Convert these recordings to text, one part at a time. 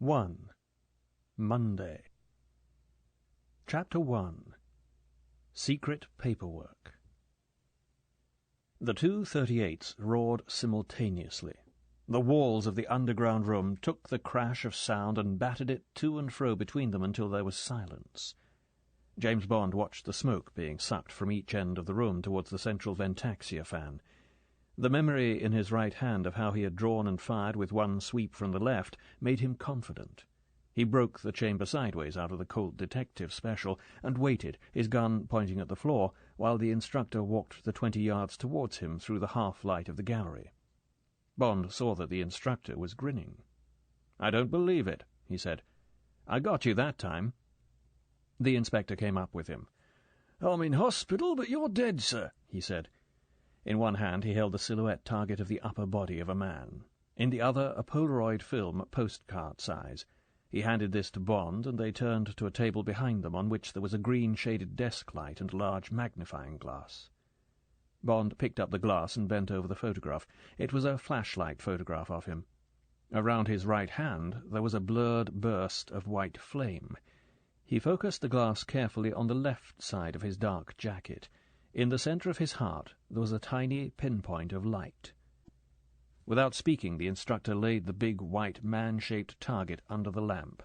1. Monday. Chapter 1. Secret Paperwork. The two 38s roared simultaneously. The walls of the underground room took the crash of sound and battered it to and fro between them until there was silence. James Bond watched the smoke being sucked from each end of the room towards the central Ventaxia fan. The memory in his right hand of how he had drawn and fired with one sweep from the left made him confident. He broke the chamber sideways out of the Colt Detective Special and waited, his gun pointing at the floor, while the instructor walked the 20 yards towards him through the half-light of the gallery. Bond saw that the instructor was grinning. "I don't believe it," he said. "I got you that time." The inspector came up with him. "I'm in hospital, but you're dead, sir," he said. In one hand he held the silhouette target of the upper body of a man. In the other, a Polaroid film, postcard size. He handed this to Bond, and they turned to a table behind them on which there was a green-shaded desk light and a large magnifying glass. Bond picked up the glass and bent over the photograph. It was a flashlight photograph of him. Around his right hand there was a blurred burst of white flame. He focused the glass carefully on the left side of his dark jacket. In the centre of his heart there was a tiny pinpoint of light. Without speaking, the instructor laid the big white man-shaped target under the lamp.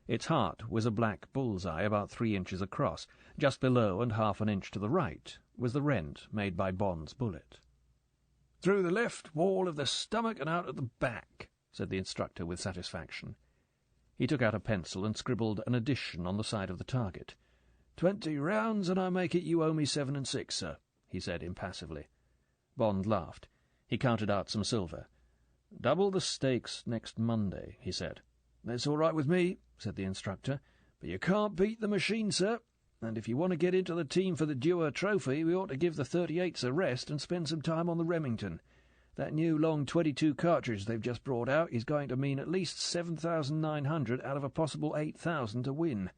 Its heart was a black bullseye about 3 inches across. Just below and half an inch to the right was the rent made by Bond's bullet. "Through the left wall of the stomach and out at the back," said the instructor with satisfaction. He took out a pencil and scribbled an addition on the side of the target. 20 rounds, and I make it you owe me 7 and 6, sir," he said impassively. Bond laughed. He counted out some silver. "Double the stakes next Monday," he said. "That's all right with me," said the instructor, "but you can't beat the machine, sir. And if you want to get into the team for the Dewar Trophy, we ought to give the 38s a rest and spend some time on the Remington. That new long 22 cartridge they've just brought out is going to mean at least 7,900 out of a possible 8,000 to win.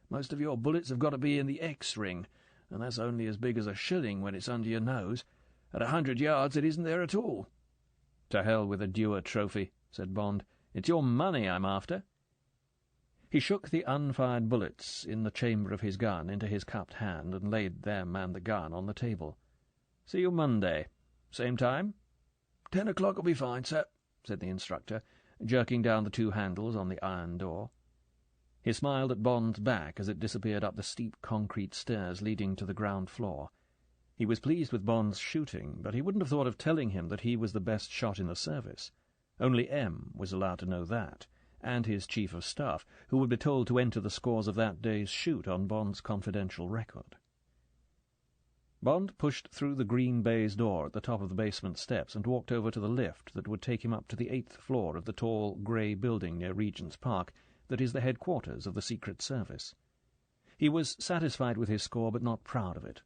Most of your bullets have got to be in the X-ring, and that's only as big as a shilling when it's under your nose. At 100 yards it isn't there at all." "To hell with the Dewar Trophy," said Bond. "It's your money I'm after." He shook the unfired bullets in the chamber of his gun into his cupped hand and laid them and the gun on the table. "See you Monday. Same time?" 10 o'clock will be fine, sir," said the instructor, jerking down the 2 handles on the iron door. He smiled at Bond's back as it disappeared up the steep concrete stairs leading to the ground floor. He was pleased with Bond's shooting, but he wouldn't have thought of telling him that he was the best shot in the service. Only M was allowed to know that, and his chief of staff, who would be told to enter the scores of that day's shoot on Bond's confidential record. Bond pushed through the green baize door at the top of the basement steps and walked over to the lift that would take him up to the 8th floor of the tall grey building near Regent's Park that is the headquarters of the Secret Service. He was satisfied with his score, but not proud of it.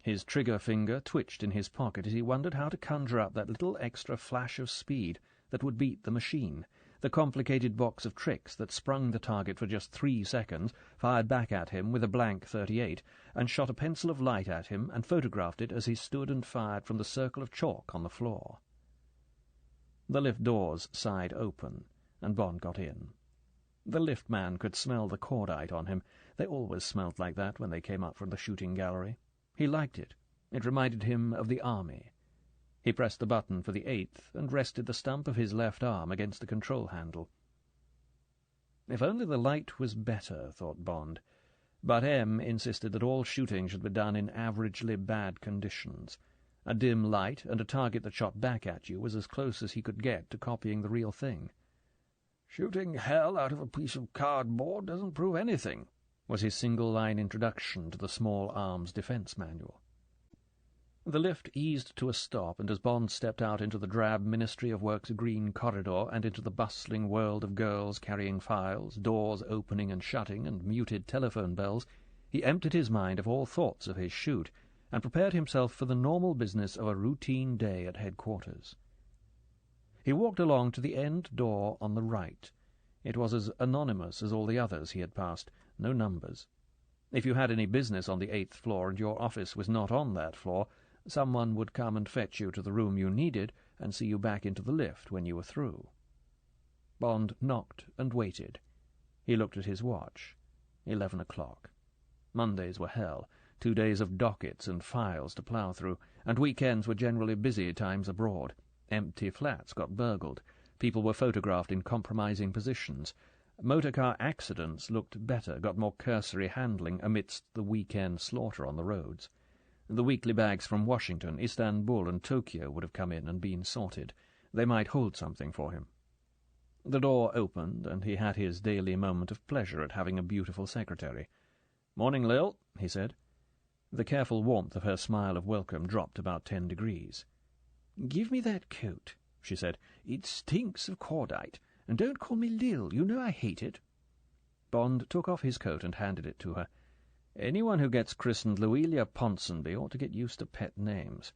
His trigger finger twitched in his pocket as he wondered how to conjure up that little extra flash of speed that would beat the machine, the complicated box of tricks that sprung the target for just 3 seconds, fired back at him with a blank 38, and shot a pencil of light at him and photographed it as he stood and fired from the circle of chalk on the floor. The lift doors sighed open, and Bond got in. The lift man could smell the cordite on him. They always smelt like that when they came up from the shooting gallery. He liked it. It reminded him of the army. He pressed the button for the 8th and rested the stump of his left arm against the control handle. If only the light was better, thought Bond. But M insisted that all shooting should be done in averagely bad conditions. A dim light and a target that shot back at you was as close as he could get to copying the real thing. "Shooting hell out of a piece of cardboard doesn't prove anything," was his single-line introduction to the small arms defence manual. The lift eased to a stop, and as Bond stepped out into the drab Ministry of Works green corridor and into the bustling world of girls carrying files, doors opening and shutting, and muted telephone bells, he emptied his mind of all thoughts of his shoot and prepared himself for the normal business of a routine day at headquarters. He walked along to the end door on the right. It was as anonymous as all the others he had passed, no numbers. If you had any business on the 8th floor and your office was not on that floor, someone would come and fetch you to the room you needed and see you back into the lift when you were through. Bond knocked and waited. He looked at his watch. 11 o'clock. Mondays were hell, 2 days of dockets and files to plough through, and weekends were generally busy times abroad. Empty flats got burgled. People were photographed in compromising positions. Motor-car accidents looked better, got more cursory handling amidst the weekend slaughter on the roads. The weekly bags from Washington, Istanbul, and Tokyo would have come in and been sorted. They might hold something for him. The door opened, and he had his daily moment of pleasure at having a beautiful secretary. "Morning, Lil," he said. The careful warmth of her smile of welcome dropped about 10 degrees. "Give me that coat," she said. "It stinks of cordite. And don't call me Lil. You know I hate it." Bond took off his coat and handed it to her. "Anyone who gets christened Louisa Ponsonby ought to get used to pet names."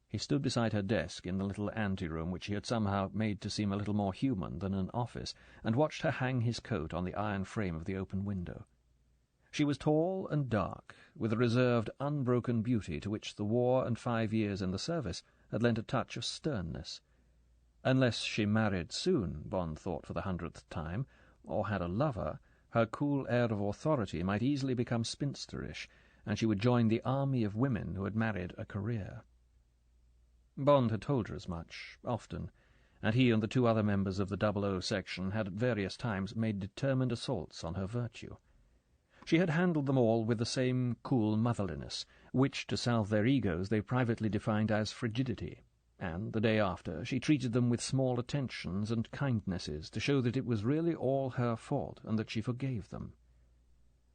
He stood beside her desk in the little anteroom which he had somehow made to seem a little more human than an office, and watched her hang his coat on the iron frame of the open window. She was tall and dark, with a reserved, unbroken beauty to which the war and 5 years in the service had lent a touch of sternness. Unless she married soon, Bond thought for the 100th time, or had a lover, her cool air of authority might easily become spinsterish, and she would join the army of women who had married a career. Bond had told her as much, often, and he and the 2 other members of the 00 section had at various times made determined assaults on her virtue. She had handled them all with the same cool motherliness, which, to salve their egos, they privately defined as frigidity, and, the day after, she treated them with small attentions and kindnesses to show that it was really all her fault and that she forgave them.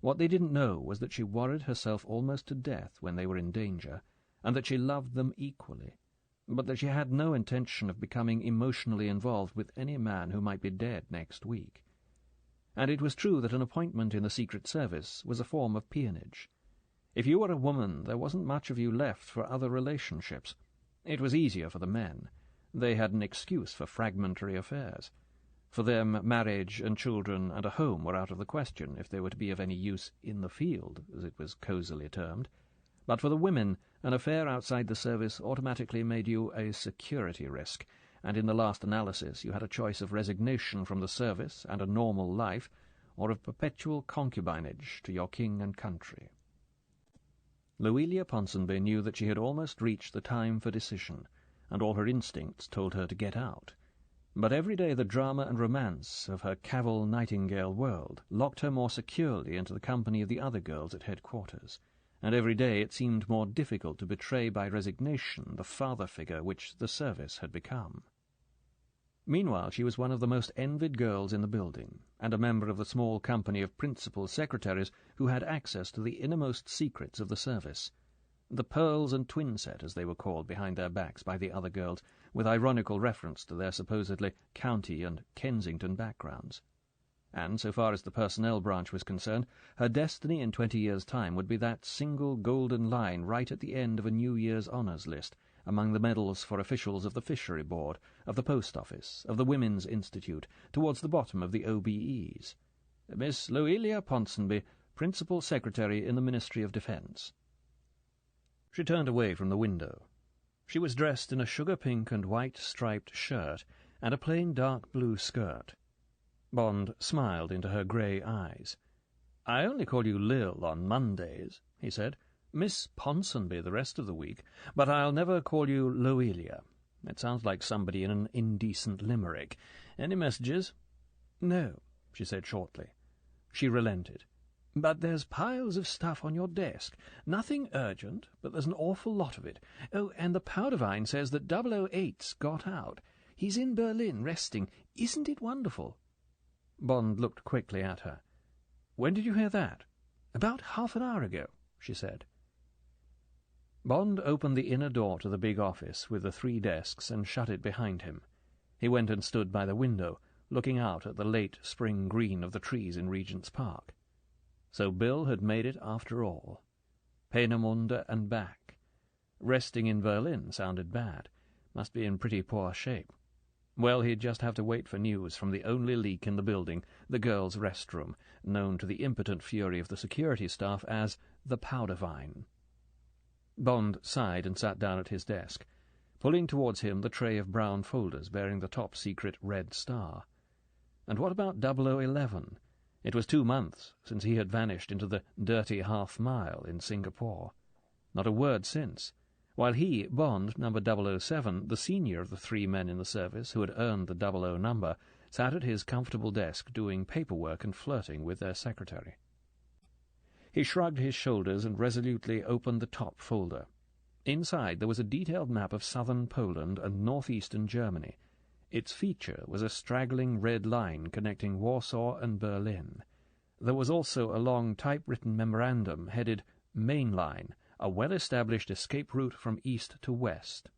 What they didn't know was that she worried herself almost to death when they were in danger, and that she loved them equally, but that she had no intention of becoming emotionally involved with any man who might be dead next week. And it was true that an appointment in the Secret Service was a form of peonage. If you were a woman, there wasn't much of you left for other relationships. It was easier for the men. They had an excuse for fragmentary affairs. For them, marriage and children and a home were out of the question if they were to be of any use in the field, as it was cosily termed. But for the women, an affair outside the service automatically made you a security risk, and in the last analysis you had a choice of resignation from the service and a normal life, or of perpetual concubinage to your king and country. Louisa Ponsonby knew that she had almost reached the time for decision, and all her instincts told her to get out. But every day the drama and romance of her Cavil Nightingale world locked her more securely into the company of the other girls at headquarters, and every day it seemed more difficult to betray by resignation the father figure which the service had become. Meanwhile she was one of the most envied girls in the building, and a member of the small company of principal secretaries who had access to the innermost secrets of the service. The pearls and twin set, as they were called behind their backs by the other girls, with ironical reference to their supposedly county and Kensington backgrounds. And, so far as the personnel branch was concerned, her destiny in 20 years' time would be that single golden line right at the end of a New Year's honours list, among the medals for officials of the Fishery Board, of the Post Office, of the Women's Institute, towards the bottom of the OBEs. Miss Louisa Ponsonby, Principal Secretary in the Ministry of Defence. She turned away from the window. She was dressed in a sugar-pink and white striped shirt and a plain dark blue skirt. Bond smiled into her grey eyes. "I only call you Lil on Mondays," he said. "Miss Ponsonby the rest of the week, but I'll never call you Louisa. It sounds like somebody in an indecent limerick. Any messages?" "No," she said shortly. She relented. "But there's piles of stuff on your desk. Nothing urgent, but there's an awful lot of it. Oh, and the Powdervine says that 008's got out. He's in Berlin, resting. Isn't it wonderful?" Bond looked quickly at her. "When did you hear that?" "About half an hour ago," she said. Bond opened the inner door to the big office with the 3 desks and shut it behind him. He went and stood by the window, looking out at the late spring green of the trees in Regent's Park. So Bill had made it after all. Peenemünde and back. Resting in Berlin sounded bad. Must be in pretty poor shape. Well, he'd just have to wait for news from the only leak in the building, the girls' restroom, known to the impotent fury of the security staff as the Powdervine. Bond sighed and sat down at his desk. pulling towards him the tray of brown folders bearing the top-secret red star. And what about 0011? It was 2 months since he had vanished into the dirty half-mile in Singapore. Not a word since, while he, Bond, number 007, the senior of the 3 men in the service who had earned the 00 number, sat at his comfortable desk doing paperwork and flirting with their secretary. He shrugged his shoulders and resolutely opened the top folder. Inside there was a detailed map of southern Poland and northeastern Germany. Its feature was a straggling red line connecting Warsaw and Berlin. There was also a long typewritten memorandum headed Main Line, a well-established escape route from east to west.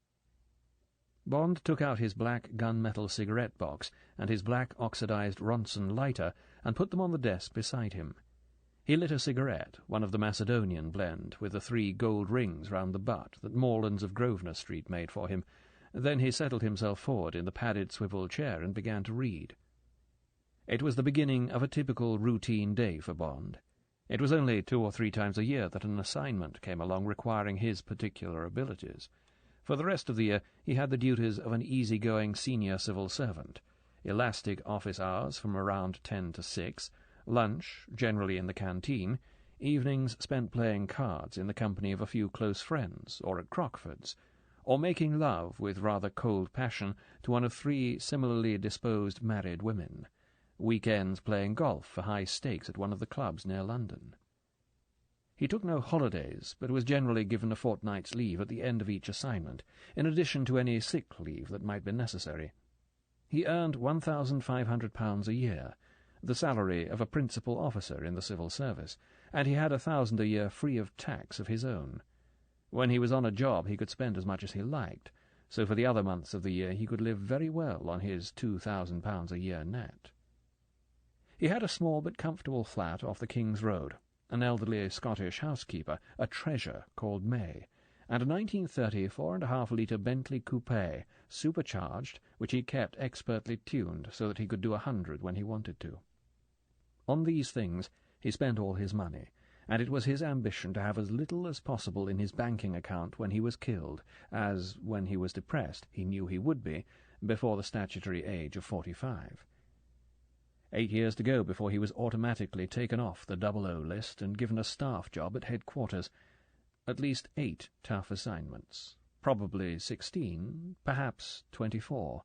Bond took out his black gunmetal cigarette box and his black oxidized Ronson lighter and put them on the desk beside him. He lit a cigarette, one of the Macedonian blend, with the 3 gold rings round the butt that Morlands of Grosvenor Street made for him. Then he settled himself forward in the padded swivel chair and began to read. It was the beginning of a typical routine day for Bond. It was only 2 or 3 times a year that an assignment came along requiring his particular abilities. For the rest of the year he had the duties of an easy-going senior civil servant, elastic office hours from around 10 to 6, lunch, generally in the canteen, evenings spent playing cards in the company of a few close friends, or at Crockford's, or making love with rather cold passion to one of 3 similarly disposed married women, weekends playing golf for high stakes at one of the clubs near London. He took no holidays, but was generally given a fortnight's leave at the end of each assignment, in addition to any sick leave that might be necessary. He earned £1,500 a year, the salary of a principal officer in the civil service, and he had £1,000 a year free of tax of his own. When he was on a job he could spend as much as he liked, so for the other months of the year he could live very well on his £2,000 a year net. He had a small but comfortable flat off the King's Road, an elderly Scottish housekeeper, a treasure called May, and a 1930 4.5-litre Bentley Coupe, supercharged, which he kept expertly tuned so that he could do 100 when he wanted to. On these things he spent all his money, and it was his ambition to have as little as possible in his banking account when he was killed, as, when he was depressed, he knew he would be, before the statutory age of 45. 8 years to go before he was automatically taken off the 00 list and given a staff job at headquarters. At least 8 tough assignments. Probably 16, perhaps 24.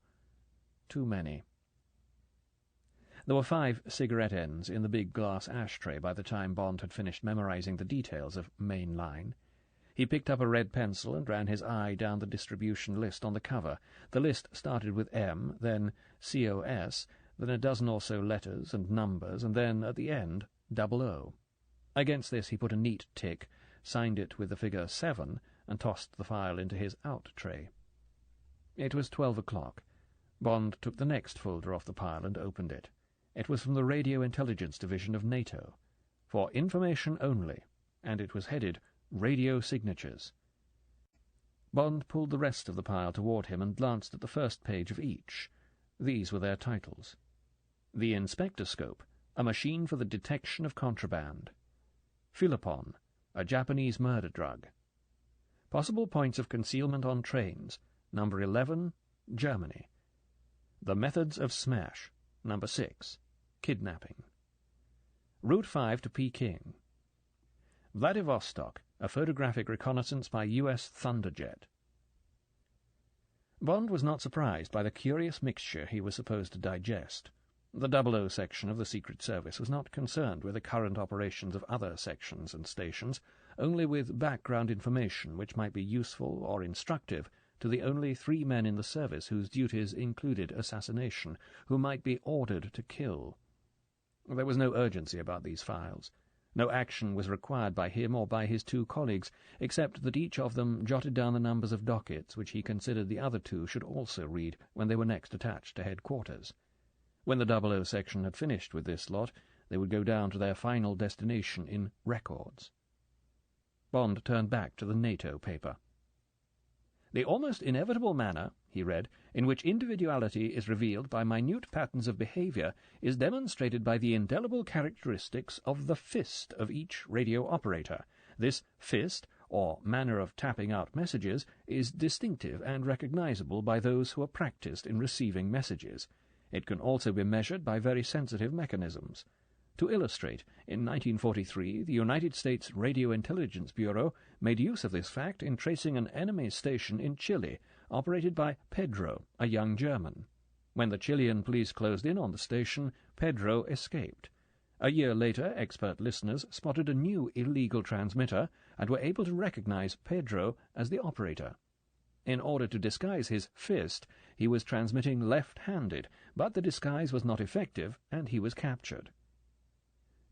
Too many. There were 5 cigarette ends in the big glass ashtray by the time Bond had finished memorizing the details of Main Line. He picked up a red pencil and ran his eye down the distribution list on the cover. The list started with M, then COS, then a dozen or so letters and numbers, and then, at the end, 00. Against this he put a neat tick, signed it with the figure 7, and tossed the file into his out tray. It was 12 o'clock. Bond took the next folder off the pile and opened it. It was from the Radio Intelligence Division of NATO, for information only, and it was headed Radio Signatures. Bond pulled the rest of the pile toward him and glanced at the first page of each. These were their titles. The Inspectoscope, a machine for the detection of contraband. Philopon, a Japanese murder drug. Possible points of concealment on trains, number 11, Germany. The methods of smash, number 6, kidnapping. Route 5 to Peking. Vladivostok, a photographic reconnaissance by U.S. Thunderjet. Bond was not surprised by the curious mixture he was supposed to digest. The 00 section of the Secret Service was not concerned with the current operations of other sections and stations, only with background information which might be useful or instructive to the only 3 men in the service whose duties included assassination, who might be ordered to kill. There was no urgency about these files. No action was required by him or by his 2 colleagues, except that each of them jotted down the numbers of dockets which he considered the other 2 should also read when they were next attached to headquarters. When the 00 section had finished with this lot, they would go down to their final destination in records. Bond turned back to the NATO paper. The almost inevitable manner, he read, in which individuality is revealed by minute patterns of behavior is demonstrated by the indelible characteristics of the fist of each radio operator. This fist, or manner of tapping out messages is distinctive and recognizable by those who are practiced in receiving messages. It can also be measured by very sensitive mechanisms. To illustrate, in 1943 the United States Radio Intelligence Bureau made use of this fact in tracing an enemy station in Chile, operated by Pedro, a young German. When the Chilean police closed in on the station, Pedro escaped. A year later, expert listeners spotted a new illegal transmitter and were able to recognize Pedro as the operator. In order to disguise his fist, he was transmitting left-handed, but the disguise was not effective, and he was captured.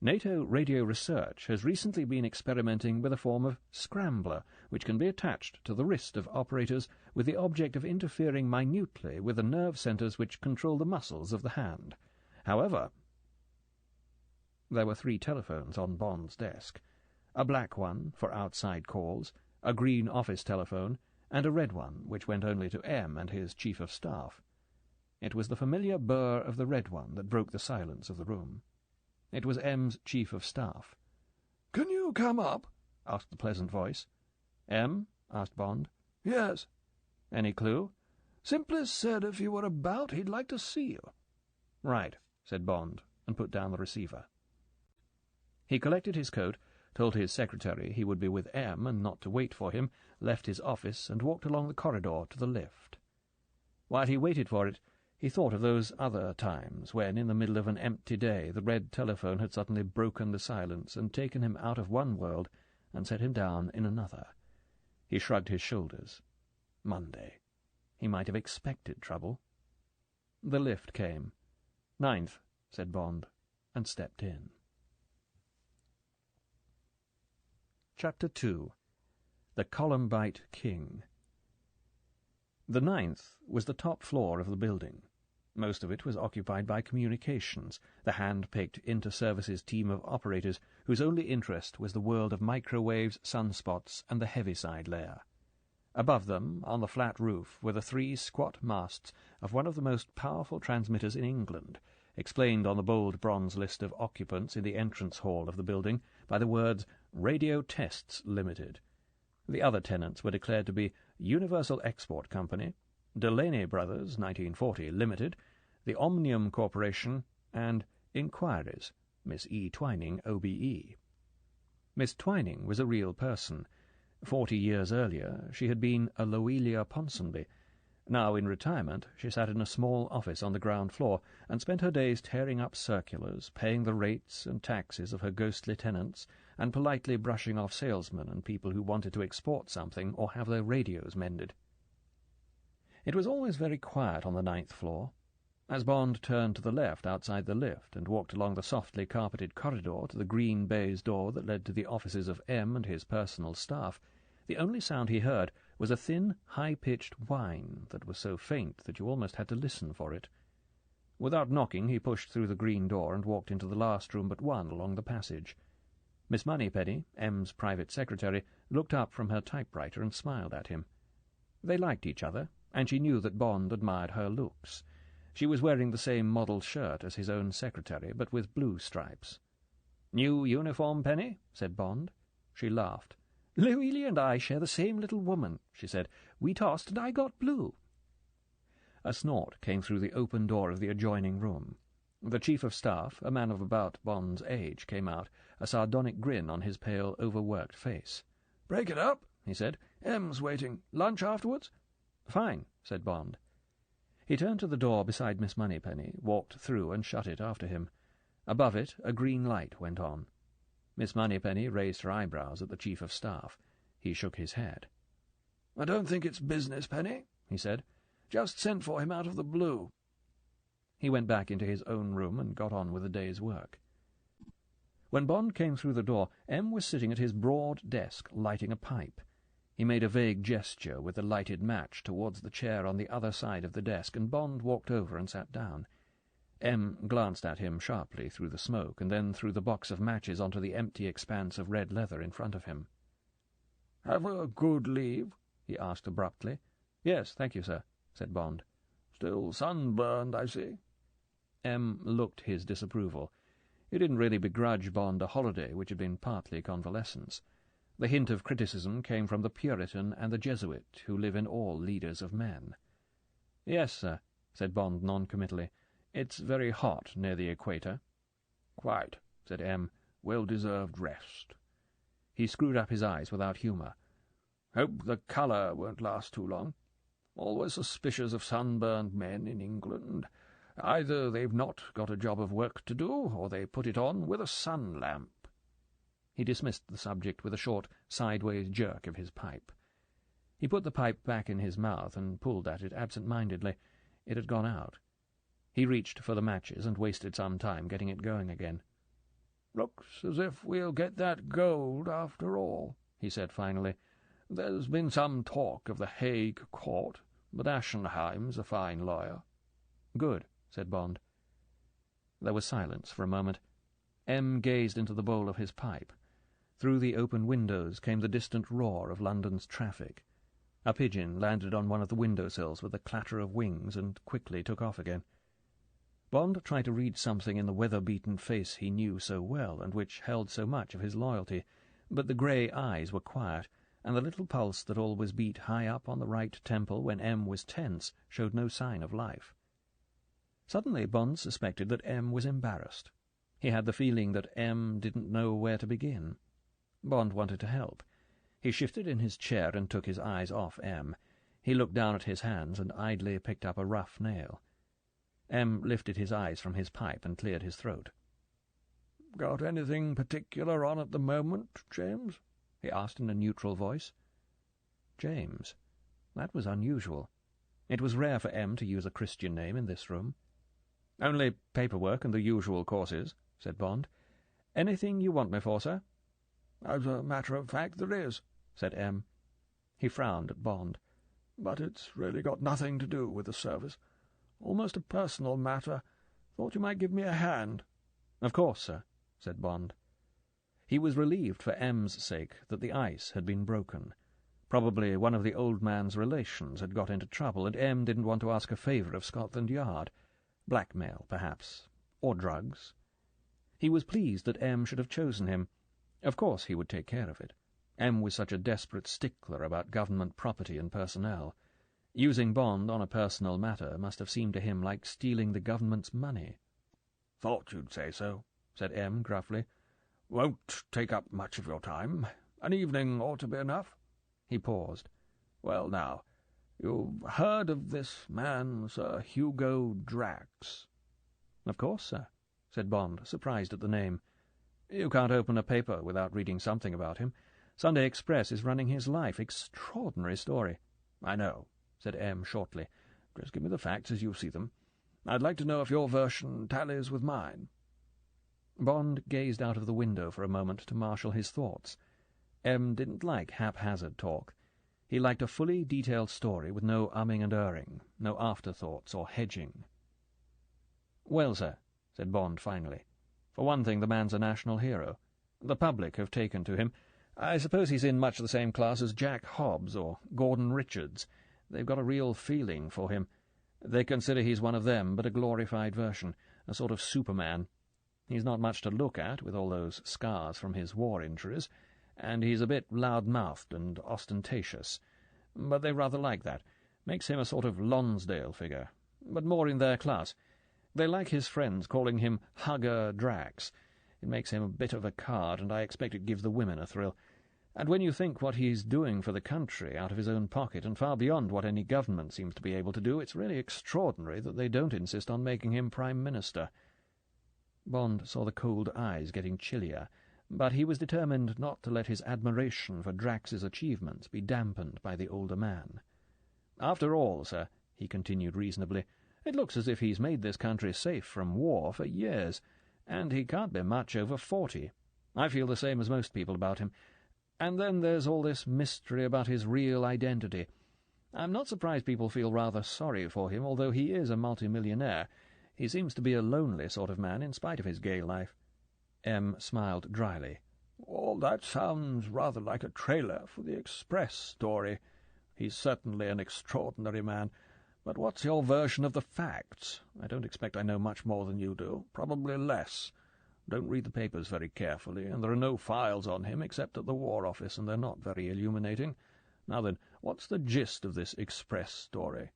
NATO Radio Research has recently been experimenting with a form of scrambler, which can be attached to the wrist of operators with the object of interfering minutely with the nerve centers which control the muscles of the hand. However, there were 3 telephones on Bond's desk: a black one for outside calls, a green office telephone, and a red one which went only to M and his chief of staff. It was the familiar burr of the red one that broke the silence of the room. It was M's chief of staff. "Can you come up?" asked the pleasant voice. M? asked Bond. "Yes." Any clue? "Simply said if you were about he'd like to see you." Right, said Bond, and put down the receiver. He collected his coat, told his secretary he would be with M and not to wait for him, left his office, and walked along the corridor to the lift. While he waited for it, he thought of those other times when, in the middle of an empty day, the red telephone had suddenly broken the silence and taken him out of one world and set him down in another. He shrugged his shoulders. Monday. He might have expected trouble. The lift came. 9th, said Bond, and stepped in. Chapter 2. The Columbite King. The 9th was the top floor of the building. Most of it was occupied by communications, the hand-picked inter-services team of operators whose only interest was the world of microwaves, sunspots, and the heaviside layer. Above them, on the flat roof, were the 3 squat masts of one of the most powerful transmitters in England, explained on the bold bronze list of occupants in the entrance hall of the building by the words Radio Tests Limited. The other tenants were declared to be Universal Export Company, Delaney Brothers, 1940 Limited, the Omnium Corporation, and Inquiries, Miss E. Twining, OBE. Miss Twining was a real person. 40 years earlier she had been a Loelia Ponsonby. Now, in retirement, she sat in a small office on the ground floor and spent her days tearing up circulars, paying the rates and taxes of her ghostly tenants, and politely brushing off salesmen and people who wanted to export something or have their radios mended. It was always very quiet on the 9th floor. As Bond turned to the left outside the lift and walked along the softly carpeted corridor to the green baize door that led to the offices of M and his personal staff, the only sound he heard was a thin, high-pitched whine that was so faint that you almost had to listen for it. Without knocking, he pushed through the green door and walked into the last room but one along the passage. Miss Moneypenny, M's private secretary, looked up from her typewriter and smiled at him. They liked each other, and she knew that Bond admired her looks. She was wearing the same model shirt as his own secretary, but with blue stripes. "New uniform, Penny?" said Bond. She laughed. "Loelia and I share the same little woman," she said. "We tossed, and I got blue." A snort came through the open door of the adjoining room. The chief of staff, a man of about Bond's age, came out, a sardonic grin on his pale, overworked face. "Break it up," he said. "M's waiting. Lunch afterwards?" "Fine," said Bond. He turned to the door beside Miss Moneypenny, walked through and shut it after him. Above it a green light went on. Miss Moneypenny raised her eyebrows at the chief of staff. He shook his head. "I don't think it's business, Penny," he said. "Just sent for him out of the blue." He went back into his own room and got on with the day's work. When Bond came through the door, M was sitting at his broad desk, lighting a pipe. He made a vague gesture with the lighted match towards the chair on the other side of the desk, and Bond walked over and sat down. M glanced at him sharply through the smoke, and then threw the box of matches onto the empty expanse of red leather in front of him. "Have a good leave?" he asked abruptly. "Yes, thank you, sir," said Bond. "Still sunburned, I see." M looked his disapproval. He didn't really begrudge Bond a holiday which had been partly convalescence. The hint of criticism came from the Puritan and the Jesuit, who live in all leaders of men. "Yes, sir," said Bond non-committally. "It's very hot near the equator." "Quite," said M. "Well-deserved rest." He screwed up his eyes without humour. "Hope the colour won't last too long. Always suspicious of sunburned men in England. Either they've not got a job of work to do, or they put it on with a sun lamp." He dismissed the subject with a short, sideways jerk of his pipe. He put the pipe back in his mouth and pulled at it absent-mindedly. It had gone out. He reached for the matches and wasted some time getting it going again. "Looks as if we'll get that gold after all," he said finally. "There's been some talk of the Hague court, but Aschenheim's a fine lawyer." "Good," said Bond. There was silence for a moment. M. gazed into the bowl of his pipe. Through the open windows came the distant roar of London's traffic. A pigeon landed on one of the window-sills with a clatter of wings and quickly took off again. Bond tried to read something in the weather-beaten face he knew so well and which held so much of his loyalty, but the grey eyes were quiet, and the little pulse that always beat high up on the right temple when M was tense showed no sign of life. Suddenly Bond suspected that M was embarrassed. He had the feeling that M didn't know where to begin. Bond wanted to help. He shifted in his chair and took his eyes off M. He looked down at his hands and idly picked up a rough nail. M lifted his eyes from his pipe and cleared his throat. "Got anything particular on at the moment, James?" he asked in a neutral voice. James. That was unusual. It was rare for M to use a Christian name in this room. "Only paperwork and the usual courses," said Bond. "Anything you want me for, sir?" "As a matter of fact, there is," said M. He frowned at Bond. "But it's really got nothing to do with the service. Almost a personal matter. Thought you might give me a hand." "Of course, sir," said Bond. He was relieved for M's sake that the ice had been broken. Probably one of the old man's relations had got into trouble, and M didn't want to ask a favour of Scotland Yard. Blackmail, perhaps, or drugs. He was pleased that M should have chosen him. Of course he would take care of it. M was such a desperate stickler about government property and personnel. Using Bond on a personal matter must have seemed to him like stealing the government's money. "Thought you'd say so," said M gruffly. "Won't take up much of your time. An evening ought to be enough." He paused. "Well, now, you've heard of this man, Sir Hugo Drax?" "Of course, sir," said Bond, surprised at the name. "You can't open a paper without reading something about him. Sunday Express is running his life. Extraordinary story." "I know," said M shortly. "Just give me the facts as you see them. I'd like to know if your version tallies with mine." Bond gazed out of the window for a moment to marshal his thoughts. M didn't like haphazard talk. He liked a fully detailed story with no umming and erring, no afterthoughts or hedging. "Well, sir," said Bond finally, "for one thing, the man's a national hero. The public have taken to him. I suppose he's in much the same class as Jack Hobbs or Gordon Richards. They've got a real feeling for him. They consider he's one of them, but a glorified version, a sort of Superman. He's not much to look at, with all those scars from his war injuries, and he's a bit loud-mouthed and ostentatious. But they rather like that. Makes him a sort of Lonsdale figure, but more in their class. They like his friends calling him Hugger Drax. It makes him a bit of a card, and I expect it gives the women a thrill. And when you think what he's doing for the country out of his own pocket, and far beyond what any government seems to be able to do, it's really extraordinary that they don't insist on making him Prime Minister." Bond saw the cold eyes getting chillier, but he was determined not to let his admiration for Drax's achievements be dampened by the older man. "After all, sir," he continued reasonably, "it looks as if he's made this country safe from war for years, and he can't be much over 40. I feel the same as most people about him. And then there's all this mystery about his real identity. I'm not surprised people feel rather sorry for him, although he is a multimillionaire. He seems to be a lonely sort of man, in spite of his gay life." M smiled dryly. "All that sounds rather like a trailer for the Express story. He's certainly an extraordinary man. But what's your version of the facts? I don't expect I know much more than you do. Probably less. don't read the papers very carefully, and there are no files on him except at the War Office, and they're not very illuminating. Now then, what's the gist of this Express story?"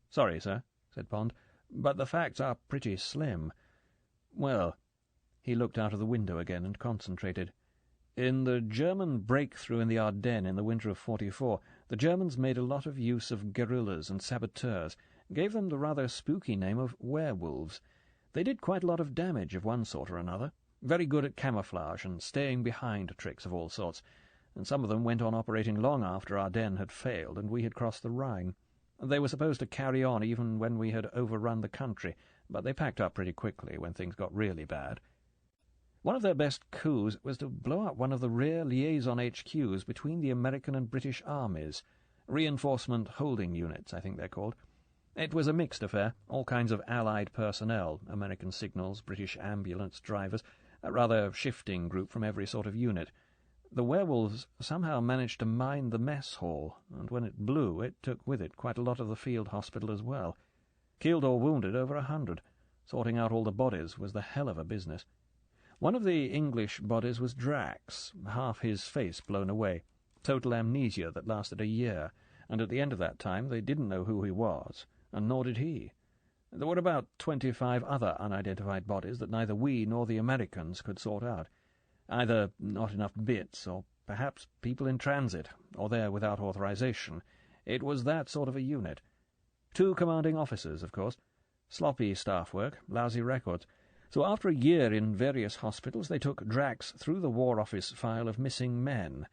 "Sorry, sir," said Bond, "but the facts are pretty slim. Well," he looked out of the window again and concentrated. "In the German breakthrough in the Ardennes in the winter of '44, the Germans made a lot of use of guerrillas and saboteurs, gave them the rather spooky name of werewolves. They did quite a lot of damage of one sort or another, very good at camouflage and staying behind tricks of all sorts, and some of them went on operating long after Ardennes had failed and we had crossed the Rhine. They were supposed to carry on even when we had overrun the country, but they packed up pretty quickly when things got really bad. One of their best coups was to blow up one of the rear liaison HQs between the American and British armies. Reinforcement holding units, I think they're called. It was a mixed affair, all kinds of Allied personnel, American signals, British ambulance drivers, a rather shifting group from every sort of unit. The werewolves somehow managed to mine the mess hall, and when it blew, it took with it quite a lot of the field hospital as well. Killed or wounded over 100. Sorting out all the bodies was the hell of a business. One of the English bodies was Drax, half his face blown away, total amnesia that lasted a year, and at the end of that time they didn't know who he was, and nor did he. There were about 25 other unidentified bodies that neither we nor the Americans could sort out. Either not enough bits, or perhaps people in transit, or there without authorization. It was that sort of a unit. 2 commanding officers, of course. Sloppy staff work, lousy records. So after a year in various hospitals, they took Drax through the War Office file of missing men.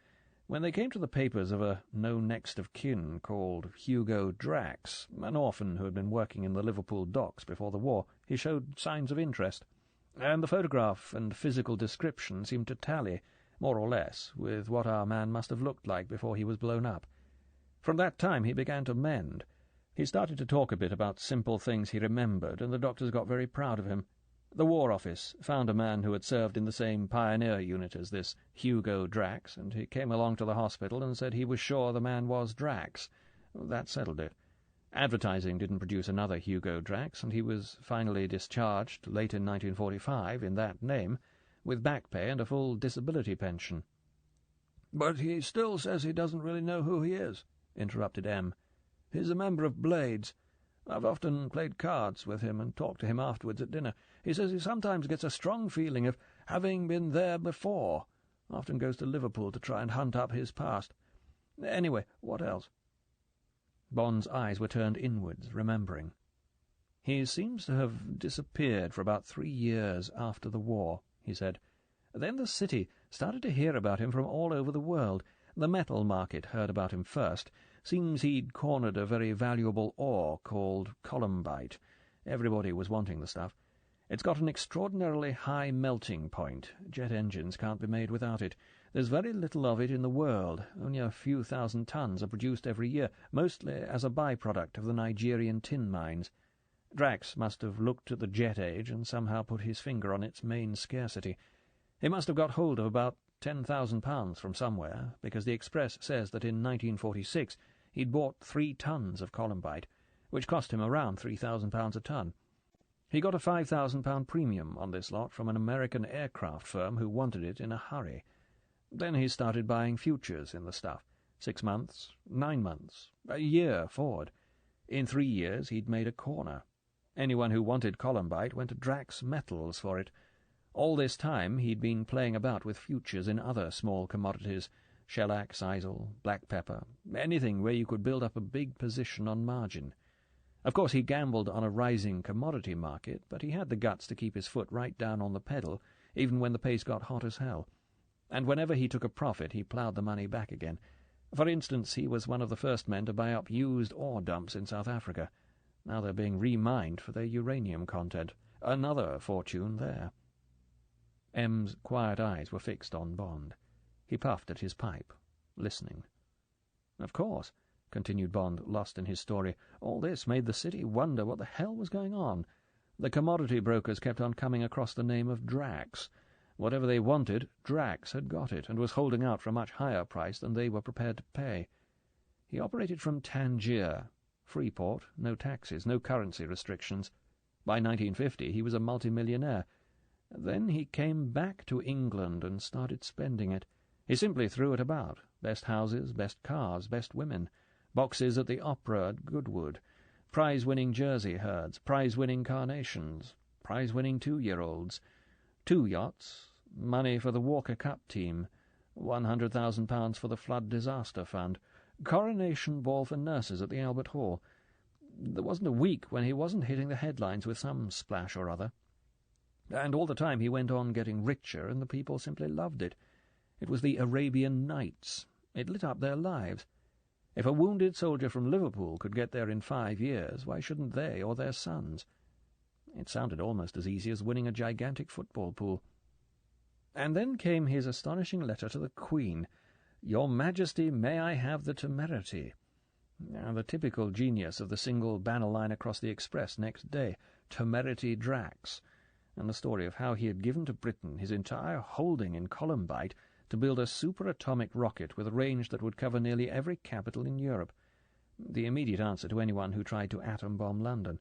When they came to the papers of a no next of kin called Hugo Drax, an orphan who had been working in the Liverpool docks before the war, he showed signs of interest, and the photograph and physical description seemed to tally, more or less, with what our man must have looked like before he was blown up. From that time he began to mend. He started to talk a bit about simple things he remembered, and the doctors got very proud of him. The War Office found a man who had served in the same pioneer unit as this Hugo Drax, and he came along to the hospital and said he was sure the man was Drax. That settled it. Advertising didn't produce another Hugo Drax, and he was finally discharged late in 1945 in that name, with back pay and a full disability pension. "But he still says he doesn't really know who he is," interrupted M. "He's a member of Blades. I've often played cards with him and talked to him afterwards at dinner. He says he sometimes gets a strong feeling of having been there before. Often goes to Liverpool to try and hunt up his past. Anyway, what else?" Bond's eyes were turned inwards, remembering. "He seems to have disappeared for about 3 years after the war," he said. "Then the city started to hear about him from all over the world. The metal market heard about him first. Seems he'd cornered a very valuable ore called columbite. Everybody was wanting the stuff. It's got an extraordinarily high melting point. Jet engines can't be made without it. There's very little of it in the world. Only a few thousand tons are produced every year, mostly as a byproduct of the Nigerian tin mines. Drax must have looked at the jet age and somehow put his finger on its main scarcity. He must have got hold of about £10,000 from somewhere, because the Express says that in 1946 he'd bought 3 tons of columbite, which cost him around £3,000 a ton. He got a £5,000 premium on this lot from an American aircraft firm who wanted it in a hurry. Then he started buying futures in the stuff, 6 months, 9 months, a year forward. In 3 years he'd made a corner. Anyone who wanted columbite went to Drax Metals for it. All this time he'd been playing about with futures in other small commodities, shellac, sisal, black pepper, anything where you could build up a big position on margin. Of course he gambled on a rising commodity market, but he had the guts to keep his foot right down on the pedal, even when the pace got hot as hell. And whenever he took a profit he ploughed the money back again. For instance, he was one of the first men to buy up used ore dumps in South Africa. Now they're being remined for their uranium content. Another fortune there. M's quiet eyes were fixed on Bond. He puffed at his pipe, listening. "Of course," continued Bond, lost in his story, "all this made the city wonder what the hell was going on. The commodity brokers kept on coming across the name of Drax. Whatever they wanted, Drax had got it, and was holding out for a much higher price than they were prepared to pay. He operated from Tangier. Free port, no taxes, no currency restrictions. By 1950 he was a multimillionaire. Then he came back to England and started spending it. He simply threw it about. Best houses, best cars, best women, boxes at the opera at Goodwood, prize-winning Jersey herds, prize-winning carnations, prize-winning 2-year-olds, 2 yachts, money for the Walker Cup team, £100,000 for the Flood Disaster Fund, coronation ball for nurses at the Albert Hall. There wasn't a week when he wasn't hitting the headlines with some splash or other. And all the time he went on getting richer, and the people simply loved it. It was the Arabian Nights. It lit up their lives. If a wounded soldier from Liverpool could get there in 5 years, why shouldn't they or their sons? It sounded almost as easy as winning a gigantic football pool. And then came his astonishing letter to the Queen. "Your Majesty, may I have the temerity?" The typical genius of the single banner line across the Express next day, "Temerity Drax," and the story of how he had given to Britain his entire holding in Columbite to build a superatomic rocket with a range that would cover nearly every capital in Europe, the immediate answer to anyone who tried to atom-bomb London.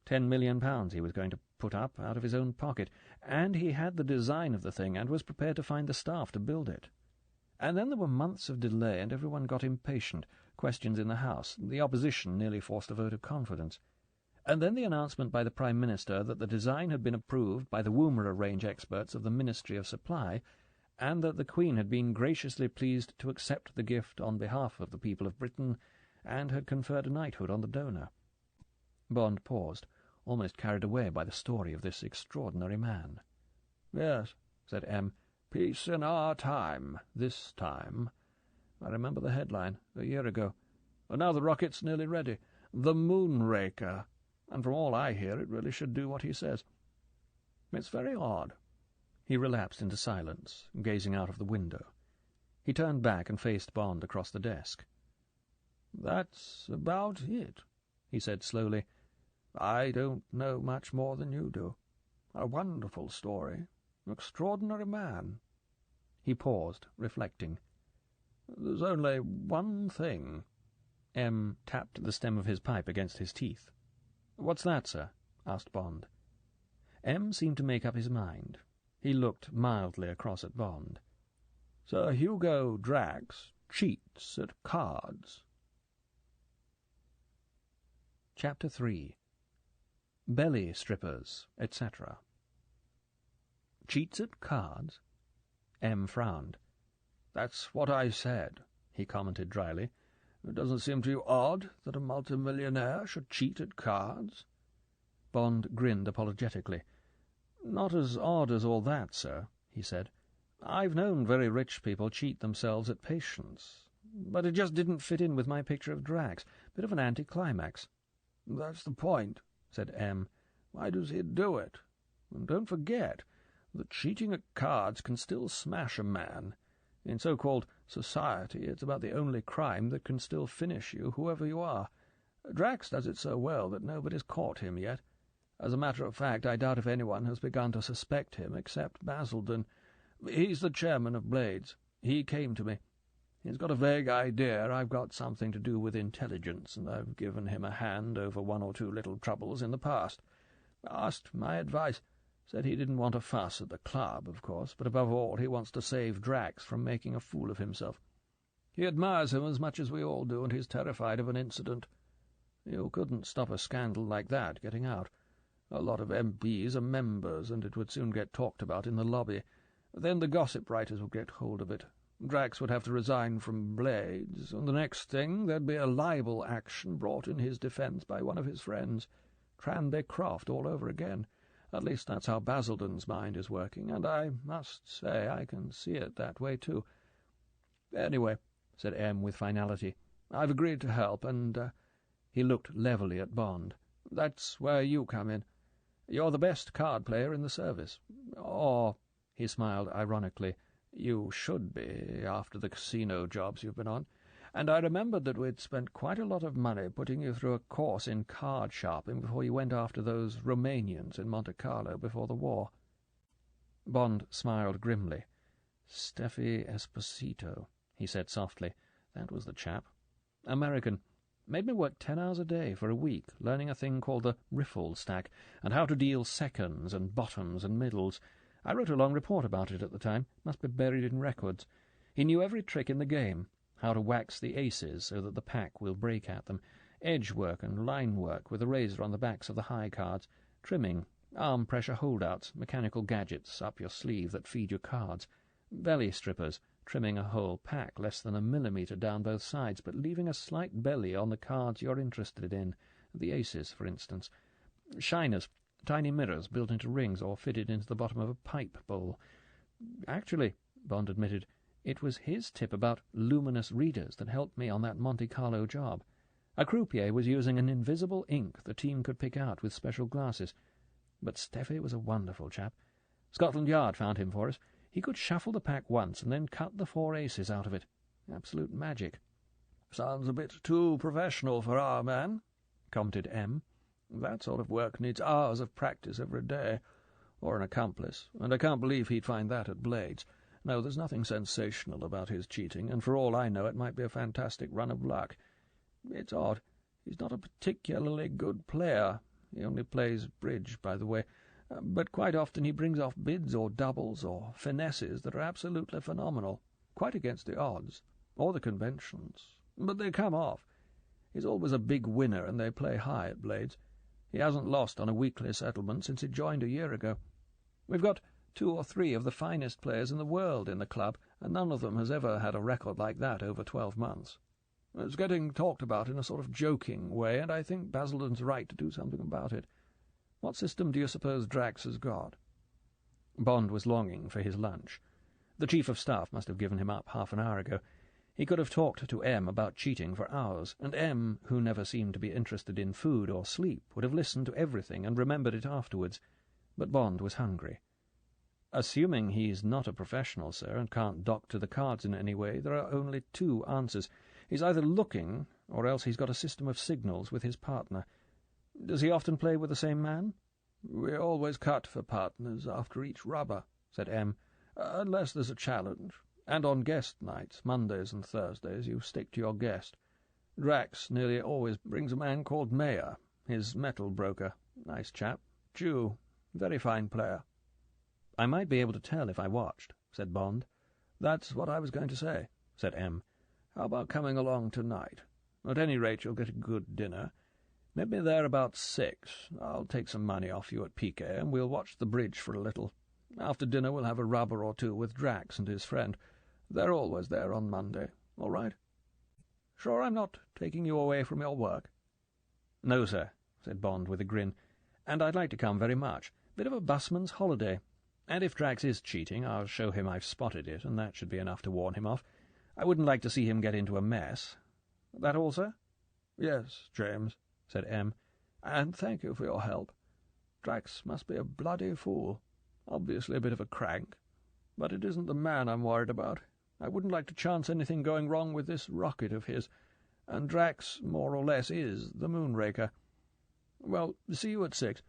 £10 million he was going to put up out of his own pocket, and he had the design of the thing and was prepared to find the staff to build it. And then there were months of delay, and everyone got impatient, questions in the House, the opposition nearly forced a vote of confidence. And then the announcement by the Prime Minister that the design had been approved by the Woomera range experts of the Ministry of Supply, and that the Queen had been graciously pleased to accept the gift on behalf of the people of Britain, and had conferred a knighthood on the donor. Bond paused, almost carried away by the story of this extraordinary man. "Yes," said M. "Peace in our time, this time. I remember the headline, a year ago. And now the rocket's nearly ready. The Moonraker. And from all I hear, it really should do what he says. It's very odd." He relapsed into silence, gazing out of the window. He turned back and faced Bond across the desk. "That's about it," he said slowly. "I don't know much more than you do. A wonderful story. Extraordinary man." He paused, reflecting. "There's only one thing." M. tapped the stem of his pipe against his teeth. "What's that, sir?" asked Bond. M. seemed to make up his mind. He looked mildly across at Bond. "Sir Hugo Drax cheats at cards." Chapter 3. Belly strippers, etc. "Cheats at cards?" M. frowned. "That's what I said," he commented dryly. "It doesn't seem to you odd that a multimillionaire should cheat at cards?" Bond grinned apologetically. "Not as odd as all that, sir," he said. "I've known very rich people cheat themselves at patience. But it just didn't fit in with my picture of Drax. Bit of an anticlimax." "That's the point," said M. "Why does he do it? And don't forget that cheating at cards can still smash a man. In so-called society, it's about the only crime that can still finish you, whoever you are. Drax does it so well that nobody's caught him yet. As a matter of fact, I doubt if anyone has begun to suspect him except Basildon. He's the chairman of Blades. He came to me. He's got a vague idea I've got something to do with intelligence, and I've given him a hand over 1 or 2 little troubles in the past. Asked my advice. Said he didn't want a fuss at the club, of course, but above all he wants to save Drax from making a fool of himself. He admires him as much as we all do, and he's terrified of an incident. You couldn't stop a scandal like that getting out. A lot of MPs are members, and it would soon get talked about in the lobby. Then the gossip writers would get hold of it. Drax would have to resign from Blades, and the next thing there'd be a libel action brought in his defence by one of his friends. Tranby Croft all over again. At least that's how Basildon's mind is working, and I must say I can see it that way too. Anyway, said M. with finality, I've agreed to help, and he looked levelly at Bond. That's where you come in. You're the best card player in the service. Or, he smiled ironically, you should be, after the casino jobs you've been on. And I remembered that we'd spent quite a lot of money putting you through a course in card sharping before you went after those Romanians in Monte Carlo before the war. Bond smiled grimly. Steffi Esposito, he said softly. That was the chap. American. Made me work 10 hours a day for a week, learning a thing called the riffle stack, and how to deal seconds and bottoms and middles. I wrote a long report about it at the time. Must be buried in records. He knew every trick in the game, how to wax the aces so that the pack will break at them, edge work and line work with a razor on the backs of the high cards, trimming, arm pressure holdouts, mechanical gadgets up your sleeve that feed your cards, belly strippers, trimming a whole pack less than a millimetre down both sides, but leaving a slight belly on the cards you're interested in, the aces, for instance. Shiners, tiny mirrors built into rings or fitted into the bottom of a pipe bowl. Actually, Bond admitted, it was his tip about luminous readers that helped me on that Monte Carlo job. A croupier was using an invisible ink the team could pick out with special glasses. But Steffi was a wonderful chap. Scotland Yard found him for us. He could shuffle the pack once and then cut the 4 aces out of it. Absolute magic. "Sounds a bit too professional for our man," commented M. "That sort of work needs hours of practice every day, or an accomplice, and I can't believe he'd find that at Blades. No, there's nothing sensational about his cheating, and for all I know it might be a fantastic run of luck. It's odd. He's not a particularly good player. He only plays bridge, by the way, but quite often he brings off bids or doubles or finesses that are absolutely phenomenal, quite against the odds, or the conventions. But they come off. He's always a big winner, and they play high at Blades. He hasn't lost on a weekly settlement since he joined a year ago. We've got 2 or 3 of the finest players in the world in the club, and none of them has ever had a record like that over 12 months. It's getting talked about in a sort of joking way, and I think Basildon's right to do something about it. What system do you suppose Drax has got?" Bond was longing for his lunch. The Chief of Staff must have given him up half an hour ago. He could have talked to M about cheating for hours, and M, who never seemed to be interested in food or sleep, would have listened to everything and remembered it afterwards. But Bond was hungry. "Assuming he's not a professional, sir, and can't doctor the cards in any way, there are only 2 answers. He's either looking, or else he's got a system of signals with his partner. Does he often play with the same man?" "We always cut for partners after each rubber," said M, "unless there's a challenge. And on guest nights, Mondays and Thursdays, you stick to your guest. Drax nearly always brings a man called Mayer, his metal broker. Nice chap. Jew. Very fine player." "I might be able to tell if I watched," said Bond. "That's what I was going to say," said M. "How about coming along tonight? At any rate, you'll get a good dinner. Meet me there about 6. I'll take some money off you at piquet, and we'll watch the bridge for a little. After dinner we'll have a rubber or 2 with Drax and his friend. They're always there on Monday. All right? Sure I'm not taking you away from your work?" "No, sir," said Bond with a grin, "and I'd like to come very much. Bit of a busman's holiday. And if Drax is cheating, I'll show him I've spotted it, and that should be enough to warn him off. I wouldn't like to see him get into a mess. That all, sir?" "Yes, James," said M, "and thank you for your help. Drax must be a bloody fool. Obviously a bit of a crank. But it isn't the man I'm worried about. I wouldn't like to chance anything going wrong with this rocket of his, and Drax more or less is the Moonraker. Well, see you at 6.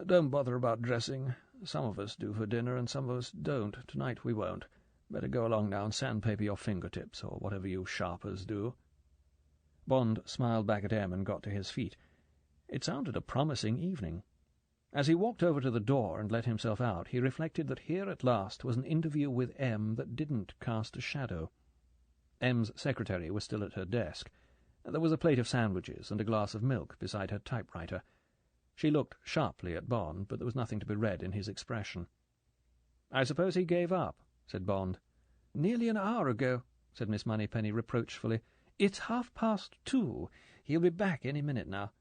Don't bother about dressing. Some of us do for dinner, and some of us don't. Tonight we won't. Better go along now and sandpaper your fingertips, or whatever you sharpers do." Bond smiled back at M and got to his feet. It sounded a promising evening. As he walked over to the door and let himself out, he reflected that here at last was an interview with M that didn't cast a shadow. M's secretary was still at her desk. There was a plate of sandwiches and a glass of milk beside her typewriter. She looked sharply at Bond, but there was nothing to be read in his expression. "I suppose he gave up," said Bond. "Nearly an hour ago," said Miss Moneypenny reproachfully. "It's 2:30. He'll be back any minute now."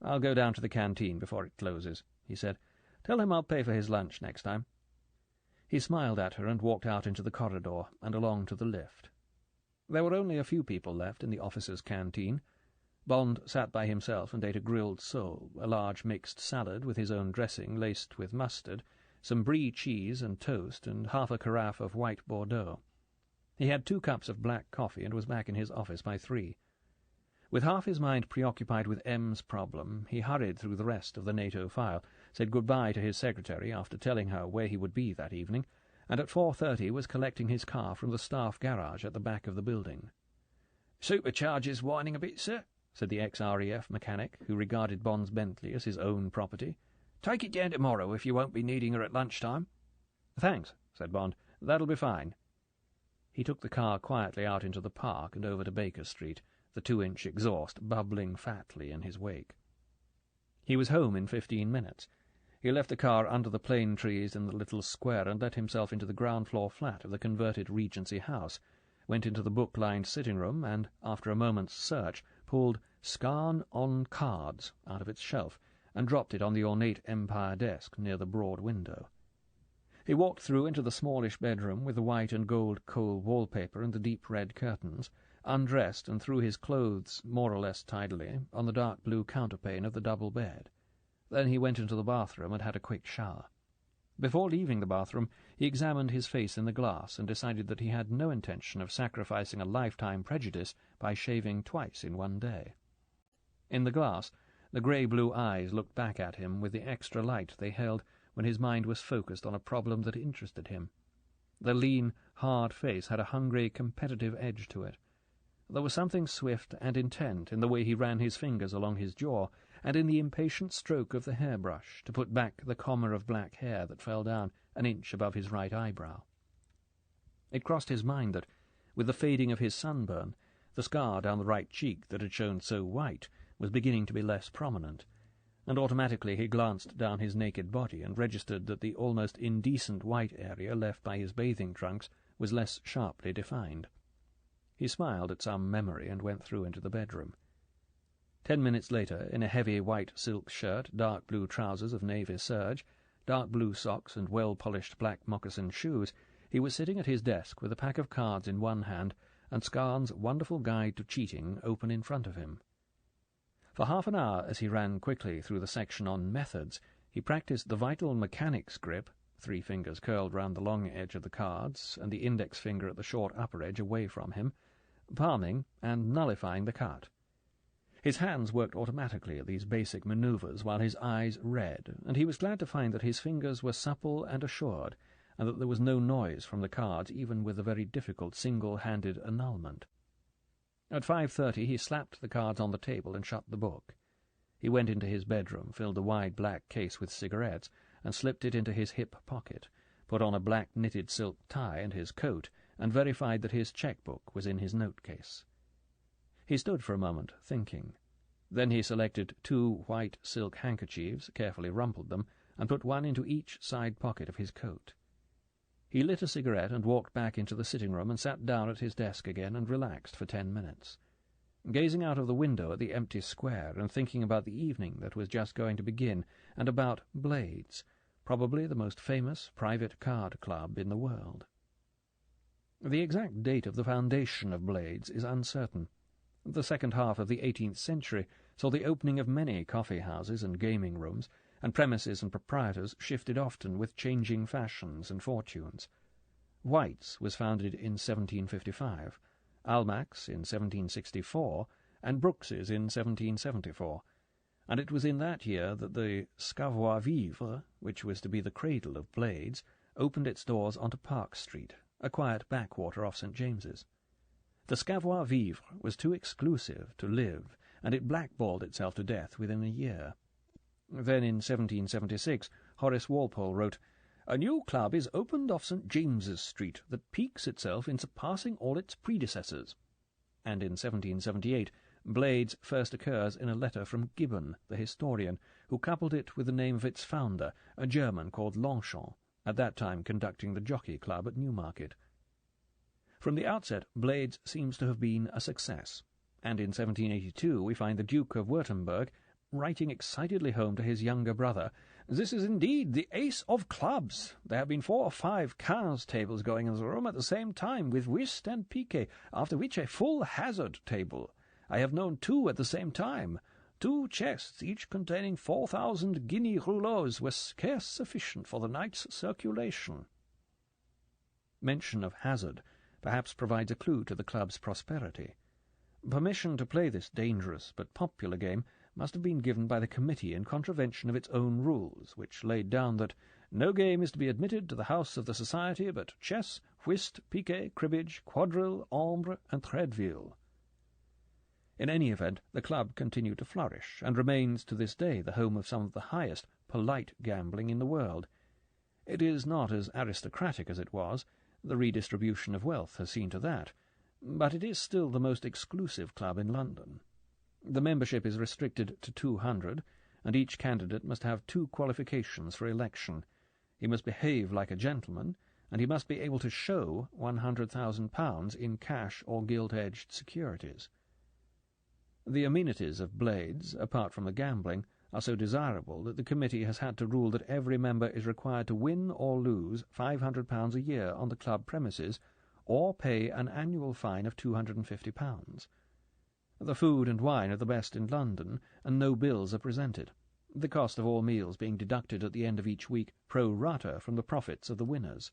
"I'll go down to the canteen before it closes," he said. "Tell him I'll pay for his lunch next time." He smiled at her and walked out into the corridor and along to the lift. There were only a few people left in the officers' canteen. Bond sat by himself and ate a grilled sole, a large mixed salad with his own dressing laced with mustard, some brie cheese and toast, and half a carafe of white Bordeaux. He had 2 cups of black coffee and was back in his office by 3. With half his mind preoccupied with M's problem, he hurried through the rest of the NATO file, said good-bye to his secretary after telling her where he would be that evening, and at 4:30 was collecting his car from the staff garage at the back of the building. "Supercharger's whining a bit, sir," said the ex-RAF mechanic, who regarded Bond's Bentley as his own property. "Take it down tomorrow if you won't be needing her at lunchtime." "Thanks," said Bond. "That'll be fine." He took the car quietly out into the park and over to Baker Street, the 2-inch exhaust bubbling fatly in his wake. He was home in 15 minutes. He left the car under the plane trees in the little square and let himself into the ground-floor flat of the converted Regency House, went into the book-lined sitting-room and, after a moment's search, pulled Scarn on Cards out of its shelf and dropped it on the ornate Empire desk near the broad window. He walked through into the smallish bedroom with the white and gold coal wallpaper and the deep red curtains, undressed and threw his clothes more or less tidily on the dark blue counterpane of the double bed. Then he went into the bathroom and had a quick shower. Before leaving the bathroom, he examined his face in the glass and decided that he had no intention of sacrificing a lifetime prejudice by shaving twice in one day. In the glass, the grey-blue eyes looked back at him with the extra light they held when his mind was focused on a problem that interested him. The lean, hard face had a hungry, competitive edge to it. There was something swift and intent in the way he ran his fingers along his jaw, and in the impatient stroke of the hairbrush to put back the comber of black hair that fell down an inch above his right eyebrow. It crossed his mind that, with the fading of his sunburn, the scar down the right cheek that had shown so white was beginning to be less prominent, and automatically he glanced down his naked body and registered that the almost indecent white area left by his bathing trunks was less sharply defined. He smiled at some memory and went through into the bedroom. 10 minutes later, in a heavy white silk shirt, dark blue trousers of navy serge, dark blue socks and well-polished black moccasin shoes, he was sitting at his desk with a pack of cards in one hand and Scarn's Wonderful Guide to Cheating open in front of him. For half an hour, as he ran quickly through the section on methods, he practised the vital mechanics grip, 3 fingers curled round the long edge of the cards, and the index finger at the short upper edge away from him, palming and nullifying the cut. His hands worked automatically at these basic manoeuvres while his eyes read, and he was glad to find that his fingers were supple and assured, and that there was no noise from the cards even with the very difficult single-handed annulment. At 5:30 he slapped the cards on the table and shut the book. He went into his bedroom, filled the wide black case with cigarettes, and slipped it into his hip pocket, put on a black knitted silk tie and his coat, and verified that his cheque-book was in his note-case. He stood for a moment, thinking. Then he selected 2 white silk handkerchiefs, carefully rumpled them, and put one into each side pocket of his coat. He lit a cigarette and walked back into the sitting-room and sat down at his desk again and relaxed for 10 minutes, gazing out of the window at the empty square and thinking about the evening that was just going to begin and about Blades, probably the most famous private card club in the world. The exact date of the foundation of Blades is uncertain. The second half of the 18th century saw the opening of many coffee-houses and gaming-rooms, and premises and proprietors shifted often with changing fashions and fortunes. White's was founded in 1755, Almack's in 1764, and Brooks's in 1774, and it was in that year that the savoir-vivre, which was to be the cradle of Blades, opened its doors onto Park Street, a quiet backwater off St. James's. The savoir-vivre was too exclusive to live, and it blackballed itself to death within a year. Then in 1776 Horace Walpole wrote, "A new club is opened off St. James's Street that piques itself in surpassing all its predecessors." And in 1778 Blades first occurs in a letter from Gibbon, the historian, who coupled it with the name of its founder, a German called Longchamp, at that time conducting the Jockey Club at Newmarket. From the outset, Blades seems to have been a success, and in 1782 we find the Duke of Württemberg writing excitedly home to his younger brother, "This is indeed the ace of clubs. There have been 4 or 5 cards tables going in the room at the same time, with whist and piquet, after which a full hazard table. I have known 2 at the same time. 2 chests, each containing 4,000 guinea rouleaux, were scarce sufficient for the night's circulation." Mention of hazard perhaps provides a clue to the club's prosperity. Permission to play this dangerous but popular game must have been given by the committee in contravention of its own rules, which laid down that no game is to be admitted to the house of the society but chess, whist, piquet, cribbage, quadrille, ombre, and threadville. In any event, the club continued to flourish, and remains to this day the home of some of the highest polite gambling in the world. It is not as aristocratic as it was, the redistribution of wealth has seen to that, but it is still the most exclusive club in London. The membership is restricted to 200, and each candidate must have 2 qualifications for election. He must behave like a gentleman, and he must be able to show £100,000 in cash or gilt-edged securities. The amenities of Blades, apart from the gambling, are so desirable that the committee has had to rule that every member is required to win or lose £500 a year on the club premises, or pay an annual fine of £250. The food and wine are the best in London, and no bills are presented, the cost of all meals being deducted at the end of each week pro rata from the profits of the winners.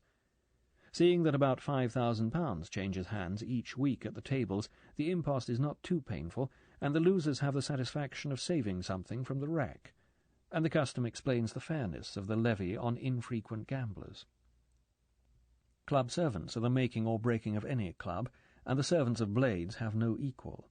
Seeing that about £5,000 changes hands each week at the tables, the impost is not too painful, and the losers have the satisfaction of saving something from the wreck, and the custom explains the fairness of the levy on infrequent gamblers. Club servants are the making or breaking of any club, and the servants of Blades have no equal.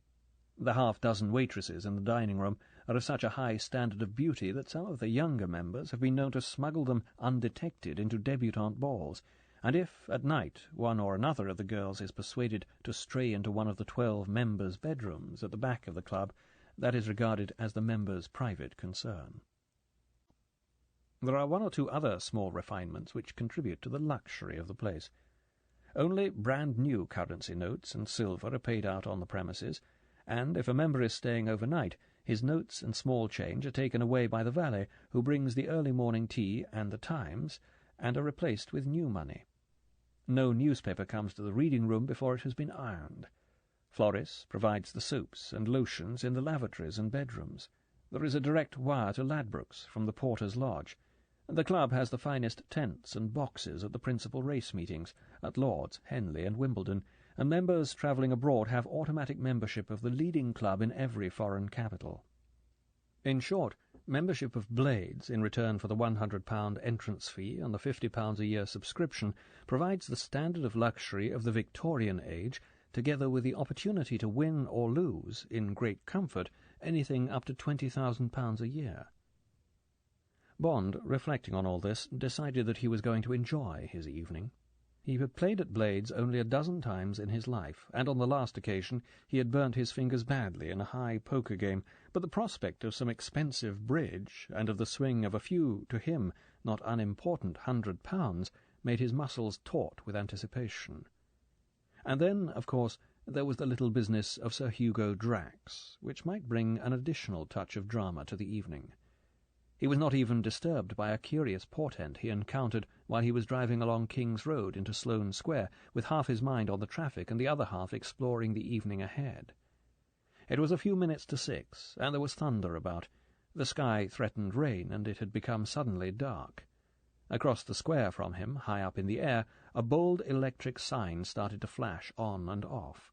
The half-dozen waitresses in the dining-room are of such a high standard of beauty that some of the younger members have been known to smuggle them undetected into debutante balls, and if, at night, one or another of the girls is persuaded to stray into one of the 12 members' bedrooms at the back of the club, that is regarded as the members' private concern. There are 1 or 2 other small refinements which contribute to the luxury of the place. Only brand-new currency notes and silver are paid out on the premises, and if a member is staying overnight, his notes and small change are taken away by the valet, who brings the early morning tea and the Times, and are replaced with new money. No newspaper comes to the reading-room before it has been ironed. Floris provides the soaps and lotions in the lavatories and bedrooms. There is a direct wire to Ladbrokes from the porter's lodge. The club has the finest tents and boxes at the principal race meetings, at Lord's, Henley, and Wimbledon, and members travelling abroad have automatic membership of the leading club in every foreign capital. In short, membership of Blades, in return for the £100 entrance fee and the £50 a year subscription, provides the standard of luxury of the Victorian age, together with the opportunity to win or lose, in great comfort, anything up to £20,000 a year. Bond, reflecting on all this, decided that he was going to enjoy his evening. He had played at Blades only a dozen times in his life, and on the last occasion he had burnt his fingers badly in a high poker game, but the prospect of some expensive bridge, and of the swing of a few, to him, not unimportant £100, made his muscles taut with anticipation. And then, of course, there was the little business of Sir Hugo Drax, which might bring an additional touch of drama to the evening. He was not even disturbed by a curious portent he encountered while he was driving along King's Road into Sloane Square, with half his mind on the traffic and the other half exploring the evening ahead. It was a few minutes to 6, and there was thunder about. The sky threatened rain, and it had become suddenly dark. Across the square from him, high up in the air, a bold electric sign started to flash on and off.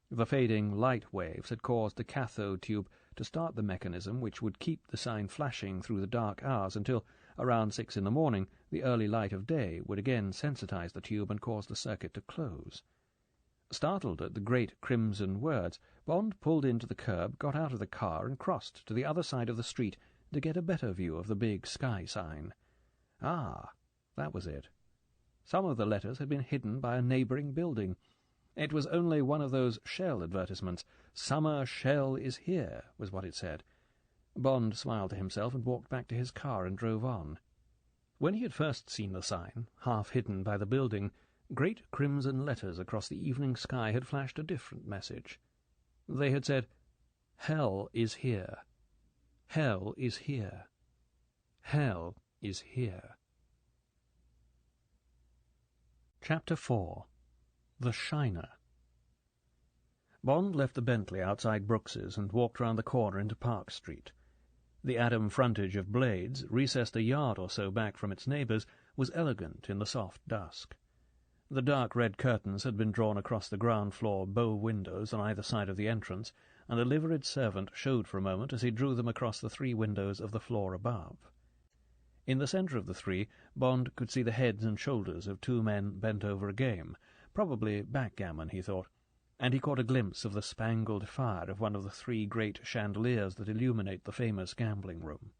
The fading light waves had caused the cathode tube to start the mechanism which would keep the sign flashing through the dark hours until, around 6 in the morning, the early light of day would again sensitize the tube and cause the circuit to close. Startled at the great crimson words, Bond pulled in to the curb, got out of the car, and crossed to the other side of the street to get a better view of the big sky sign. Ah, that was it. Some of the letters had been hidden by a neighbouring building. It was only one of those Shell advertisements. "Summer Shell is here," was what it said. Bond smiled to himself and walked back to his car and drove on. When he had first seen the sign, half hidden by the building, great crimson letters across the evening sky had flashed a different message. They had said, "Hell is here. Hell is here. Hell is here." Chapter 4. The Shiner. Bond left the Bentley outside Brooks's and walked round the corner into Park Street. The Adam frontage of Blades, recessed a yard or so back from its neighbours, was elegant in the soft dusk. The dark red curtains had been drawn across the ground-floor bow windows on either side of the entrance, and a liveried servant showed for a moment as he drew them across the 3 windows of the floor above. In the centre of the 3, Bond could see the heads and shoulders of 2 men bent over a game, probably backgammon, he thought. and he caught a glimpse of the spangled fire of one of the 3 great chandeliers that illuminate the famous gambling room.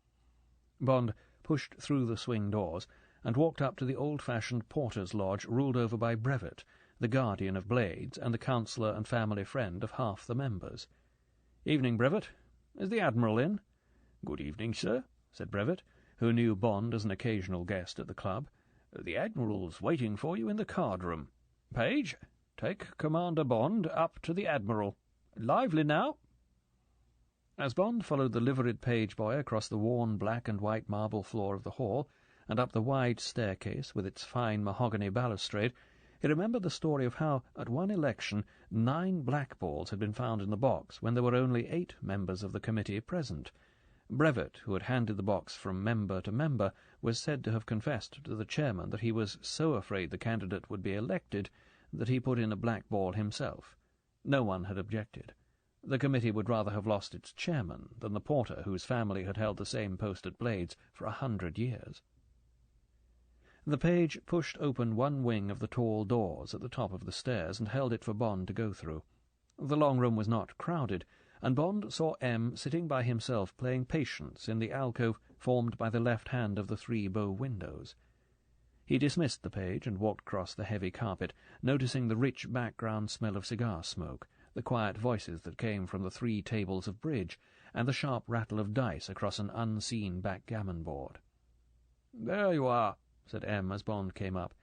Bond pushed through the swing doors and walked up to the old-fashioned porter's lodge ruled over by Brevet, the guardian of Blades and the counsellor and family friend of half the members. "Evening, Brevet. Is the Admiral in?" "Good evening, sir," said Brevet, who knew Bond as an occasional guest at the club. "The Admiral's waiting for you in the card-room. Page, take Commander Bond up to the Admiral. Lively now!" As Bond followed the liveried page-boy across the worn black and white marble floor of the hall, and up the wide staircase with its fine mahogany balustrade, he remembered the story of how, at one election, 9 blackballs had been found in the box when there were only 8 members of the committee present. Brevet, who had handed the box from member to member, was said to have confessed to the chairman that he was so afraid the candidate would be elected that he put in a blackball himself. No one had objected. The committee would rather have lost its chairman than the porter whose family had held the same post at Blades for 100 years. The page pushed open one wing of the tall doors at the top of the stairs and held it for Bond to go through. The long room was not crowded, and Bond saw M sitting by himself playing Patience in the alcove formed by the left hand of the 3 bow windows. He dismissed the page and walked across the heavy carpet, noticing the rich background smell of cigar smoke, the quiet voices that came from the 3 tables of bridge, and the sharp rattle of dice across an unseen backgammon board. "There you are," said M as Bond came up.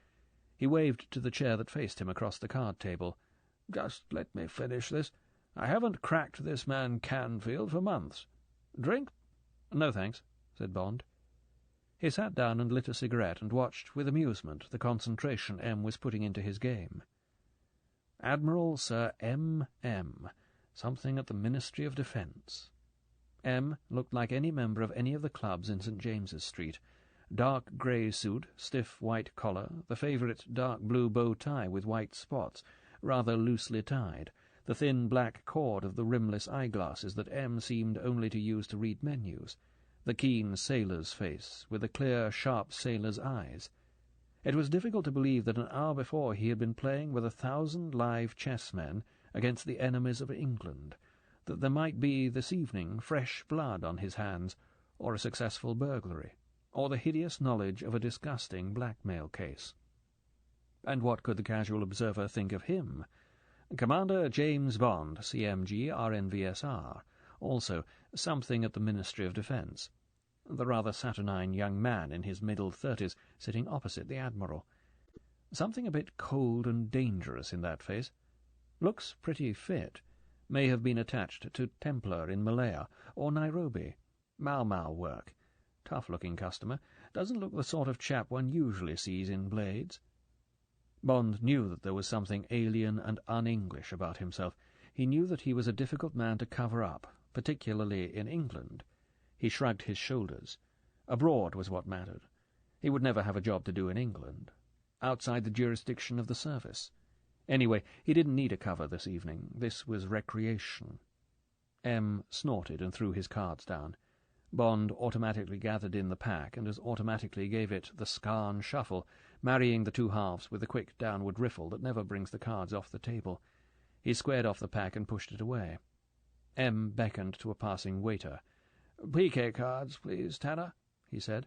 He waved to the chair that faced him across the card-table. "Just let me finish this. I haven't cracked this man Canfield for months. Drink?" "No, thanks," said Bond. He sat down and lit a cigarette and watched with amusement the concentration M was putting into his game. Admiral Sir M. Something at the Ministry of Defence. M looked like any member of any of the clubs in St. James's Street. Dark grey suit, stiff white collar, the favourite dark blue bow tie with white spots, rather loosely tied, the thin black cord of the rimless eyeglasses that M seemed only to use to read menus, the keen sailor's face with the clear, sharp sailor's eyes. It was difficult to believe that an hour before he had been playing with 1,000 live chessmen against the enemies of England, that there might be this evening fresh blood on his hands, or a successful burglary, or the hideous knowledge of a disgusting blackmail case. And what could the casual observer think of him? Commander James Bond, CMG, RNVSR, also something at the Ministry of Defence. The rather saturnine young man in his middle 30s sitting opposite the Admiral. Something a bit cold and dangerous in that face. Looks pretty fit. May have been attached to Templar in Malaya or Nairobi. Mau work. Tough-looking customer. Doesn't look the sort of chap one usually sees in Blades. Bond knew that there was something alien and un-English about himself. He knew that he was a difficult man to cover up, particularly in England. He shrugged his shoulders. Abroad was what mattered. He would never have a job to do in England, outside the jurisdiction of the service. Anyway, he didn't need a cover this evening. This was recreation. M snorted and threw his cards down. Bond automatically gathered in the pack and as automatically gave it the scarn shuffle, marrying the 2 halves with the quick downward riffle that never brings the cards off the table. He squared off the pack and pushed it away. M beckoned to a passing waiter. "Piquet cards, please, Tanner," he said.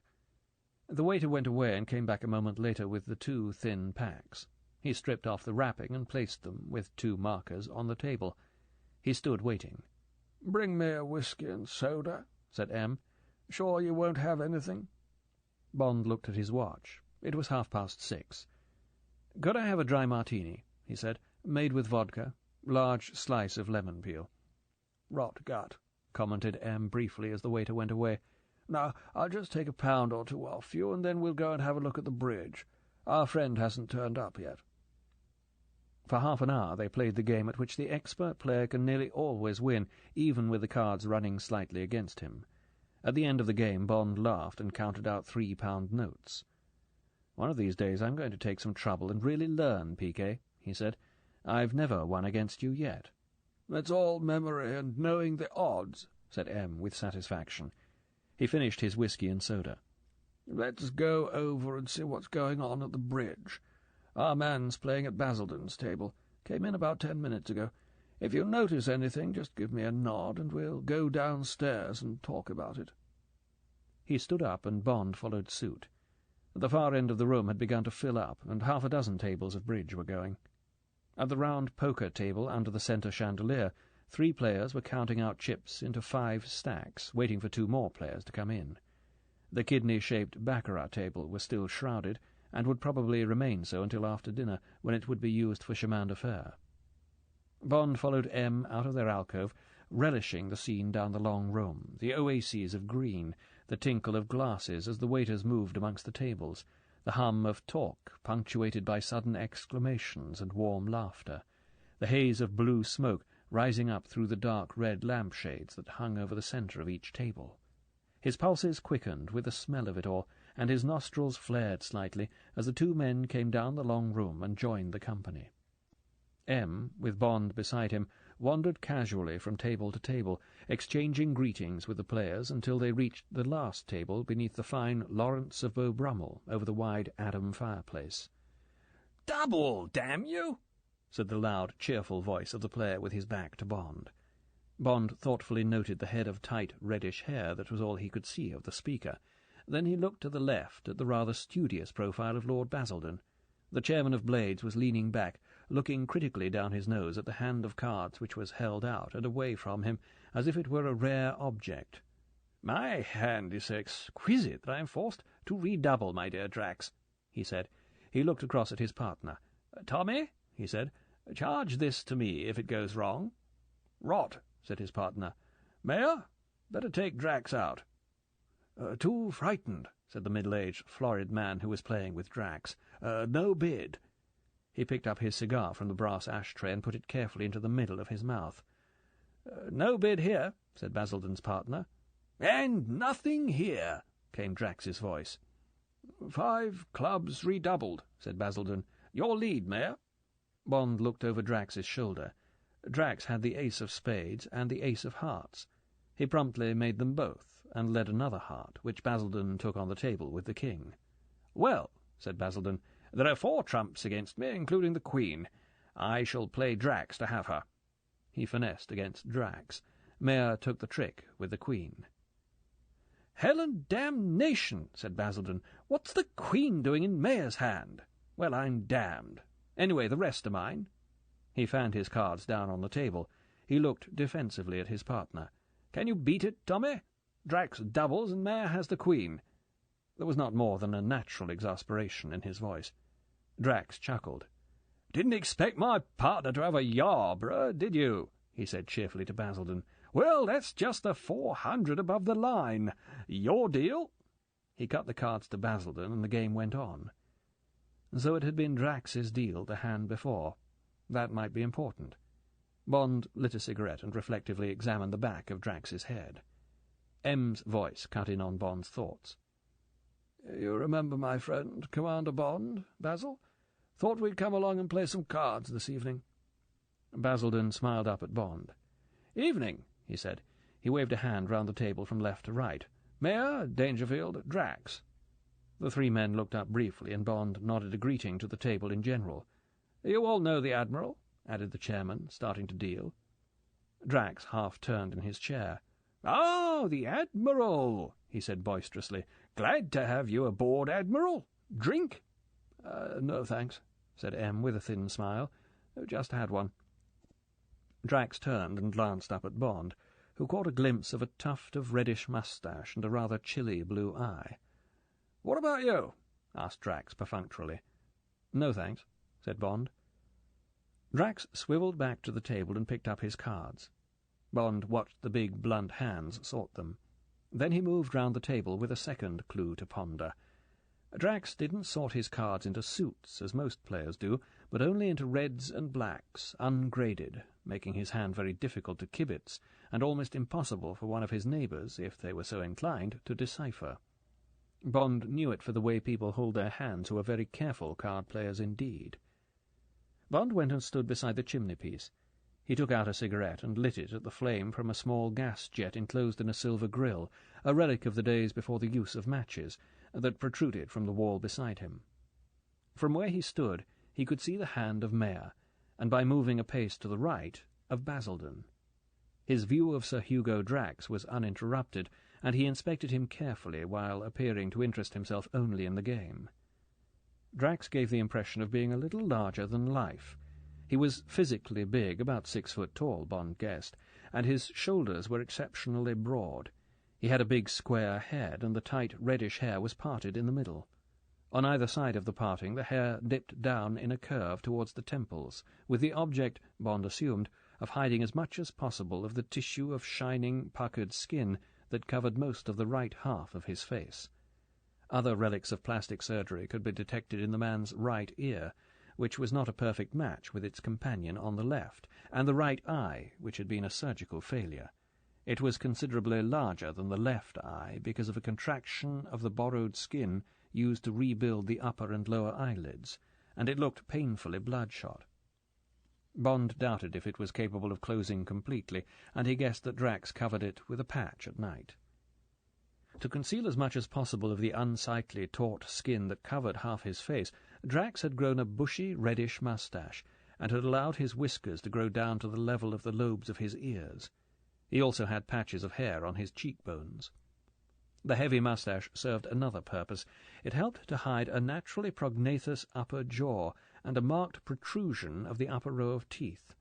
The waiter went away and came back a moment later with the 2 thin packs. He stripped off the wrapping and placed them, with 2 markers, on the table. He stood waiting. "Bring me a whisky and soda," said M. "Sure you won't have anything?" Bond looked at his watch. It was 6:30. "Could I have a dry martini?" he said. "Made with vodka. Large slice of lemon peel." "Rot gut," commented M briefly as the waiter went away. "Now, I'll just take a pound or 2 off you, and then we'll go and have a look at the bridge. Our friend hasn't turned up yet." For half an hour they played the game at which the expert player can nearly always win, even with the cards running slightly against him. At the end of the game Bond laughed and counted out £3 notes. "One of these days I'm going to take some trouble and really learn, Piquet," he said. "I've never won against you yet." "It's all memory and knowing the odds," said M with satisfaction. He finished his whisky and soda. "Let's go over and see what's going on at the bridge. Our man's playing at Basildon's table. Came in about 10 minutes ago. If you notice anything, just give me a nod, and we'll go downstairs and talk about it." He stood up, and Bond followed suit. The far end of the room had begun to fill up, and half a dozen tables of bridge were going. At the round poker table under the centre chandelier, 3 players were counting out chips into 5 stacks, waiting for 2 more players to come in. The kidney-shaped baccarat table was still shrouded, and would probably remain so until after dinner, when it would be used for chemin de fer. Bond followed M out of their alcove, relishing the scene down the long room, the oases of green, the tinkle of glasses as the waiters moved amongst the tables, the hum of talk punctuated by sudden exclamations and warm laughter, the haze of blue smoke rising up through the dark red lampshades that hung over the centre of each table. His pulses quickened with the smell of it all, and his nostrils flared slightly as the 2 men came down the long room and joined the company. M, with Bond beside him, wandered casually from table to table, exchanging greetings with the players until they reached the last table beneath the fine Lawrence of Beau-Brummel over the wide Adam fireplace. "Double, damn you!" said the loud, cheerful voice of the player with his back to Bond. Bond thoughtfully noted the head of tight, reddish hair that was all he could see of the speaker. Then he looked to the left at the rather studious profile of Lord Basildon. The chairman of Blades was leaning back, looking critically down his nose at the hand of cards which was held out and away from him, as if it were a rare object. "My hand is so exquisite that I am forced to redouble, my dear Drax," he said. He looked across at his partner. "Tommy," he said, "charge this to me if it goes wrong." "Rot," said his partner. "Mayor, better take Drax out." "Too frightened," said the middle-aged, florid man who was playing with Drax. "No bid." He picked up his cigar from the brass ashtray and put it carefully into the middle of his mouth. "No bid here," said Basildon's partner. "And nothing here," came Drax's voice. "5 clubs redoubled," said Basildon. "Your lead, Mayor." Bond looked over Drax's shoulder. Drax had the ace of spades and the ace of hearts. He promptly made them both, and led another heart, which Basildon took on the table with the king. "Well," said Basildon, "there are 4 trumps against me, including the queen. I shall play Drax to have her." He finessed against Drax. Mayor took the trick with the queen. "Hell and damnation," said Basildon. "What's the queen doing in Mayor's hand? Well, I'm damned. Anyway, the rest are mine." He fanned his cards down on the table. He looked defensively at his partner. "Can you beat it, Tommy? Drax doubles and Mayor has the queen." There was not more than a natural exasperation in his voice. Drax chuckled. "Didn't expect my partner to have a Yarborough, did you?" he said cheerfully to Basildon. "Well, that's just the 400 above the line. Your deal?" He cut the cards to Basildon, and the game went on. So it had been Drax's deal the hand before. That might be important. Bond lit a cigarette and reflectively examined the back of Drax's head. M's voice cut in on Bond's thoughts. "You remember my friend, Commander Bond, Basil? Thought we'd come along and play some cards this evening." Basildon smiled up at Bond. "Evening," he said. He waved a hand round the table from left to right. "Mayor, Dangerfield, Drax." The 3 men looked up briefly, and Bond nodded a greeting to the table in general. "You all know the Admiral?" added the chairman, starting to deal. Drax half-turned in his chair. "Ah, the Admiral," he said boisterously. "Glad to have you aboard, Admiral. Drink?" No, thanks," said M with a thin smile. "Just had one." Drax turned and glanced up at Bond, who caught a glimpse of a tuft of reddish moustache and a rather chilly blue eye. "What about you?" asked Drax perfunctorily. "No, thanks," said Bond. Drax swivelled back to the table and picked up his cards. Bond watched the big, blunt hands sort them. Then he moved round the table with a second clue to ponder. Drax didn't sort his cards into suits, as most players do, but only into reds and blacks, ungraded, making his hand very difficult to kibitz, and almost impossible for one of his neighbours, if they were so inclined, to decipher. Bond knew it for the way people hold their hands who are very careful card-players indeed. Bond went and stood beside the chimney-piece. He took out a cigarette and lit it at the flame from a small gas-jet enclosed in a silver grill, a relic of the days before the use of matches, that protruded from the wall beside him. From where he stood he could see the hand of Mayor, and by moving a pace to the right, of Basildon. His view of Sir Hugo Drax was uninterrupted, and he inspected him carefully while appearing to interest himself only in the game. Drax gave the impression of being a little larger than life. He was physically big, about 6 foot tall, Bond guessed, and his shoulders were exceptionally broad. He had a big square head, and the tight reddish hair was parted in the middle. On either side of the parting the hair dipped down in a curve towards the temples, with the object, Bond assumed, of hiding as much as possible of the tissue of shining, puckered skin that covered most of the right half of his face. Other relics of plastic surgery could be detected in the man's right ear, which was not a perfect match with its companion on the left, and the right eye, which had been a surgical failure. It was considerably larger than the left eye because of a contraction of the borrowed skin used to rebuild the upper and lower eyelids, and it looked painfully bloodshot. Bond doubted if it was capable of closing completely, and he guessed that Drax covered it with a patch at night. To conceal as much as possible of the unsightly, taut skin that covered half his face, Drax had grown a bushy, reddish moustache, and had allowed his whiskers to grow down to the level of the lobes of his ears. He also had patches of hair on his cheekbones. The heavy moustache served another purpose. It helped to hide a naturally prognathous upper jaw and a marked protrusion of the upper row of teeth.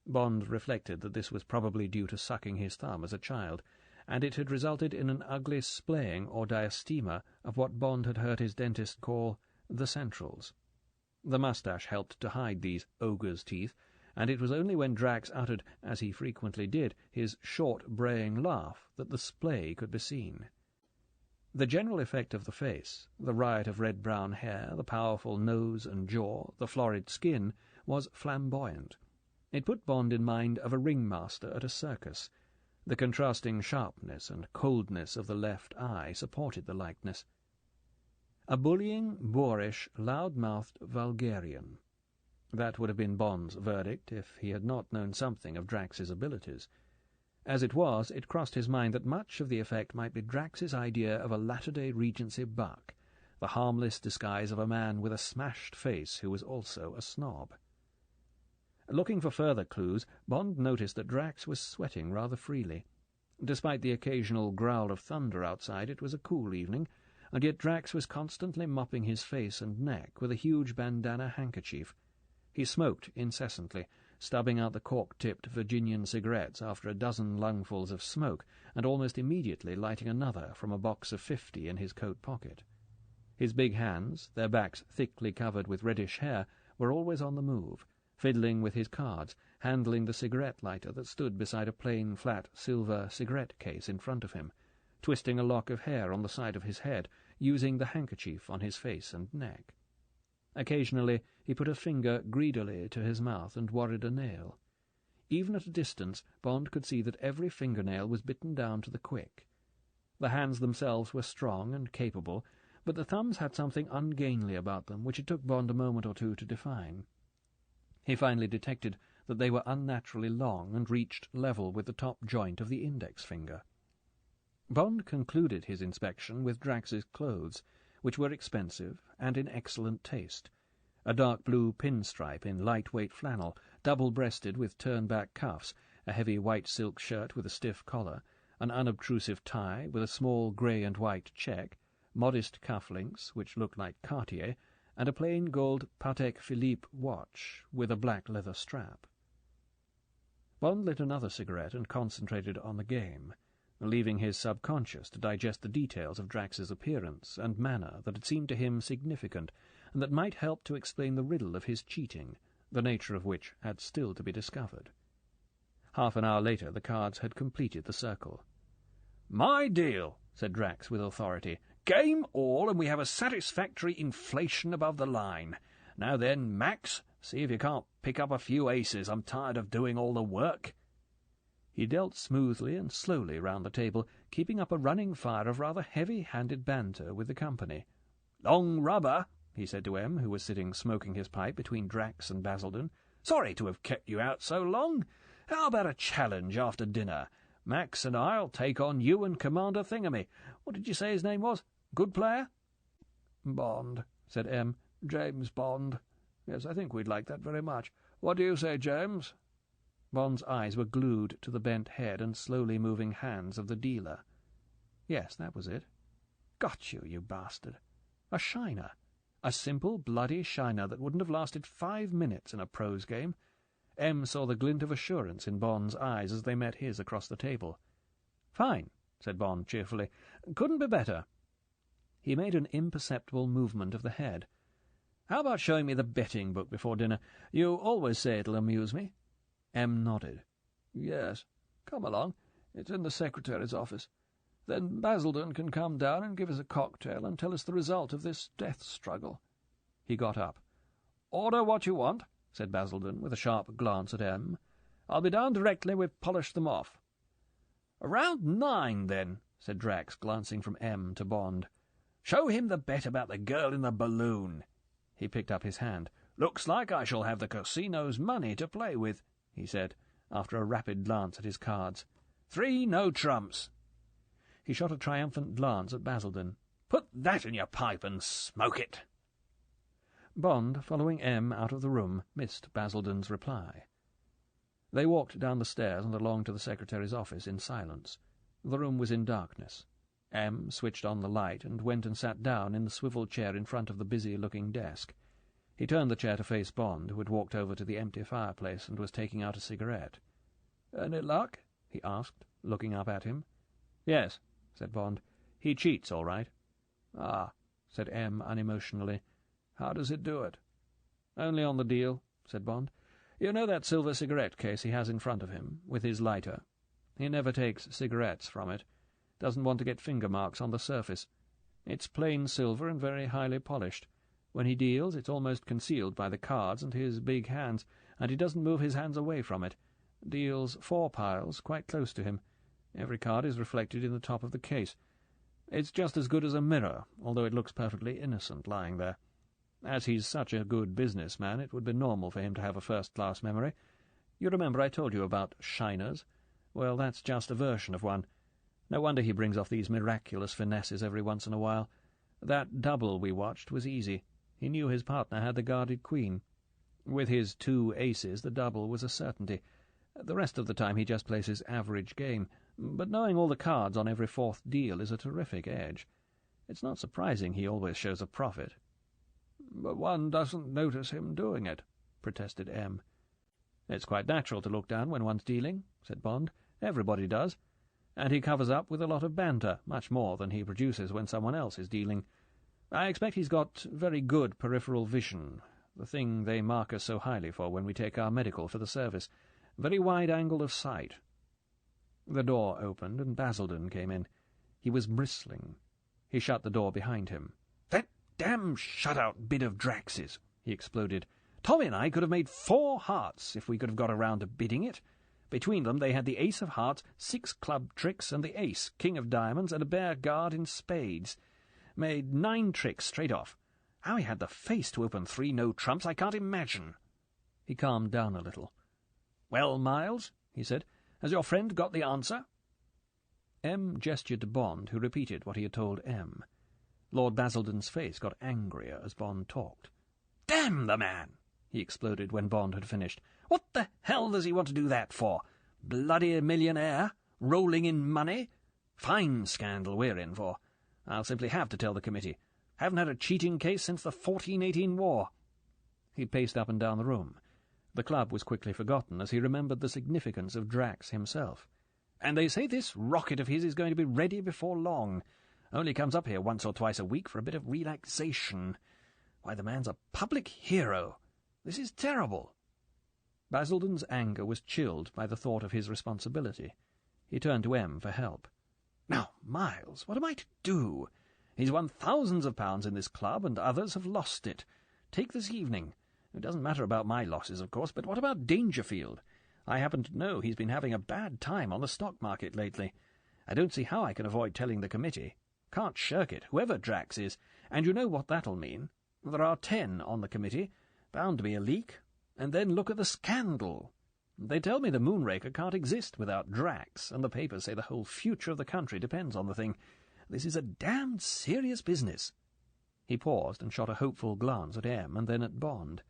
Bond reflected that this was probably due to sucking his thumb as a child, and it had resulted in an ugly splaying or diastema of what Bond had heard his dentist call the centrals. The moustache helped to hide these ogre's teeth, and it was only when Drax uttered, as he frequently did, his short, braying laugh that the splay could be seen. The general effect of the face, the riot of red-brown hair, the powerful nose and jaw, the florid skin, was flamboyant. It put Bond in mind of a ringmaster at a circus. The contrasting sharpness and coldness of the left eye supported the likeness. A bullying, boorish, loud-mouthed vulgarian. That would have been Bond's verdict if he had not known something of Drax's abilities. As it was, it crossed his mind that much of the effect might be Drax's idea of a latter-day Regency buck, the harmless disguise of a man with a smashed face who was also a snob. Looking for further clues, Bond noticed that Drax was sweating rather freely. Despite the occasional growl of thunder outside, it was a cool evening, and yet Drax was constantly mopping his face and neck with a huge bandana handkerchief. He smoked incessantly, stubbing out the cork-tipped Virginian cigarettes after a dozen lungfuls of smoke, and almost immediately lighting another from a box of 50 in his coat pocket. His big hands, their backs thickly covered with reddish hair, were always on the move, fiddling with his cards, handling the cigarette lighter that stood beside a plain, flat, silver cigarette case in front of him, twisting a lock of hair on the side of his head, using the handkerchief on his face and neck. Occasionally he put a finger greedily to his mouth and worried a nail. Even at a distance, Bond could see that every fingernail was bitten down to the quick. The hands themselves were strong and capable, but the thumbs had something ungainly about them which it took Bond a moment or two to define. He finally detected that they were unnaturally long and reached level with the top joint of the index finger. Bond concluded his inspection with Drax's clothes, which were expensive and in excellent taste. A dark blue pinstripe in light-weight flannel, double-breasted with turn-back cuffs, a heavy white silk shirt with a stiff collar, an unobtrusive tie with a small grey and white check, modest cufflinks which looked like Cartier, and a plain gold Patek Philippe watch with a black leather strap. Bond lit another cigarette and concentrated on the game, leaving his subconscious to digest the details of Drax's appearance and manner that had seemed to him significant, and that might help to explain the riddle of his cheating, the nature of which had still to be discovered. Half an hour later the cards had completed the circle. "My deal," said Drax with authority. "Game all, and we have a satisfactory inflation above the line. Now then, Max, see if you can't pick up a few aces. I'm tired of doing all the work." He dealt smoothly and slowly round the table, keeping up a running fire of rather heavy-handed banter with the company. "Long rubber," he said to M, who was sitting smoking his pipe between Drax and Basildon. "Sorry to have kept you out so long. How about a challenge after dinner? Max and I'll take on you and Commander Thingamy. What did you say his name was? Good player?" "Bond," said M. "James Bond." Yes, I think we'd like that very much. What do you say, James?" Bond's eyes were glued to the bent head and slowly moving hands of the dealer. Yes, that was it. Got you, you bastard. A shiner. A simple, bloody shiner that wouldn't have lasted 5 minutes in a pros game. Em saw the glint of assurance in Bond's eyes as they met his across the table. "Fine," said Bond cheerfully. "Couldn't be better." He made an imperceptible movement of the head. "How about showing me the betting book before dinner? You always say it'll amuse me." Em nodded. "Yes. Come along. It's in the secretary's office. Then Basildon can come down and give us a cocktail and tell us the result of this death struggle." He got up. "Order what you want," said Basildon, with a sharp glance at Em. "I'll be down directly we've polished them off." "Around 9, then," said Drax, glancing from Em to Bond. "Show him the bet about the girl in the balloon." He picked up his hand. "Looks like I shall have the casino's money to play with," he said, after a rapid glance at his cards. 3 no trumps." He shot a triumphant glance at Basildon. "Put that in your pipe and smoke it." Bond, following Em out of the room, missed Basildon's reply. They walked down the stairs and along to the secretary's office in silence. The room was in darkness. Em switched on the light and went and sat down in the swivel chair in front of the busy-looking desk. He turned the chair to face Bond, who had walked over to the empty fireplace and was taking out a cigarette. "Any luck?" he asked, looking up at him. "Yes," said Bond. "He cheats, all right." "Ah," said Em unemotionally. "How does it do it?" "Only on the deal," said Bond. "You know that silver cigarette case he has in front of him, with his lighter? He never takes cigarettes from it. Doesn't want to get finger marks on the surface. It's plain silver and very highly polished. When he deals, it's almost concealed by the cards and his big hands, and he doesn't move his hands away from it. Deals 4 piles, quite close to him. Every card is reflected in the top of the case. It's just as good as a mirror, although it looks perfectly innocent lying there. As he's such a good businessman, it would be normal for him to have a first-class memory. You remember I told you about shiners? Well, that's just a version of one. No wonder he brings off these miraculous finesses every once in a while. That double we watched was easy. He knew his partner had the guarded queen. With his 2 aces, the double was a certainty. The rest of the time he just plays his average game, but knowing all the cards on every 4th deal is a terrific edge. It's not surprising he always shows a profit." "But one doesn't notice him doing it," protested Em. "It's quite natural to look down when one's dealing," said Bond. "Everybody does. And he covers up with a lot of banter, much more than he produces when someone else is dealing. I expect he's got very good peripheral vision, the thing they mark us so highly for when we take our medical for the service. Very wide angle of sight." The door opened, and Basildon came in. He was bristling. He shut the door behind him. "That damn shut-out bit of Drax's!" he exploded. "Tommy and I could have made 4 hearts if we could have got around to bidding it. Between them they had the ace of hearts, 6 club tricks, and the ace, king of diamonds, and a bear guard in spades. Made 9 tricks straight off. How he had the face to open 3 no trumps I can't imagine." He calmed down a little. "Well, Miles," he said, "has your friend got the answer?" Em gestured to Bond, who repeated what he had told Em. Lord Basildon's face got angrier as Bond talked. "Damn the man!" he exploded when Bond had finished. "What the hell does he want to do that for? Bloody millionaire? Rolling in money? Fine scandal we're in for. I'll simply have to tell the committee. Haven't had a cheating case since the 1418 war." He paced up and down the room. The club was quickly forgotten as he remembered the significance of Drax himself. "And they say this rocket of his is going to be ready before long. Only comes up here once or twice a week for a bit of relaxation. Why, the man's a public hero. This is terrible." Basildon's anger was chilled by the thought of his responsibility. He turned to Em for help. "Now, Miles, what am I to do? He's won thousands of pounds in this club, and others have lost it. Take this evening. It doesn't matter about my losses, of course, but what about Dangerfield? I happen to know he's been having a bad time on the stock market lately. I don't see how I can avoid telling the committee. Can't shirk it, whoever Drax is, and you know what that'll mean. There are 10 on the committee. Bound to be a leak. And then look at the scandal. They tell me the Moonraker can't exist without Drax, and the papers say the whole future of the country depends on the thing. This is a damned serious business." He paused and shot a hopeful glance at Em and then at Bond.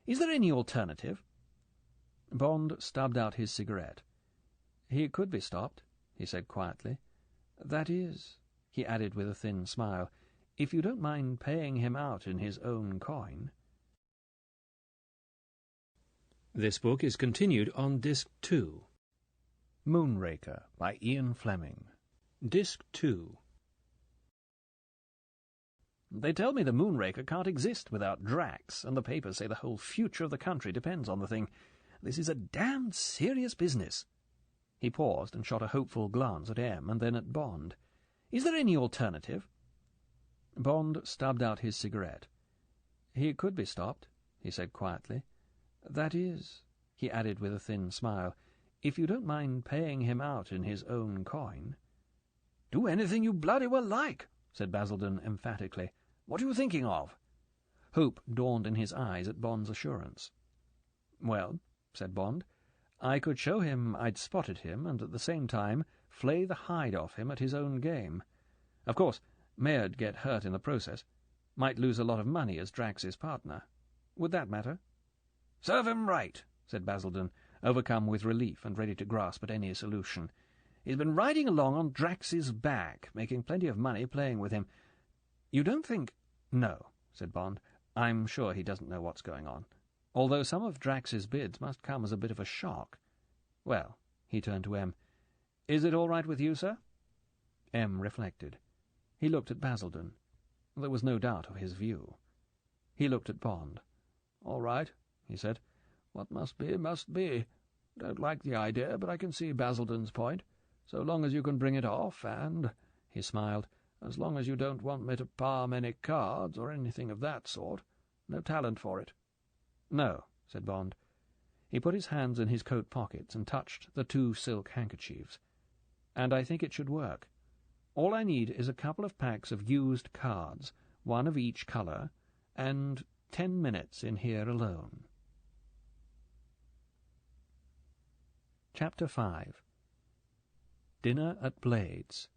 Is there any alternative?" Bond stubbed out his cigarette. "He could be stopped," he said quietly. "That is," he added with a thin smile, "if you don't mind paying him out in his own coin." This book is continued on Disc 2. Moonraker by Ian Fleming. Disc 2. "They tell me the Moonraker can't exist without Drax, and the papers say the whole future of the country depends on the thing. This is a damned serious business." He paused and shot a hopeful glance at M and then at Bond. "Is there any alternative?" Bond stubbed out his cigarette. "He could be stopped," he said quietly. "That is," he added with a thin smile, "if you don't mind paying him out in his own coin." "Do anything you bloody well like," said Basildon emphatically. "What are you thinking of?" Hope dawned in his eyes at Bond's assurance. "Well," said Bond, "I could show him I'd spotted him, and at the same time flay the hide off him at his own game. Of course, May'd get hurt in the process. Might lose a lot of money as Drax's partner. Would that matter?" "Serve him right," said Basildon, overcome with relief and ready to grasp at any solution. "He's been riding along on Drax's back, making plenty of money playing with him. You don't think—" "No," said Bond. "I'm sure he doesn't know what's going on. Although some of Drax's bids must come as a bit of a shock. Well," he turned to M, "is it all right with you, sir?" M reflected. He looked at Basildon. There was no doubt of his view. He looked at Bond. "All right," he said. "What must be, must be. Don't like the idea, but I can see Basildon's point. So long as you can bring it off, and," he smiled, "as long as you don't want me to palm any cards or anything of that sort. No talent for it." "No," said Bond. He put his hands in his coat pockets and touched the 2 silk handkerchiefs. "And I think it should work. All I need is a couple of packs of used cards, 1 of each colour, and 10 minutes in here alone." Chapter 5. Dinner at Blades.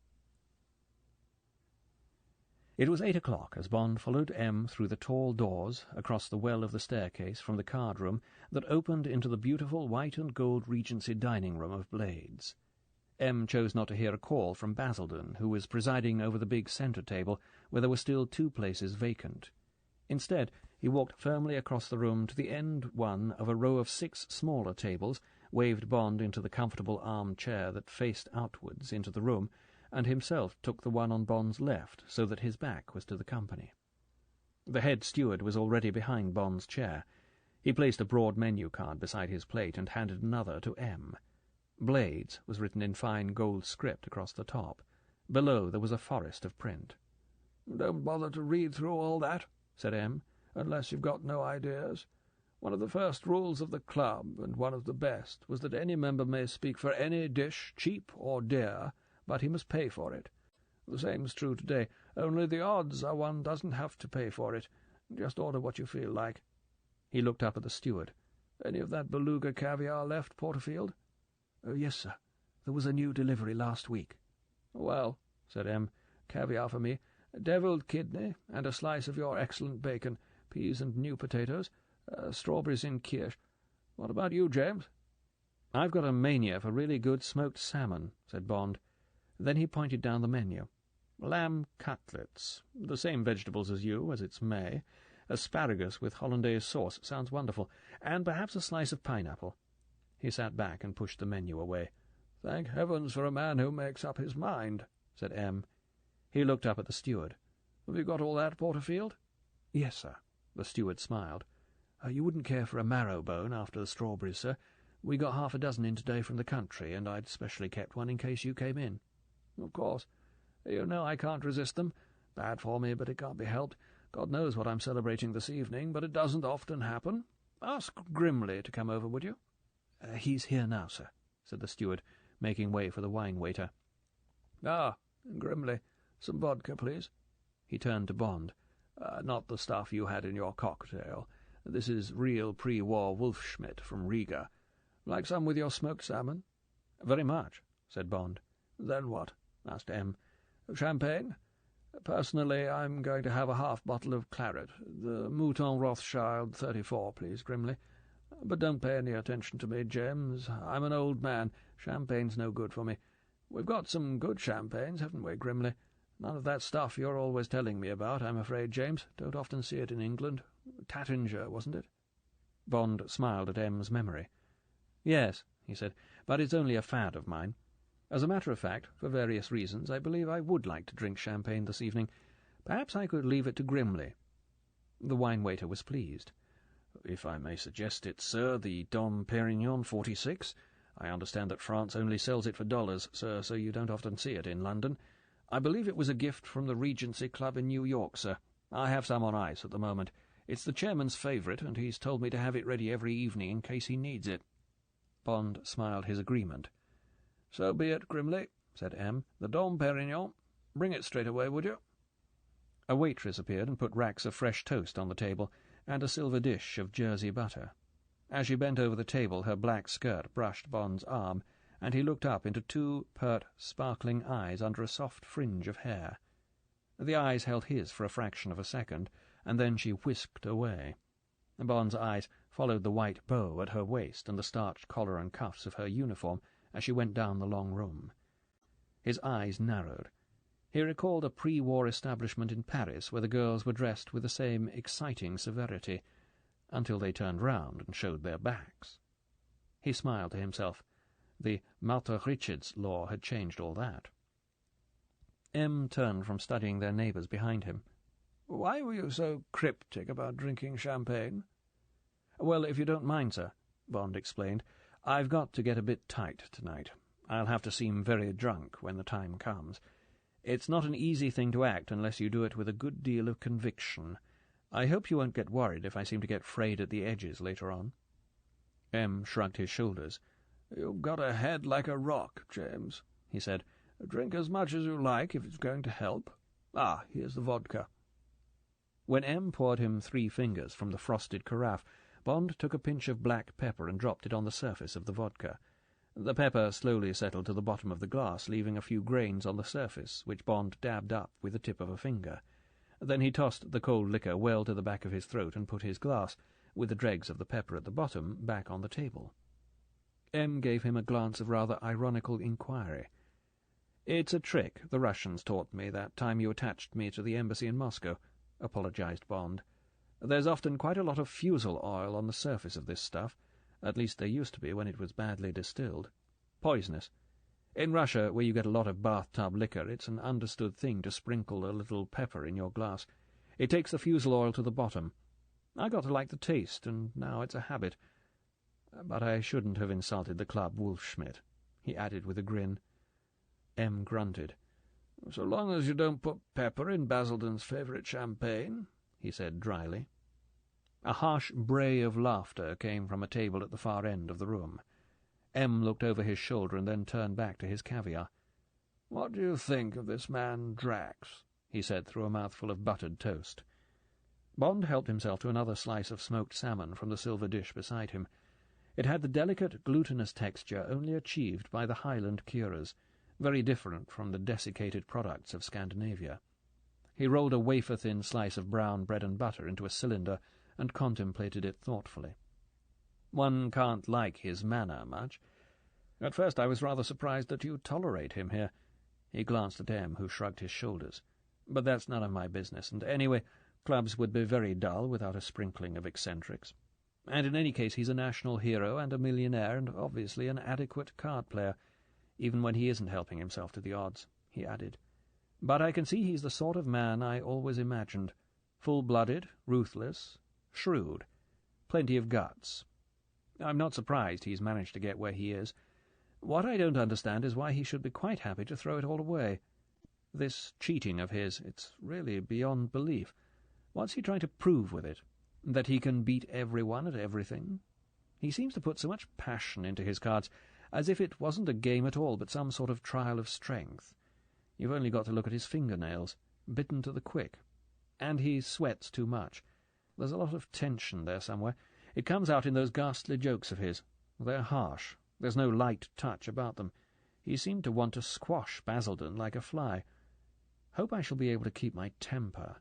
It was 8 o'clock as Bond followed M through the tall doors, across the well of the staircase from the card-room that opened into the beautiful white and gold Regency dining-room of Blades. M chose not to hear a call from Basildon, who was presiding over the big centre table, where there were still 2 places vacant. Instead, he walked firmly across the room to the end one of a row of 6 smaller tables, waved Bond into the comfortable arm-chair that faced outwards into the room, and himself took the one on Bond's left, so that his back was to the company. The head steward was already behind Bond's chair. He placed a broad menu card beside his plate and handed another to M. Blades was written in fine gold script across the top. Below there was a forest of print. "Don't bother to read through all that," said M, "unless you've got no ideas. One of the first rules of the club, and one of the best, was that any member may speak for any dish, cheap or dear, but he must pay for it. The same's true today, only the odds are one doesn't have to pay for it. Just order what you feel like." He looked up at the steward. "Any of that beluga caviar left, Porterfield?" "Yes, sir. There was a new delivery last week." "Well," said M, "caviar for me, devilled kidney, and a slice of your excellent bacon, peas and new potatoes, strawberries in kirsch. What about you, James?" "I've got a mania for really good smoked salmon," said Bond. Then he pointed down the menu. "Lamb cutlets, the same vegetables as you, as it's May. Asparagus with hollandaise sauce sounds wonderful, and perhaps a slice of pineapple." He sat back and pushed the menu away. "Thank heavens for a man who makes up his mind," said M. He looked up at the steward. "Have you got all that, Porterfield?" "Yes, sir." The steward smiled. You wouldn't care for a marrow bone after the strawberries, sir? We got 6 in today from the country, and I'd specially kept one in case you came in." "Of course. You know I can't resist them. Bad for me, but it can't be helped. God knows what I'm celebrating this evening, but it doesn't often happen. Ask Grimley to come over, would you?" "He's here now, sir," said the steward, making way for the wine-waiter. "Ah, Grimley. Some vodka, please." He turned to Bond. Not the stuff you had in your cocktail. This is real pre-war Wolfschmidt from Riga. Like some with your smoked salmon?" "Very much," said Bond. "Then what?" asked M. "Champagne?" Personally, I'm going to have a half-bottle of claret. The Mouton Rothschild 34, please, Grimley. But don't pay any attention to me, James. I'm an old man. Champagne's no good for me. We've got some good champagnes, haven't we, Grimley? None of that stuff you're always telling me about, I'm afraid, James. Don't often see it in England. Tattinger, wasn't it?" Bond smiled at M's memory. "Yes," he said, "but it's only a fad of mine. As a matter of fact, for various reasons, I believe I would like to drink champagne this evening. Perhaps I could leave it to Grimley." The wine-waiter was pleased. "If I may suggest it, sir, the Dom Pérignon 46. I understand that France only sells it for dollars, sir, so you don't often see it in London. I believe it was a gift from the Regency Club in New York, sir. I have some on ice at the moment. It's the chairman's favourite, and he's told me to have it ready every evening in case he needs it." Bond smiled his agreement. "So be it, Grimley," said M. "The Dom Pérignon. Bring it straight away, would you?" A waitress appeared and put racks of fresh toast on the table, and a silver dish of Jersey butter. As she bent over the table, her black skirt brushed Bond's arm, and he looked up into two pert, sparkling eyes under a soft fringe of hair. The eyes held his for a fraction of a second, and then she whisked away. Bond's eyes followed the white bow at her waist and the starched collar and cuffs of her uniform as she went down the long room. His eyes narrowed. He recalled a pre-war establishment in Paris where the girls were dressed with the same exciting severity, until they turned round and showed their backs. He smiled to himself. The Malta-Richards law had changed all that. M. turned from studying their neighbours behind him. "Why were you so cryptic about drinking champagne?" "Well, if you don't mind, sir," Bond explained, "I've got to get a bit tight tonight. I'll have to seem very drunk when the time comes. It's not an easy thing to act unless you do it with a good deal of conviction. I hope you won't get worried if I seem to get frayed at the edges later on." M. shrugged his shoulders. "You've got a head like a rock, James," he said. "Drink as much as you like if it's going to help. Ah, here's the vodka." When M. poured him 3 fingers from the frosted carafe, Bond took a pinch of black pepper and dropped it on the surface of the vodka. The pepper slowly settled to the bottom of the glass, leaving a few grains on the surface, which Bond dabbed up with the tip of a finger. Then he tossed the cold liquor well to the back of his throat and put his glass, with the dregs of the pepper at the bottom, back on the table. M. gave him a glance of rather ironical inquiry. "It's a trick the Russians taught me that time you attached me to the embassy in Moscow," apologized Bond. "There's often quite a lot of fusel oil on the surface of this stuff. At least there used to be when it was badly distilled. Poisonous. In Russia, where you get a lot of bathtub liquor, it's an understood thing to sprinkle a little pepper in your glass. It takes the fusel oil to the bottom. I got to like the taste, and now it's a habit. But I shouldn't have insulted the club Wolfschmidt," he added with a grin. M. grunted. "So long as you don't put pepper in Basildon's favourite champagne," he said dryly. A harsh bray of laughter came from a table at the far end of the room. M. looked over his shoulder and then turned back to his caviar. "What do you think of this man Drax?" he said through a mouthful of buttered toast. Bond helped himself to another slice of smoked salmon from the silver dish beside him. It had the delicate, glutinous texture only achieved by the Highland curers, very different from the desiccated products of Scandinavia. He rolled a wafer-thin slice of brown bread and butter into a cylinder and contemplated it thoughtfully. "One can't like his manner much. At first I was rather surprised that you tolerate him here." He glanced at M., who shrugged his shoulders. "But that's none of my business, and anyway, clubs would be very dull without a sprinkling of eccentrics. And in any case he's a national hero and a millionaire and obviously an adequate card-player, even when he isn't helping himself to the odds," he added. "But I can see he's the sort of man I always imagined. Full-blooded, ruthless, shrewd, plenty of guts. I'm not surprised he's managed to get where he is. What I don't understand is why he should be quite happy to throw it all away. This cheating of his, it's really beyond belief. What's he trying to prove with it? That he can beat everyone at everything? He seems to put so much passion into his cards, as if it wasn't a game at all, but some sort of trial of strength. You've only got to look at his fingernails, bitten to the quick. And he sweats too much. There's a lot of tension there somewhere. It comes out in those ghastly jokes of his. They're harsh. There's no light touch about them. He seemed to want to squash Basildon like a fly. Hope I shall be able to keep my temper.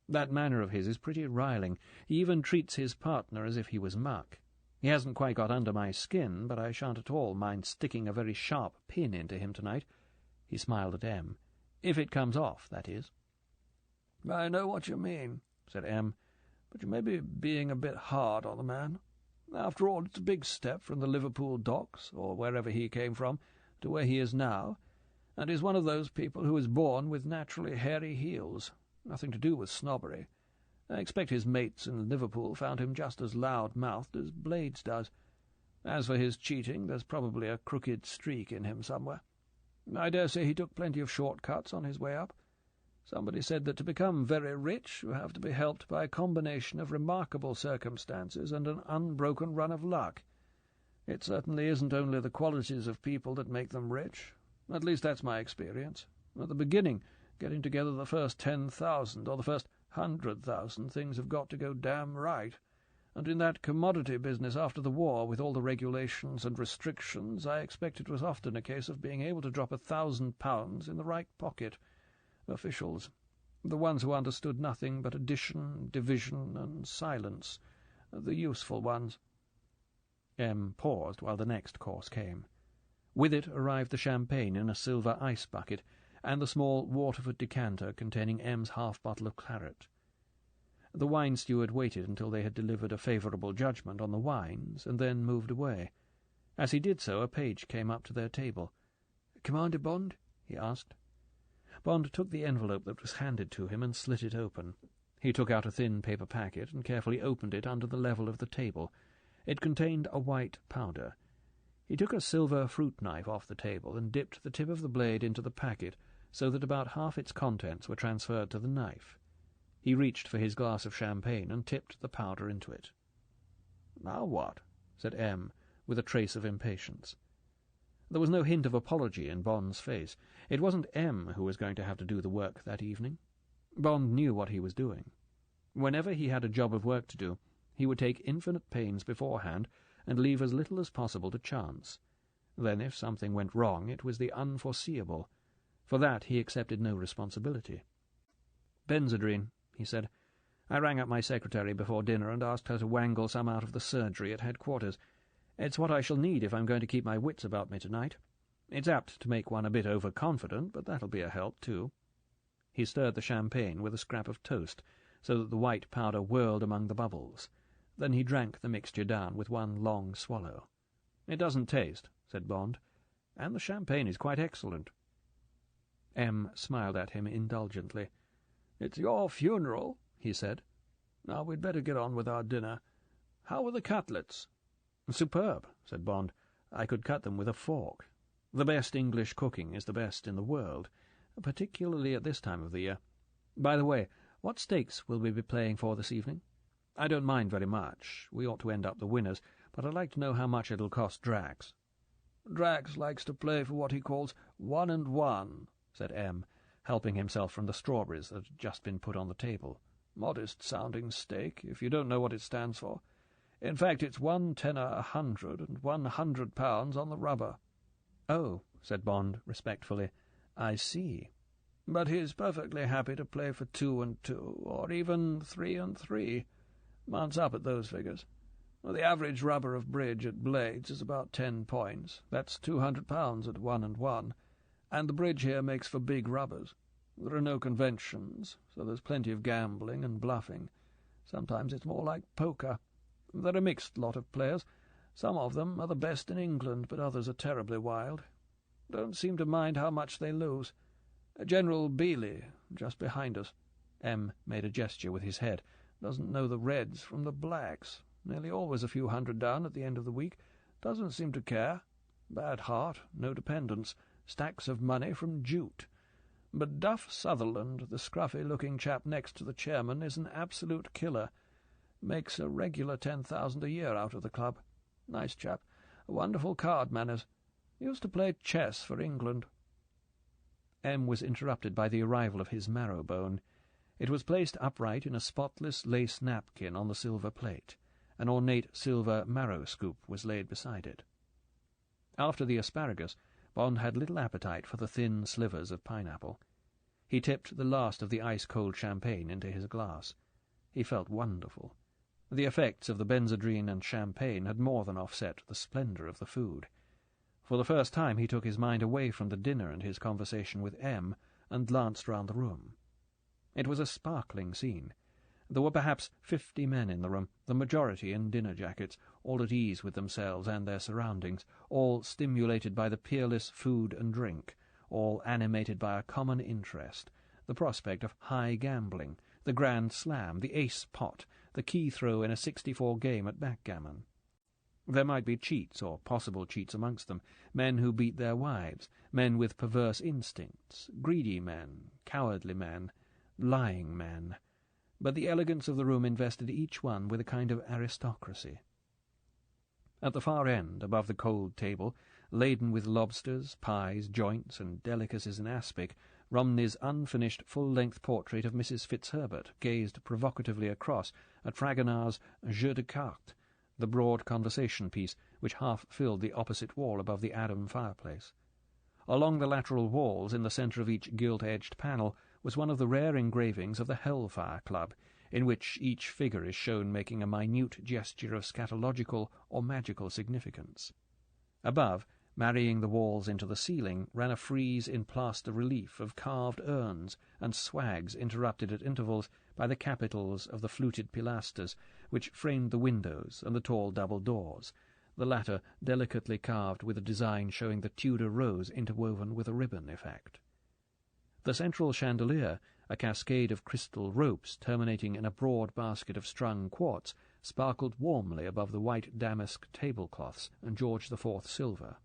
That manner of his is pretty riling. He even treats his partner as if he was muck. He hasn't quite got under my skin, but I shan't at all mind sticking a very sharp pin into him tonight." He smiled at Em. "If it comes off, that is." "I know what you mean," said Em, "but you may be being a bit hard on the man. After all, it's a big step from the Liverpool docks, or wherever he came from, to where he is now, and he's one of those people who is born with naturally hairy heels. Nothing to do with snobbery. I expect his mates in Liverpool found him just as loud-mouthed as Blades does. As for his cheating, there's probably a crooked streak in him somewhere. I dare say he took plenty of short-cuts on his way up. Somebody said that to become very rich you have to be helped by a combination of remarkable circumstances and an unbroken run of luck. It certainly isn't only the qualities of people that make them rich. At least that's my experience. At the beginning, getting together the first 10,000 or the first 100,000, things have got to go damn right. And in that commodity business after the war, with all the regulations and restrictions, I expect it was often a case of being able to drop £1,000 in the right pocket. Officials, the ones who understood nothing but addition, division, and silence, the useful ones." Em paused while the next course came. With it arrived the champagne in a silver ice bucket, and the small Waterford decanter containing Em's half-bottle of claret. The wine steward waited until they had delivered a favourable judgment on the wines, and then moved away. As he did so, a page came up to their table. "Commander Bond?" he asked. Bond took the envelope that was handed to him and slit it open. He took out a thin paper packet and carefully opened it under the level of the table. It contained a white powder. He took a silver fruit knife off the table and dipped the tip of the blade into the packet so that about half its contents were transferred to the knife. He reached for his glass of champagne and tipped the powder into it. "Now what?" said Em, with a trace of impatience. There was no hint of apology in Bond's face. It wasn't Em who was going to have to do the work that evening. Bond knew what he was doing. Whenever he had a job of work to do, he would take infinite pains beforehand and leave as little as possible to chance. Then, if something went wrong, it was the unforeseeable. For that he accepted no responsibility. "Benzedrine," he said. "I rang up my secretary before dinner and asked her to wangle some out of the surgery at headquarters. It's what I shall need if I'm going to keep my wits about me tonight. It's apt to make one a bit overconfident, but that'll be a help, too." He stirred the champagne with a scrap of toast, so that the white powder whirled among the bubbles. Then he drank the mixture down with one long swallow. "It doesn't taste," said Bond, "and the champagne is quite excellent." Em smiled at him indulgently. "It's your funeral," he said. "Now we'd better get on with our dinner. How were the cutlets?" "Superb," said Bond. "I could cut them with a fork. The best English cooking is the best in the world, particularly at this time of the year. By the way, what stakes will we be playing for this evening? I don't mind very much. We ought to end up the winners, but I'd like to know how much it'll cost Drax." "Drax likes to play for what he calls 1 and 1, said Em, helping himself from the strawberries that had just been put on the table. "Modest-sounding stake, if you don't know what it stands for. In fact, it's 1 tenner 100 and £100 on the rubber." "Oh," said Bond respectfully, "I see." "But he's perfectly happy to play for 2 and 2, or even 3 and 3. Mounts up at those figures. Well, the average rubber of bridge at Blades is about 10 points. That's £200 at 1 and 1. And the bridge here makes for big rubbers. There are no conventions, so there's plenty of gambling and bluffing. Sometimes it's more like poker. They're a mixed lot of players. Some of them are the best in England, but others are terribly wild. Don't seem to mind how much they lose. General Beeley, just behind us." Em made a gesture with his head. "Doesn't know the Reds from the Blacks. Nearly always a few hundred down at the end of the week. Doesn't seem to care. Bad heart, no dependence. Stacks of money from Jute. But Duff Sutherland, the scruffy-looking chap next to the chairman, is an absolute killer. Makes a regular 10,000 a year out of the club. Nice chap. Wonderful card manners. Used to play chess for England." Em was interrupted by the arrival of his marrow-bone. It was placed upright in a spotless lace napkin on the silver plate. An ornate silver marrow-scoop was laid beside it. After the asparagus, Bond had little appetite for the thin slivers of pineapple. He tipped the last of the ice-cold champagne into his glass. He felt wonderful. The effects of the benzodrine and champagne had more than offset the splendour of the food. For the first time he took his mind away from the dinner and his conversation with M, and glanced round the room. It was a sparkling scene. There were perhaps 50 men in the room, the majority in dinner jackets, all at ease with themselves and their surroundings, all stimulated by the peerless food and drink, all animated by a common interest, the prospect of high gambling, the grand slam, the ace pot, the key throw in a 64 game at backgammon. There might be cheats or possible cheats amongst them, men who beat their wives, men with perverse instincts, greedy men, cowardly men, lying men, but the elegance of the room invested each one with a kind of aristocracy. At the far end, above the cold table, laden with lobsters, pies, joints, and delicacies in aspic, Romney's unfinished full-length portrait of Mrs. Fitzherbert gazed provocatively across at Fragonard's Jeu de Cartes, the broad conversation piece which half filled the opposite wall above the Adam fireplace. Along the lateral walls, in the centre of each gilt-edged panel, was one of the rare engravings of the Hellfire Club, in which each figure is shown making a minute gesture of scatological or magical significance. Above, marrying the walls into the ceiling, ran a frieze in plaster relief of carved urns and swags interrupted at intervals by the capitals of the fluted pilasters which framed the windows and the tall double doors, the latter delicately carved with a design showing the Tudor rose interwoven with a ribbon effect. The central chandelier, a cascade of crystal ropes terminating in a broad basket of strung quartz, sparkled warmly above the white damask tablecloths and George IV silver.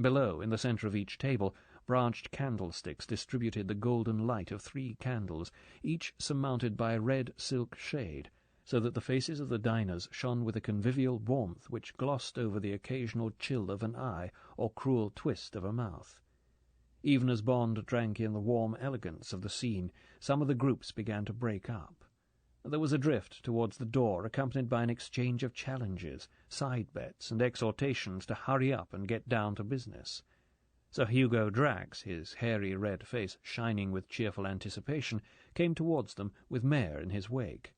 Below, in the centre of each table, branched candlesticks distributed the golden light of 3 candles, each surmounted by a red silk shade, so that the faces of the diners shone with a convivial warmth which glossed over the occasional chill of an eye or cruel twist of a mouth. Even as Bond drank in the warm elegance of the scene, some of the groups began to break up. There was a drift towards the door, accompanied by an exchange of challenges, side-bets, and exhortations to hurry up and get down to business. Sir Hugo Drax, his hairy red face shining with cheerful anticipation, came towards them with Mayor in his wake.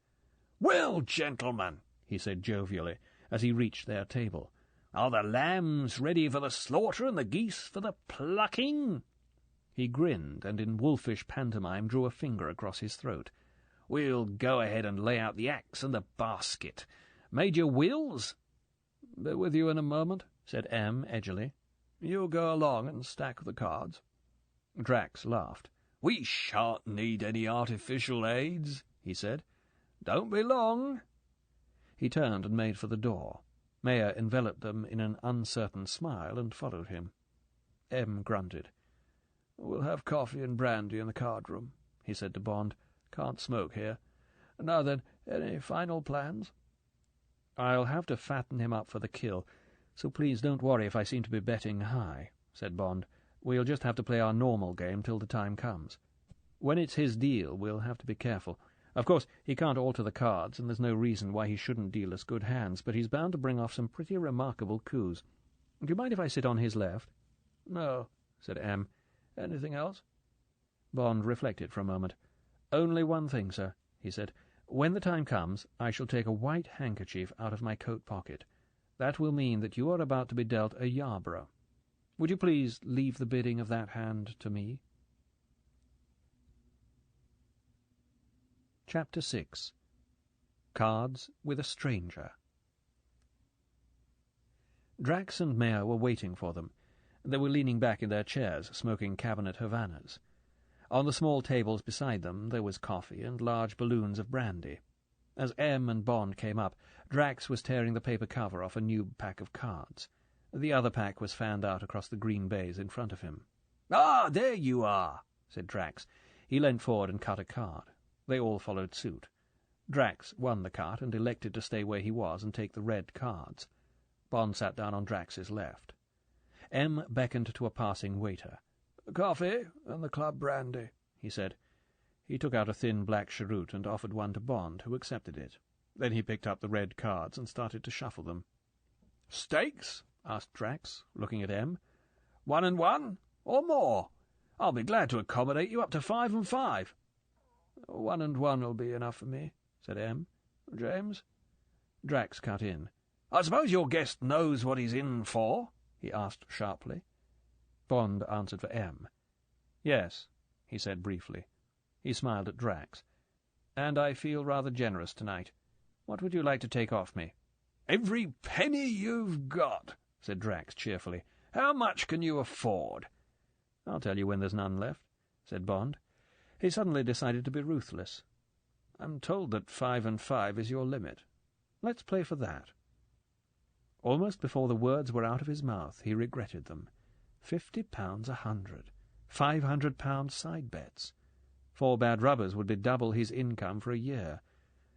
"Well, gentlemen," he said jovially, as he reached their table, "are the lambs ready for the slaughter and the geese for the plucking?" He grinned, and in wolfish pantomime drew a finger across his throat. "We'll go ahead and lay out the axe and the basket. Major Wills?" "Be with you in a moment," said M edgily. "You go along and stack the cards." Drax laughed. "We shan't need any artificial aids," he said. "Don't be long." He turned and made for the door. Mayer enveloped them in an uncertain smile and followed him. M grunted. "We'll have coffee and brandy in the card-room," he said to Bond. "Can't smoke here. Now then, any final plans?" "I'll have to fatten him up for the kill, so please don't worry if I seem to be betting high," said Bond. "We'll just have to play our normal game till the time comes. When it's his deal, we'll have to be careful. Of course, he can't alter the cards, and there's no reason why he shouldn't deal us good hands, but he's bound to bring off some pretty remarkable coups. Do you mind if I sit on his left?" "No," said M. "Anything else?" Bond reflected for a moment. "Only one thing, sir," he said. "When the time comes, I shall take a white handkerchief out of my coat pocket. That will mean that you are about to be dealt a Yarborough. Would you please leave the bidding of that hand to me?" Chapter 6. Cards with a Stranger. Drax and Mayer were waiting for them. They were leaning back in their chairs, smoking cabinet Havanas. On the small tables beside them there was coffee and large balloons of brandy. As M and Bond came up, Drax was tearing the paper cover off a new pack of cards. The other pack was fanned out across the green baize in front of him. "Ah, there you are," said Drax. He leant forward and cut a card. They all followed suit. Drax won the cut and elected to stay where he was and take the red cards. Bond sat down on Drax's left. M beckoned to a passing waiter. "Coffee and the club brandy," he said. He took out a thin black cheroot and offered one to Bond, who accepted it. Then he picked up the red cards and started to shuffle them. "Stakes?" asked Drax, looking at M. 1 and 1, or more? I'll be glad to accommodate you up to 5 and 5. 1 and 1 will be enough for me, said M. James? Drax cut in. I suppose your guest knows what he's in for? He asked sharply. Bond answered for M. Yes, he said briefly. He smiled at Drax. And I feel rather generous tonight. What would you like to take off me? Every penny you've got, said Drax cheerfully. How much can you afford? I'll tell you when there's none left, said Bond. He suddenly decided to be ruthless. I'm told that 5 and 5 is your limit. Let's play for that. Almost before the words were out of his mouth, he regretted them. £50 100. £500 side bets. 4 bad rubbers would be double his income for a year.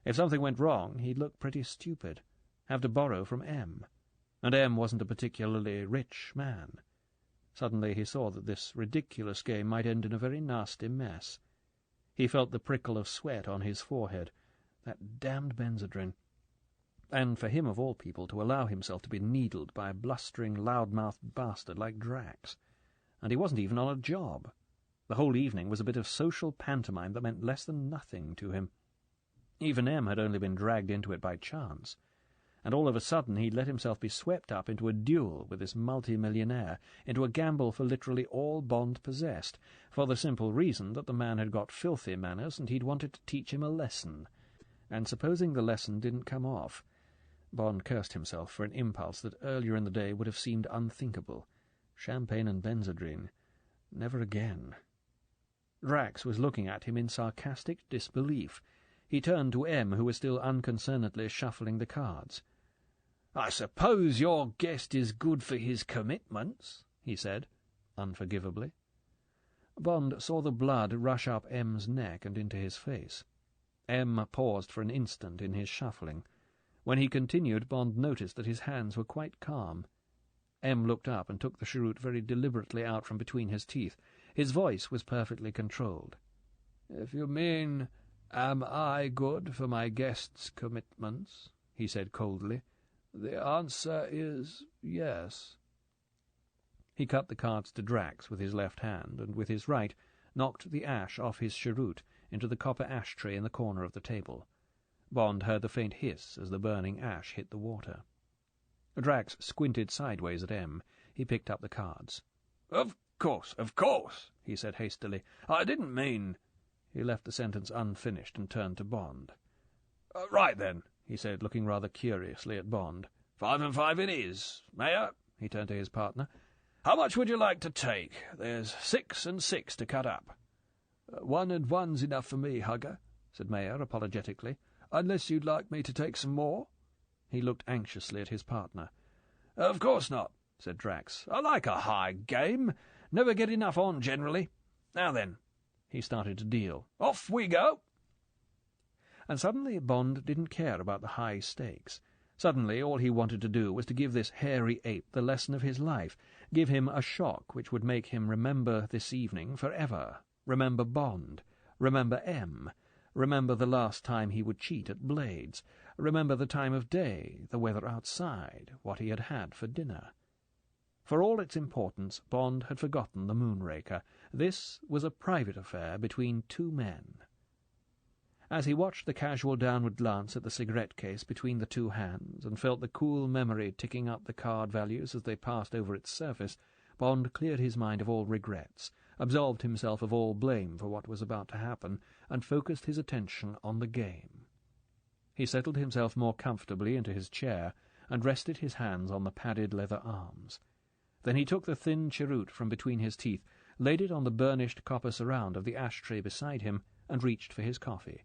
If something went wrong, he'd look pretty stupid. Have to borrow from M. And M wasn't a particularly rich man. Suddenly he saw that this ridiculous game might end in a very nasty mess. He felt the prickle of sweat on his forehead. That damned Benzedrine. And for him of all people to allow himself to be needled by a blustering, loud-mouthed bastard like Drax. And he wasn't even on a job. The whole evening was a bit of social pantomime that meant less than nothing to him. Even M had only been dragged into it by chance. And all of a sudden he'd let himself be swept up into a duel with this multi-millionaire, into a gamble for literally all Bond possessed, for the simple reason that the man had got filthy manners and he'd wanted to teach him a lesson. And supposing the lesson didn't come off, Bond cursed himself for an impulse that earlier in the day would have seemed unthinkable. Champagne and Benzedrine. Never again. Drax was looking at him in sarcastic disbelief. He turned to M, who was still unconcernedly shuffling the cards. "I suppose your guest is good for his commitments," he said, unforgivably. Bond saw the blood rush up M's neck and into his face. M paused for an instant in his shuffling. When he continued, Bond noticed that his hands were quite calm. M looked up and took the cheroot very deliberately out from between his teeth. His voice was perfectly controlled. "If you mean, am I good for my guest's commitments?" he said coldly. "The answer is yes." He cut the cards to Drax with his left hand, and with his right knocked the ash off his cheroot into the copper ashtray in the corner of the table. Bond heard the faint hiss as the burning ash hit the water. Drax squinted sideways at M. He picked up the cards. Of course, he said hastily. "I didn't mean—" He left the sentence unfinished and turned to Bond. Right then, he said, looking rather curiously at Bond. 5 and 5 it is. Mayor, he turned to his partner. How much would you like to take? There's 6 and 6 to cut up. 1 and 1's enough for me, Hugger, said Mayor apologetically. Unless you'd like me to take some more? He looked anxiously at his partner. Of course not, said Drax. I like a high game. Never get enough on, generally. Now then. He started to deal. Off we go! And suddenly Bond didn't care about the high stakes. Suddenly all he wanted to do was to give this hairy ape the lesson of his life, give him a shock which would make him remember this evening forever, remember Bond, remember M, remember the last time he would cheat at Blades, remember the time of day, the weather outside, what he had had for dinner. For all its importance, Bond had forgotten the Moonraker. This was a private affair between two men. As he watched the casual downward glance at the cigarette case between the two hands, and felt the cool memory ticking up the card values as they passed over its surface, Bond cleared his mind of all regrets, absolved himself of all blame for what was about to happen, and focused his attention on the game. He settled himself more comfortably into his chair, and rested his hands on the padded leather arms. Then he took the thin cheroot from between his teeth, laid it on the burnished copper surround of the ashtray beside him, and reached for his coffee.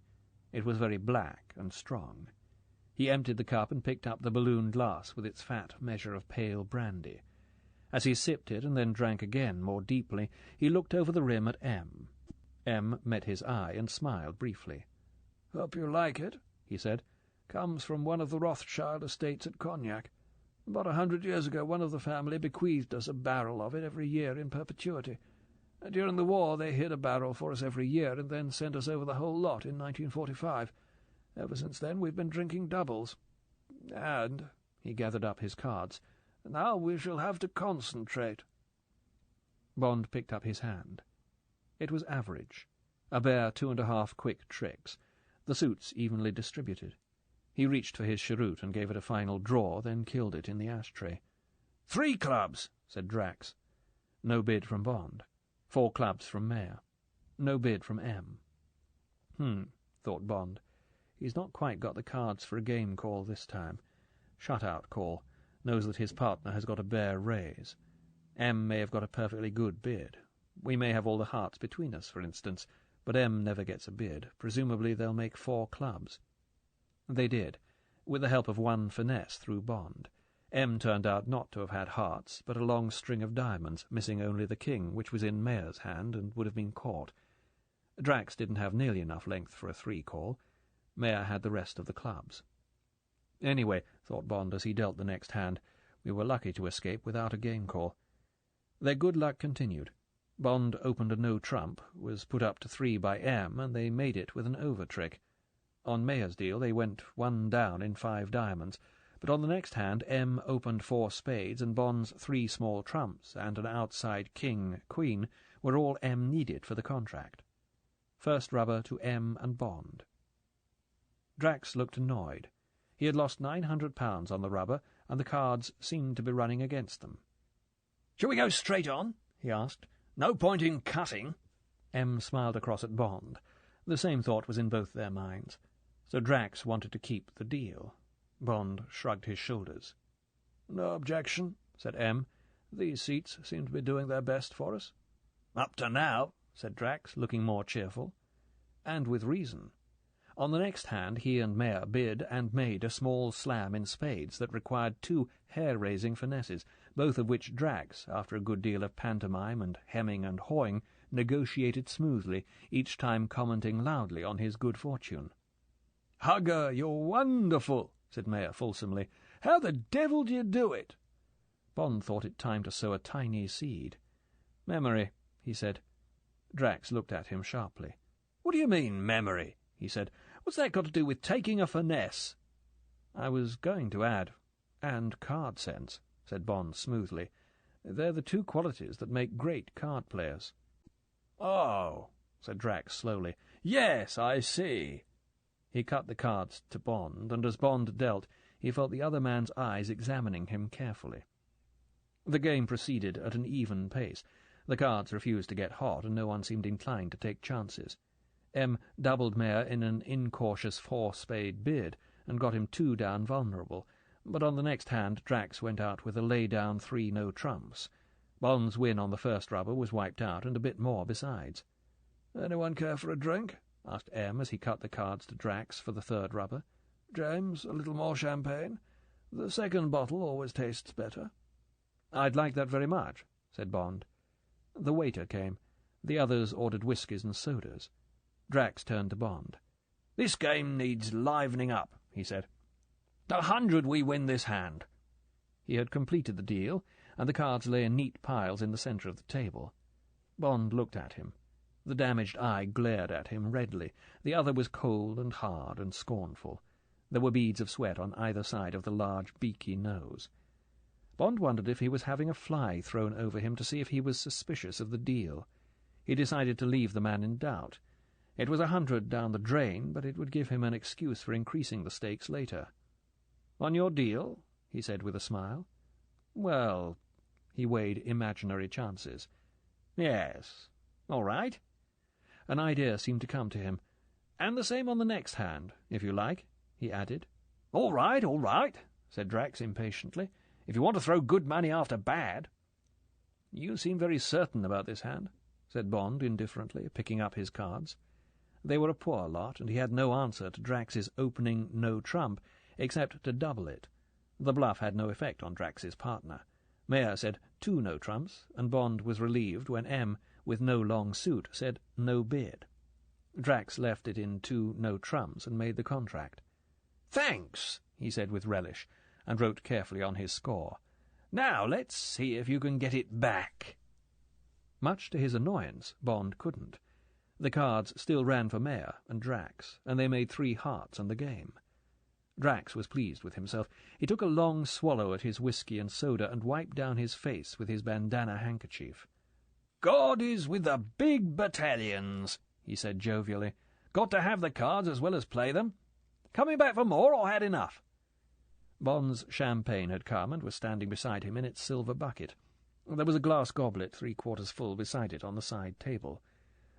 It was very black and strong. He emptied the cup and picked up the balloon glass with its fat measure of pale brandy. As he sipped it and then drank again more deeply, he looked over the rim at M. M met his eye and smiled briefly. "Hope you like it," he said. "Comes from one of the Rothschild estates at Cognac. About 100 years ago one of the family bequeathed us a barrel of it every year in perpetuity. During the war they hid a barrel for us every year and then sent us over the whole lot in 1945. Ever since then we've been drinking doubles. And," he gathered up his cards, "now we shall have to concentrate." Bond picked up his hand. It was average. A bare 2.5 quick tricks, the suits evenly distributed. He reached for his cheroot and gave it a final draw, then killed it in the ashtray. 3 clubs, said Drax. No bid from Bond. 4 clubs from Mayer. No bid from M. Thought Bond. He's not quite got the cards for a game call this time. Shut-out call. Knows that his partner has got a bare raise. M may have got a perfectly good bid. We may have all the hearts between us, for instance, but M never gets a bid. Presumably they'll make 4 clubs. They did, with the help of one finesse through Bond. M turned out not to have had hearts, but a long string of diamonds, missing only the king, which was in Mayer's hand and would have been caught. Drax didn't have nearly enough length for a 3 call. Mayer had the rest of the clubs. Anyway, thought Bond as he dealt the next hand, we were lucky to escape without a game call. Their good luck continued. Bond opened a no-trump, was put up to 3 by M, and they made it with an over-trick. On Mayer's deal they went 1 down in 5 diamonds, but on the next hand M opened 4 spades, and Bond's 3 small trumps and an outside king-queen were all M needed for the contract. First rubber to M and Bond. Drax looked annoyed. He had lost £900 on the rubber, and the cards seemed to be running against them. "Shall we go straight on?" he asked. "No point in cutting." M smiled across at Bond. The same thought was in both their minds. So Drax wanted to keep the deal. Bond shrugged his shoulders. "No objection," said M. "These seats seem to be doing their best for us." "Up to now," said Drax, looking more cheerful. And with reason. On the next hand he and Mayer bid and made a small slam in spades that required 2 hair-raising finesses, both of which Drax, after a good deal of pantomime and hemming and hawing, negotiated smoothly, each time commenting loudly on his good fortune. "Hugger, you're wonderful," said Mayer fulsomely. "How the devil do you do it?" Bond thought it time to sow a tiny seed. "Memory," he said. Drax looked at him sharply. "What do you mean, memory?" he said. "What's that got to do with taking a finesse?" "I was going to add, and card sense," said Bond smoothly. "They're the 2 qualities that make great card players." "Oh," said Drax slowly. "Yes, I see." He cut the cards to Bond, and as Bond dealt, he felt the other man's eyes examining him carefully. The game proceeded at an even pace. The cards refused to get hot, and no one seemed inclined to take chances. M doubled Mayer in an incautious 4-spade bid, and got him 2 down vulnerable, but on the next hand Drax went out with a lay-down 3 no-trumps. Bond's win on the first rubber was wiped out, and a bit more besides. "Anyone care for a drink?" asked M as he cut the cards to Drax for the 3rd rubber. "James, a little more champagne? The 2nd bottle always tastes better." "I'd like that very much," said Bond. The waiter came. The others ordered whiskies and sodas. Drax turned to Bond. "This game needs livening up," he said. "100 we win this hand." He had completed the deal, and the cards lay in neat piles in the centre of the table. Bond looked at him. The damaged eye glared at him redly. The other was cold and hard and scornful. There were beads of sweat on either side of the large, beaky nose. Bond wondered if he was having a fly thrown over him to see if he was suspicious of the deal. He decided to leave the man in doubt. It was 100 down the drain, but it would give him an excuse for increasing the stakes later. "On your deal?" he said with a smile. "Well," he weighed imaginary chances. "Yes. All right." An idea seemed to come to him. "And the same on the next hand, if you like," he added. All right," said Drax impatiently. "If you want to throw good money after bad." "You seem very certain about this hand," said Bond indifferently, picking up his cards. They were a poor lot, and he had no answer to Drax's opening no-trump, except to double it. The bluff had no effect on Drax's partner. Mayer said 2 no-trumps, and Bond was relieved when M, with no long suit, said no bid. Drax left it in 2 no-trumps and made the contract. "Thanks," he said with relish, and wrote carefully on his score. "Now let's see if you can get it back." Much to his annoyance, Bond couldn't. The cards still ran for Mayer and Drax, and they made 3 hearts and the game. Drax was pleased with himself. He took a long swallow at his whisky and soda and wiped down his face with his bandana handkerchief. God is with the big battalions," he said jovially. "Got to have the cards as well as play them. Coming back for more, or had enough?" Bond's champagne had come and was standing beside him in its silver bucket. There was a glass goblet 3/4 full beside it on the side table.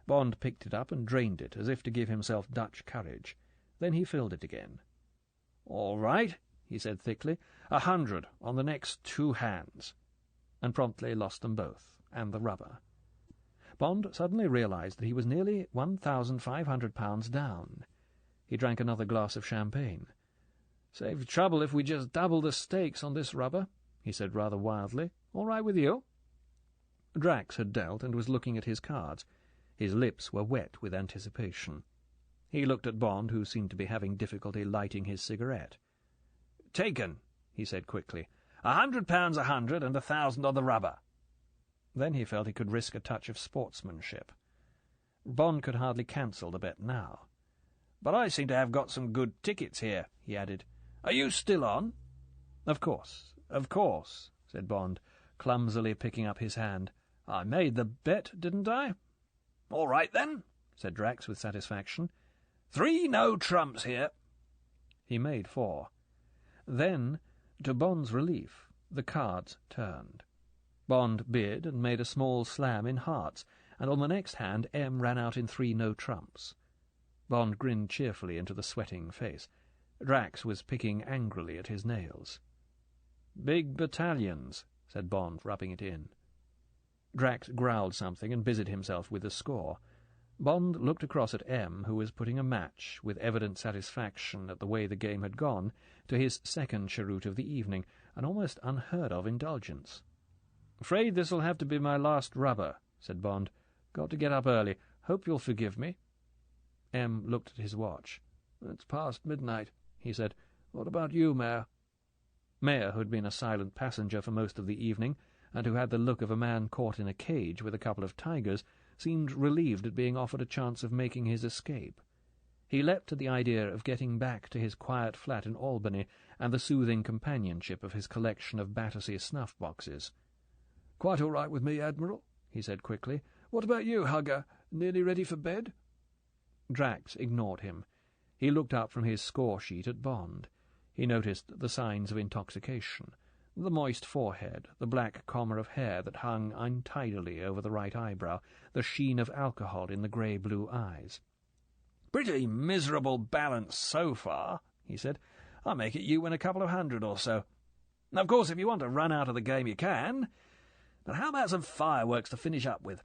Bond picked it up and drained it, as if to give himself Dutch courage. Then he filled it again. "All right," he said thickly. 100 on the next 2 hands," and promptly lost them both, and the rubber. Bond suddenly realized that he was nearly £1,500 down. He drank another glass of champagne. "Save trouble if we just double the stakes on this rubber," he said rather wildly. "All right with you?" Drax had dealt and was looking at his cards. His lips were wet with anticipation. He looked at Bond, who seemed to be having difficulty lighting his cigarette. "Taken," he said quickly. £100 100 and 1,000 on the rubber." Then he felt he could risk a touch of sportsmanship. Bond could hardly cancel the bet now. "But I seem to have got some good tickets here," he added. "Are you still on?" Of course, said Bond, clumsily picking up his hand. "I made the bet, didn't I?" "All right, then," said Drax with satisfaction. 3 no trumps here." He made 4. Then, to Bond's relief, the cards turned. Bond bid and made a small slam in hearts, and on the next hand M ran out in 3 no trumps. Bond grinned cheerfully into the sweating face. Drax was picking angrily at his nails. "Big battalions," said Bond, rubbing it in. Drax growled something and busied himself with the score. Bond looked across at M, who was putting a match, with evident satisfaction at the way the game had gone, to his second cheroot of the evening, an almost unheard-of indulgence. "Afraid this'll have to be my last rubber," said Bond. "Got to get up early. Hope you'll forgive me." M looked at his watch. "It's past midnight," he said. "What about you, Mayor?" Mayor, who had been a silent passenger for most of the evening, and who had the look of a man caught in a cage with a couple of tigers, seemed relieved at being offered a chance of making his escape. He leapt at the idea of getting back to his quiet flat in Albany and the soothing companionship of his collection of Battersea snuff-boxes. "Quite all right with me, Admiral," he said quickly. "What about you, Hugger? Nearly ready for bed?" Drax ignored him. He looked up from his score-sheet at Bond. He noticed the signs of intoxication, the moist forehead, the black comber of hair that hung untidily over the right eyebrow, the sheen of alcohol in the grey-blue eyes. "Pretty miserable balance so far," he said. "I make it you win a couple of 100 or so. Of course, if you want to run out of the game, you can. But how about some fireworks to finish up with?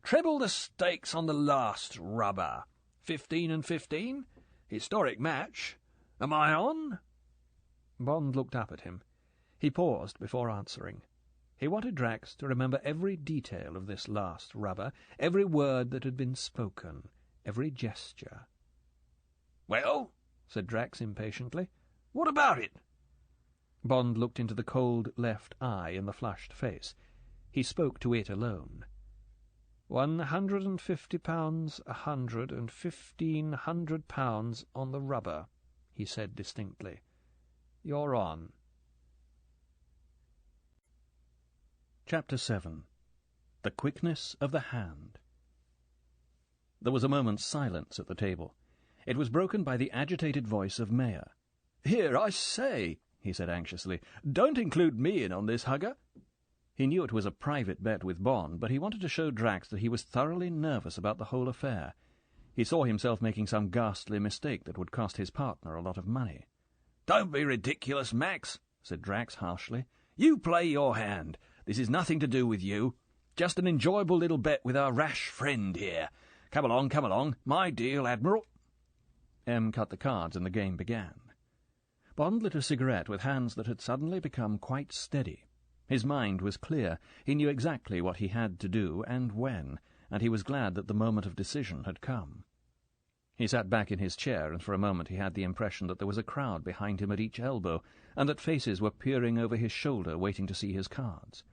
Treble the stakes on the last rubber. 15 and 15? Historic match. Am I on?" Bond looked up at him. He paused before answering. He wanted Drax to remember every detail of this last rubber, every word that had been spoken, every gesture. "Well," said Drax impatiently, "what about it?" Bond looked into the cold left eye in the flushed face. He spoke to it alone. £150 100 and £1,500 on the rubber, he said distinctly. "You're on." Chapter 7. The Quickness of the Hand. There was a moment's silence at the table. It was broken by the agitated voice of Mayer. "Here, I say," he said anxiously, "don't include me in on this, Hugger." He knew it was a private bet with Bond, but he wanted to show Drax that he was thoroughly nervous about the whole affair. He saw himself making some ghastly mistake that would cost his partner a lot of money. "Don't be ridiculous, Max," said Drax harshly. "You play your hand. This is nothing to do with you. Just an enjoyable little bet with our rash friend here. Come along. My deal, Admiral." M cut the cards and the game began. Bond lit a cigarette with hands that had suddenly become quite steady. His mind was clear. He knew exactly what he had to do and when, and he was glad that the moment of decision had come. He sat back in his chair, and for a moment he had the impression that there was a crowd behind him at each elbow, and that faces were peering over his shoulder waiting to see his cards.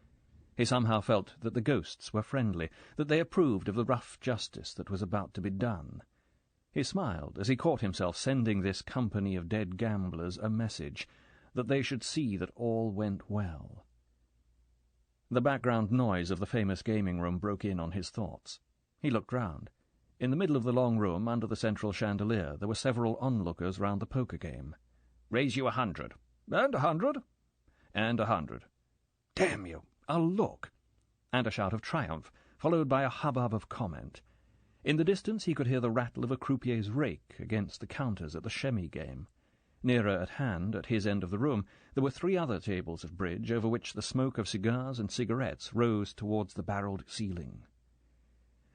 He somehow felt that the ghosts were friendly, that they approved of the rough justice that was about to be done. He smiled as he caught himself sending this company of dead gamblers a message, that they should see that all went well. The background noise of the famous gaming room broke in on his thoughts. He looked round. In the middle of the long room, under the central chandelier, there were several onlookers round the poker game. "Raise you 100. And 100. And 100. Damn you! I'll look!" And a shout of triumph, followed by a hubbub of comment. In the distance he could hear the rattle of a croupier's rake against the counters at the chamois game. Nearer at hand, at his end of the room, there were 3 other tables of bridge, over which the smoke of cigars and cigarettes rose towards the barrelled ceiling.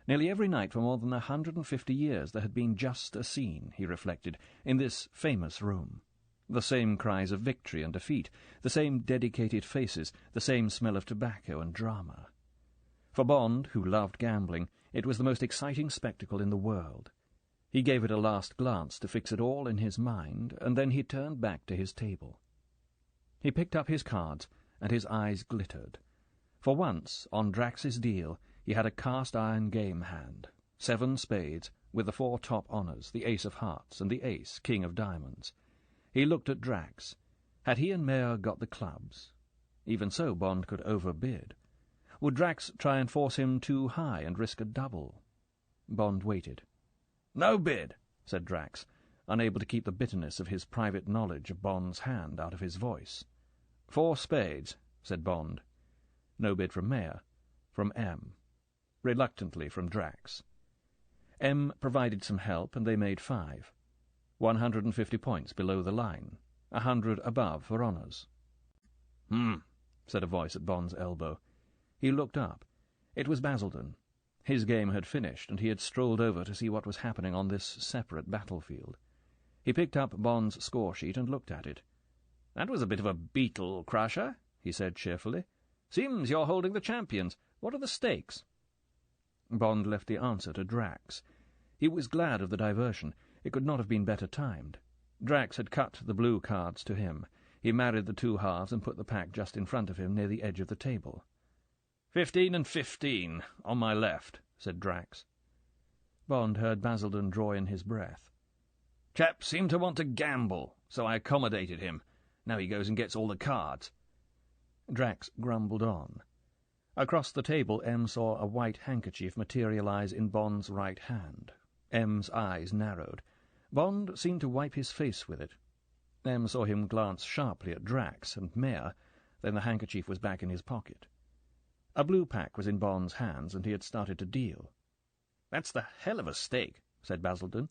Nearly every night for more than 150 years there had been just a scene, he reflected, in this famous room. The same cries of victory and defeat, the same dedicated faces, the same smell of tobacco and drama. For Bond, who loved gambling, it was the most exciting spectacle in the world. He gave it a last glance to fix it all in his mind, and then he turned back to his table. He picked up his cards, and his eyes glittered. For once, on Drax's deal, he had a cast-iron game hand, 7 spades, with the 4 top honours, the ace of hearts, and the ace, king of diamonds. He looked at Drax. Had he and Mayer got the clubs? Even so, Bond could overbid. Would Drax try and force him too high and risk a double? Bond waited. "No bid," said Drax, unable to keep the bitterness of his private knowledge of Bond's hand out of his voice. "4 spades," said Bond. No bid from Mayer. From M. Reluctantly from Drax. M provided some help, and they made 5. 150 points below the line, 100 above for honours. Said a voice at Bond's elbow. He looked up. It was Basildon. His game had finished, and he had strolled over to see what was happening on this separate battlefield. He picked up Bond's score-sheet and looked at it. "That was a bit of a beetle-crusher," he said cheerfully. "Seems you're holding the champions. What are the stakes?" Bond left the answer to Drax. He was glad of the diversion. It could not have been better timed. Drax had cut the blue cards to him. He married the 2 halves and put the pack just in front of him near the edge of the table. 15 and 15, on my left," said Drax. Bond heard Basildon draw in his breath. "Chap seemed to want to gamble, so I accommodated him. Now he goes and gets all the cards." Drax grumbled on. Across the table M saw a white handkerchief materialize in Bond's right hand. M's eyes narrowed. Bond seemed to wipe his face with it. M saw him glance sharply at Drax and Mayer, then the handkerchief was back in his pocket. A blue pack was in Bond's hands, and he had started to deal. "That's the hell of a stake," said Basildon.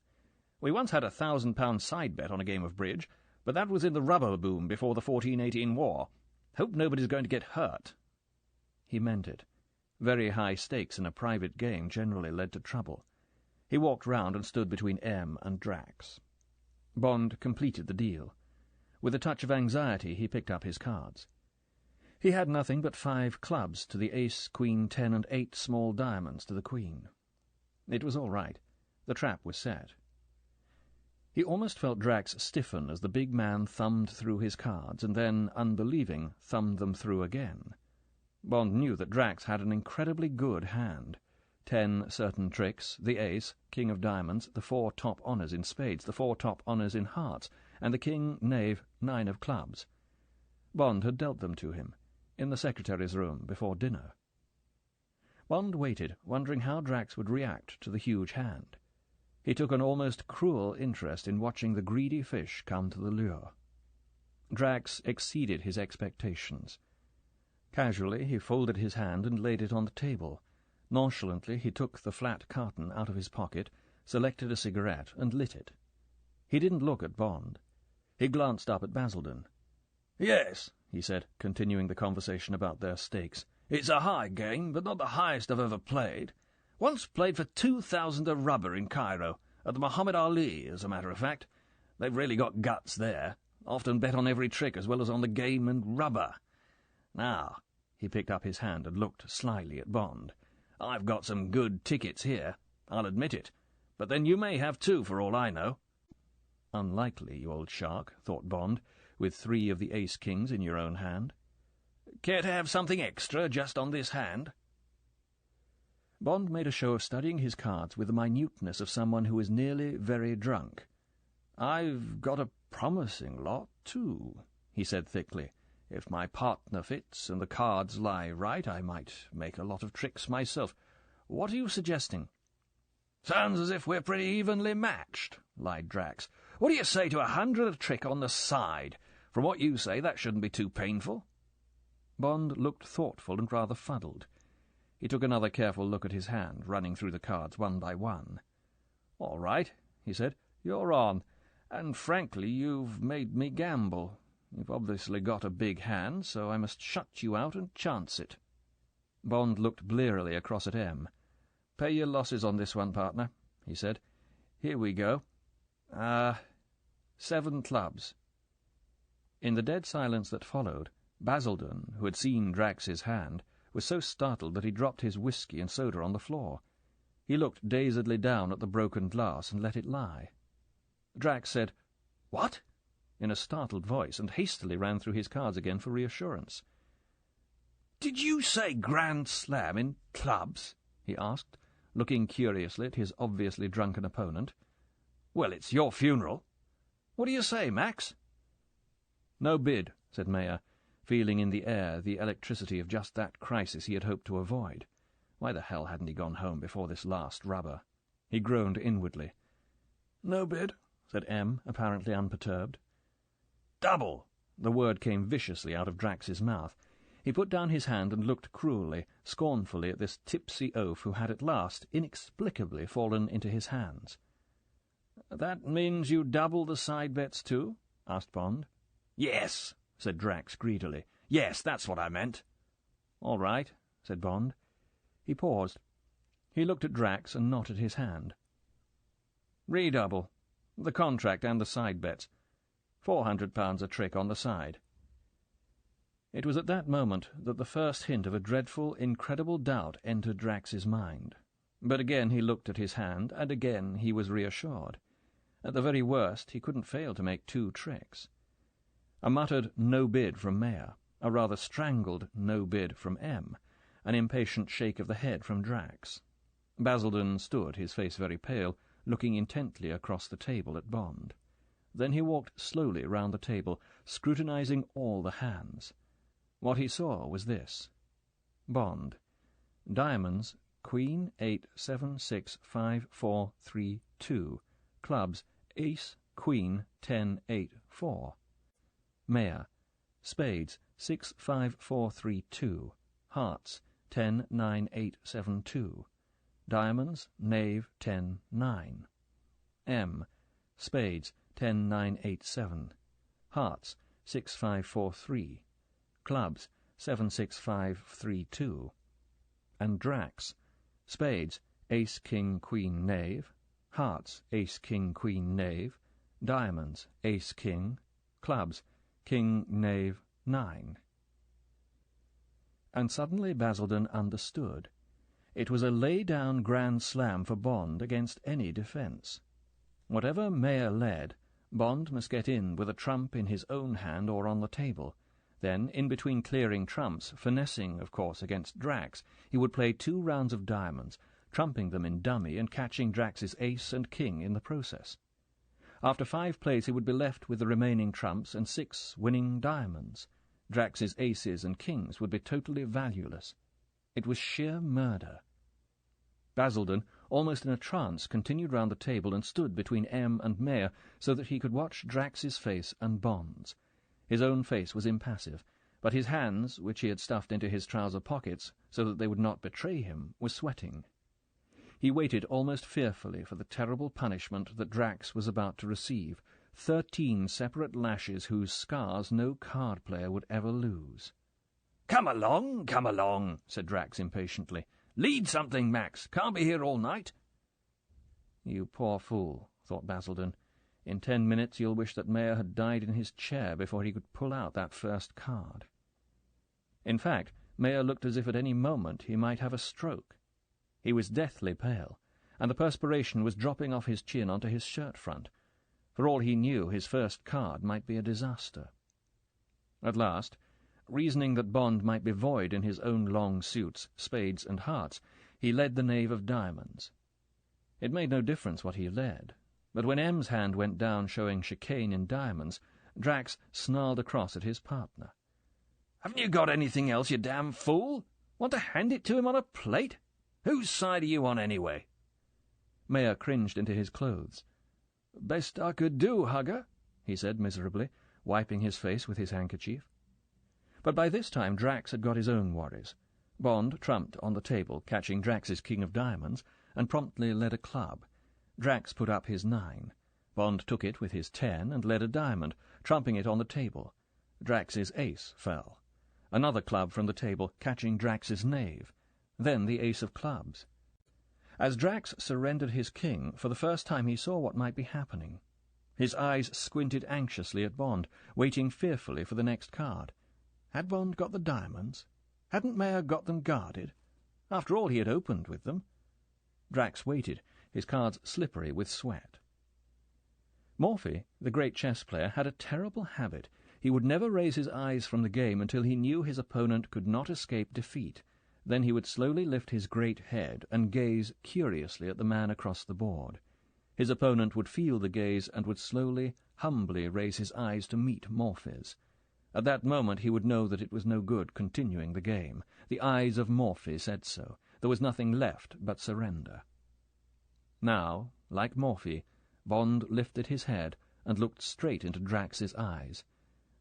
"We once had a £1,000 side bet on a game of bridge, but that was in the rubber boom before the 1418 war. Hope nobody's going to get hurt." He meant it. Very high stakes in a private game generally led to trouble. He walked round and stood between M and Drax. Bond completed the deal. With a touch of anxiety he picked up his cards. He had nothing but 5 clubs to the ace, queen, 10, and 8 small diamonds to the queen. It was all right. The trap was set. He almost felt Drax stiffen as the big man thumbed through his cards, and then, unbelieving, thumbed them through again. Bond knew that Drax had an incredibly good hand. 10 certain tricks, the ace, king of diamonds, the 4 top honours in spades, the 4 top honours in hearts, and the king, knave, 9 of clubs. Bond had dealt them to him, in the secretary's room, before dinner. Bond waited, wondering how Drax would react to the huge hand. He took an almost cruel interest in watching the greedy fish come to the lure. Drax exceeded his expectations. Casually he folded his hand and laid it on the table. Nonchalantly he took the flat carton out of his pocket, selected a cigarette, and lit it. He didn't look at Bond. He glanced up at Basildon. "Yes," he said, continuing the conversation about their stakes. "It's a high game, but not the highest I've ever played. Once played for 2,000 a rubber in Cairo, at the Muhammad Ali, as a matter of fact. They've really got guts there. Often bet on every trick as well as on the game and rubber. Now," he picked up his hand and looked slyly at Bond, "I've got some good tickets here, I'll admit it, but then you may have 2 for all I know." Unlikely, you old shark, thought Bond, with 3 of the ace-kings in your own hand. "Care to have something extra just on this hand?" Bond made a show of studying his cards with the minuteness of someone who is nearly very drunk. "I've got a promising lot, too," he said thickly. If my partner fits and the cards lie right, I might make a lot of tricks myself. What are you suggesting?" "Sounds as if we're pretty evenly matched," lied Drax. "What do you say to 100 a trick on the side? From what you say, that shouldn't be too painful." Bond looked thoughtful and rather fuddled. He took another careful look at his hand, running through the cards one by one. "All right," he said. "You're on. And frankly, you've made me gamble. You've obviously got a big hand, so I must shut you out and chance it." Bond looked blearily across at M. "Pay your losses on this one, partner," he said. "Here we go. 7 clubs." In the dead silence that followed, Basildon, who had seen Drax's hand, was so startled that he dropped his whisky and soda on the floor. He looked dazedly down at the broken glass and let it lie. Drax said, "What?" in a startled voice, and hastily ran through his cards again for reassurance. "Did you say Grand Slam in clubs?" he asked, looking curiously at his obviously drunken opponent. "Well, it's your funeral. What do you say, Max?" "No bid," said Mayer, feeling in the air the electricity of just that crisis he had hoped to avoid. Why the hell hadn't he gone home before this last rubber? He groaned inwardly. "No bid," said M, apparently unperturbed. "Double!" The word came viciously out of Drax's mouth. He put down his hand and looked cruelly, scornfully at this tipsy oaf who had at last, inexplicably, fallen into his hands. "That means you double the side bets too?" asked Bond. "Yes," said Drax greedily. "Yes, that's what I meant." "All right," said Bond. He paused. He looked at Drax and knotted his hand. "Redouble. The contract and the side bets. £400 a trick on the side." It was at that moment that the first hint of a dreadful, incredible doubt entered Drax's mind. But again he looked at his hand, and again he was reassured. At the very worst, he couldn't fail to make 2 tricks. A muttered "no bid" from Mayer, a rather strangled "no bid" from M, an impatient shake of the head from Drax. Basildon stood, his face very pale, looking intently across the table at Bond. Then he walked slowly round the table, scrutinizing all the hands. What he saw was this. Bond. Diamonds, Queen, 8, 7, 6, 5, 4, 3, 2. Clubs, Ace, Queen, 10, 8, 4. Mayer. Spades, 6, 5, 4, 3, 2. Hearts, 10, 9, 8, 7, 2. Diamonds, Knave, 10, 9. M. Spades, 10, 9, 8, 7. Hearts, 6, 5, 4, 3. Clubs, 7, 6, 5, 3, 2. And Drax. Spades, Ace, King, Queen, Knave. Hearts, Ace, King, Queen, Knave. Diamonds, Ace, King. Clubs, King, Knave, 9. And suddenly Basildon understood. It was a lay-down grand slam for Bond against any defence. Whatever Mayer led, Bond must get in with a trump in his own hand or on the table. Then, in between clearing trumps, finessing, of course, against Drax, he would play 2 rounds of diamonds, trumping them in dummy and catching Drax's ace and king in the process. After 5 plays he would be left with the remaining trumps and 6 winning diamonds. Drax's aces and kings would be totally valueless. It was sheer murder. Basildon, almost in a trance, continued round the table and stood between M and Mayer so that he could watch Drax's face and Bond's. His own face was impassive, but his hands, which he had stuffed into his trouser pockets so that they would not betray him, were sweating. He waited almost fearfully for the terrible punishment that Drax was about to receive, 13 separate lashes whose scars no card-player would ever lose. Come along, said Drax impatiently. "Lead something, Max. Can't be here all night." "You poor fool," thought Basildon. "In 10 minutes you'll wish that Mayer had died in his chair before he could pull out that first card." In fact, Mayer looked as if at any moment he might have a stroke. He was deathly pale, and the perspiration was dropping off his chin onto his shirt-front. For all he knew, his first card might be a disaster. At last, reasoning that Bond might be void in his own long suits, spades and hearts, he led the knave of diamonds. It made no difference what he led, but when M's hand went down showing chicane in diamonds, Drax snarled across at his partner. Haven't you got anything else, you damn fool? Want to hand it to him on a plate? Whose side are you on, anyway?" Mayer cringed into his clothes. "Best I could do, Hugger," he said miserably, wiping his face with his handkerchief. But by this time Drax had got his own worries. Bond trumped on the table, catching Drax's king of diamonds, and promptly led a club. Drax put up his 9. Bond took it with his 10 and led a diamond, trumping it on the table. Drax's ace fell. Another club from the table, catching Drax's knave. Then the ace of clubs. As Drax surrendered his king, for the first time he saw what might be happening. His eyes squinted anxiously at Bond, waiting fearfully for the next card. Had Bond got the diamonds? Hadn't Mayer got them guarded? After all, he had opened with them. Drax waited, his cards slippery with sweat. Morphy, the great chess player, had a terrible habit. He would never raise his eyes from the game until he knew his opponent could not escape defeat. Then he would slowly lift his great head and gaze curiously at the man across the board. His opponent would feel the gaze and would slowly, humbly raise his eyes to meet Morphy's. At that moment he would know that it was no good continuing the game. The eyes of Morphy said so. There was nothing left but surrender. Now, like Morphy, Bond lifted his head and looked straight into Drax's eyes.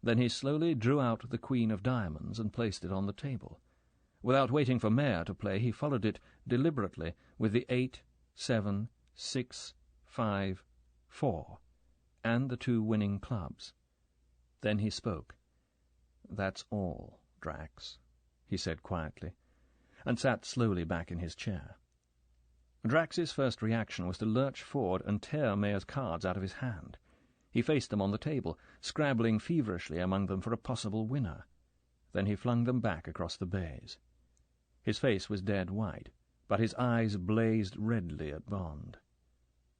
Then he slowly drew out the queen of diamonds and placed it on the table. Without waiting for Mayer to play, he followed it deliberately with the 8, 7, 6, 5, 4, and the 2 winning clubs. Then he spoke. "That's all, Drax," he said quietly, and sat slowly back in his chair. Drax's first reaction was to lurch forward and tear Mayer's cards out of his hand. He faced them on the table, scrabbling feverishly among them for a possible winner. Then he flung them back across the bays. His face was dead white, but his eyes blazed redly at Bond.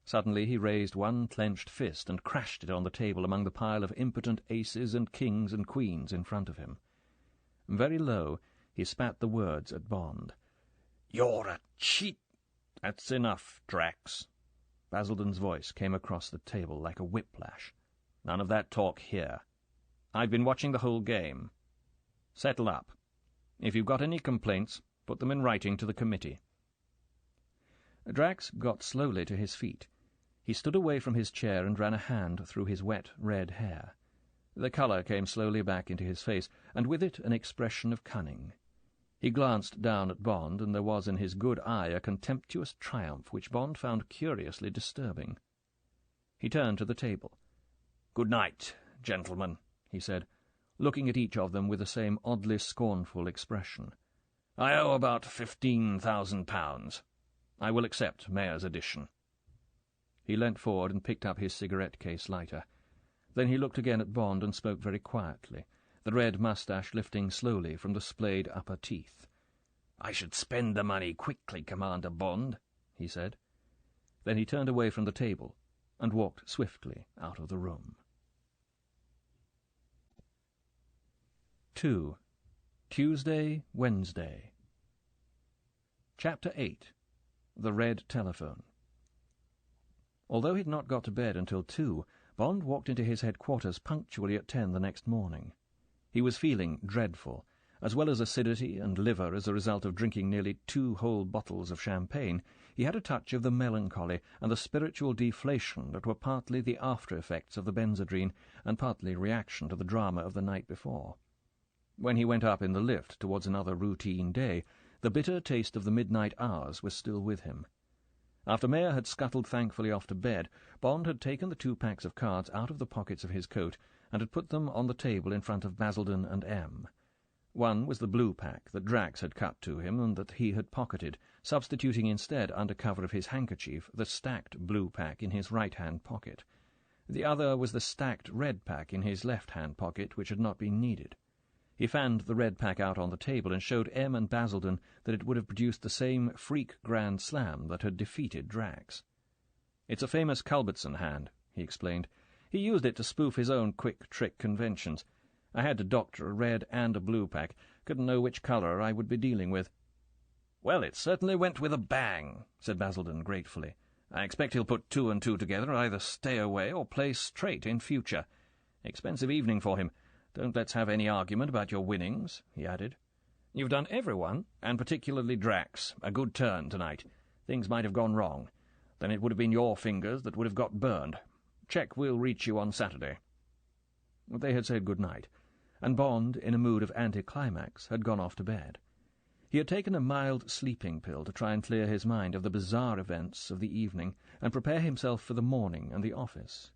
Suddenly he raised one clenched fist and crashed it on the table among the pile of impotent aces and kings and queens in front of him. Very low he spat the words at Bond. "You're a cheat!" "That's enough, Drax." Basildon's voice came across the table like a whiplash. "None of that talk here. I've been watching the whole game. Settle up. If you've got any complaints, put them in writing to the committee." Drax got slowly to his feet. He stood away from his chair and ran a hand through his wet red hair. The colour came slowly back into his face, and with it an expression of cunning. He glanced down at Bond, and there was in his good eye a contemptuous triumph which Bond found curiously disturbing. He turned to the table. "Good night, gentlemen," he said, looking at each of them with the same oddly scornful expression. "I owe about £15,000. I will accept Mayer's addition." He leant forward and picked up his cigarette-case lighter. Then he looked again at Bond and spoke very quietly, the red moustache lifting slowly from the splayed upper teeth. "I should spend the money quickly, Commander Bond," he said. Then he turned away from the table and walked swiftly out of the room. 2. Tuesday, Wednesday. Chapter 8. The Red Telephone. Although he'd not got to bed until 2, Bond walked into his headquarters punctually at 10 the next morning. He was feeling dreadful, as well as acidity and liver as a result of drinking nearly 2 whole bottles of champagne. He had a touch of the melancholy and the spiritual deflation that were partly the after-effects of the benzodrine and partly reaction to the drama of the night before. When he went up in the lift towards another routine day, the bitter taste of the midnight hours was still with him. After Mayer had scuttled thankfully off to bed, Bond had taken the 2 packs of cards out of the pockets of his coat and had put them on the table in front of Basildon and M. One was the blue pack that Drax had cut to him and that he had pocketed, substituting instead, under cover of his handkerchief, the stacked blue pack in his right-hand pocket. The other was the stacked red pack in his left-hand pocket, which had not been needed. He fanned the red pack out on the table and showed M and Basildon that it would have produced the same freak grand slam that had defeated Drax. "It's a famous Culbertson hand," he explained. "He used it to spoof his own quick-trick conventions. I had to doctor a red and a blue pack. Couldn't know which colour I would be dealing with." "Well, it certainly went with a bang," said Basildon gratefully. "I expect he'll put 2 and 2 together and either stay away or play straight in future. Expensive evening for him. Don't let's have any argument about your winnings," he added. "You've done everyone, and particularly Drax, a good turn tonight. Things might have gone wrong. Then it would have been your fingers that would have got burned. Check will reach you on Saturday." They had said good night, and Bond, in a mood of anticlimax, had gone off to bed. He had taken a mild sleeping pill to try and clear his mind of the bizarre events of the evening and prepare himself for the morning and the office.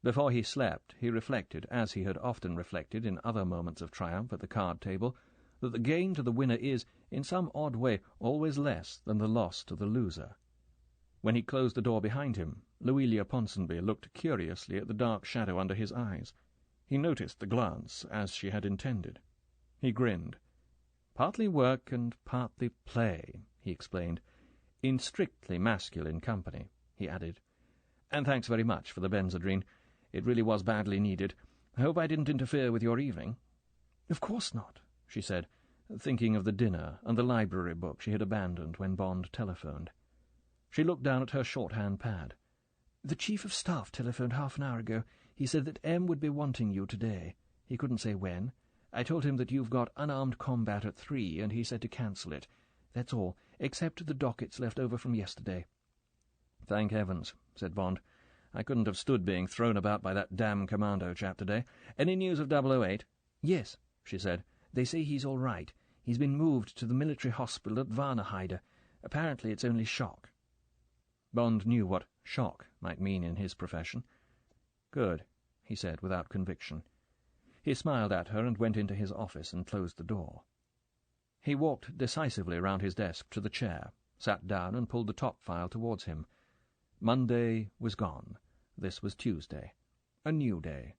Before he slept, he reflected, as he had often reflected in other moments of triumph at the card-table, that the gain to the winner is, in some odd way, always less than the loss to the loser. When he closed the door behind him, Louisa Ponsonby looked curiously at the dark shadow under his eyes. He noticed the glance, as she had intended. He grinned. "Partly work and partly play," he explained. "In strictly masculine company," he added. "And thanks very much for the Benzedrine. It really was badly needed. I hope I didn't interfere with your evening." "Of course not," she said, thinking of the dinner and the library book she had abandoned when Bond telephoned. She looked down at her shorthand pad. "The Chief of Staff telephoned half an hour ago. He said that M would be wanting you today. He couldn't say when. I told him that you've got unarmed combat at 3, and he said to cancel it. That's all, except the dockets left over from yesterday." "Thank heavens," said Bond. "I couldn't have stood being thrown about by that damn commando chap today. Any news of 008? "Yes," she said. "They say he's all right. He's been moved to the military hospital at Warnerheide. Apparently it's only shock." Bond knew what shock might mean in his profession. "Good," he said without conviction. He smiled at her and went into his office and closed the door. He walked decisively round his desk to the chair, sat down and pulled the top file towards him. Monday was gone. This was Tuesday. A new day.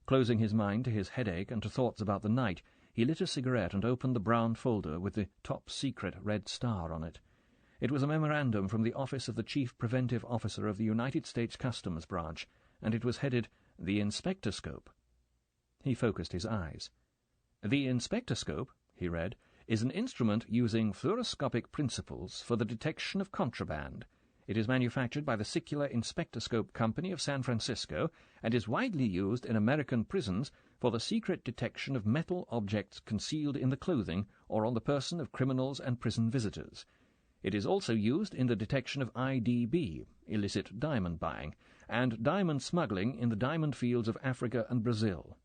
Closing his mind to his headache and to thoughts about the night, he lit a cigarette and opened the brown folder with the top-secret red star on it. It was a memorandum from the Office of the Chief Preventive Officer of the United States Customs Branch, and it was headed, "The Inspectoscope." He focused his eyes. "The inspectoscope," he read, "is an instrument using fluoroscopic principles for the detection of contraband. It is manufactured by the Secular Inspectoscope Company of San Francisco and is widely used in American prisons for the secret detection of metal objects concealed in the clothing or on the person of criminals and prison visitors. It is also used in the detection of IDB, illicit diamond buying, and diamond smuggling in the diamond fields of Africa and Brazil.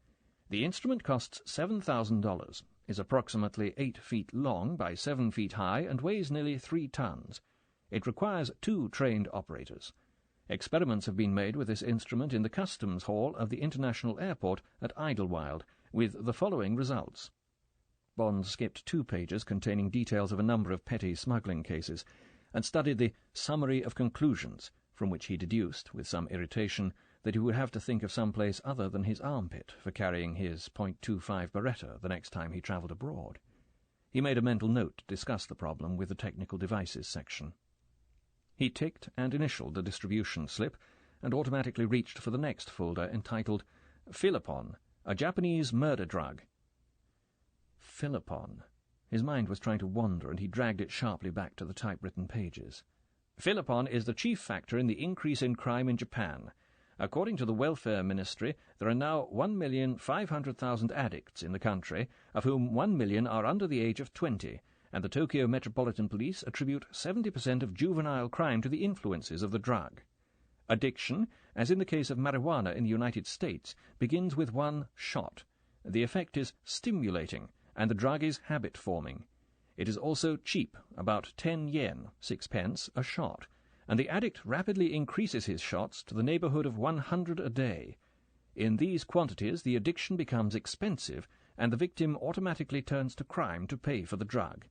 The instrument costs $7,000, is approximately 8 feet long by 7 feet high, and weighs nearly 3 tons. It requires 2 trained operators. Experiments have been made with this instrument in the customs hall of the International Airport at Idlewild, with the following results." Bond skipped 2 pages containing details of a number of petty smuggling cases, and studied the summary of conclusions, from which he deduced, with some irritation, that he would have to think of some place other than his armpit for carrying his .25 Beretta the next time he travelled abroad. He made a mental note to discuss the problem with the Technical Devices section. He ticked and initialed the distribution slip, and automatically reached for the next folder entitled Philipon, a Japanese murder drug. Philipon. His mind was trying to wander, and he dragged it sharply back to the typewritten pages. "Philipon is the chief factor in the increase in crime in Japan. According to the Welfare Ministry, there are now 1,500,000 addicts in the country, of whom 1 million are under the age of 20, and the Tokyo Metropolitan Police attribute 70% of juvenile crime to the influences of the drug. Addiction, as in the case of marijuana in the United States, begins with 1 shot. The effect is stimulating, and the drug is habit-forming. It is also cheap, about 10 yen, 6 pence, a shot, and the addict rapidly increases his shots to the neighbourhood of 100 a day. In these quantities the addiction becomes expensive, and the victim automatically turns to crime to pay for the drug.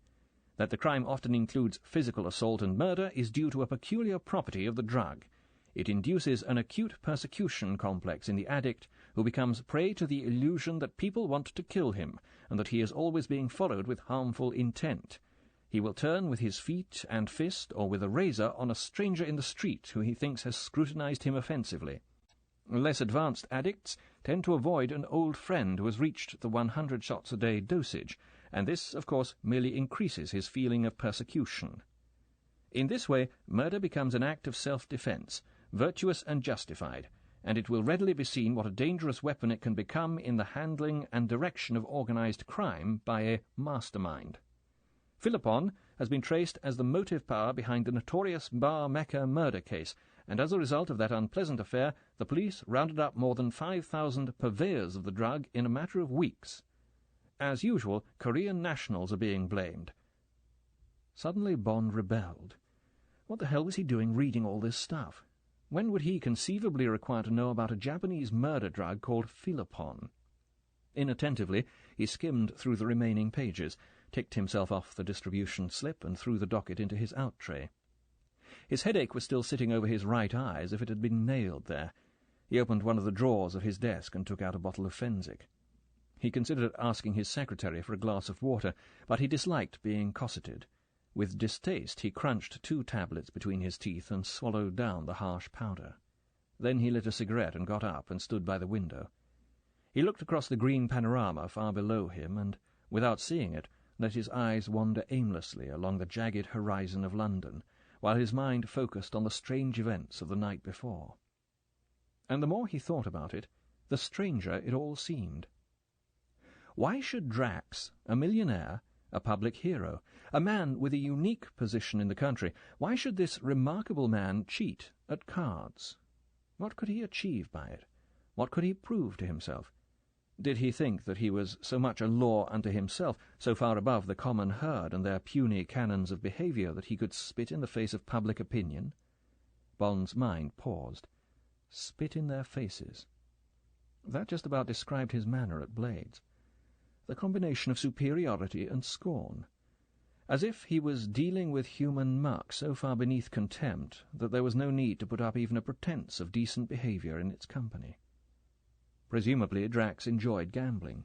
That the crime often includes physical assault and murder is due to a peculiar property of the drug. It induces an acute persecution complex in the addict, who becomes prey to the illusion that people want to kill him, and that he is always being followed with harmful intent. He will turn with his feet and fist or with a razor on a stranger in the street who he thinks has scrutinized him offensively. Less advanced addicts tend to avoid an old friend who has reached the 100 shots a day dosage, and this, of course, merely increases his feeling of persecution. In this way, murder becomes an act of self-defense, virtuous and justified, and it will readily be seen what a dangerous weapon it can become in the handling and direction of organized crime by a mastermind. Philippon has been traced as the motive power behind the notorious Bar Mecca murder case, and as a result of that unpleasant affair, the police rounded up more than 5,000 purveyors of the drug in a matter of weeks. As usual, Korean nationals are being blamed. Suddenly Bond rebelled. What the hell was he doing reading all this stuff? When would he conceivably require to know about a Japanese murder drug called Philippon? Inattentively, he skimmed through the remaining pages, ticked himself off the distribution slip, and threw the docket into his out tray. His headache was still sitting over his right eye as if it had been nailed there. He opened one of the drawers of his desk and took out a bottle of Fensic. He considered asking his secretary for a glass of water, but he disliked being cosseted. With distaste he crunched 2 tablets between his teeth and swallowed down the harsh powder. Then he lit a cigarette and got up and stood by the window. He looked across the green panorama far below him and, without seeing it, let his eyes wander aimlessly along the jagged horizon of London, while his mind focused on the strange events of the night before. And the more he thought about it, the stranger it all seemed. Why should Drax, a millionaire, a public hero, a man with a unique position in the country, why should this remarkable man cheat at cards? What could he achieve by it? What could he prove to himself? Did he think that he was so much a law unto himself, so far above the common herd and their puny canons of behaviour that he could spit in the face of public opinion? Bond's mind paused. Spit in their faces. That just about described his manner at Blades. The combination of superiority and scorn. As if he was dealing with human muck so far beneath contempt that there was no need to put up even a pretence of decent behaviour in its company. Presumably Drax enjoyed gambling.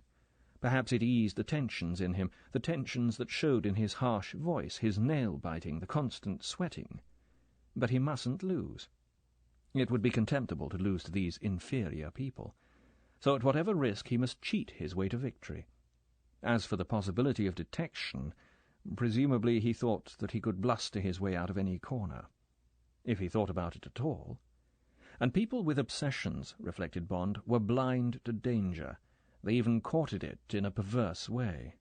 Perhaps it eased the tensions in him, the tensions that showed in his harsh voice, his nail-biting, the constant sweating. But he mustn't lose. It would be contemptible to lose to these inferior people. So at whatever risk he must cheat his way to victory. As for the possibility of detection, presumably he thought that he could bluster his way out of any corner. If he thought about it at all. And people with obsessions, reflected Bond, were blind to danger. They even courted it in a perverse way.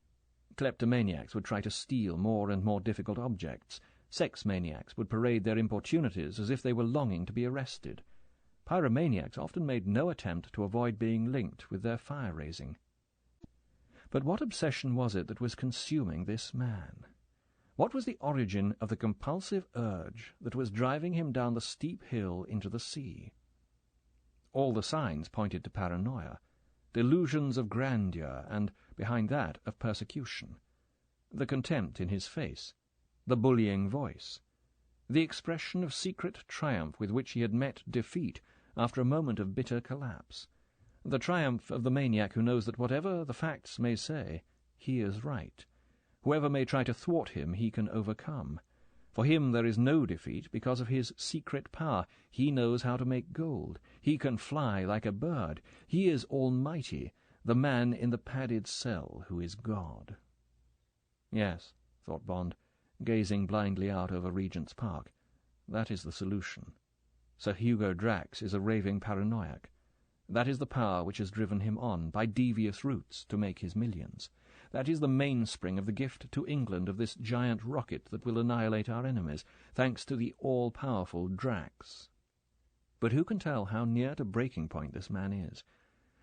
Kleptomaniacs would try to steal more and more difficult objects. Sex maniacs would parade their importunities as if they were longing to be arrested. Pyromaniacs often made no attempt to avoid being linked with their fire-raising. But what obsession was it that was consuming this man? What was the origin of the compulsive urge that was driving him down the steep hill into the sea? All the signs pointed to paranoia, delusions of grandeur, and, behind that, of persecution. The contempt in his face, the bullying voice, the expression of secret triumph with which he had met defeat after a moment of bitter collapse, the triumph of the maniac who knows that whatever the facts may say, he is right. Whoever may try to thwart him he can overcome. For him there is no defeat because of his secret power. He knows how to make gold. He can fly like a bird. He is almighty, the man in the padded cell who is God. Yes, thought Bond, gazing blindly out over Regent's Park, that is the solution. Sir Hugo Drax is a raving paranoiac. That is the power which has driven him on, by devious routes, to make his millions. That is the mainspring of the gift to England of this giant rocket that will annihilate our enemies, thanks to the all-powerful Drax. But who can tell how near to breaking point this man is?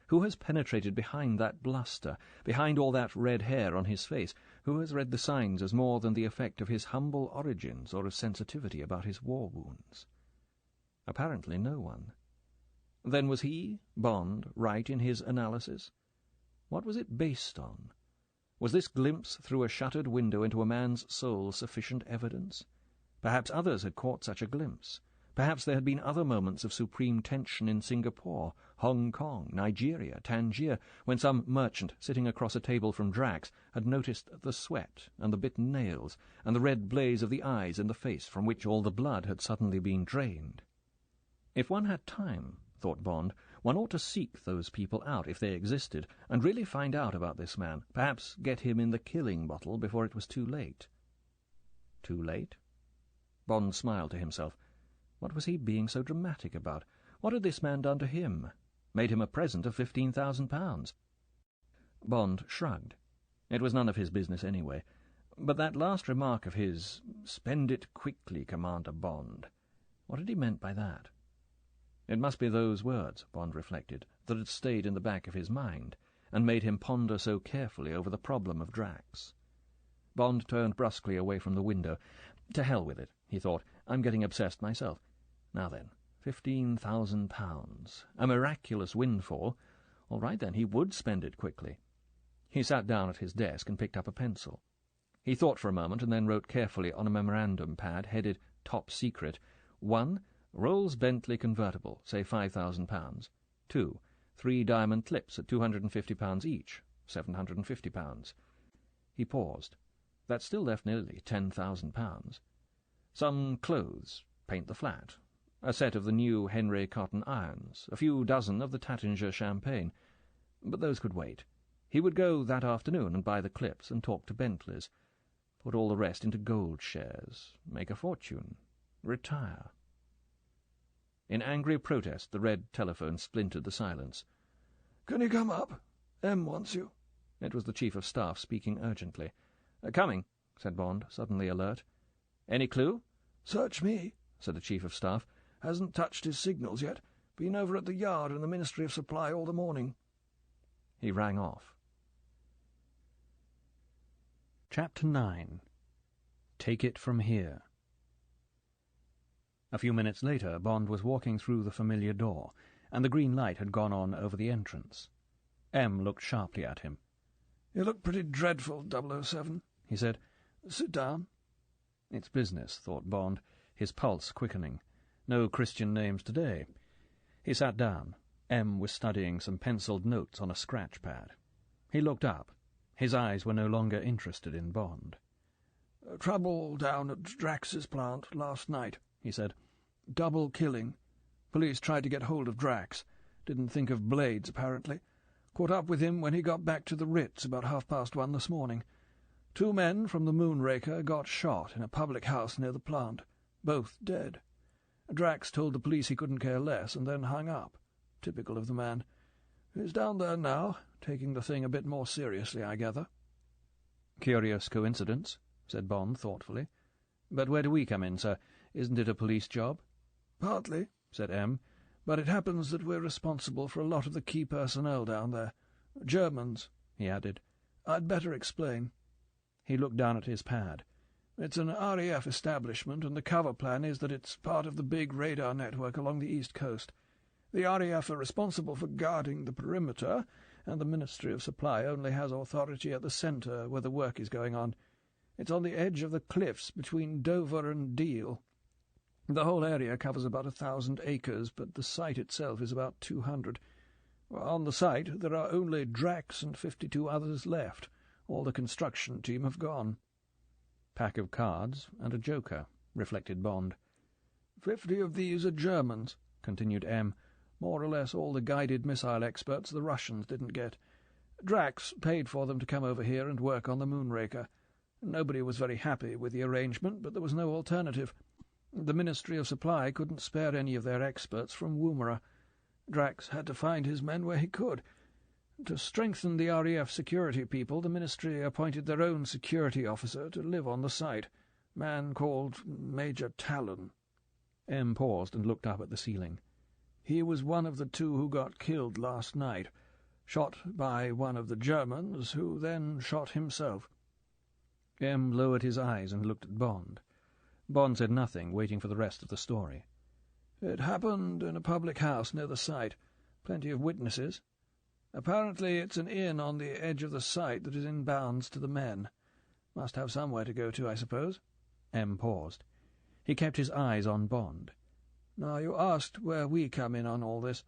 Who has penetrated behind that bluster, behind all that red hair on his face? Who has read the signs as more than the effect of his humble origins or of sensitivity about his war wounds? Apparently no one. Then was he, Bond, right in his analysis? What was it based on? Was this glimpse through a shuttered window into a man's soul sufficient evidence? Perhaps others had caught such a glimpse. Perhaps there had been other moments of supreme tension in Singapore, Hong Kong, Nigeria, Tangier, when some merchant sitting across a table from Drax had noticed the sweat and the bitten nails and the red blaze of the eyes in the face from which all the blood had suddenly been drained. If one had time, thought Bond, one ought to seek those people out, if they existed, and really find out about this man, perhaps get him in the killing bottle before it was too late. Too late? Bond smiled to himself. What was he being so dramatic about? What had this man done to him? Made him a present of £15,000. Bond shrugged. It was none of his business anyway. But that last remark of his, "Spend it quickly, Commander Bond," what had he meant by that? It must be those words, Bond reflected, that had stayed in the back of his mind, and made him ponder so carefully over the problem of Drax. Bond turned brusquely away from the window. To hell with it, he thought. I'm getting obsessed myself. Now then, £15,000. A miraculous windfall. All right then, he would spend it quickly. He sat down at his desk and picked up a pencil. He thought for a moment and then wrote carefully on a memorandum pad headed Top Secret. 1. Rolls-Bentley convertible, say £5,000. 2. 3 diamond clips at £250 each, £750. He paused. That still left nearly £10,000. Some clothes, paint the flat, a set of the new Henry cotton irons, a few dozen of the Tattinger champagne. But those could wait. He would go that afternoon and buy the clips and talk to Bentleys, put all the rest into gold shares, make a fortune, retire. In angry protest, the red telephone splintered the silence. "Can you come up? M wants you." It was the Chief of Staff speaking urgently. "Coming," said Bond, suddenly alert. "Any clue?" "Search me," said the Chief of Staff. "Hasn't touched his signals yet. Been over at the Yard and the Ministry of Supply all the morning." He rang off. Chapter 9. Take It From Here. A few minutes later, Bond was walking through the familiar door, and the green light had gone on over the entrance. M looked sharply at him. "You look pretty dreadful, 007, he said. "Sit down." It's business, thought Bond, his pulse quickening. No Christian names today. He sat down. M was studying some pencilled notes on a scratch pad. He looked up. His eyes were no longer interested in Bond. "Trouble down at Drax's plant last night," he said. "Double killing. Police tried to get hold of Drax. Didn't think of Blades, apparently. Caught up with him when he got back to the Ritz about 1:30 this morning. 2 men from the Moonraker got shot in a public house near the plant. Both dead. Drax told the police he couldn't care less, and then hung up. Typical of the man. He's down there now, taking the thing a bit more seriously, I gather." "Curious coincidence," said Bond thoughtfully. "But where do we come in, sir? Isn't it a police job?" "Partly," said M. "But it happens that we're responsible for a lot of the key personnel down there. Germans," he added. "I'd better explain." He looked down at his pad. "It's an RAF establishment, and the cover plan is that it's part of the big radar network along the East Coast. The RAF are responsible for guarding the perimeter, and the Ministry of Supply only has authority at the centre where the work is going on. It's on the edge of the cliffs between Dover and Deal. The whole area covers about 1,000 acres, but the site itself is about 200. On the site there are only Drax and 52 others left. All the construction team have gone." "Pack of cards and a joker," reflected Bond. 50 of these are Germans," continued M. "More or less all the guided missile experts the Russians didn't get. Drax paid for them to come over here and work on the Moonraker. Nobody was very happy with the arrangement, but there was no alternative. The Ministry of Supply couldn't spare any of their experts from Woomera. Drax had to find his men where he could. To strengthen the RAF security people, the Ministry appointed their own security officer to live on the site, man called Major Talon." M paused and looked up at the ceiling. "He was one of the 2 who got killed last night, shot by one of the Germans, who then shot himself." M lowered his eyes and looked at Bond. Bond said nothing, waiting for the rest of the story. "It happened in a public house near the site. Plenty of witnesses. Apparently it's an inn on the edge of the site that is in bounds to the men. Must have somewhere to go to, I suppose." M paused. He kept his eyes on Bond. "Now, you asked where we come in on all this.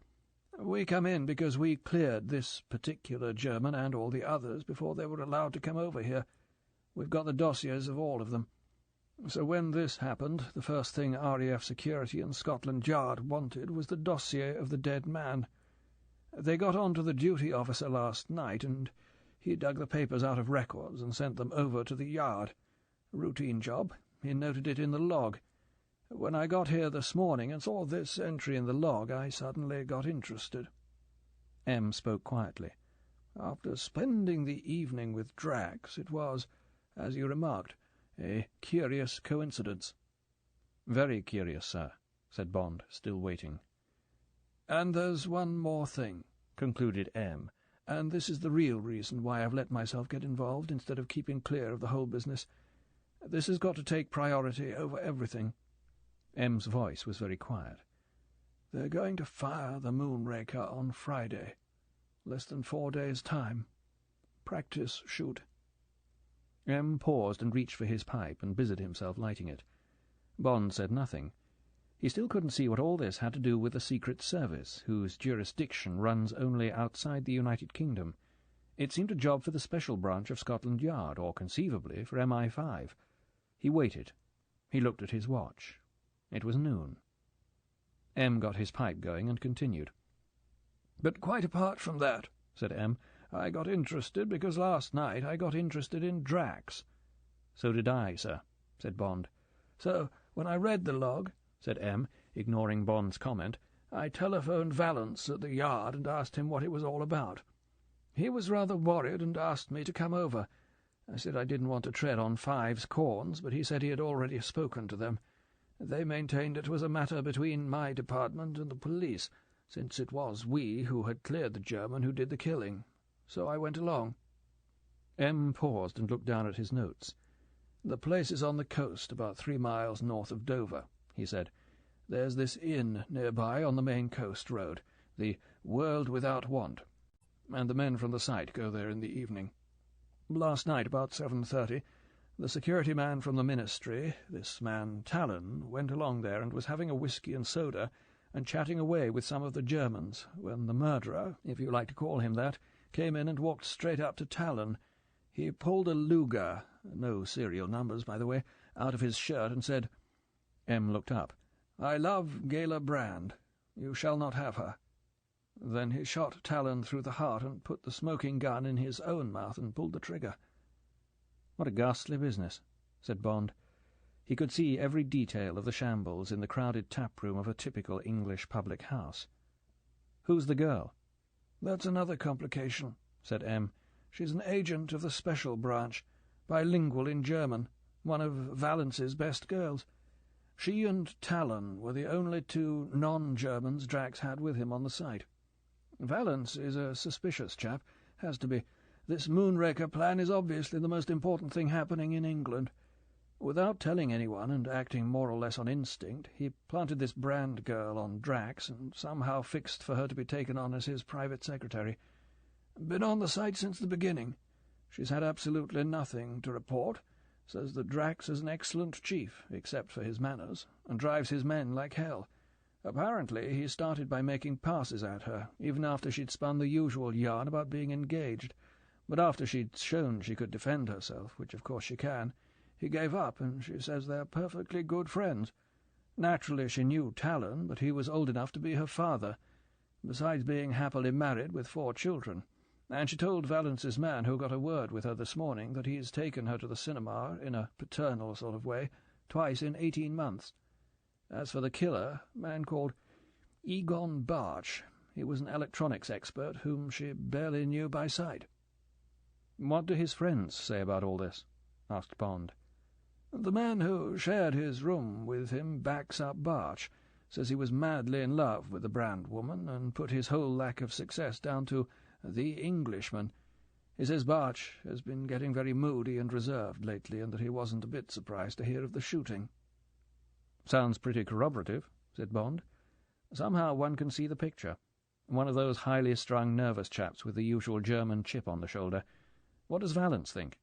We come in because we cleared this particular German and all the others before they were allowed to come over here. We've got the dossiers of all of them. So when this happened, the first thing RAF Security and Scotland Yard wanted was the dossier of the dead man. They got on to the duty officer last night, and he dug the papers out of records and sent them over to the Yard. Routine job. He noted it in the log. When I got here this morning and saw this entry in the log, I suddenly got interested." M spoke quietly. "After spending the evening with Drax, it was, as you remarked, a curious coincidence." "Very curious, sir," said Bond, still waiting. "And there's one more thing," concluded M, "and this is the real reason why I've let myself get involved instead of keeping clear of the whole business. This has got to take priority over everything." M's voice was very quiet. "They're going to fire the Moonraker on Friday. Less than 4 days' time. Practice shoot." M paused and reached for his pipe and busied himself lighting it. Bond said nothing. He still couldn't see what all this had to do with the Secret Service, whose jurisdiction runs only outside the United Kingdom. It seemed a job for the Special Branch of Scotland Yard, or conceivably for MI5. He waited. He looked at his watch. It was noon. M got his pipe going and continued. "But quite apart from that," said M, "I got interested because last night I got interested in Drax." "So did I, sir," said Bond. "So when I read the log," said M, ignoring Bond's comment, "I telephoned Valance at the Yard and asked him what it was all about. He was rather worried and asked me to come over. I said I didn't want to tread on Five's corns, but he said he had already spoken to them. They maintained it was a matter between my department and the police, since it was we who had cleared the German who did the killing. So I went along." M paused and looked down at his notes. "The place is on the coast, about 3 miles north of Dover," he said. "There's this inn nearby on the main coast road, the World Without Want, and the men from the site go there in the evening. Last night, about 7:30, the security man from the ministry, this man Talon, went along there and was having a whisky and soda and chatting away with some of the Germans, when the murderer, if you like to call him that, came in and walked straight up to Talon. He pulled a Luger, no serial numbers, by the way, out of his shirt and said—" M looked up. "I love Gala Brand. You shall not have her." Then he shot Talon through the heart and put the smoking gun in his own mouth and pulled the trigger." "What a ghastly business," said Bond. He could see every detail of the shambles in the crowded tap-room of a typical English public house. "Who's the girl?" "That's another complication," said M. "She's an agent of the Special Branch, bilingual in German, one of Valance's best girls. She and Talon were the only 2 non-Germans Drax had with him on the site. Valance is a suspicious chap, has to be. This Moonraker plan is obviously the most important thing happening in England. Without telling anyone and acting more or less on instinct, he planted this Brand girl on Drax and somehow fixed for her to be taken on as his private secretary. Been on the site since the beginning. She's had absolutely nothing to report. Says that Drax is an excellent chief, except for his manners, and drives his men like hell. Apparently he started by making passes at her, even after she'd spun the usual yarn about being engaged. But after she'd shown she could defend herself, which of course she can, he gave up, and she says they're perfectly good friends. Naturally she knew Talon, but he was old enough to be her father, besides being happily married with 4 children. And she told Valance's man who got a word with her this morning that he's taken her to the cinema, in a paternal sort of way, twice in 18 months. As for the killer, a man called Egon Barch, he was an electronics expert whom she barely knew by sight." "What do his friends say about all this?" asked Bond. "The man who shared his room with him backs up Barch, says he was madly in love with the Brand woman and put his whole lack of success down to the Englishman. He says Barch has been getting very moody and reserved lately, and that he wasn't a bit surprised to hear of the shooting." "Sounds pretty corroborative," said Bond. "Somehow one can see the picture. One of those highly strung, nervous chaps with the usual German chip on the shoulder. What does Valance think?"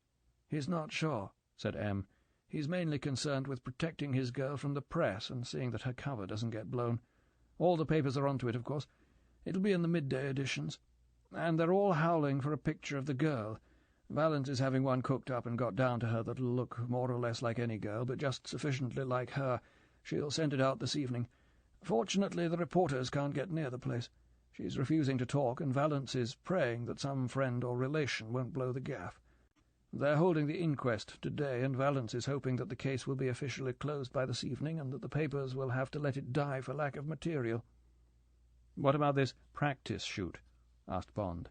"He's not sure," said M. "He's mainly concerned with protecting his girl from the press and seeing that her cover doesn't get blown. All the papers are onto it, of course. It'll be in the midday editions. And they're all howling for a picture of the girl. Valance is having one cooked up and got down to her that'll look more or less like any girl, but just sufficiently like her. She'll send it out this evening. Fortunately, the reporters can't get near the place. She's refusing to talk, and Valance is praying that some friend or relation won't blow the gaff. They're holding the inquest today, and Valence is hoping that the case will be officially closed by this evening and that the papers will have to let it die for lack of material." "What about this practice shoot?" asked Bond.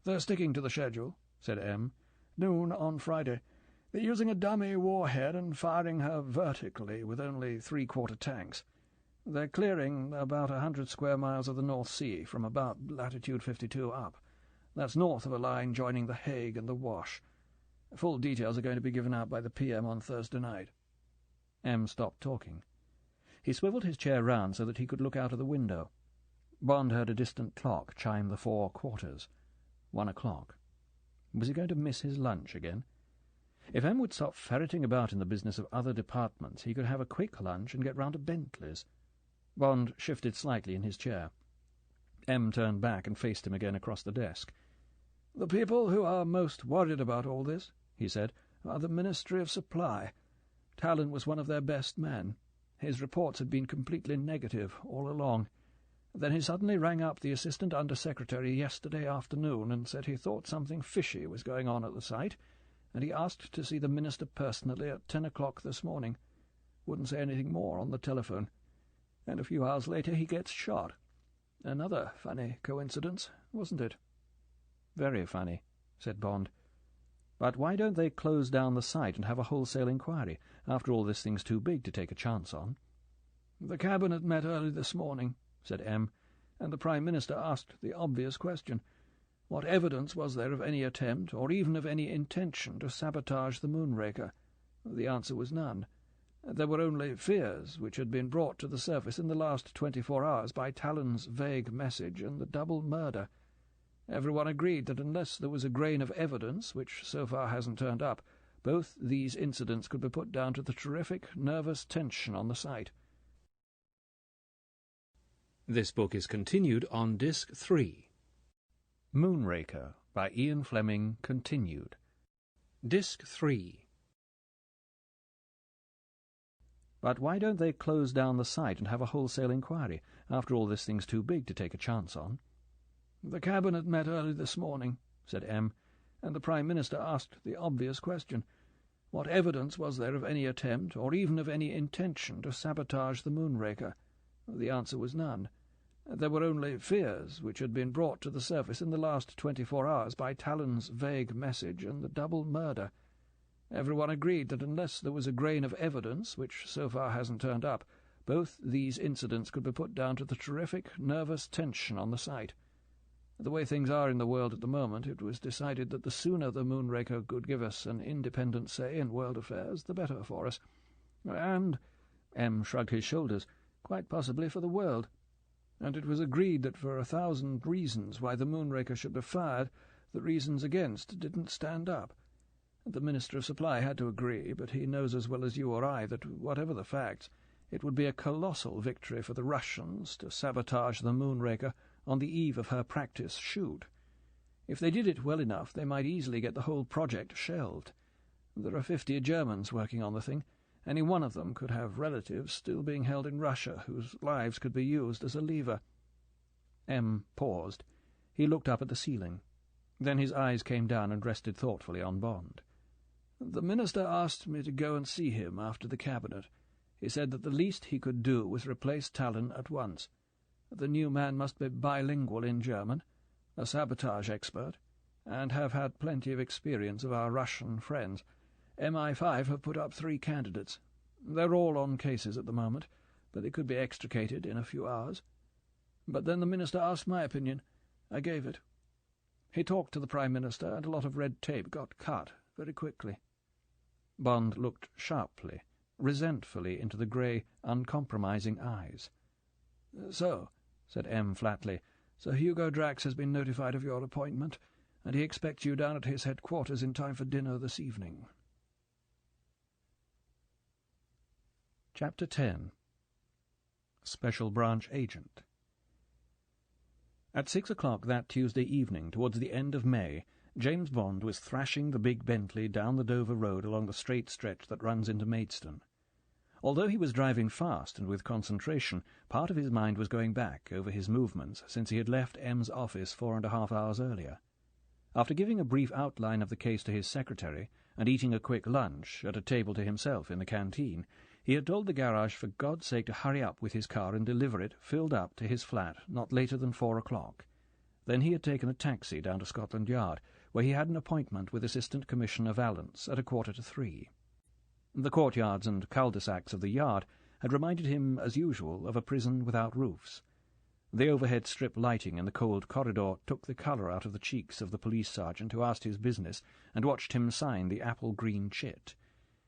"They're sticking to the schedule," said M. "Noon on Friday. They're using a dummy warhead and firing her vertically with only 3/4 tanks. They're clearing about 100 square miles of the North Sea from about latitude 52 up. That's north of a line joining the Hague and the Wash. Full details are going to be given out by the PM on Thursday night." M stopped talking. He swiveled his chair round so that he could look out of the window. Bond heard a distant clock chime the 4 quarters. 1 o'clock. Was he going to miss his lunch again? If M would stop ferreting about in the business of other departments, he could have a quick lunch and get round to Bentley's. Bond shifted slightly in his chair. M turned back and faced him again across the desk. "The people who are most worried about all this," he said, "are the Ministry of Supply. Talon was one of their best men. His reports had been completely negative all along. Then he suddenly rang up the Assistant Under-Secretary yesterday afternoon and said he thought something fishy was going on at the site, and he asked to see the Minister personally at 10 o'clock this morning. Wouldn't say anything more on the telephone. And a few hours later he gets shot. Another funny coincidence, wasn't it?" "Very funny," said Bond. "But why don't they close down the site and have a wholesale inquiry? After all, this thing's too big to take a chance on." "The Cabinet met early this morning," said M., "and the Prime Minister asked the obvious question. What evidence was there of any attempt, or even of any intention, to sabotage the Moonraker? The answer was none. There were only fears which had been brought to the surface in the last 24 hours by Talon's vague message and the double murder. Everyone agreed that unless there was a grain of evidence, which so far hasn't turned up, both these incidents could be put down to the terrific nervous tension on the site." This book is continued on Disc 3. Moonraker by Ian Fleming, continued. Disc 3. "But why don't they close down the site and have a wholesale inquiry? After all, this thing's too big to take a chance on." "The Cabinet met early this morning," said M., "and the Prime Minister asked the obvious question. What evidence was there of any attempt, or even of any intention, to sabotage the Moonraker? The answer was none. There were only fears which had been brought to the surface in the last 24 hours by Talon's vague message and the double murder. Everyone agreed that unless there was a grain of evidence, which so far hasn't turned up, both these incidents could be put down to the terrific nervous tension on the site. The way things are in the world at the moment, it was decided that the sooner the Moonraker could give us an independent say in world affairs, the better for us. And," M. shrugged his shoulders, "quite possibly for the world. And it was agreed that for 1,000 reasons why the Moonraker should be fired, the reasons against didn't stand up. The Minister of Supply had to agree, but he knows as well as you or I that, whatever the facts, it would be a colossal victory for the Russians to sabotage the Moonraker on the eve of her practice shoot. If they did it well enough, they might easily get the whole project shelved. There are 50 Germans working on the thing. Any one of them could have relatives still being held in Russia whose lives could be used as a lever." M. paused. He looked up at the ceiling. Then his eyes came down and rested thoughtfully on Bond. "The Minister asked me to go and see him after the Cabinet. He said that the least he could do was replace Talon at once. The new man must be bilingual in German, a sabotage expert, and have had plenty of experience of our Russian friends. MI5 have put up 3 candidates. They're all on cases at the moment, but they could be extricated in a few hours. But then the Minister asked my opinion. I gave it. He talked to the Prime Minister, and a lot of red tape got cut very quickly." Bond looked sharply, resentfully into the grey, uncompromising eyes. "So," said M. flatly, "Sir Hugo Drax has been notified of your appointment, and he expects you down at his headquarters in time for dinner this evening." Chapter 10. Special Branch Agent. At 6 o'clock that Tuesday evening, towards the end of May, James Bond was thrashing the big Bentley down the Dover Road along the straight stretch that runs into Maidstone. Although he was driving fast and with concentration, part of his mind was going back over his movements since he had left M's office 4.5 hours earlier. After giving a brief outline of the case to his secretary, and eating a quick lunch at a table to himself in the canteen, he had told the garage for God's sake to hurry up with his car and deliver it, filled up, to his flat not later than 4 o'clock. Then he had taken a taxi down to Scotland Yard, where he had an appointment with Assistant Commissioner Vallance at 2:45. The courtyards and cul-de-sacs of the yard had reminded him, as usual, of a prison without roofs. The overhead strip lighting in the cold corridor took the colour out of the cheeks of the police sergeant who asked his business and watched him sign the apple-green chit.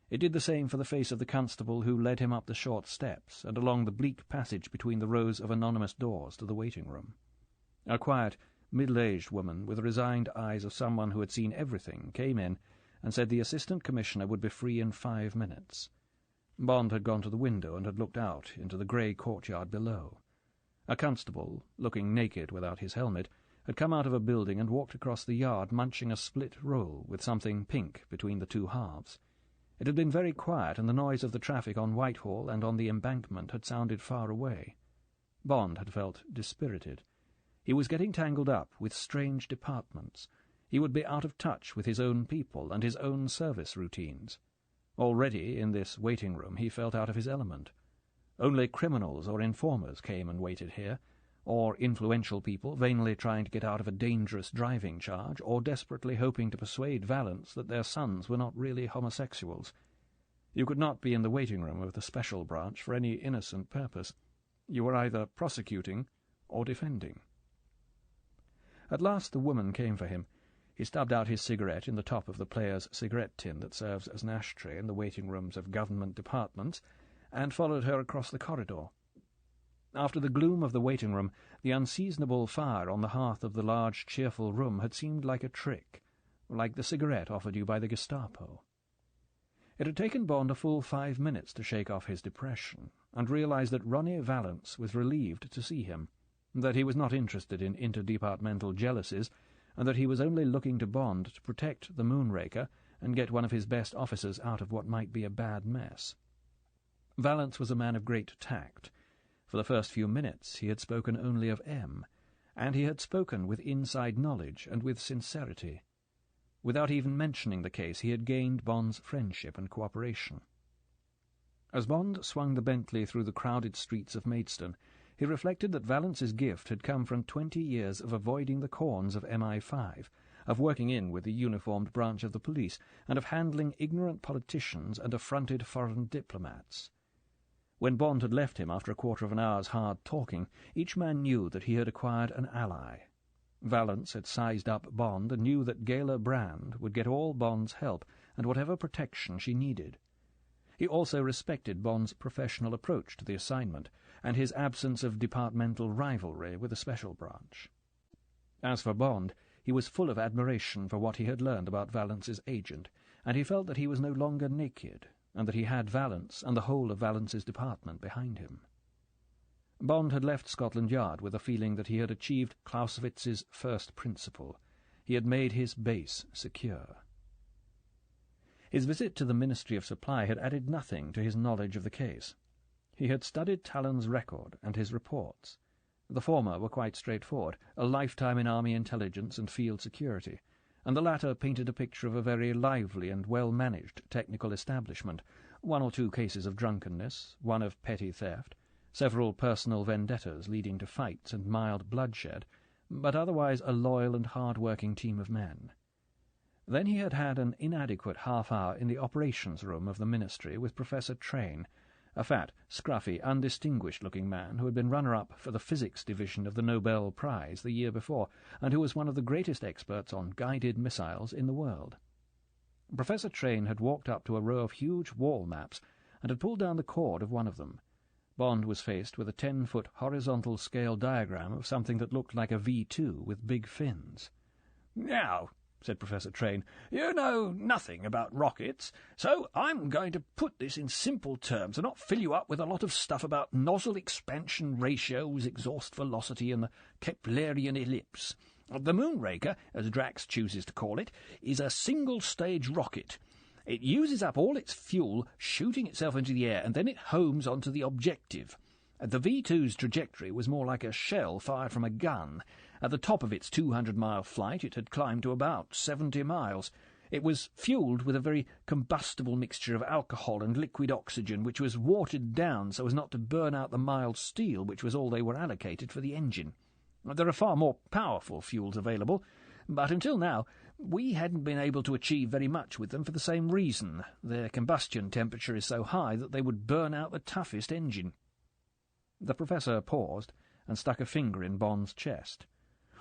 It did the same for the face of the constable who led him up the short steps and along the bleak passage between the rows of anonymous doors to the waiting-room. A quiet, middle-aged woman with the resigned eyes of someone who had seen everything came in and said the Assistant Commissioner would be free in 5 minutes. Bond had gone to the window and had looked out into the grey courtyard below. A constable, looking naked without his helmet, had come out of a building and walked across the yard munching a split roll with something pink between the two halves. It had been very quiet, and the noise of the traffic on Whitehall and on the embankment had sounded far away. Bond had felt dispirited. He was getting tangled up with strange departments. He would be out of touch with his own people and his own service routines. Already, in this waiting-room, he felt out of his element. Only criminals or informers came and waited here, or influential people vainly trying to get out of a dangerous driving charge, or desperately hoping to persuade Vallance that their sons were not really homosexuals. You could not be in the waiting-room of the Special Branch for any innocent purpose. You were either prosecuting or defending. At last the woman came for him. He stubbed out his cigarette in the top of the player's cigarette tin that serves as an ashtray in the waiting-rooms of government departments, and followed her across the corridor. After the gloom of the waiting-room, the unseasonable fire on the hearth of the large, cheerful room had seemed like a trick, like the cigarette offered you by the Gestapo. It had taken Bond a full 5 minutes to shake off his depression, and realize that Ronnie Vallance was relieved to see him, that he was not interested in interdepartmental jealousies, and that he was only looking to Bond to protect the Moonraker and get one of his best officers out of what might be a bad mess. Vallance was a man of great tact. For the first few minutes he had spoken only of M, and he had spoken with inside knowledge and with sincerity. Without even mentioning the case, he had gained Bond's friendship and cooperation. As Bond swung the Bentley through the crowded streets of Maidstone, he reflected that Vallance's gift had come from 20 years of avoiding the corns of MI5, of working in with the uniformed branch of the police, and of handling ignorant politicians and affronted foreign diplomats. When Bond had left him after a quarter of an hour's hard talking, each man knew that he had acquired an ally. Vallance had sized up Bond and knew that Gala Brand would get all Bond's help and whatever protection she needed. He also respected Bond's professional approach to the assignment and his absence of departmental rivalry with the Special Branch. As for Bond, he was full of admiration for what he had learned about Vallance's agent, and he felt that he was no longer naked, and that he had Vallance and the whole of Vallance's department behind him. Bond had left Scotland Yard with a feeling that he had achieved Clausewitz's first principle. He had made his base secure. His visit to the Ministry of Supply had added nothing to his knowledge of the case. He had studied Talon's record and his reports. The former were quite straightforward, a lifetime in Army intelligence and field security, and the latter painted a picture of a very lively and well-managed technical establishment, 1 or 2 cases of drunkenness, 1 of petty theft, several personal vendettas leading to fights and mild bloodshed, but otherwise a loyal and hard-working team of men. Then he had had an inadequate half-hour in the operations room of the Ministry with Professor Train, a fat, scruffy, undistinguished-looking man who had been runner-up for the physics division of the Nobel Prize the year before, and who was one of the greatest experts on guided missiles in the world. Professor Train had walked up to a row of huge wall maps and had pulled down the cord of one of them. Bond was faced with a 10-foot horizontal scale diagram of something that looked like a V2 with big fins. "Now," said Professor Train, "you know nothing about rockets, so I'm going to put this in simple terms and not fill you up with a lot of stuff about nozzle expansion ratios, exhaust velocity, and the Keplerian ellipse. The Moonraker, as Drax chooses to call it, is a single-stage rocket. It uses up all its fuel, shooting itself into the air, and then it homes onto the objective. The V2's trajectory was more like a shell fired from a gun, At the top of its 200-mile flight it had climbed to about 70 miles. It was fuelled with a very combustible mixture of alcohol and liquid oxygen, which was watered down so as not to burn out the mild steel, which was all they were allocated for the engine. There are far more powerful fuels available, but until now we hadn't been able to achieve very much with them for the same reason. Their combustion temperature is so high that they would burn out the toughest engine. The Professor paused and stuck a finger in Bond's chest.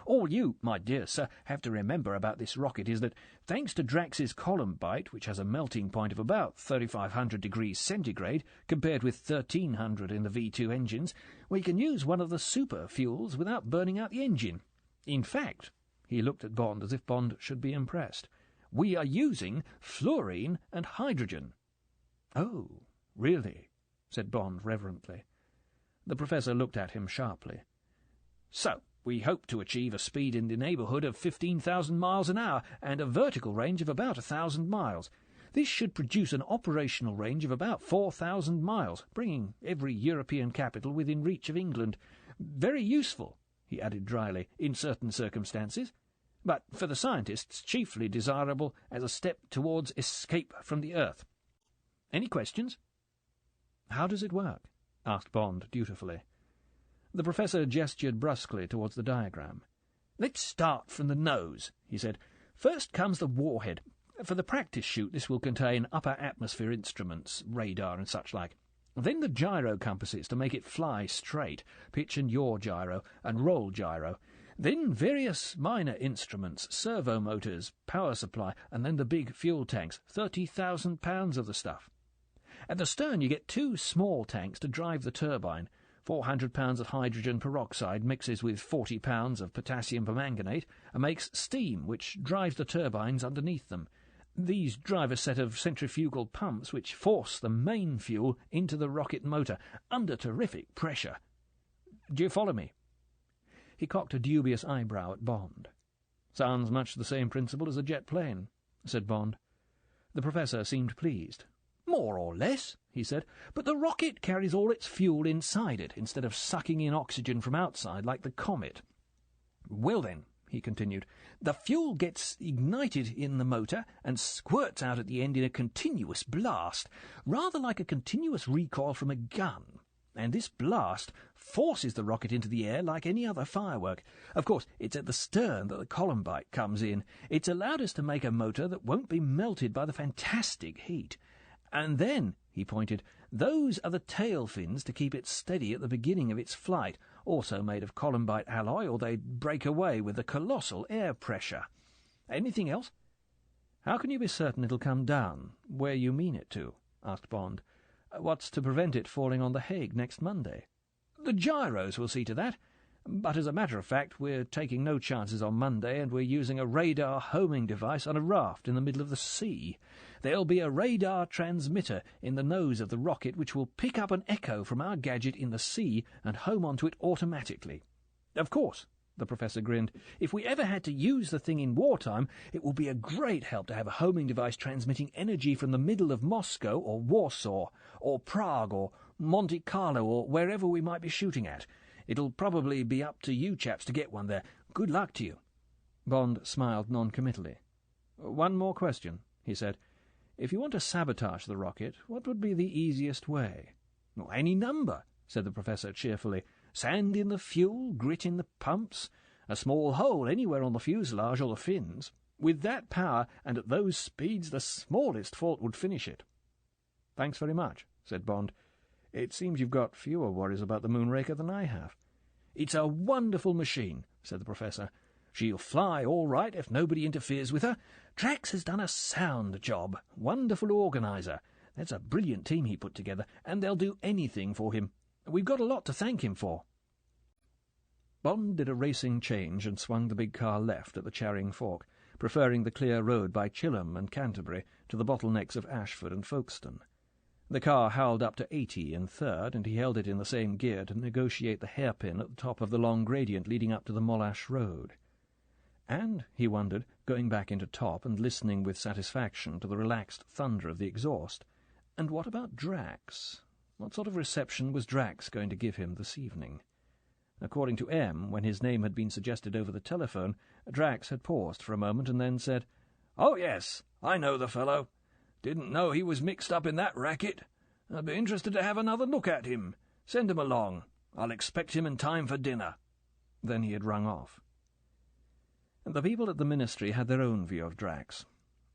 All you, my dear sir, have to remember about this rocket is that, thanks to Drax's Columbite, which has a melting point of about 3,500 degrees centigrade, compared with 1,300 in the V2 engines, we can use one of the super fuels without burning out the engine. In fact, he looked at Bond as if Bond should be impressed, we are using fluorine and hydrogen. Oh, really? Said Bond reverently. The Professor looked at him sharply. So, we hope to achieve a speed in the neighbourhood of 15,000 miles an hour and a vertical range of about 1,000 miles. This should produce an operational range of about 4,000 miles, bringing every European capital within reach of England. Very useful, he added dryly, in certain circumstances, but for the scientists chiefly desirable as a step towards escape from the Earth. Any questions? How does it work? Asked Bond dutifully. The Professor gestured brusquely towards the diagram. Let's start from the nose, he said. First comes the warhead. For the practice shoot this will contain upper atmosphere instruments, radar and such like. Then the gyro compasses to make it fly straight, pitch and yaw gyro, and roll gyro. Then various minor instruments, servo motors, power supply, and then the big fuel tanks, 30,000 pounds of the stuff. At the stern you get 2 small tanks to drive the turbine. 400 pounds of hydrogen peroxide mixes with 40 pounds of potassium permanganate and makes steam, which drives the turbines underneath them. These drive a set of centrifugal pumps which force the main fuel into the rocket motor under terrific pressure. Do you follow me? He cocked a dubious eyebrow at Bond. Sounds much the same principle as a jet plane, said Bond. The Professor seemed pleased. More or less, he said, but the rocket carries all its fuel inside it, instead of sucking in oxygen from outside like the comet. Well then, he continued, the fuel gets ignited in the motor and squirts out at the end in a continuous blast, rather like a continuous recoil from a gun. And this blast forces the rocket into the air like any other firework. Of course, it's at the stern that the Columbite comes in. It's allowed us to make a motor that won't be melted by the fantastic heat. And then, he pointed, those are the tail fins to keep it steady at the beginning of its flight, also made of Columbite alloy, or they'd break away with the colossal air pressure. Anything else? How can you be certain it'll come down, where you mean it to? Asked Bond. What's to prevent it falling on The Hague next Monday? The gyros will see to that. But as a matter of fact, we're taking no chances on Monday, and we're using a radar homing device on a raft in the middle of the sea. There'll be a radar transmitter in the nose of the rocket which will pick up an echo from our gadget in the sea and home onto it automatically. Of course, the Professor grinned, if we ever had to use the thing in wartime, it will be a great help to have a homing device transmitting energy from the middle of Moscow or Warsaw or Prague or Monte Carlo or wherever we might be shooting at. It'll probably be up to you chaps to get one there. Good luck to you. Bond smiled noncommittally. One more question, he said. If you want to sabotage the rocket, what would be the easiest way? Any number, said the Professor cheerfully. Sand in the fuel, grit in the pumps, a small hole anywhere on the fuselage or the fins. With that power and at those speeds, the smallest fault would finish it. Thanks very much, said Bond. It seems you've got fewer worries about the Moonraker than I have. It's a wonderful machine, said the Professor. She'll fly all right if nobody interferes with her. Drax has done a sound job. Wonderful organiser. That's a brilliant team he put together, and they'll do anything for him. We've got a lot to thank him for. Bond did a racing change and swung the big car left at the Charing Fork, preferring the clear road by Chilham and Canterbury to the bottlenecks of Ashford and Folkestone. The car howled up to 80 in third, and he held it in the same gear to negotiate the hairpin at the top of the long gradient leading up to the Mollash Road. And, he wondered, going back into top and listening with satisfaction to the relaxed thunder of the exhaust, and what about Drax? What sort of reception was Drax going to give him this evening? According to M, when his name had been suggested over the telephone, Drax had paused for a moment and then said, "Oh, yes, I know the fellow. Didn't know he was mixed up in that racket. I'd be interested to have another look at him. Send him along. I'll expect him in time for dinner." Then he had rung off. The people at the ministry had their own view of Drax.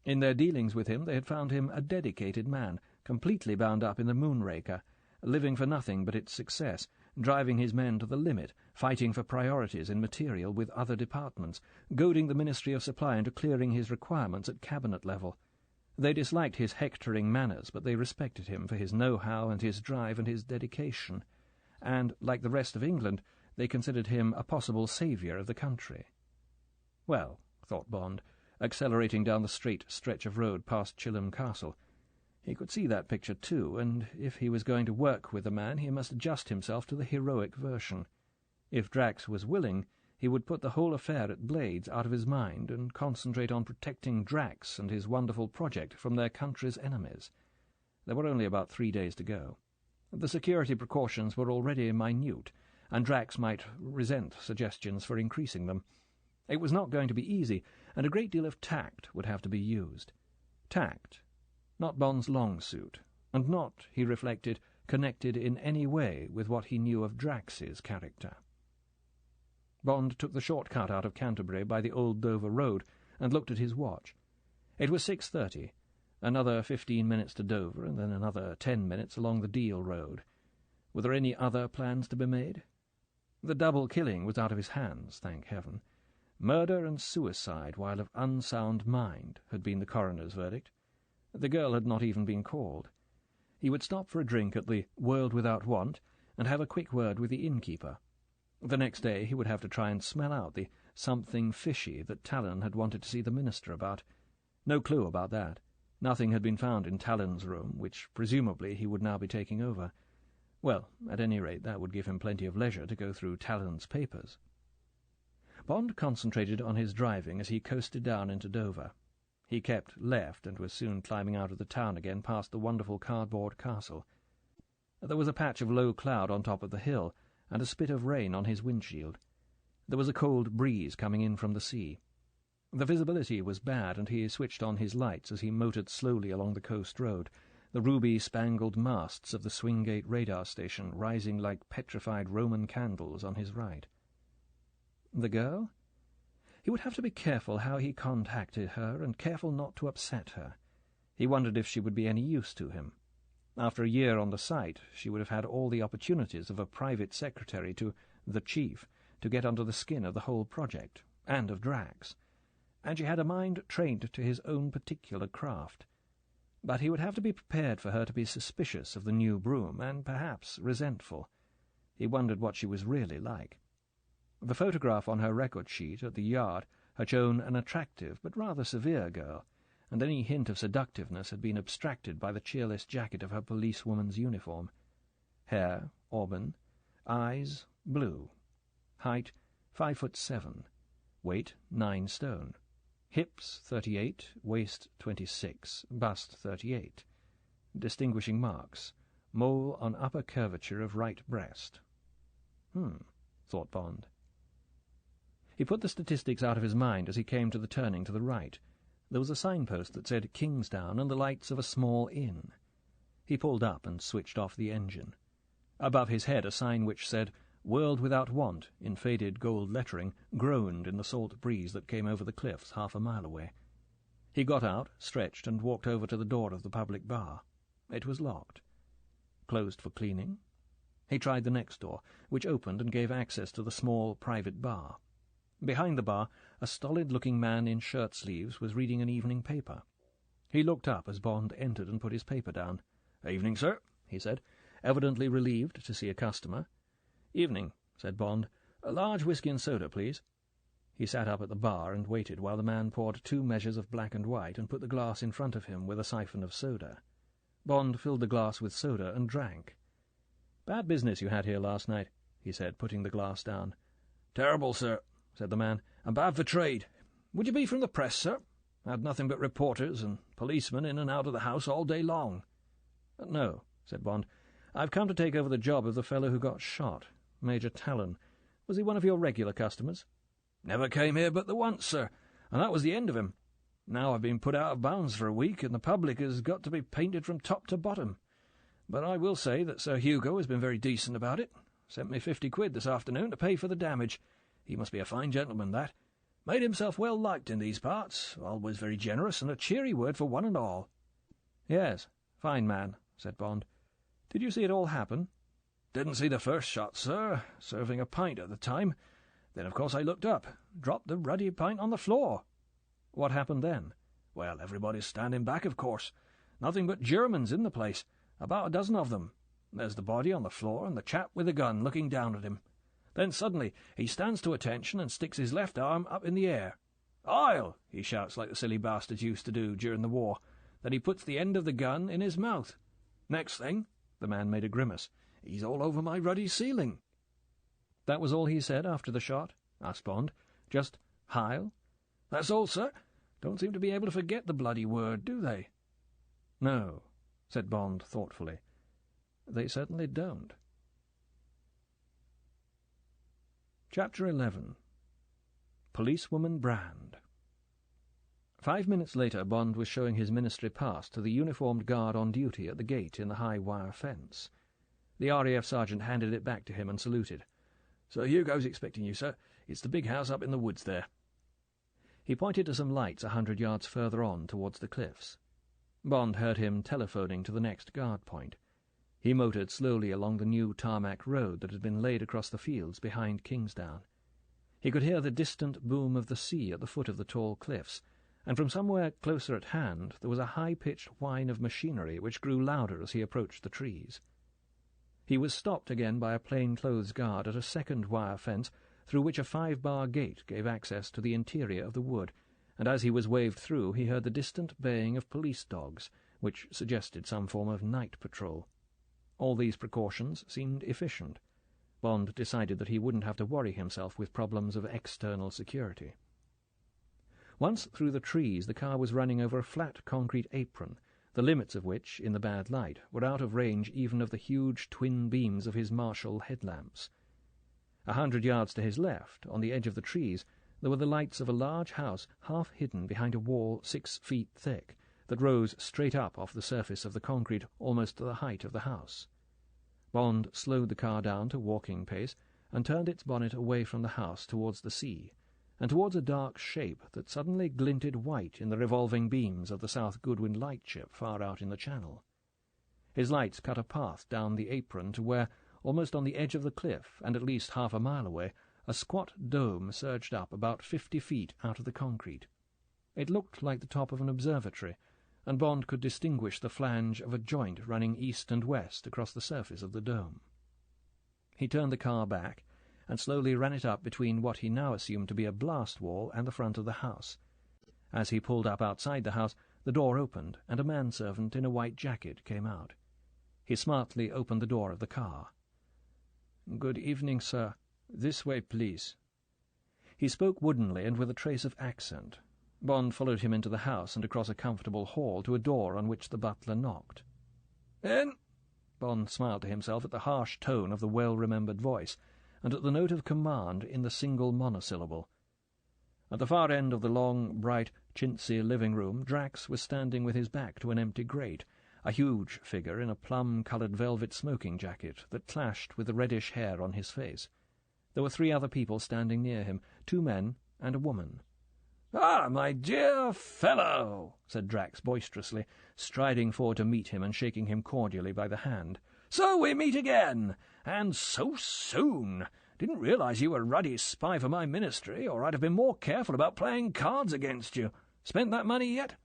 In their dealings with him they had found him a dedicated man, completely bound up in the Moonraker, living for nothing but its success, driving his men to the limit, fighting for priorities in material with other departments, goading the Ministry of Supply into clearing his requirements at cabinet level. They disliked his hectoring manners, but they respected him for his know-how and his drive and his dedication, and, like the rest of England, they considered him a possible saviour of the country. Well, thought Bond, accelerating down the straight stretch of road past Chilham Castle, he could see that picture too, and if he was going to work with the man he must adjust himself to the heroic version. If Drax was willing, he would put the whole affair at Blades out of his mind and concentrate on protecting Drax and his wonderful project from their country's enemies. There were only about 3 days to go. The security precautions were already minute, and Drax might resent suggestions for increasing them. It was not going to be easy, and a great deal of tact would have to be used. Tact, not Bond's long suit, and not, he reflected, connected in any way with what he knew of Drax's character. Bond took the short cut out of Canterbury by the old Dover Road and looked at his watch. It was 6:30, another 15 minutes to Dover, and then another 10 minutes along the Deal Road. Were there any other plans to be made? The double killing was out of his hands, thank heaven. Murder and suicide while of unsound mind had been the coroner's verdict. The girl had not even been called. He would stop for a drink at the World Without Want and have a quick word with the innkeeper. The next day he would have to try and smell out the something fishy that Talon had wanted to see the minister about. No clue about that. Nothing had been found in Talon's room, which presumably he would now be taking over. Well, at any rate, that would give him plenty of leisure to go through Talon's papers. Bond concentrated on his driving as he coasted down into Dover. He kept left and was soon climbing out of the town again past the wonderful cardboard castle. There was a patch of low cloud on top of the hill, and a spit of rain on his windshield. There was a cold breeze coming in from the sea. The visibility was bad, and he switched on his lights as he motored slowly along the coast road, the ruby-spangled masts of the Swingate radar station rising like petrified Roman candles on his right. The girl? He would have to be careful how he contacted her, and careful not to upset her. He wondered if she would be any use to him. After a year on the site, she would have had all the opportunities of a private secretary to the chief to get under the skin of the whole project, and of Drax, and she had a mind trained to his own particular craft. But he would have to be prepared for her to be suspicious of the new broom, and perhaps resentful. He wondered what she was really like. The photograph on her record sheet at the Yard had shown an attractive but rather severe girl, and any hint of seductiveness had been abstracted by the cheerless jacket of her policewoman's uniform. Hair, auburn. Eyes, blue. Height, 5'7". Weight, 9 stone. Hips, 38, waist, 26, bust, 38. Distinguishing marks: mole on upper curvature of right breast. Thought Bond. He put the statistics out of his mind as he came to the turning to the right. There was a signpost that said Kingsdown and the lights of a small inn. He pulled up and switched off the engine. Above his head a sign which said World Without Want, in faded gold lettering, groaned in the salt breeze that came over the cliffs half a mile away. He got out, stretched, and walked over to the door of the public bar. It was locked. Closed for cleaning? He tried the next door, which opened and gave access to the small private bar. Behind the bar, a stolid-looking man in shirt-sleeves was reading an evening paper. He looked up as Bond entered and put his paper down. "Evening, sir," he said, evidently relieved to see a customer. "Evening," said Bond. "A large whisky and soda, please." He sat up at the bar and waited while the man poured 2 measures of black and white and put the glass in front of him with a siphon of soda. Bond filled the glass with soda and drank. "Bad business you had here last night," he said, putting the glass down. "Terrible, sir," said the man, "and bad for trade. Would you be from the press, sir? Had nothing but reporters and policemen in and out of the house all day long." "No," said Bond. "I've come to take over the job of the fellow who got shot, Major Talon. Was he one of your regular customers?" "Never came here but the once, sir, and that was the end of him. Now I've been put out of bounds for a week, and the public has got to be painted from top to bottom. But I will say that Sir Hugo has been very decent about it. Sent me 50 quid this afternoon to pay for the damage. He must be a fine gentleman, that. Made himself well liked in these parts, always very generous, and a cheery word for one and all." "Yes, fine man," said Bond. "Did you see it all happen?" "Didn't see the first shot, sir, serving a pint at the time. Then, of course, I looked up, dropped the ruddy pint on the floor." "What happened then?" "Well, everybody's standing back, of course. Nothing but Germans in the place, about a dozen of them. There's the body on the floor and the chap with the gun looking down at him. Then suddenly he stands to attention and sticks his left arm up in the air. 'I'll!' he shouts like the silly bastards used to do during the war. Then he puts the end of the gun in his mouth. Next thing," the man made a grimace, "he's all over my ruddy ceiling." "That was all he said after the shot?" asked Bond. "Just Heil?" "That's all, sir. Don't seem to be able to forget the bloody word, do they?" "No," said Bond thoughtfully. "They certainly don't." Chapter 11. Policewoman Brand. 5 minutes later, Bond was showing his ministry pass to the uniformed guard on duty at the gate in the high wire fence. The RAF sergeant handed it back to him and saluted. "Sir Hugo's expecting you, sir. It's the big house up in the woods there." He pointed to some lights 100 yards further on towards the cliffs. Bond heard him telephoning to the next guard point. He motored slowly along the new tarmac road that had been laid across the fields behind Kingsdown. He could hear the distant boom of the sea at the foot of the tall cliffs, and from somewhere closer at hand there was a high-pitched whine of machinery which grew louder as he approached the trees. He was stopped again by a plain-clothes guard at a second wire fence through which a 5-bar gate gave access to the interior of the wood, and as he was waved through he heard the distant baying of police dogs, which suggested some form of night patrol. All these precautions seemed efficient. Bond decided that he wouldn't have to worry himself with problems of external security. Once through the trees, the car was running over a flat concrete apron, the limits of which, in the bad light, were out of range even of the huge twin beams of his Marshall headlamps. 100 yards to his left, on the edge of the trees, there were the lights of a large house half hidden behind a wall 6 feet thick, that rose straight up off the surface of the concrete almost to the height of the house. Bond slowed the car down to walking pace and turned its bonnet away from the house towards the sea, and towards a dark shape that suddenly glinted white in the revolving beams of the South Goodwin lightship far out in the channel. His lights cut a path down the apron to where, almost on the edge of the cliff and at least half a mile away, a squat dome surged up about 50 feet out of the concrete. It looked like the top of an observatory, and Bond could distinguish the flange of a joint running east and west across the surface of the dome. He turned the car back and slowly ran it up between what he now assumed to be a blast wall and the front of the house. As he pulled up outside the house, the door opened, and a manservant in a white jacket came out. He smartly opened the door of the car. "Good evening, sir. This way, please." He spoke woodenly and with a trace of accent. Bond followed him into the house and across a comfortable hall to a door on which the butler knocked. "In!" Bond smiled to himself at the harsh tone of the well-remembered voice, and at the note of command in the single monosyllable. At the far end of the long, bright, chintzy living-room, Drax was standing with his back to an empty grate, a huge figure in a plum-coloured velvet smoking jacket that clashed with the reddish hair on his face. There were 3 other people standing near him, 2 men and a woman. "Ah, my dear fellow," said Drax boisterously, striding forward to meet him and shaking him cordially by the hand. "So we meet again, and so soon. Didn't realize you were a ruddy spy for my ministry, or I'd have been more careful about playing cards against you. Spent that money yet?"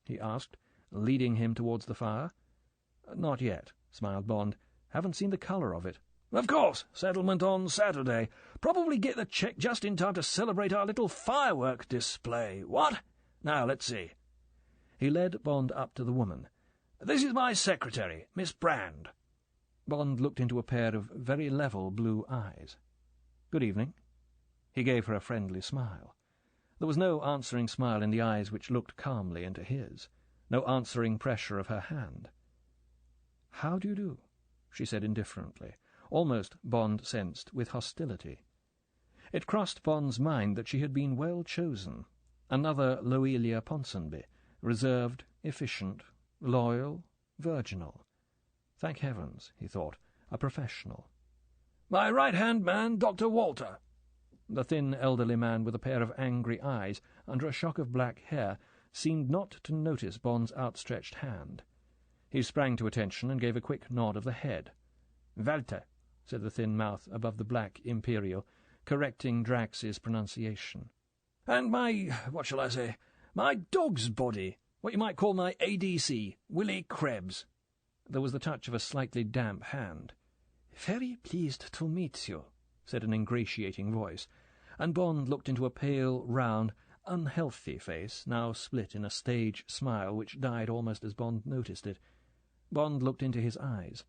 he asked, leading him towards the fire. "Not yet," smiled Bond. "Haven't seen the colour of it." "Of course. Settlement on Saturday. Probably get the cheque just in time to celebrate our little firework display. What? Now, let's see." He led Bond up to the woman. "This is my secretary, Miss Brand." Bond looked into a pair of very level blue eyes. "Good evening." He gave her a friendly smile. There was no answering smile in the eyes which looked calmly into his, no answering pressure of her hand. "How do you do?" she said indifferently, almost, Bond sensed, with hostility. It crossed Bond's mind that she had been well chosen. Another Loelia Ponsonby, reserved, efficient, loyal, virginal. Thank heavens, he thought, a professional. "My right-hand man, Dr. Walter." The thin elderly man with a pair of angry eyes under a shock of black hair seemed not to notice Bond's outstretched hand. He sprang to attention and gave a quick nod of the head. "Walter," said the thin mouth above the black imperial, correcting Drax's pronunciation. "And my dog's body, what you might call my ADC, Willie Krebs." There was the touch of a slightly damp hand. "Very pleased to meet you," said an ingratiating voice, and Bond looked into a pale, round, unhealthy face, now split in a stage smile which died almost as Bond noticed it. Bond looked into his eyes.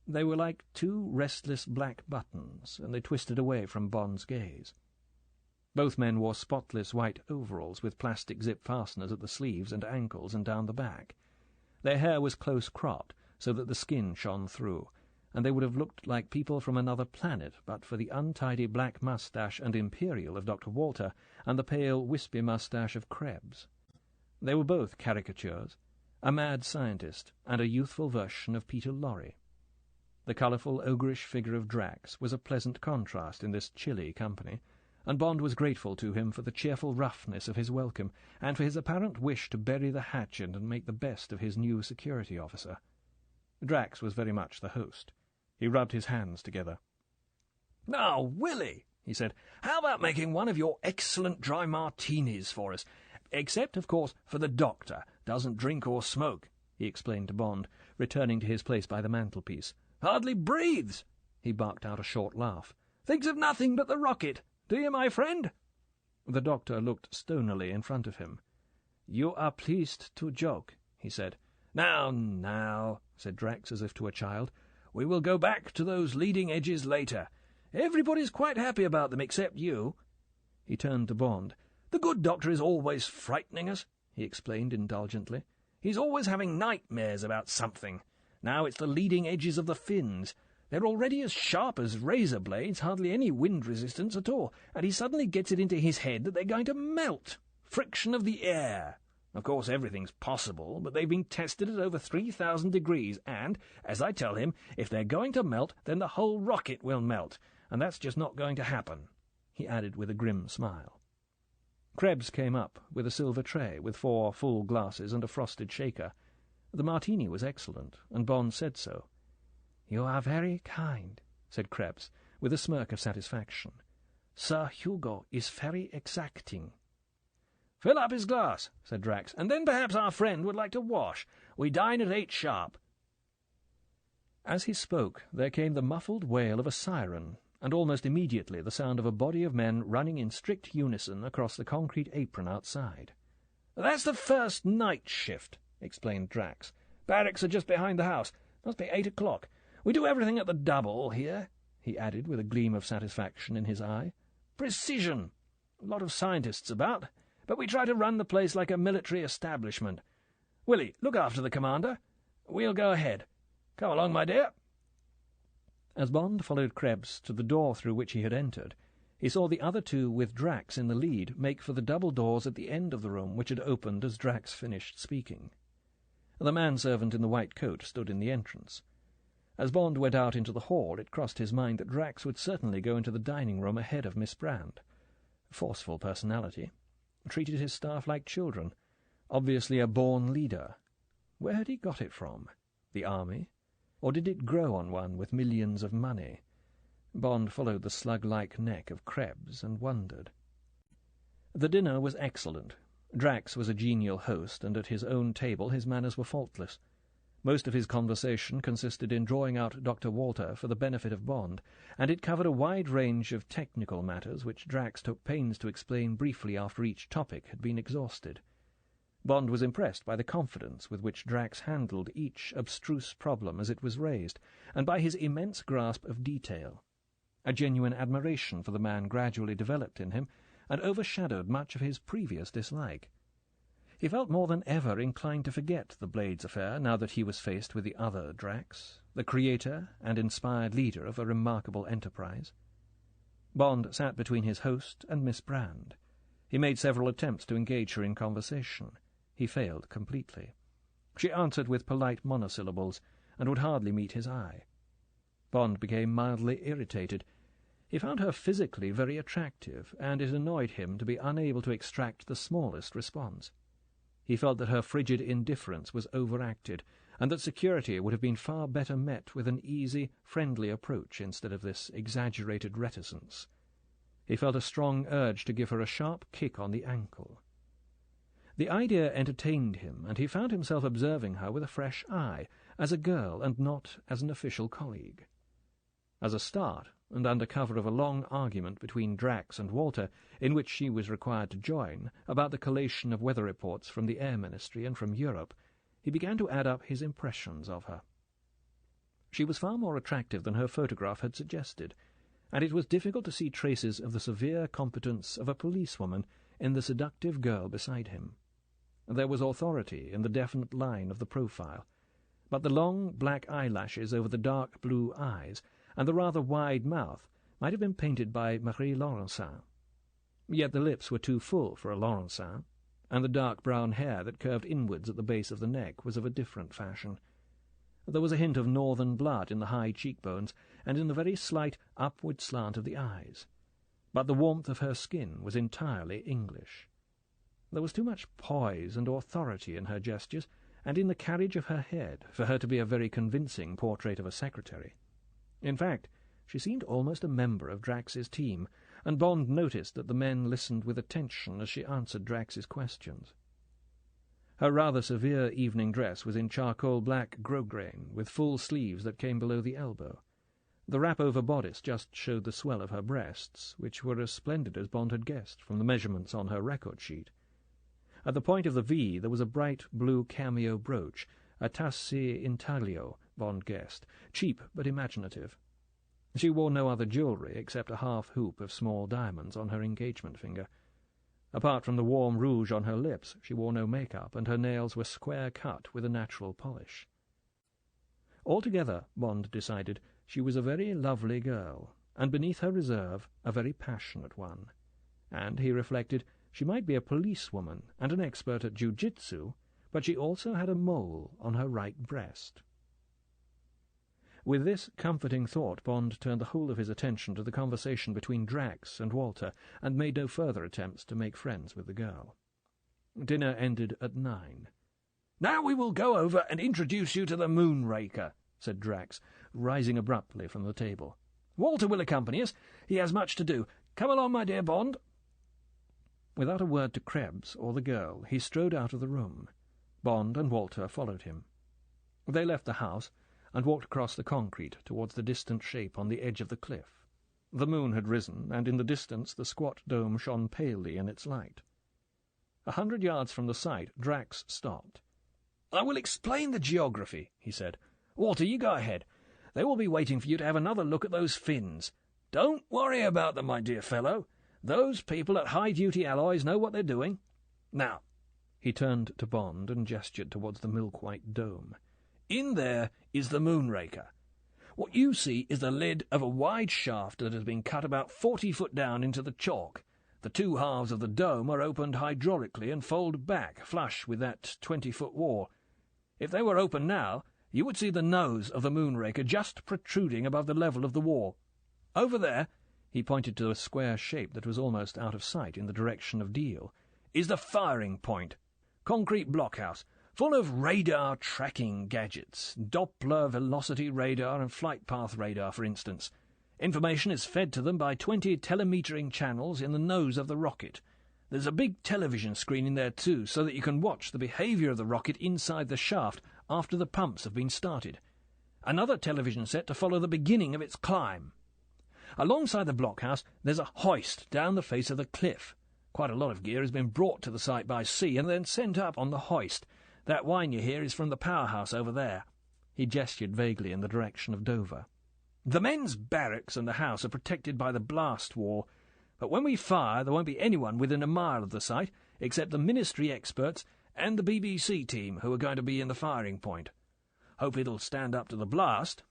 They were like two restless black buttons, and they twisted away from Bond's gaze. Both men wore spotless white overalls with plastic zip fasteners at the sleeves and ankles and down the back. Their hair was close cropped, so that the skin shone through, and they would have looked like people from another planet but for the untidy black moustache and imperial of Dr. Walter and the pale, wispy moustache of Krebs. They were both caricatures, a mad scientist and a youthful version of Peter Lorre. The colourful, ogreish figure of Drax was a pleasant contrast in this chilly company, and Bond was grateful to him for the cheerful roughness of his welcome, and for his apparent wish to bury the hatchet and make the best of his new security officer. Drax was very much the host. He rubbed his hands together. "Now, Willie," he said, "how about making one of your excellent dry martinis for us? Except, of course, for the doctor. Doesn't drink or smoke," he explained to Bond, returning to his place by the mantelpiece. "Hardly breathes." He barked out a short laugh. "Thinks of nothing but the rocket. Do you, my friend?" The doctor looked stonily in front of him. "You are pleased to joke," he said. Now," said Drax as if to a child. "We will go back to those leading edges later. Everybody's quite happy about them except you." He turned to Bond. "The good doctor is always frightening us," he explained indulgently. "He's always having nightmares about something. Now it's the leading edges of the fins. They're already as sharp as razor blades, hardly any wind resistance at all, and he suddenly gets it into his head that they're going to melt. Friction of the air. Of course, everything's possible, but they've been tested at over 3,000 degrees, and, as I tell him, if they're going to melt, then the whole rocket will melt, and that's just not going to happen," he added with a grim smile. Krebs came up with a silver tray with 4 full glasses and a frosted shaker. The martini was excellent, and Bond said so. "You are very kind," said Krebs, with a smirk of satisfaction. "Sir Hugo is very exacting." "Fill up his glass," said Drax, "and then perhaps our friend would like to wash. We dine at 8 sharp." As he spoke, there came the muffled wail of a siren, and almost immediately the sound of a body of men running in strict unison across the concrete apron outside. "That's the first night shift," explained Drax. "Barracks are just behind the house. Must be 8 o'clock. We do everything at the double here," he added with a gleam of satisfaction in his eye. "Precision. A lot of scientists about, but we try to run the place like a military establishment. Willie, look after the commander. We'll go ahead. Come along, my dear." As Bond followed Krebs to the door through which he had entered, he saw the other two, with Drax in the lead, make for the double doors at the end of the room, which had opened as Drax finished speaking. The manservant in the white coat stood in the entrance. As Bond went out into the hall, it crossed his mind that Drax would certainly go into the dining-room ahead of Miss Brand. Forceful personality. Treated his staff like children. Obviously a born leader. Where had he got it from? The army? Or did it grow on one with millions of money? Bond followed the slug-like neck of Krebs and wondered. The dinner was excellent. Drax was a genial host, and at his own table his manners were faultless. Most of his conversation consisted in drawing out Dr. Walter for the benefit of Bond, and it covered a wide range of technical matters which Drax took pains to explain briefly after each topic had been exhausted. Bond was impressed by the confidence with which Drax handled each abstruse problem as it was raised, and by his immense grasp of detail. A genuine admiration for the man gradually developed in him, and overshadowed much of his previous dislike. He felt more than ever inclined to forget the Blades affair now that he was faced with the other Drax, the creator and inspired leader of a remarkable enterprise. Bond sat between his host and Miss Brand. He made several attempts to engage her in conversation. He failed completely. She answered with polite monosyllables, and would hardly meet his eye. Bond became mildly irritated. He found her physically very attractive, and it annoyed him to be unable to extract the smallest response. He felt that her frigid indifference was overacted, and that security would have been far better met with an easy, friendly approach instead of this exaggerated reticence. He felt a strong urge to give her a sharp kick on the ankle. The idea entertained him, and he found himself observing her with a fresh eye, as a girl and not as an official colleague. As a start, and under cover of a long argument between Drax and Walter, in which she was required to join, about the collation of weather reports from the Air Ministry and from Europe, he began to add up his impressions of her. She was far more attractive than her photograph had suggested, and it was difficult to see traces of the severe competence of a policewoman in the seductive girl beside him. There was authority in the definite line of the profile, but the long black eyelashes over the dark blue eyes and the rather wide mouth might have been painted by Marie Laurencin. Yet the lips were too full for a Laurencin, and the dark brown hair that curved inwards at the base of the neck was of a different fashion. There was a hint of northern blood in the high cheekbones and in the very slight upward slant of the eyes, but the warmth of her skin was entirely English. There was too much poise and authority in her gestures and in the carriage of her head for her to be a very convincing portrait of a secretary. In fact, she seemed almost a member of Drax's team, and Bond noticed that the men listened with attention as she answered Drax's questions. Her rather severe evening dress was in charcoal black grosgrain, with full sleeves that came below the elbow. The wrap-over bodice just showed the swell of her breasts, which were as splendid as Bond had guessed from the measurements on her record sheet. At the point of the V there was a bright blue cameo brooch, a tassi intaglio, Bond guessed, cheap but imaginative. She wore no other jewellery except a half-hoop of small diamonds on her engagement finger. Apart from the warm rouge on her lips, she wore no makeup, and her nails were square-cut with a natural polish. Altogether, Bond decided, she was a very lovely girl, and beneath her reserve a very passionate one. And, he reflected, she might be a policewoman and an expert at jiu-jitsu, but she also had a mole on her right breast. With this comforting thought, Bond turned the whole of his attention to the conversation between Drax and Walter, and made no further attempts to make friends with the girl. Dinner ended at 9. "Now we will go over and introduce you to the Moonraker," said Drax, rising abruptly from the table. "Walter will accompany us. He has much to do. Come along, my dear Bond." Without a word to Krebs or the girl, he strode out of the room. Bond and Walter followed him. They left the house and walked across the concrete towards the distant shape on the edge of the cliff. The moon had risen, and in the distance the squat dome shone palely in its light. 100 yards from the site, Drax stopped. "I will explain the geography," he said. "Walter, you go ahead. They will be waiting for you to have another look at those fins. Don't worry about them, my dear fellow. Those people at high-duty alloys know what they're doing. Now," he turned to Bond and gestured towards the milk-white dome, "in there is the Moonraker. What you see is the lid of a wide shaft that has been cut about 40 foot down into the chalk. The two halves of the dome are opened hydraulically and fold back, flush with that 20-foot wall. If they were open now, you would see the nose of the Moonraker just protruding above the level of the wall. Over there," he pointed to a square shape that was almost out of sight in the direction of Deal, "is the firing point. Concrete blockhouse, full of radar tracking gadgets, Doppler velocity radar and flight path radar, for instance. Information is fed to them by 20 telemetering channels in the nose of the rocket. There's a big television screen in there too, so that you can watch the behaviour of the rocket inside the shaft after the pumps have been started. Another television set to follow the beginning of its climb. Alongside the blockhouse there's a hoist down the face of the cliff. Quite a lot of gear has been brought to the site by sea and then sent up on the hoist. That whine you hear is from the powerhouse over there." He gestured vaguely in the direction of Dover. "The men's barracks and the house are protected by the blast wall, but when we fire there won't be anyone within a mile of the site except the Ministry experts and the BBC team who are going to be in the firing point. Hope it'll stand up to the blast.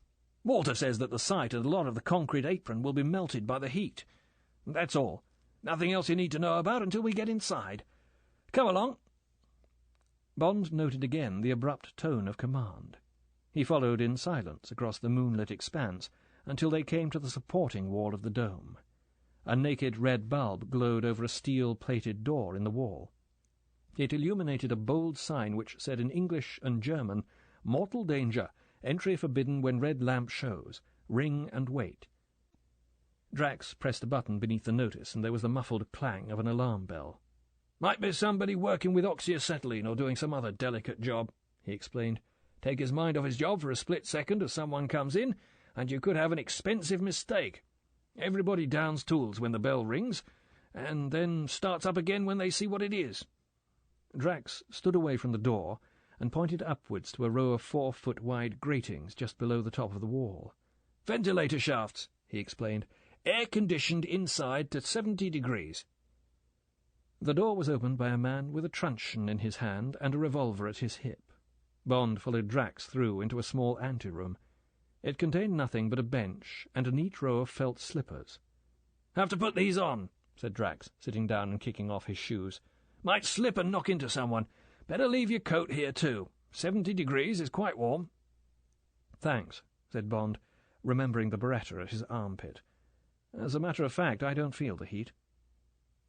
Walter says that the site and a lot of the concrete apron will be melted by the heat. That's all. Nothing else you need to know about until we get inside. Come along." Bond noted again the abrupt tone of command. He followed in silence across the moonlit expanse until they came to the supporting wall of the dome. A naked red bulb glowed over a steel-plated door in the wall. It illuminated a bold sign which said in English and German, "Mortal danger. Entry forbidden when red lamp shows. Ring and wait." Drax pressed a button beneath the notice, and there was the muffled clang of an alarm bell. "Might be somebody working with oxyacetylene or doing some other delicate job," he explained. "Take his mind off his job for a split second as someone comes in, and you could have an expensive mistake. Everybody downs tools when the bell rings, and then starts up again when they see what it is." Drax stood away from the door and pointed upwards to a row of 4-foot-wide gratings just below the top of the wall. "Ventilator shafts," he explained. "Air-conditioned inside to 70 degrees. The door was opened by a man with a truncheon in his hand and a revolver at his hip. Bond followed Drax through into a small anteroom. It contained nothing but a bench and a neat row of felt slippers. "Have to put these on," said Drax, sitting down and kicking off his shoes. "Might slip and knock into someone. Better leave your coat here, too. 70 degrees is quite warm." "Thanks," said Bond, remembering the Beretta at his armpit. "As a matter of fact, I don't feel the heat."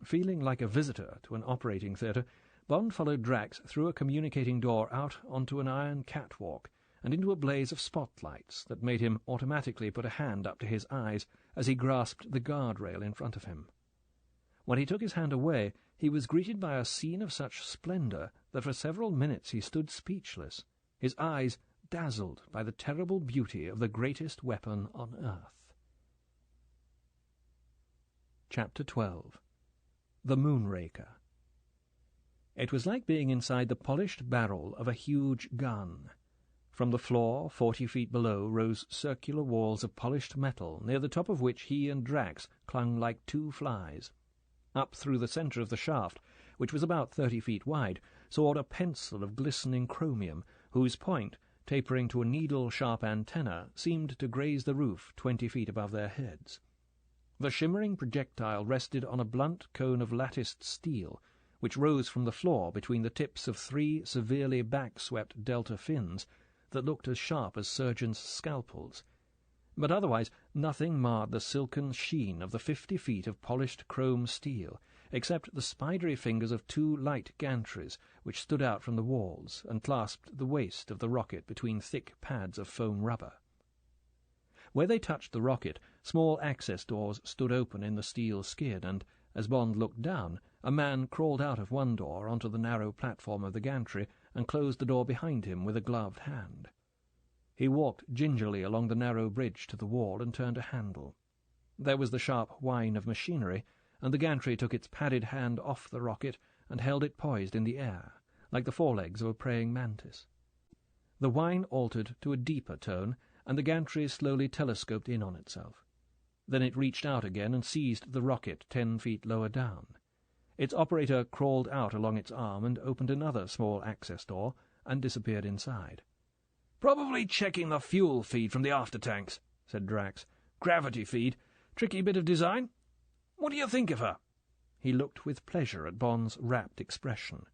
Feeling like a visitor to an operating theatre, Bond followed Drax through a communicating door out onto an iron catwalk and into a blaze of spotlights that made him automatically put a hand up to his eyes as he grasped the guardrail in front of him. When he took his hand away, he was greeted by a scene of such splendour that for several minutes he stood speechless, his eyes dazzled by the terrible beauty of the greatest weapon on earth. Chapter 12. The Moonraker. It was like being inside the polished barrel of a huge gun. From the floor, 40 feet below, rose circular walls of polished metal, near the top of which he and Drax clung like two flies. Up through the centre of the shaft, which was about 30 feet wide, soared a pencil of glistening chromium, whose point, tapering to a needle-sharp antenna, seemed to graze the roof 20 feet above their heads. The shimmering projectile rested on a blunt cone of latticed steel, which rose from the floor between the tips of 3 severely back-swept delta fins that looked as sharp as surgeons' scalpels. But otherwise nothing marred the silken sheen of the 50 feet of polished chrome steel, except the spidery fingers of 2 light gantries which stood out from the walls and clasped the waist of the rocket between thick pads of foam rubber. Where they touched the rocket, small access doors stood open in the steel skid, and, as Bond looked down, a man crawled out of one door onto the narrow platform of the gantry and closed the door behind him with a gloved hand. He walked gingerly along the narrow bridge to the wall and turned a handle. There was the sharp whine of machinery, and the gantry took its padded hand off the rocket and held it poised in the air, like the forelegs of a praying mantis. The whine altered to a deeper tone, and the gantry slowly telescoped in on itself. Then it reached out again and seized the rocket 10 feet lower down. Its operator crawled out along its arm and opened another small access door and disappeared inside. "Probably checking the fuel feed from the after-tanks," said Drax. "Gravity feed. Tricky bit of design. What do you think of her?" He looked with pleasure at Bond's rapt expression.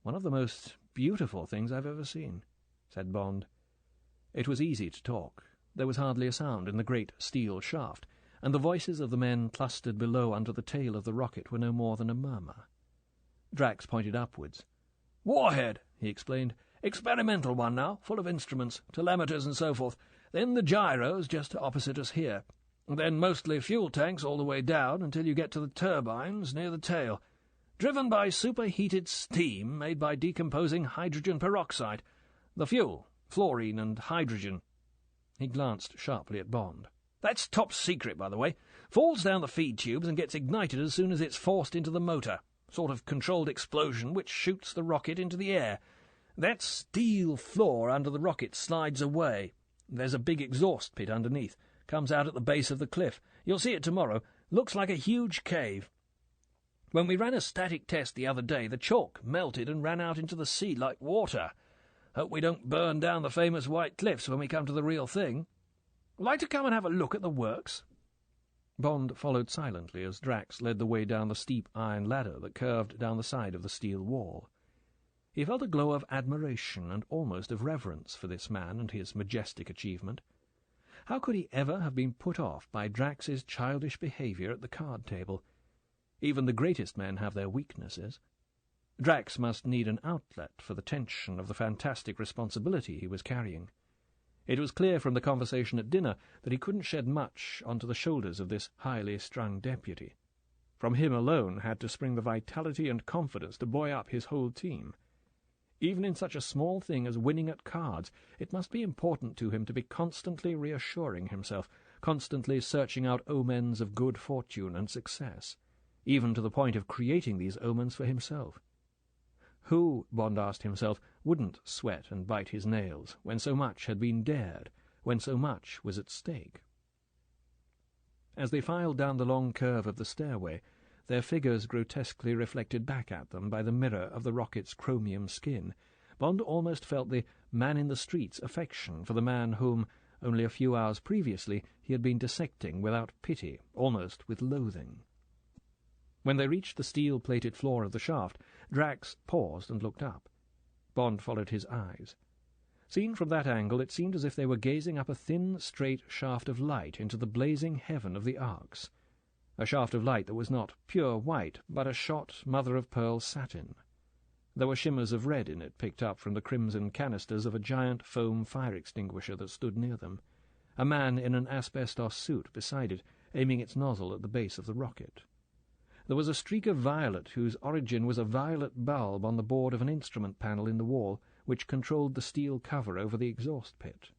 "One of the most beautiful things I've ever seen," said Bond. It was easy to talk. There was hardly a sound in the great steel shaft, and the voices of the men clustered below under the tail of the rocket were no more than a murmur. Drax pointed upwards. "Warhead," he explained. "Experimental one now, full of instruments, telemeters and so forth. Then the gyros just opposite us here. Then mostly fuel tanks all the way down until you get to the turbines near the tail. Driven by superheated steam made by decomposing hydrogen peroxide. The fuel, fluorine and hydrogen." He glanced sharply at Bond. "That's top secret, by the way. Falls down the feed tubes and gets ignited as soon as it's forced into the motor. Sort of controlled explosion which shoots the rocket into the air. That steel floor under the rocket slides away. There's a big exhaust pit underneath. Comes out at the base of the cliff. You'll see it tomorrow. Looks like a huge cave. When we ran a static test the other day, the chalk melted and ran out into the sea like water. Hope we don't burn down the famous White Cliffs when we come to the real thing. Like to come and have a look at the works?" Bond followed silently as Drax led the way down the steep iron ladder that curved down the side of the steel wall. He felt a glow of admiration and almost of reverence for this man and his majestic achievement. How could he ever have been put off by Drax's childish behaviour at the card table? Even the greatest men have their weaknesses. Drax must need an outlet for the tension of the fantastic responsibility he was carrying. It was clear from the conversation at dinner that he couldn't shed much onto the shoulders of this highly strung deputy. From him alone had to spring the vitality and confidence to buoy up his whole team. Even in such a small thing as winning at cards, it must be important to him to be constantly reassuring himself, constantly searching out omens of good fortune and success, even to the point of creating these omens for himself. Who, Bond asked himself, wouldn't sweat and bite his nails when so much had been dared, when so much was at stake? As they filed down the long curve of the stairway, their figures grotesquely reflected back at them by the mirror of the rocket's chromium skin, Bond almost felt the man-in-the-street's affection for the man whom, only a few hours previously, he had been dissecting without pity, almost with loathing. When they reached the steel-plated floor of the shaft, Drax paused and looked up. Bond followed his eyes. Seen from that angle, it seemed as if they were gazing up a thin, straight shaft of light into the blazing heaven of the arcs, a shaft of light that was not pure white, but a shot mother-of-pearl satin. There were shimmers of red in it, picked up from the crimson canisters of a giant foam fire-extinguisher that stood near them, a man in an asbestos suit beside it, aiming its nozzle at the base of the rocket. There was a streak of violet whose origin was a violet bulb on the board of an instrument panel in the wall, which controlled the steel cover over the exhaust pit.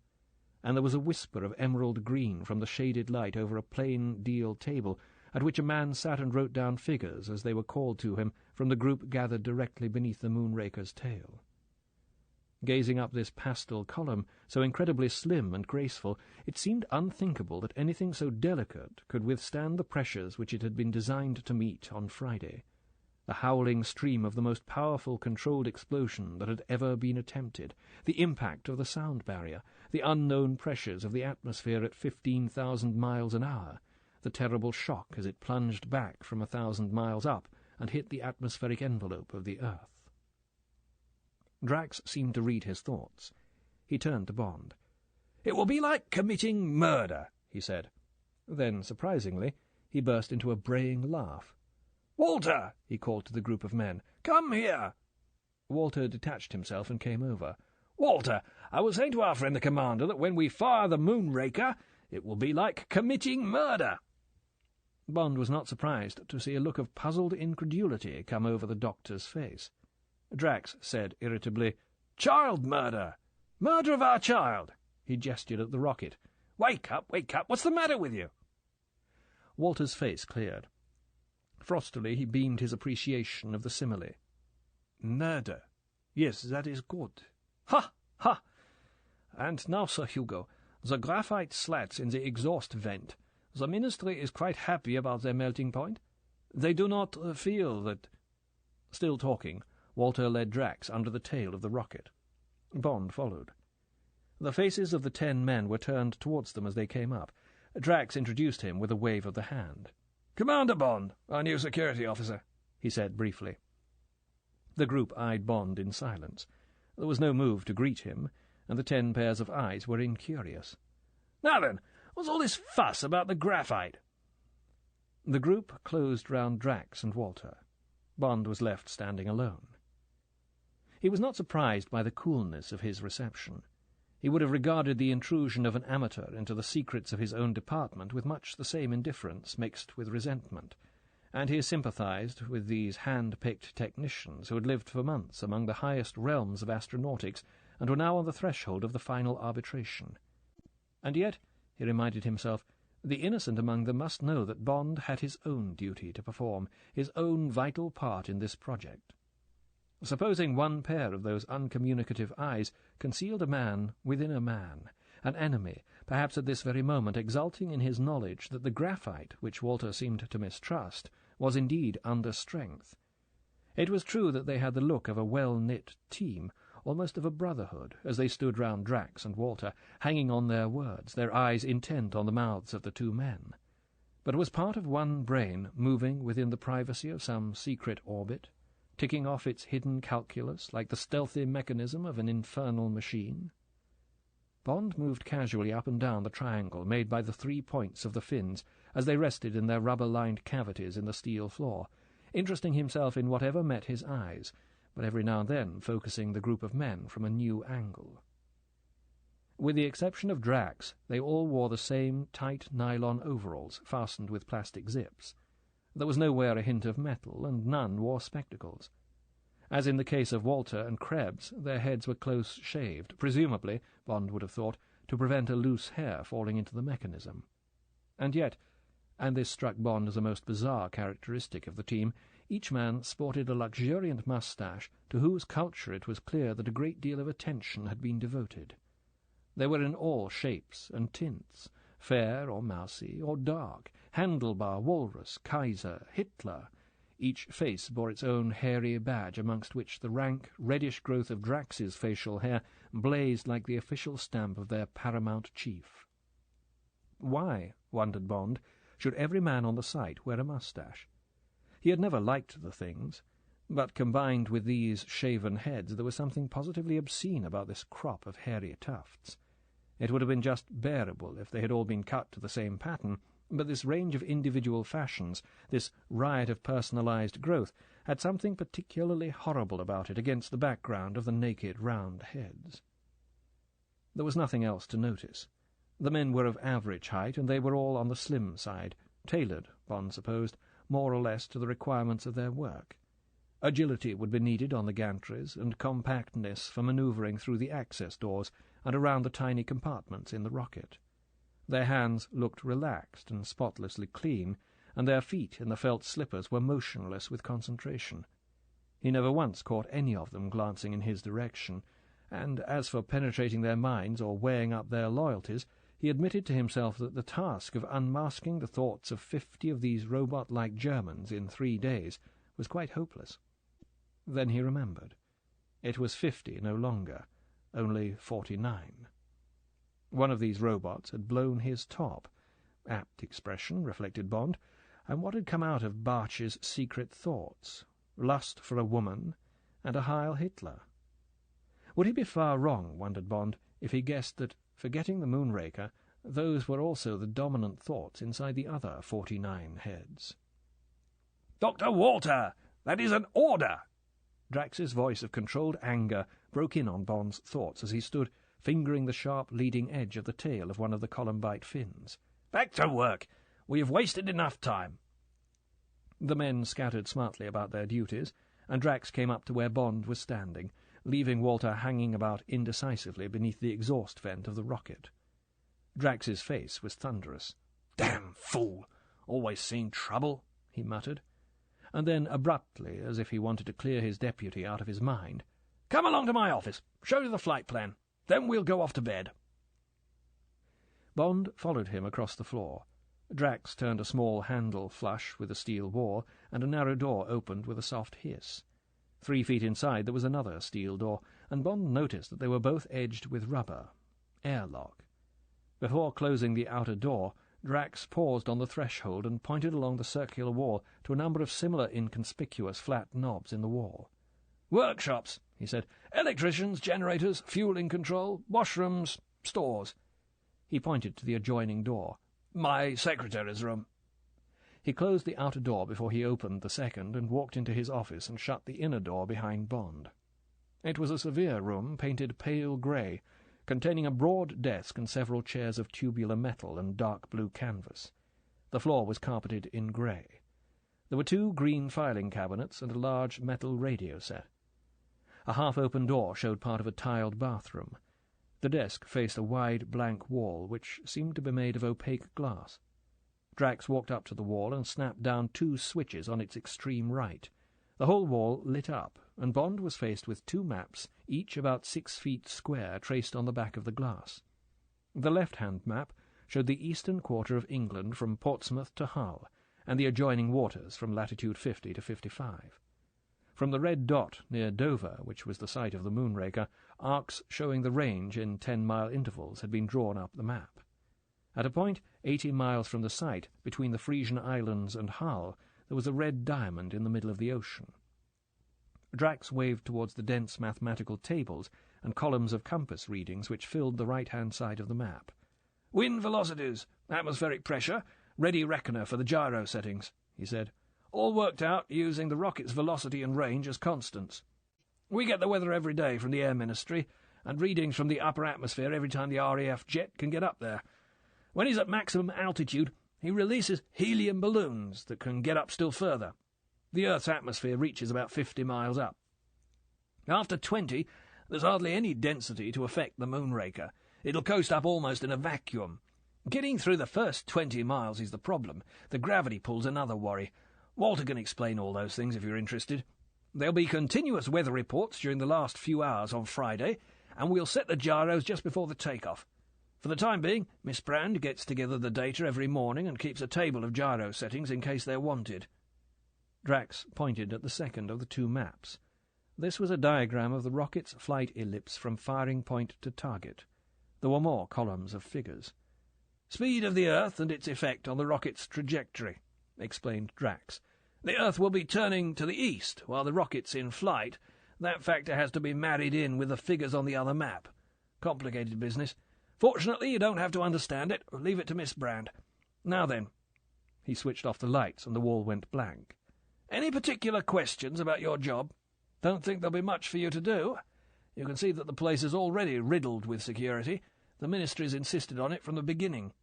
And there was a whisper of emerald green from the shaded light over a plain deal table, at which a man sat and wrote down figures as they were called to him from the group gathered directly beneath the Moonraker's tail. Gazing up this pastel column, so incredibly slim and graceful, it seemed unthinkable that anything so delicate could withstand the pressures which it had been designed to meet on Friday, the howling stream of the most powerful controlled explosion that had ever been attempted, the impact of the sound barrier, the unknown pressures of the atmosphere at 15,000 miles an hour, the terrible shock as it plunged back from 1,000 miles up and hit the atmospheric envelope of the Earth. Drax seemed to read his thoughts. He turned to Bond. "It will be like committing murder," he said. Then, surprisingly, he burst into a braying laugh. "Walter!" he called to the group of men. "Come here!" Walter detached himself and came over. "Walter, I was saying to our friend the commander that when we fire the Moonraker, it will be like committing murder." Bond was not surprised to see a look of puzzled incredulity come over the doctor's face. Drax said irritably, "Child murder! Murder of our child!" He gestured at the rocket. Wake up! What's the matter with you?" Walter's face cleared. Frostily he beamed his appreciation of the simile. "Murder. Yes, that is good. Ha! Ha! And now, Sir Hugo, the graphite slats in the exhaust vent. The Ministry is quite happy about their melting point. They do not feel that—" Still talking, Walter led Drax under the tail of the rocket. Bond followed. The faces of the 10 men were turned towards them as they came up. Drax introduced him with a wave of the hand. "Commander Bond, our new security officer," he said briefly. The group eyed Bond in silence. There was no move to greet him, and the 10 pairs of eyes were incurious. "Now then, what's all this fuss about the graphite?" The group closed round Drax and Walter. Bond was left standing alone. He was not surprised by the coolness of his reception. He would have regarded the intrusion of an amateur into the secrets of his own department with much the same indifference mixed with resentment, and he sympathized with these hand-picked technicians who had lived for months among the highest realms of astronautics and were now on the threshold of the final arbitration. And yet, he reminded himself, the innocent among them must know that Bond had his own duty to perform, his own vital part in this project. Supposing one pair of those uncommunicative eyes concealed a man within a man, an enemy, perhaps at this very moment exulting in his knowledge that the graphite, which Walter seemed to mistrust, was indeed under strength. It was true that they had the look of a well-knit team, almost of a brotherhood, as they stood round Drax and Walter, hanging on their words, their eyes intent on the mouths of the 2 men. But was part of one brain moving within the privacy of some secret orbit, ticking off its hidden calculus like the stealthy mechanism of an infernal machine? Bond moved casually up and down the triangle made by the 3 points of the fins as they rested in their rubber-lined cavities in the steel floor, interesting himself in whatever met his eyes, but every now and then focusing the group of men from a new angle. With the exception of Drax, they all wore the same tight nylon overalls fastened with plastic zips. There was nowhere a hint of metal, and none wore spectacles. As in the case of Walter and Krebs, their heads were close-shaved, presumably, Bond would have thought, to prevent a loose hair falling into the mechanism. And yet, and this struck Bond as a most bizarre characteristic of the team, each man sported a luxuriant moustache to whose culture it was clear that a great deal of attention had been devoted. They were in all shapes and tints, fair or mousy or dark, handlebar, walrus, Kaiser, Hitler. Each face bore its own hairy badge, amongst which the rank, reddish growth of Drax's facial hair blazed like the official stamp of their paramount chief. Why, wondered Bond, should every man on the site wear a moustache? He had never liked the things, but combined with these shaven heads there was something positively obscene about this crop of hairy tufts. It would have been just bearable if they had all been cut to the same pattern, but this range of individual fashions, this riot of personalized growth, had something particularly horrible about it against the background of the naked round heads. There was nothing else to notice. The men were of average height, and they were all on the slim side, tailored, Bond supposed, more or less to the requirements of their work. Agility would be needed on the gantries, and compactness for manoeuvring through the access doors and around the tiny compartments in the rocket. Their hands looked relaxed and spotlessly clean, and their feet in the felt slippers were motionless with concentration. He never once caught any of them glancing in his direction, and as for penetrating their minds or weighing up their loyalties, he admitted to himself that the task of unmasking the thoughts of 50 of these robot-like Germans in 3 days was quite hopeless. Then he remembered. It was 50 no longer, only 49. One of these robots had blown his top. Apt expression, reflected Bond, and what had come out of Barch's secret thoughts? Lust for a woman and a Heil Hitler. Would he be far wrong, wondered Bond, if he guessed that, forgetting the Moonraker, those were also the dominant thoughts inside the other 49 heads? "Dr. Walter, that is an order!" Drax's voice of controlled anger broke in on Bond's thoughts as he stood fingering the sharp leading edge of the tail of one of the columbite fins. "Back to work! We have wasted enough time." The men scattered smartly about their duties, and Drax came up to where Bond was standing, leaving Walter hanging about indecisively beneath the exhaust vent of the rocket. Drax's face was thunderous. "Damn fool! Always seen trouble," he muttered, and then abruptly, as if he wanted to clear his deputy out of his mind, "Come along to my office. Show you the flight plan. Then we'll go off to bed." Bond followed him across the floor. Drax turned a small handle flush with a steel wall, and a narrow door opened with a soft hiss. 3 feet inside there was another steel door, and Bond noticed that they were both edged with rubber. Airlock. Before closing the outer door, Drax paused on the threshold and pointed along the circular wall to a number of similar inconspicuous flat knobs in the wall. "Workshops," he said. "Electricians, generators, fueling control, washrooms, stores." He pointed to the adjoining door. "My secretary's room." He closed the outer door before he opened the second and walked into his office and shut the inner door behind Bond. It was a severe room, painted pale grey, containing a broad desk and several chairs of tubular metal and dark blue canvas. The floor was carpeted in grey. There were 2 green filing cabinets and a large metal radio set. A half-open door showed part of a tiled bathroom. The desk faced a wide blank wall which seemed to be made of opaque glass. Drax walked up to the wall and snapped down 2 switches on its extreme right. The whole wall lit up, and Bond was faced with 2 maps, each about 6 feet square, traced on the back of the glass. The left-hand map showed the eastern quarter of England from Portsmouth to Hull, and the adjoining waters from latitude 50 to 55. From the red dot near Dover, which was the site of the Moonraker, arcs showing the range in 10-mile intervals had been drawn up the map. At a point 80 miles from the site, between the Frisian Islands and Hull, there was a red diamond in the middle of the ocean. Drax waved towards the dense mathematical tables and columns of compass readings which filled the right-hand side of the map. "Wind velocities, atmospheric pressure, ready reckoner for the gyro settings," he said. "All worked out using the rocket's velocity and range as constants. We get the weather every day from the Air Ministry, and readings from the upper atmosphere every time the RAF jet can get up there. When he's at maximum altitude, he releases helium balloons that can get up still further. The Earth's atmosphere reaches about 50 miles up. After 20, there's hardly any density to affect the Moonraker. It'll coast up almost in a vacuum. Getting through the first 20 miles is the problem. The gravity pull's another worry. Walter can explain all those things if you're interested. There'll be continuous weather reports during the last few hours on Friday, and we'll set the gyros just before the takeoff. For the time being, Miss Brand gets together the data every morning and keeps a table of gyro settings in case they're wanted." Drax pointed at the second of the two maps. This was a diagram of the rocket's flight ellipse from firing point to target. There were more columns of figures. "Speed of the Earth and its effect on the rocket's trajectory," explained Drax. "The Earth will be turning to the east while the rocket's in flight. That factor has to be married in with the figures on the other map. Complicated business. Fortunately, you don't have to understand it. Leave it to Miss Brand. Now then." He switched off the lights and the wall went blank. "Any particular questions about your job? Don't think there'll be much for you to do. You can see that the place is already riddled with security. The Ministry's insisted on it from the beginning."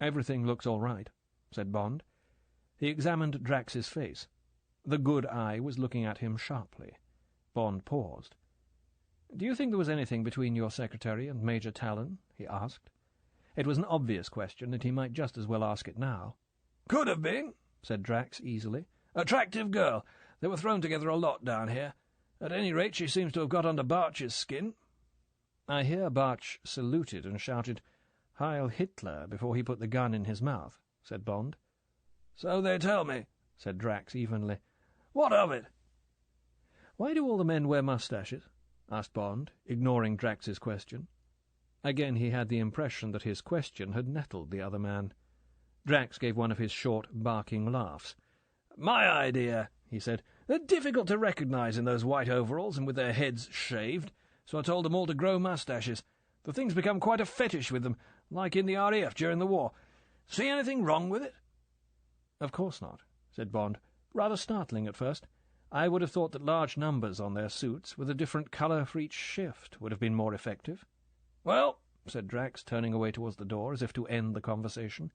"Everything looks all right," said Bond. He examined Drax's face. The good eye was looking at him sharply. Bond paused. "Do you think there was anything between your secretary and Major Talon?" he asked. It was an obvious question, and he might just as well ask it now. "Could have been," said Drax easily. "Attractive girl. They were thrown together a lot down here. At any rate, she seems to have got under Barch's skin." "I hear Barch saluted and shouted, 'Heil Hitler,' before he put the gun in his mouth," said Bond. "So they tell me," said Drax evenly. "What of it?" "Why do all the men wear moustaches?" asked Bond, ignoring Drax's question. Again he had the impression that his question had nettled the other man. Drax gave one of his short, barking laughs. "My idea," he said. "They're difficult to recognize in those white overalls and with their heads shaved, so I told them all to grow moustaches. The thing's become quite a fetish with them, like in the RAF during the war. See anything wrong with it?" "Of course not," said Bond. "Rather startling at first. I would have thought that large numbers on their suits, with a different colour for each shift, would have been more effective." "Well," said Drax, turning away towards the door, as if to end the conversation,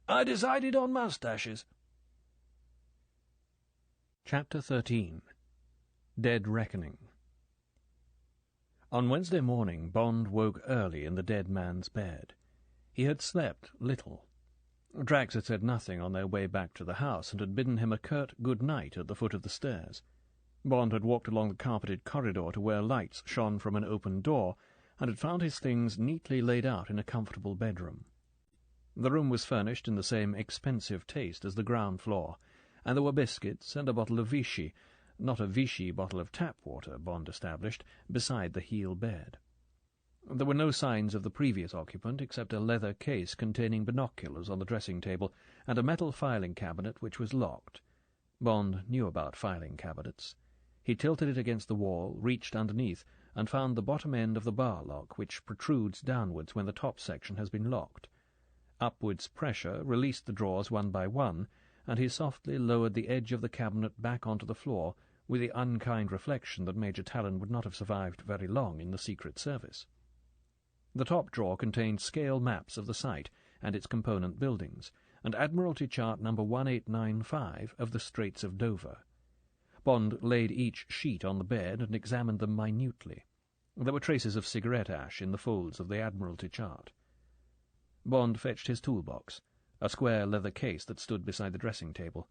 "I decided on moustaches." Chapter 13. Dead Reckoning. On Wednesday morning, Bond woke early in the dead man's bed. He had slept little. Drax had said nothing on their way back to the house, and had bidden him a curt good night at the foot of the stairs. Bond had walked along the carpeted corridor to where lights shone from an open door, and had found his things neatly laid out in a comfortable bedroom. The room was furnished in the same expensive taste as the ground floor, and there were biscuits and a bottle of Vichy, not a Vichy bottle of tap water, Bond established, beside the heel bed. There were no signs of the previous occupant, except a leather case containing binoculars on the dressing-table, and a metal filing cabinet which was locked. Bond knew about filing cabinets. He tilted it against the wall, reached underneath, and found the bottom end of the bar lock, which protrudes downwards when the top section has been locked. Upwards pressure released the drawers one by one, and he softly lowered the edge of the cabinet back onto the floor, with the unkind reflection that Major Talon would not have survived very long in the Secret Service. The top drawer contained scale maps of the site and its component buildings, and Admiralty Chart number 1895 of the Straits of Dover. Bond laid each sheet on the bed and examined them minutely. There were traces of cigarette ash in the folds of the Admiralty Chart. Bond fetched his toolbox, a square leather case that stood beside the dressing-table.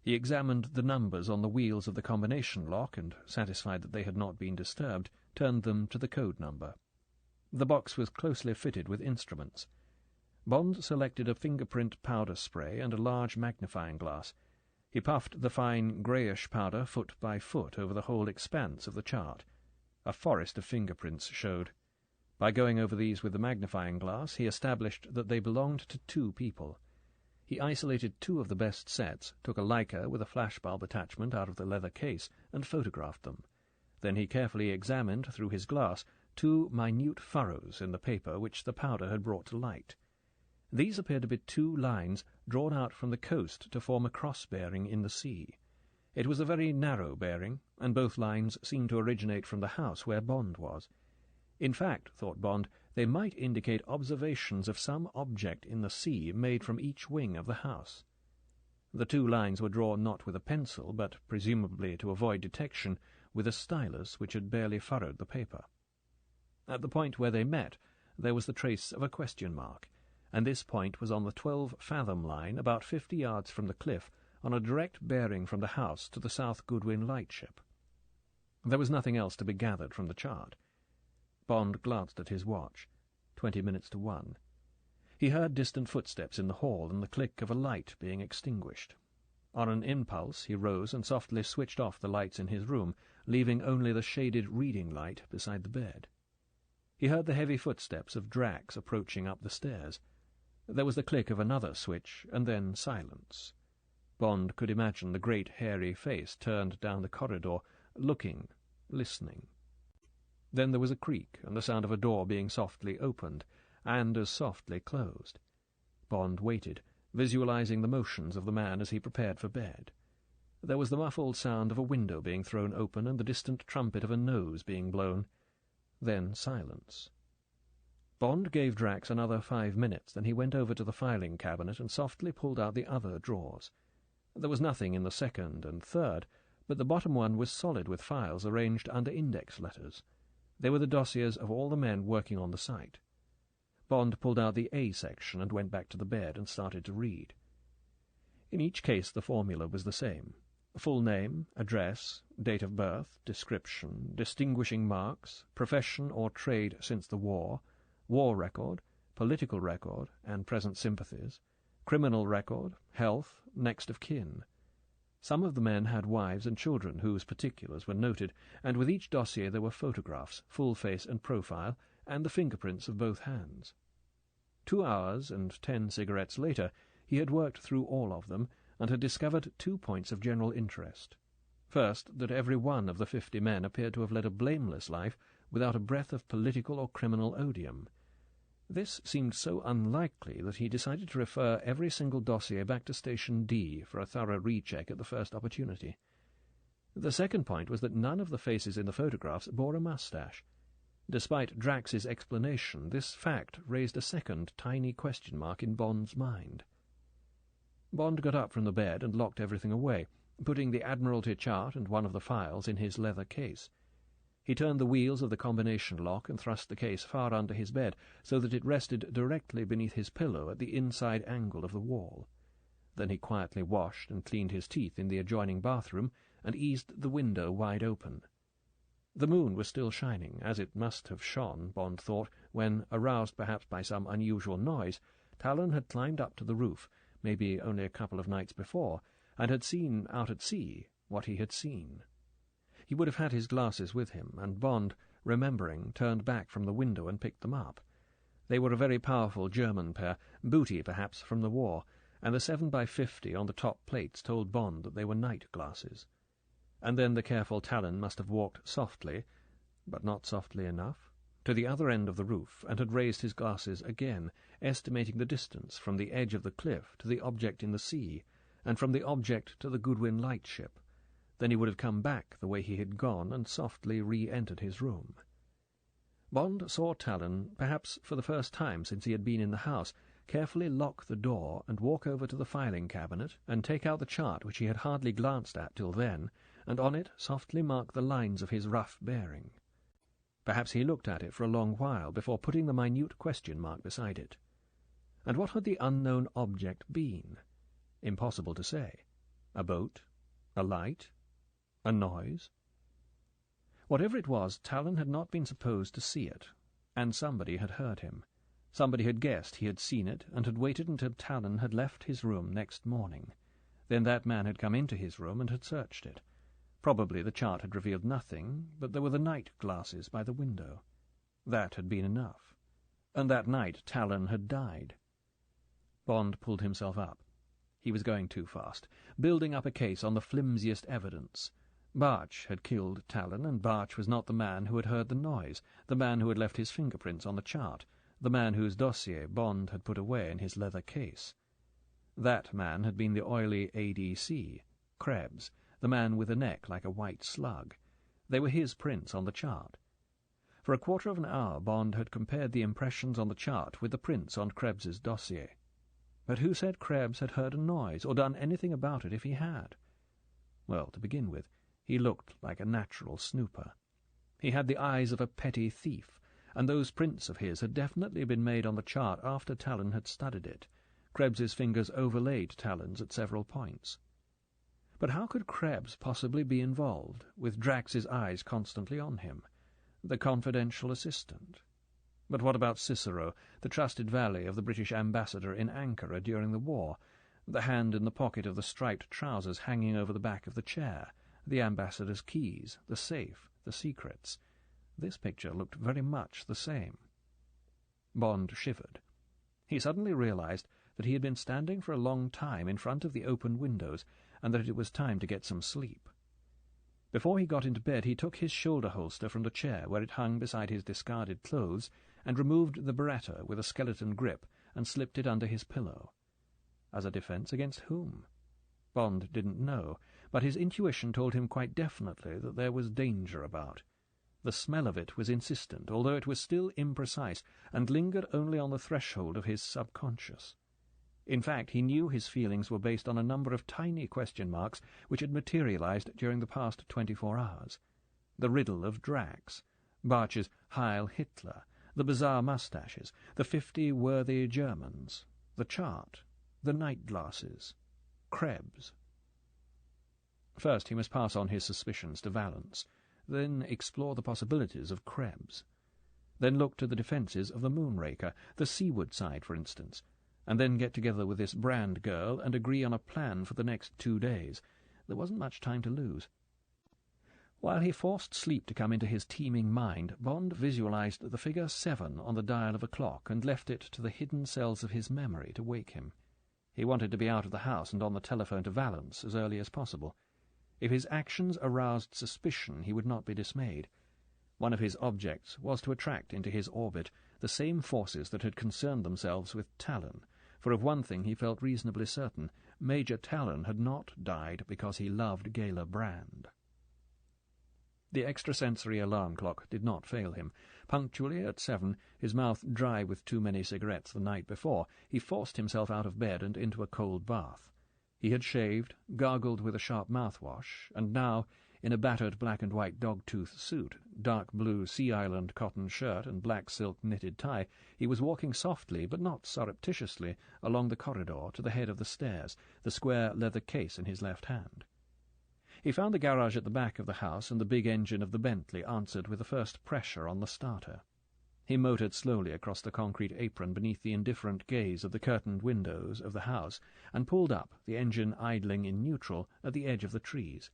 He examined the numbers on the wheels of the combination lock, and, satisfied that they had not been disturbed, turned them to the code number. The box was closely fitted with instruments. Bond selected a fingerprint powder spray and a large magnifying glass. He puffed the fine greyish powder foot by foot over the whole expanse of the chart. A forest of fingerprints showed. By going over these with the magnifying glass, he established that they belonged to 2 people. He isolated 2 of the best sets, took a Leica with a flashbulb attachment out of the leather case, and photographed them. Then he carefully examined, through his glass, 2 minute furrows in the paper which the powder had brought to light. These appeared to be 2 lines drawn out from the coast to form a cross-bearing in the sea. It was a very narrow bearing, and both lines seemed to originate from the house where Bond was. In fact, thought Bond, they might indicate observations of some object in the sea made from each wing of the house. The 2 lines were drawn not with a pencil, but, presumably to avoid detection, with a stylus which had barely furrowed the paper. At the point where they met, there was the trace of a question mark, and this point was on the 12-fathom line, about 50 yards from the cliff, on a direct bearing from the house to the South Goodwin lightship. There was nothing else to be gathered from the chart. Bond glanced at his watch. 20 minutes to 1. He heard distant footsteps in the hall and the click of a light being extinguished. On an impulse he rose and softly switched off the lights in his room, leaving only the shaded reading light beside the bed. He heard the heavy footsteps of Drax approaching up the stairs. There was the click of another switch, and then silence. Bond could imagine the great hairy face turned down the corridor, looking, listening. Then there was a creak, and the sound of a door being softly opened, and as softly closed. Bond waited, visualizing the motions of the man as he prepared for bed. There was the muffled sound of a window being thrown open and the distant trumpet of a nose being blown. Then silence. Bond gave Drax another 5 minutes, then he went over to the filing cabinet and softly pulled out the other drawers. There was nothing in the second and third, but the bottom one was solid with files arranged under index letters. They were the dossiers of all the men working on the site. Bond pulled out the A section and went back to the bed and started to read. In each case the formula was the same. Full name, address, date of birth, description, distinguishing marks, profession or trade since the war record, political record and present sympathies, criminal record, health, next of kin. Some of the men had wives and children whose particulars were noted, and with each dossier there were photographs, full face and profile, and the fingerprints of both hands. 2 hours and 10 cigarettes later, he had worked through all of them, and had discovered 2 points of general interest. First, that every one of the 50 men appeared to have led a blameless life, without a breath of political or criminal odium. This seemed so unlikely that he decided to refer every single dossier back to Station D for a thorough recheck at the first opportunity. The second point was that none of the faces in the photographs bore a moustache. Despite Drax's explanation, this fact raised a second tiny question mark in Bond's mind. Bond got up from the bed and locked everything away, putting the Admiralty chart and one of the files in his leather case. He turned the wheels of the combination lock and thrust the case far under his bed so that it rested directly beneath his pillow at the inside angle of the wall. Then he quietly washed and cleaned his teeth in the adjoining bathroom and eased the window wide open. The moon was still shining, as it must have shone, Bond thought, when, aroused perhaps by some unusual noise, Talon had climbed up to the roof, maybe only a couple of nights before, and had seen out at sea what he had seen. He would have had his glasses with him, and Bond, remembering, turned back from the window and picked them up. They were a very powerful German pair, booty perhaps from the war, and the 7x50 on the top plates told Bond that they were night glasses. And then the careful Talon must have walked softly, but not softly enough, to the other end of the roof, and had raised his glasses again, estimating the distance from the edge of the cliff to the object in the sea, and from the object to the Goodwin lightship. Then he would have come back the way he had gone and softly re-entered his room. Bond saw Talon, perhaps for the first time since he had been in the house, carefully lock the door and walk over to the filing cabinet and take out the chart which he had hardly glanced at till then, and on it softly mark the lines of his rough bearing. Perhaps he looked at it for a long while before putting the minute question mark beside it. And what had the unknown object been? Impossible to say. A boat? A light? A noise? Whatever it was, Talon had not been supposed to see it, and somebody had heard him. Somebody had guessed he had seen it, and had waited until Talon had left his room next morning. Then that man had come into his room and had searched it. Probably the chart had revealed nothing, but there were the night glasses by the window. That had been enough. And that night Talon had died. Bond pulled himself up. He was going too fast, building up a case on the flimsiest evidence. Barch had killed Talon, and Barch was not the man who had heard the noise, the man who had left his fingerprints on the chart, the man whose dossier Bond had put away in his leather case. That man had been the oily ADC, Krebs, the man with a neck like a white slug. They were his prints on the chart. For a quarter of an hour Bond had compared the impressions on the chart with the prints on Krebs's dossier. But who said Krebs had heard a noise, or done anything about it if he had? Well, to begin with, he looked like a natural snooper. He had the eyes of a petty thief, and those prints of his had definitely been made on the chart after Talon had studied it. Krebs's fingers overlaid Talon's at several points. But how could Krebs possibly be involved, with Drax's eyes constantly on him? The confidential assistant. But what about Cicero, the trusted valet of the British ambassador in Ankara during the war, the hand in the pocket of the striped trousers hanging over the back of the chair, the ambassador's keys, the safe, the secrets? This picture looked very much the same. Bond shivered. He suddenly realized that he had been standing for a long time in front of the open windows, and that it was time to get some sleep. Before he got into bed he took his shoulder holster from the chair where it hung beside his discarded clothes, and removed the Beretta with a skeleton grip and slipped it under his pillow. As a defence against whom? Bond didn't know, but his intuition told him quite definitely that there was danger about. The smell of it was insistent, although it was still imprecise, and lingered only on the threshold of his subconscious. In fact, he knew his feelings were based on a number of tiny question marks which had materialized during the past 24 hours. The riddle of Drax, Barch's Heil Hitler, the bizarre moustaches, the 50 worthy Germans, the chart, the night glasses, Krebs. First he must pass on his suspicions to Valence, then explore the possibilities of Krebs. Then look to the defences of the Moonraker, the seaward side, for instance, and then get together with this Brand girl and agree on a plan for the next 2 days. There wasn't much time to lose. While he forced sleep to come into his teeming mind, Bond visualized the figure 7 on the dial of a clock and left it to the hidden cells of his memory to wake him. He wanted to be out of the house and on the telephone to Valence as early as possible. If his actions aroused suspicion, he would not be dismayed. One of his objects was to attract into his orbit the same forces that had concerned themselves with Talon, for of one thing he felt reasonably certain: Major Talon had not died because he loved Gala Brand. The extrasensory alarm clock did not fail him. Punctually at 7, his mouth dry with too many cigarettes the night before, he forced himself out of bed and into a cold bath. He had shaved, gargled with a sharp mouthwash, and now, in a battered black-and-white dog-tooth suit, dark blue Sea Island cotton shirt and black silk knitted tie, he was walking softly, but not surreptitiously, along the corridor to the head of the stairs, the square leather case in his left hand. He found the garage at the back of the house, and the big engine of the Bentley answered with the first pressure on the starter. He motored slowly across the concrete apron beneath the indifferent gaze of the curtained windows of the house, and pulled up, the engine idling in neutral, at the edge of the trees.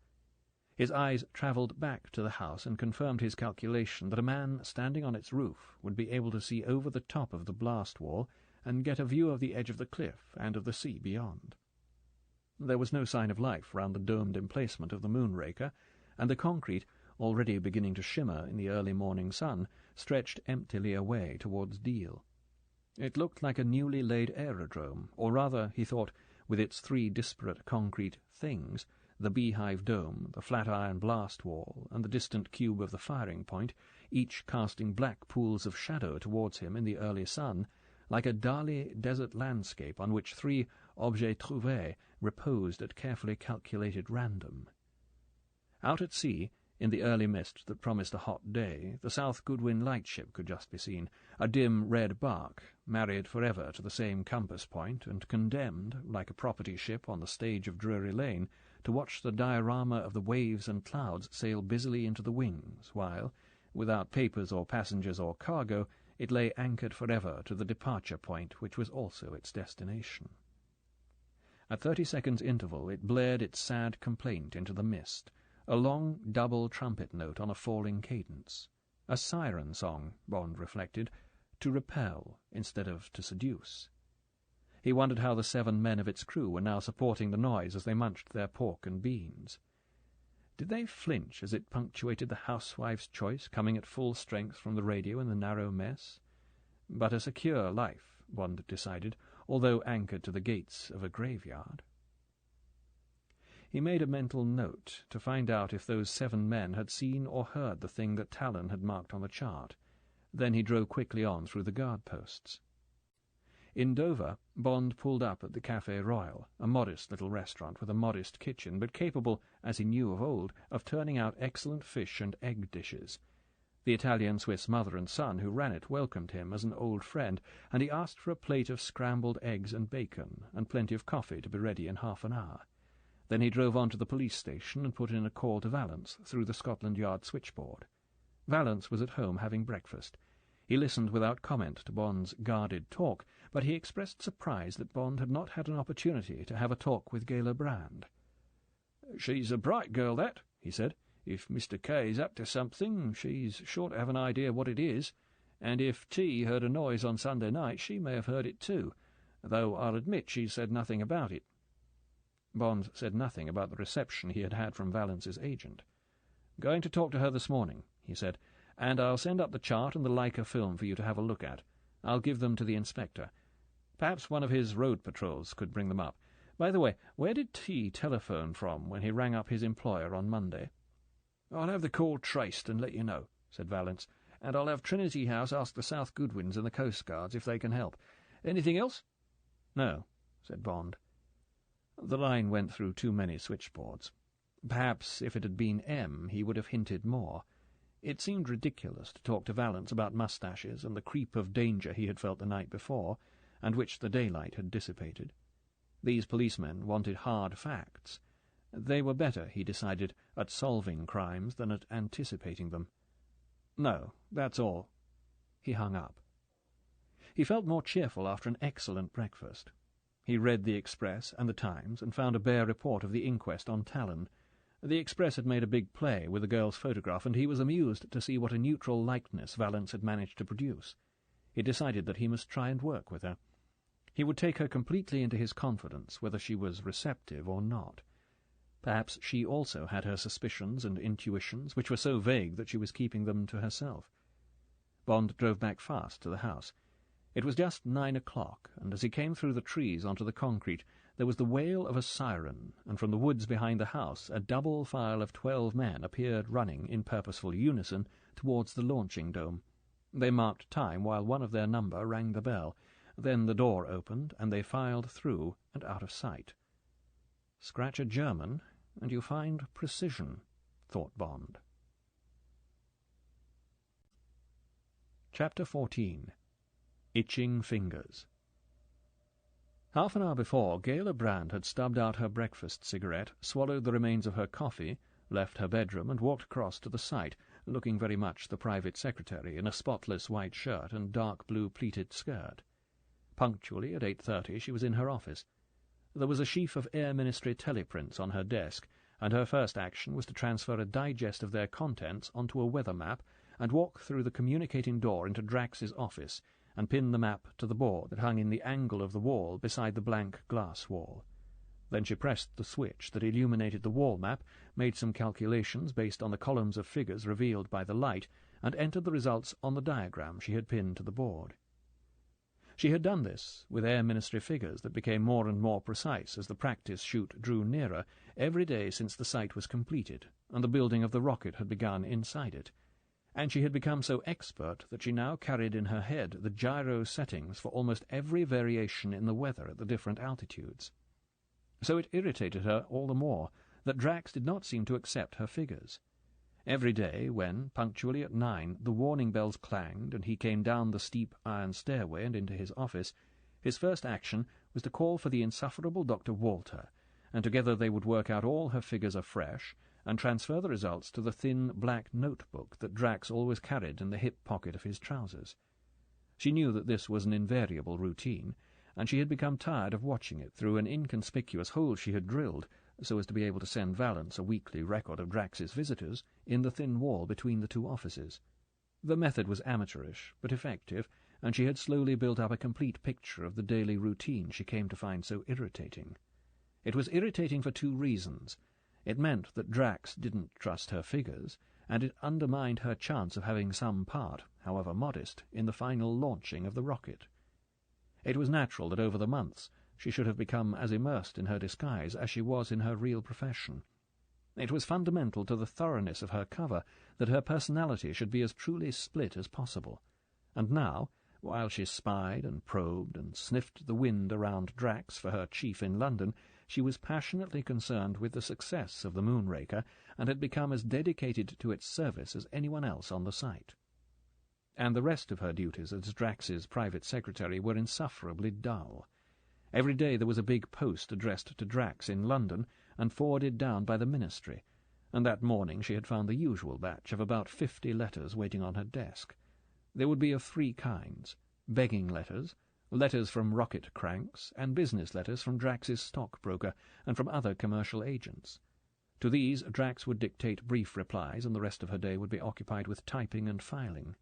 His eyes travelled back to the house and confirmed his calculation that a man standing on its roof would be able to see over the top of the blast wall and get a view of the edge of the cliff and of the sea beyond. There was no sign of life round the domed emplacement of the Moonraker, and the concrete, already beginning to shimmer in the early morning sun, stretched emptily away towards Deal. It looked like a newly laid aerodrome, or rather, he thought, with its 3 disparate concrete things, the beehive dome, the flat-iron blast wall, and the distant cube of the firing point, each casting black pools of shadow towards him in the early sun, like a Dali desert landscape on which 3 objets trouvés reposed at carefully calculated random. Out at sea, in the early mist that promised a hot day, the South Goodwin lightship could just be seen, a dim red bark, married forever to the same compass point, and condemned, like a property ship on the stage of Drury Lane, to watch the diorama of the waves and clouds sail busily into the wings, while, without papers or passengers or cargo, it lay anchored forever to the departure point which was also its destination. At 30 seconds interval it blared its sad complaint into the mist, a long double trumpet note on a falling cadence. A siren song, Bond reflected, to repel instead of to seduce. He wondered how the 7 men of its crew were now supporting the noise as they munched their pork and beans. Did they flinch as it punctuated the housewife's choice, coming at full strength from the radio in the narrow mess? But a secure life, Bond decided, although anchored to the gates of a graveyard. He made a mental note to find out if those 7 men had seen or heard the thing that Talon had marked on the chart. Then he drove quickly on through the guard posts. In Dover, Bond pulled up at the Café Royal, a modest little restaurant with a modest kitchen, but capable, as he knew of old, of turning out excellent fish and egg dishes. The Italian-Swiss mother and son who ran it welcomed him as an old friend, and he asked for a plate of scrambled eggs and bacon, and plenty of coffee to be ready in half an hour. Then he drove on to the police station and put in a call to Valence through the Scotland Yard switchboard. Valence was at home having breakfast. He listened without comment to Bond's guarded talk, but he expressed surprise that Bond had not had an opportunity to have a talk with Gayla Brand. "She's a bright girl, that," he said. "If Mr. Kay's up to something, she's sure to have an idea what it is, and if T heard a noise on Sunday night, she may have heard it too, though I'll admit she said nothing about it." Bond said nothing about the reception he had had from Valence's agent. "Going to talk to her this morning," he said, "and I'll send up the chart and the Leica film for you to have a look at. I'll give them to the inspector. Perhaps one of his road patrols could bring them up. By the way, where did T telephone from when he rang up his employer on Monday?" "I'll have the call traced and let you know," said Valence, "and I'll have Trinity House ask the South Goodwins and the Coast Guards if they can help. Anything else?" "No," said Bond. The line went through too many switchboards. Perhaps if it had been M, he would have hinted more. It seemed ridiculous to talk to Valence about moustaches and the creep of danger he had felt the night before, and which the daylight had dissipated. These policemen wanted hard facts. They were better, he decided, at solving crimes than at anticipating them. "No, that's all." He hung up. He felt more cheerful after an excellent breakfast. He read the Express and the Times and found a bare report of the inquest on Talon. The Express had made a big play with the girl's photograph, and he was amused to see what a neutral likeness Valence had managed to produce. He decided that he must try and work with her. He would take her completely into his confidence, whether she was receptive or not. Perhaps she also had her suspicions and intuitions, which were so vague that she was keeping them to herself. Bond drove back fast to the house. It was just 9 o'clock, and as he came through the trees onto the concrete, there was the wail of a siren, and from the woods behind the house a double file of 12 men appeared running in purposeful unison towards the launching dome. They marked time while one of their number rang the bell. Then the door opened, and they filed through and out of sight. Scratch a German, and you find precision, thought Bond. Chapter 14. Itching Fingers. Half an hour before, Gayla Brand had stubbed out her breakfast cigarette, swallowed the remains of her coffee, left her bedroom, and walked across to the site, looking very much the private secretary in a spotless white shirt and dark blue pleated skirt. Punctually at 8:30 she was in her office. There was a sheaf of Air Ministry teleprints on her desk, and her first action was to transfer a digest of their contents onto a weather map and walk through the communicating door into Drax's office and pin the map to the board that hung in the angle of the wall beside the blank glass wall. Then she pressed the switch that illuminated the wall map, made some calculations based on the columns of figures revealed by the light, and entered the results on the diagram she had pinned to the board. She had done this with Air Ministry figures that became more and more precise as the practice shoot drew nearer every day since the site was completed and the building of the rocket had begun inside it, and she had become so expert that she now carried in her head the gyro settings for almost every variation in the weather at the different altitudes. So it irritated her all the more that Drax did not seem to accept her figures. Every day, when, punctually at 9, the warning bells clanged and he came down the steep iron stairway and into his office, his first action was to call for the insufferable Dr. Walter, and together they would work out all her figures afresh, and transfer the results to the thin black notebook that Drax always carried in the hip pocket of his trousers. She knew that this was an invariable routine, and she had become tired of watching it through an inconspicuous hole she had drilled, so as to be able to send Valence a weekly record of Drax's visitors in the thin wall between the two offices. The method was amateurish, but effective, and she had slowly built up a complete picture of the daily routine she came to find so irritating. It was irritating for two reasons. It meant that Drax didn't trust her figures, and it undermined her chance of having some part, however modest, in the final launching of the rocket. It was natural that over the months she should have become as immersed in her disguise as she was in her real profession. It was fundamental to the thoroughness of her cover that her personality should be as truly split as possible. And now, while she spied and probed and sniffed the wind around Drax for her chief in London, she was passionately concerned with the success of the Moonraker, and had become as dedicated to its service as anyone else on the site. And the rest of her duties as Drax's private secretary were insufferably dull. Every day there was a big post addressed to Drax in London and forwarded down by the ministry, and that morning she had found the usual batch of about 50 letters waiting on her desk. They would be of three kinds: begging letters, letters from rocket cranks, and business letters from Drax's stockbroker and from other commercial agents. To these Drax would dictate brief replies, and the rest of her day would be occupied with typing and filing.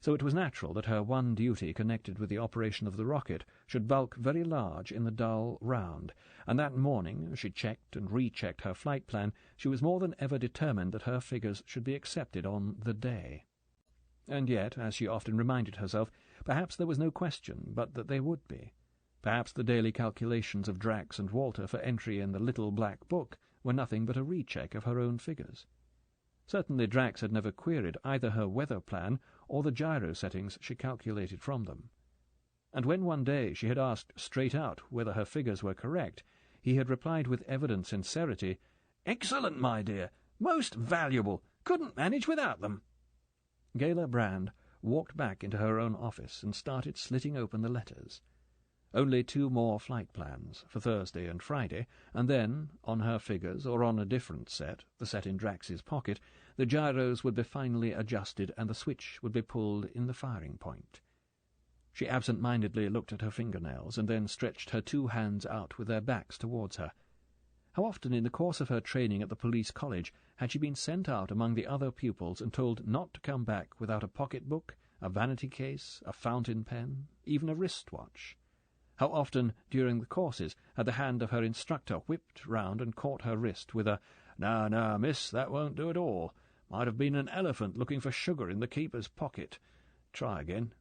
So it was natural that her one duty connected with the operation of the rocket should bulk very large in the dull round, and that morning, as she checked and rechecked her flight plan, she was more than ever determined that her figures should be accepted on the day. And yet, as she often reminded herself, perhaps there was no question but that they would be. Perhaps the daily calculations of Drax and Walter for entry in the little black book were nothing but a recheck of her own figures. Certainly Drax had never queried either her weather plan or the gyro settings she calculated from them. And when one day she had asked straight out whether her figures were correct, he had replied with evident sincerity, "Excellent, my dear, most valuable, couldn't manage without them." Gayla Brand walked back into her own office and started slitting open the letters. Only 2 more flight plans, for Thursday and Friday, and then, on her figures or on a different set, the set in Drax's pocket, the gyros would be finally adjusted and the switch would be pulled in the firing point. She absent-mindedly looked at her fingernails and then stretched her 2 hands out with their backs towards her. How often in the course of her training at the police college had she been sent out among the other pupils and told not to come back without a pocket-book, a vanity case, a fountain pen, even a wristwatch? How often during the courses had the hand of her instructor whipped round and caught her wrist with a "No, miss, that won't do at all. Might have been an elephant looking for sugar in the keeper's pocket. Try again."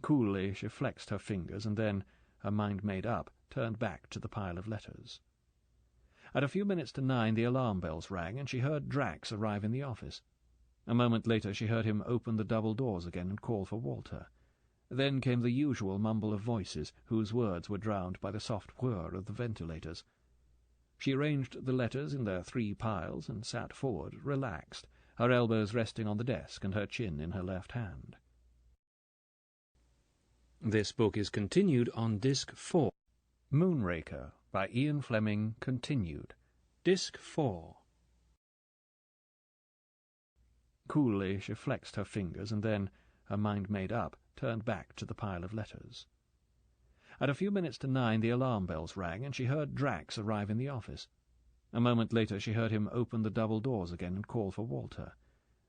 Coolly she flexed her fingers and then, her mind made up, turned back to the pile of letters. At a few minutes to 9 the alarm bells rang, and she heard Drax arrive in the office. A moment later she heard him open the double doors again and call for Walter. Then came the usual mumble of voices, whose words were drowned by the soft whir of the ventilators. She arranged the letters in their 3 piles and sat forward, relaxed, her elbows resting on the desk and her chin in her left hand. This book is continued on Disc 4. Moonraker by Ian Fleming, continued. Disc 4. Coolly she flexed her fingers and then, her mind made up, turned back to the pile of letters. At a few minutes to 9 the alarm bells rang, and she heard Drax arrive in the office. A moment later she heard him open the double doors again and call for Walter.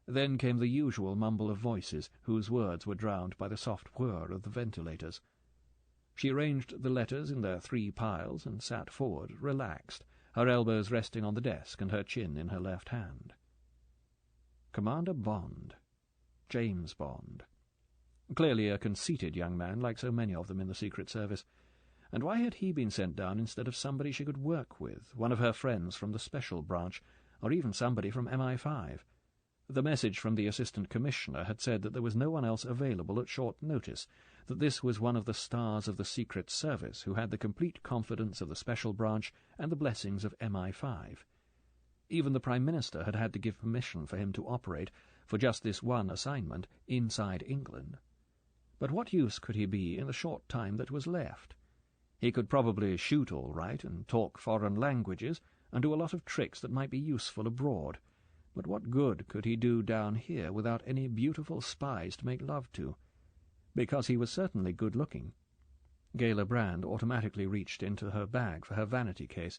Then came the usual mumble of voices, whose words were drowned by the soft whir of the ventilators. She arranged the letters in their 3 piles and sat forward, relaxed, her elbows resting on the desk and her chin in her left hand. Commander Bond. James Bond. Clearly a conceited young man, like so many of them in the Secret Service. And why had he been sent down instead of somebody she could work with, one of her friends from the Special Branch, or even somebody from MI5? The message from the Assistant Commissioner had said that there was no one else available at short notice, that this was one of the stars of the Secret Service who had the complete confidence of the Special Branch and the blessings of MI5. Even the Prime Minister had had to give permission for him to operate, for just this one assignment, inside England. But what use could he be in the short time that was left? He could probably shoot all right and talk foreign languages and do a lot of tricks that might be useful abroad. But what good could he do down here without any beautiful spies to make love to? Because he was certainly good-looking. Gayla Brand automatically reached into her bag for her vanity case.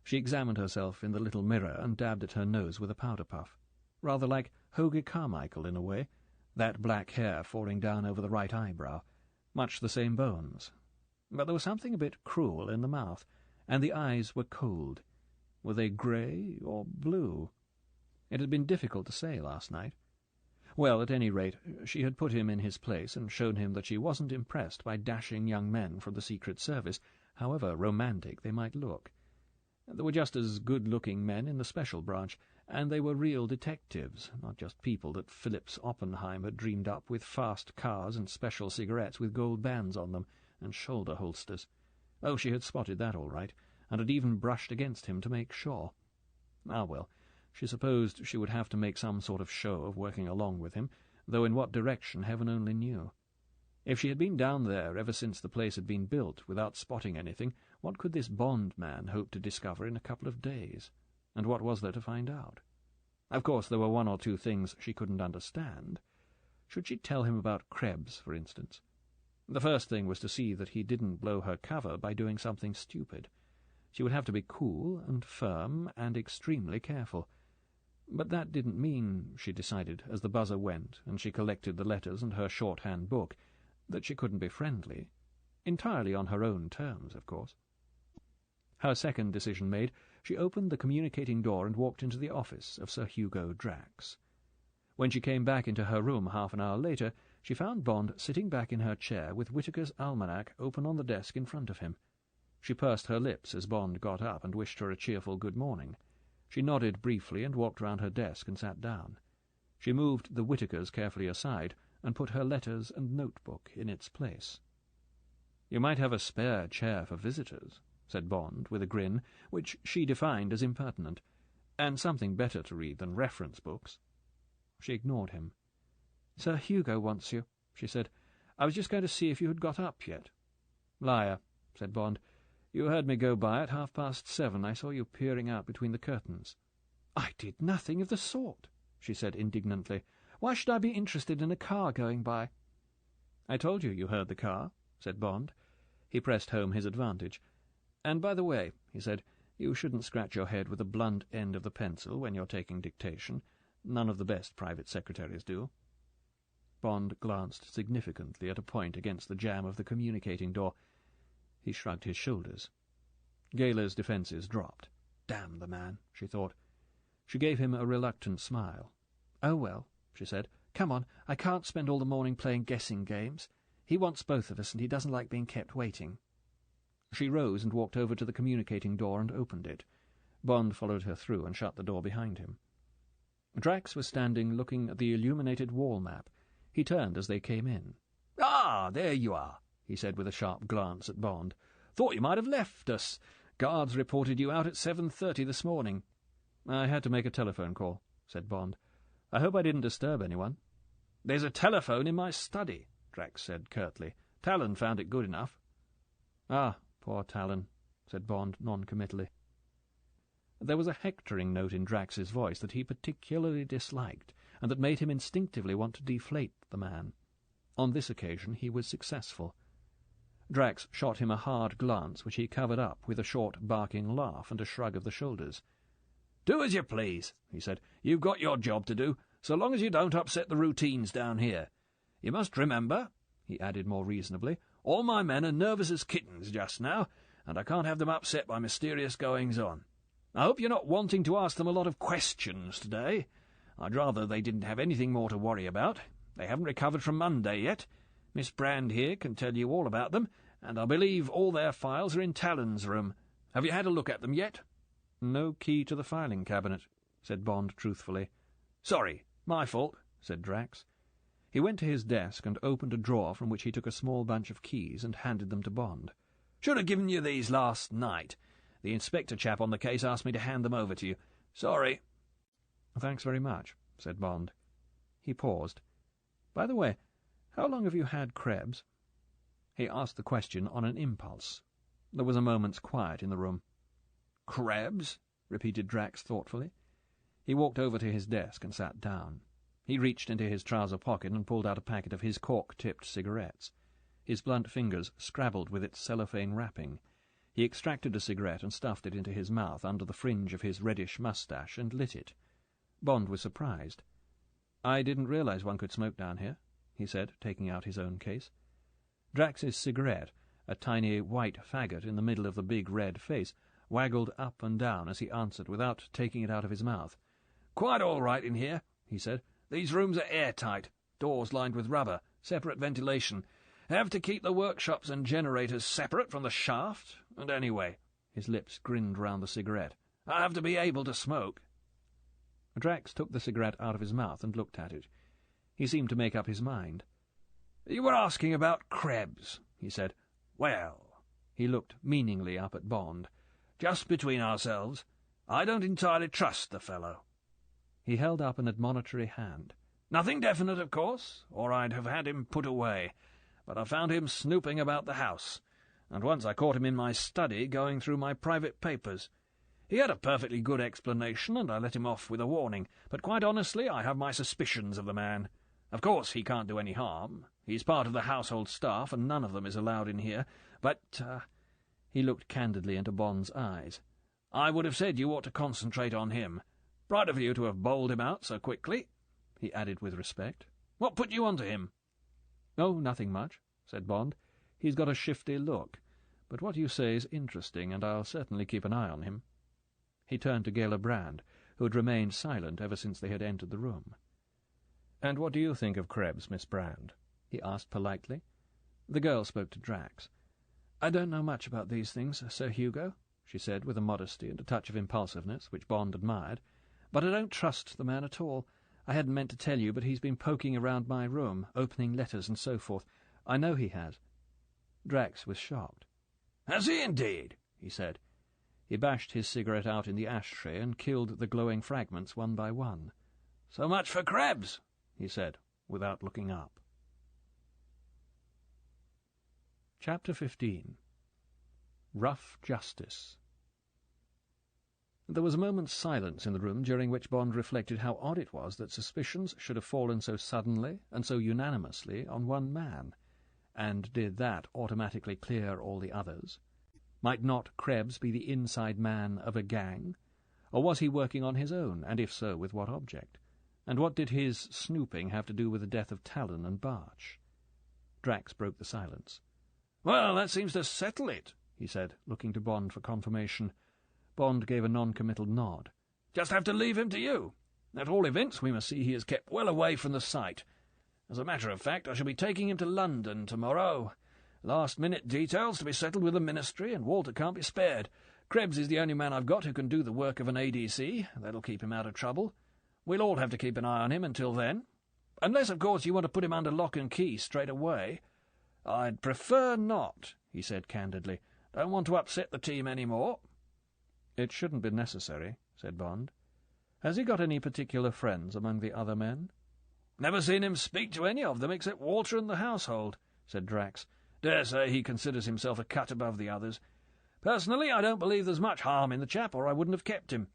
She examined herself in the little mirror and dabbed at her nose with a powder puff. Rather like Hoagy Carmichael in a way, that black hair falling down over the right eyebrow, much the same bones. But there was something a bit cruel in the mouth, and the eyes were cold. Were they grey or blue? It had been difficult to say last night. Well, at any rate, she had put him in his place and shown him that she wasn't impressed by dashing young men from the Secret Service, however romantic they might look. There were just as good-looking men in the Special Branch, and they were real detectives, not just people that Phillips Oppenheim had dreamed up with fast cars and special cigarettes with gold bands on them and shoulder holsters. Oh, she had spotted that all right, and had even brushed against him to make sure. Ah, well, she supposed she would have to make some sort of show of working along with him, though in what direction heaven only knew. If she had been down there ever since the place had been built without spotting anything, what could this Bond man hope to discover in a couple of days? And what was there to find out? Of course, there were one or two things she couldn't understand. Should she tell him about Krebs, for instance? The first thing was to see that he didn't blow her cover by doing something stupid. She would have to be cool and firm and extremely careful. But that didn't mean, she decided, as the buzzer went and she collected the letters and her shorthand book, that she couldn't be friendly. Entirely on her own terms, of course. Her second decision made, she opened the communicating door and walked into the office of Sir Hugo Drax. When she came back into her room half an hour later, she found Bond sitting back in her chair with Whitaker's almanac open on the desk in front of him. She pursed her lips as Bond got up and wished her a cheerful good morning. She nodded briefly and walked round her desk and sat down. She moved the Whitakers carefully aside and put her letters and notebook in its place. "You might have a spare chair for visitors," said Bond, with a grin, which she defined as impertinent, "and something better to read than reference books." She ignored him. "Sir Hugo wants you," she said. "I was just going to see if you had got up yet." "Liar," said Bond. "You heard me go by at 7:30. I saw you peering out between the curtains." "I did nothing of the sort," she said indignantly. "Why should I be interested in a car going by?" "I told you heard the car," said Bond. He pressed home his advantage. "And by the way," he said, "you shouldn't scratch your head with the blunt end of the pencil when you're taking dictation. None of the best private secretaries do." Bond glanced significantly at a point against the jamb of the communicating door. He shrugged his shoulders. Gayler's defences dropped. Damn the man, she thought. She gave him a reluctant smile. "Oh, well," she said. "Come on, I can't spend all the morning playing guessing games. He wants both of us, and he doesn't like being kept waiting." She rose and walked over to the communicating door and opened it. Bond followed her through and shut the door behind him. Drax was standing looking at the illuminated wall map. He turned as they came in. "Ah, there you are," he said with a sharp glance at Bond. "Thought you might have left us. Guards reported you out at 7:30 this morning." "I had to make a telephone call," said Bond. "I hope I didn't disturb anyone." "There's a telephone in my study," Drax said curtly. "Talon found it good enough." "Ah, poor Talon," said Bond noncommittally. There was a hectoring note in Drax's voice that he particularly disliked, and that made him instinctively want to deflate the man. On this occasion he was successful. Drax shot him a hard glance, which he covered up with a short, barking laugh and a shrug of the shoulders. "Do as you please," he said. "You've got your job to do, so long as you don't upset the routines down here. You must remember," he added more reasonably, "all my men are nervous as kittens just now, and I can't have them upset by mysterious goings-on. I hope you're not wanting to ask them a lot of questions today. I'd rather they didn't have anything more to worry about. They haven't recovered from Monday yet. Miss Brand here can tell you all about them, and I believe all their files are in Talon's room. Have you had a look at them yet?" "No key to the filing cabinet," said Bond truthfully. "Sorry, my fault," said Drax. He went to his desk and opened a drawer from which he took a small bunch of keys and handed them to Bond. "Should have given you these last night. The inspector chap on the case asked me to hand them over to you. Sorry." "Thanks very much," said Bond. He paused. "By the way, how long have you had Krebs?" He asked the question on an impulse. There was a moment's quiet in the room. "Krebs?" repeated Drax thoughtfully. He walked over to his desk and sat down. He reached into his trouser pocket and pulled out a packet of his cork-tipped cigarettes. His blunt fingers scrabbled with its cellophane wrapping. He extracted a cigarette and stuffed it into his mouth under the fringe of his reddish moustache and lit it. Bond was surprised. "I didn't realize one could smoke down here," he said, taking out his own case. Drax's cigarette, a tiny white faggot in the middle of the big red face, waggled up and down as he answered without taking it out of his mouth. "Quite all right in here," he said. "These rooms are airtight, doors lined with rubber, separate ventilation. Have to keep the workshops and generators separate from the shaft, and anyway," his lips grinned round the cigarette, "I have to be able to smoke." Drax took the cigarette out of his mouth and looked at it. He seemed to make up his mind. "You were asking about Krebs," he said. "Well," he looked meaningly up at Bond, "just between ourselves, I don't entirely trust the fellow." He held up an admonitory hand. "Nothing definite, of course, or I'd have had him put away, but I found him snooping about the house, and once I caught him in my study going through my private papers. He had a perfectly good explanation, and I let him off with a warning, but quite honestly I have my suspicions of the man. Of course he can't do any harm. He's part of the household staff, and none of them is allowed in here, but—" he looked candidly into Bond's eyes. "I would have said you ought to concentrate on him. Bright of you to have bowled him out so quickly," he added with respect. "What put you onto him?" "Oh, nothing much," said Bond. "He's got a shifty look, but what you say is interesting, and I'll certainly keep an eye on him." He turned to Gela Brand, who had remained silent ever since they had entered the room. "And what do you think of Krebs, Miss Brand?" he asked politely. The girl spoke to Drax. "I don't know much about these things, Sir Hugo," she said with a modesty and a touch of impulsiveness which Bond admired. "But I don't trust the man at all. I hadn't meant to tell you, but he's been poking around my room, opening letters and so forth. I know he has." Drax was shocked. "Has he indeed?" he said. He bashed his cigarette out in the ashtray and killed the glowing fragments one by one. "So much for Krebs," he said, without looking up. Chapter 15. Rough Justice. There was a moment's silence in the room during which Bond reflected how odd it was that suspicions should have fallen so suddenly and so unanimously on one man. And did that automatically clear all the others? Might not Krebs be the inside man of a gang? Or was he working on his own, and if so, with what object? And what did his snooping have to do with the death of Talon and Barch? Drax broke the silence. "Well, that seems to settle it," he said, looking to Bond for confirmation. Bond gave a non-committal nod. "Just have to leave him to you. At all events, we must see he is kept well away from the site. As a matter of fact, I shall be taking him to London tomorrow. Last-minute details to be settled with the Ministry, and Walter can't be spared. Krebs is the only man I've got who can do the work of an ADC. That'll keep him out of trouble. We'll all have to keep an eye on him until then. Unless, of course, you want to put him under lock and key straight away." "I'd prefer not," he said candidly. "Don't want to upset the team any more." "It shouldn't be necessary," said Bond. "Has he got any particular friends among the other men?" "Never seen him speak to any of them except Walter and the household," said Drax. "Dare say he considers himself a cut above the others. Personally, I don't believe there's much harm in the chap, or I wouldn't have kept him.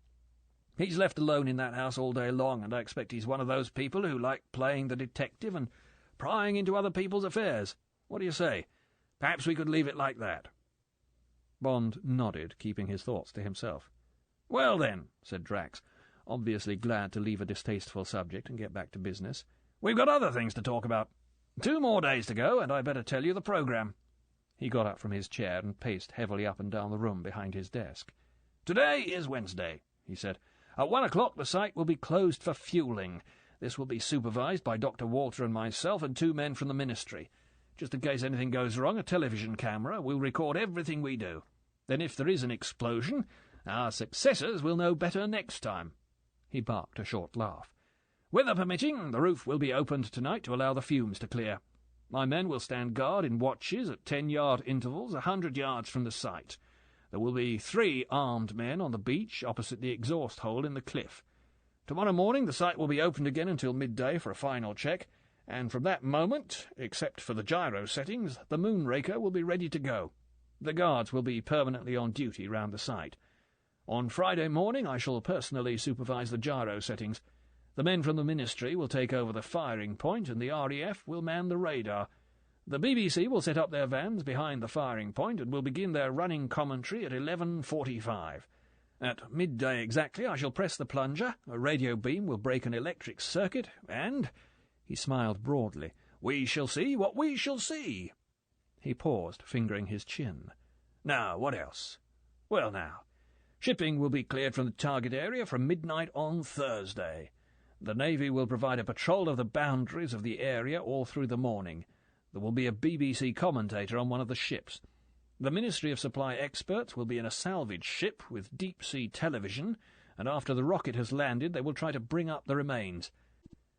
He's left alone in that house all day long, and I expect he's one of those people who like playing the detective and prying into other people's affairs. What do you say? Perhaps we could leave it like that." Bond nodded, keeping his thoughts to himself. "Well, then," said Drax, obviously glad to leave a distasteful subject and get back to business, "we've got other things to talk about. 2 more days to go, and I better tell you the programme." He got up from his chair and paced heavily up and down the room behind his desk. "Today is Wednesday," he said. "At 1 o'clock the site will be closed for fueling. This will be supervised by Dr. Walter and myself and 2 men from the Ministry. Just in case anything goes wrong, a television camera will record everything we do. Then if there is an explosion, our successors will know better next time." He barked a short laugh. "Weather permitting, the roof will be opened tonight to allow the fumes to clear. My men will stand guard in watches at 10-yard intervals 100 yards from the site. There will be 3 armed men on the beach opposite the exhaust hole in the cliff. Tomorrow morning the site will be opened again until midday for a final check, and from that moment, except for the gyro settings, the Moonraker will be ready to go. The guards will be permanently on duty round the site. On Friday morning I shall personally supervise the gyro settings. The men from the Ministry will take over the firing point, and the RAF will man the radar. The BBC will set up their vans behind the firing point and will begin their running commentary at 11:45. At midday exactly I shall press the plunger, a radio beam will break an electric circuit, and—" he smiled broadly, "we shall see what we shall see." He paused, fingering his chin. "Now, what else? Well, now, shipping will be cleared from the target area from midnight on Thursday. The Navy will provide a patrol of the boundaries of the area all through the morning. There will be a BBC commentator on one of the ships. The Ministry of Supply experts will be in a salvage ship with deep-sea television, and after the rocket has landed they will try to bring up the remains.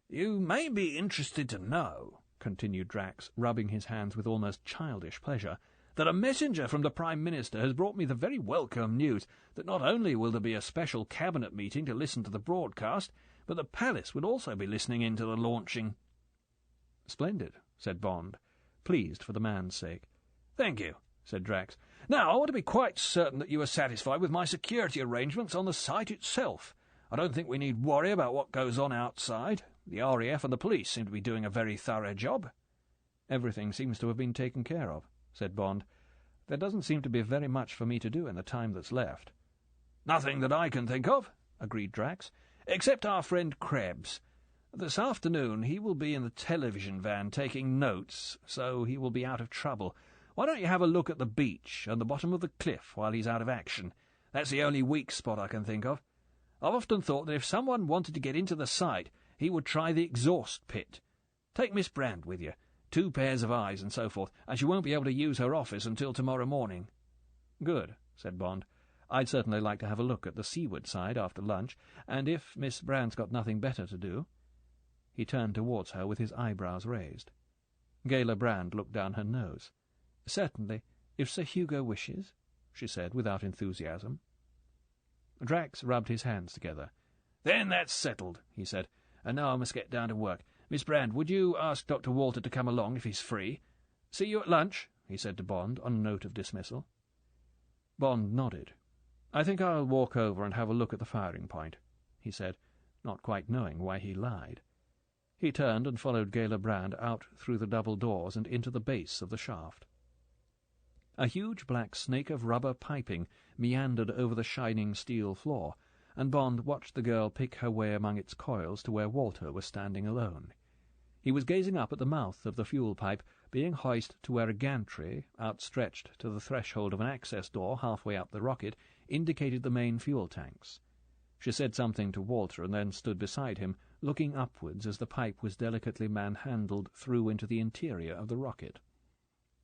You may be interested to know," continued Drax, rubbing his hands with almost childish pleasure, "that a messenger from the Prime Minister has brought me the very welcome news that not only will there be a special cabinet meeting to listen to the broadcast, but the Palace would also be listening in to the launching." "Splendid," said Bond, pleased for the man's sake. "Thank you," said Drax. "Now, I want to be quite certain that you are satisfied with my security arrangements on the site itself. I don't think we need worry about what goes on outside. The RAF and the police seem to be doing a very thorough job." "Everything seems to have been taken care of," said Bond. "There doesn't seem to be very much for me to do in the time that's left." "Nothing that I can think of," agreed Drax, "except our friend Krebs. This afternoon he will be in the television van taking notes, so he will be out of trouble. Why don't you have a look at the beach and the bottom of the cliff while he's out of action? That's the only weak spot I can think of. I've often thought that if someone wanted to get into the site, he would try the exhaust pit. Take Miss Brand with you, 2 pairs of eyes and so forth, as you won't be able to use her office until tomorrow morning." "Good," said Bond. "I'd certainly like to have a look at the seaward side after lunch, and if Miss Brand's got nothing better to do—" He turned towards her with his eyebrows raised. Gayla Brand looked down her nose. "Certainly, if Sir Hugo wishes," she said without enthusiasm. Drax rubbed his hands together. "Then that's settled," he said. "And now I must get down to work. Miss Brand, would you ask Dr. Walter to come along if he's free? See you at lunch," he said to Bond on a note of dismissal. Bond nodded. "I think I'll walk over and have a look at the firing point," he said, not quite knowing why he lied. He turned and followed Gayla Brand out through the double doors and into the base of the shaft. A huge black snake of rubber piping meandered over the shining steel floor, and Bond watched the girl pick her way among its coils to where Walter was standing alone. He was gazing up at the mouth of the fuel pipe, being hoisted to where a gantry, outstretched to the threshold of an access door halfway up the rocket, indicated the main fuel tanks. She said something to Walter and then stood beside him, looking upwards as the pipe was delicately manhandled through into the interior of the rocket.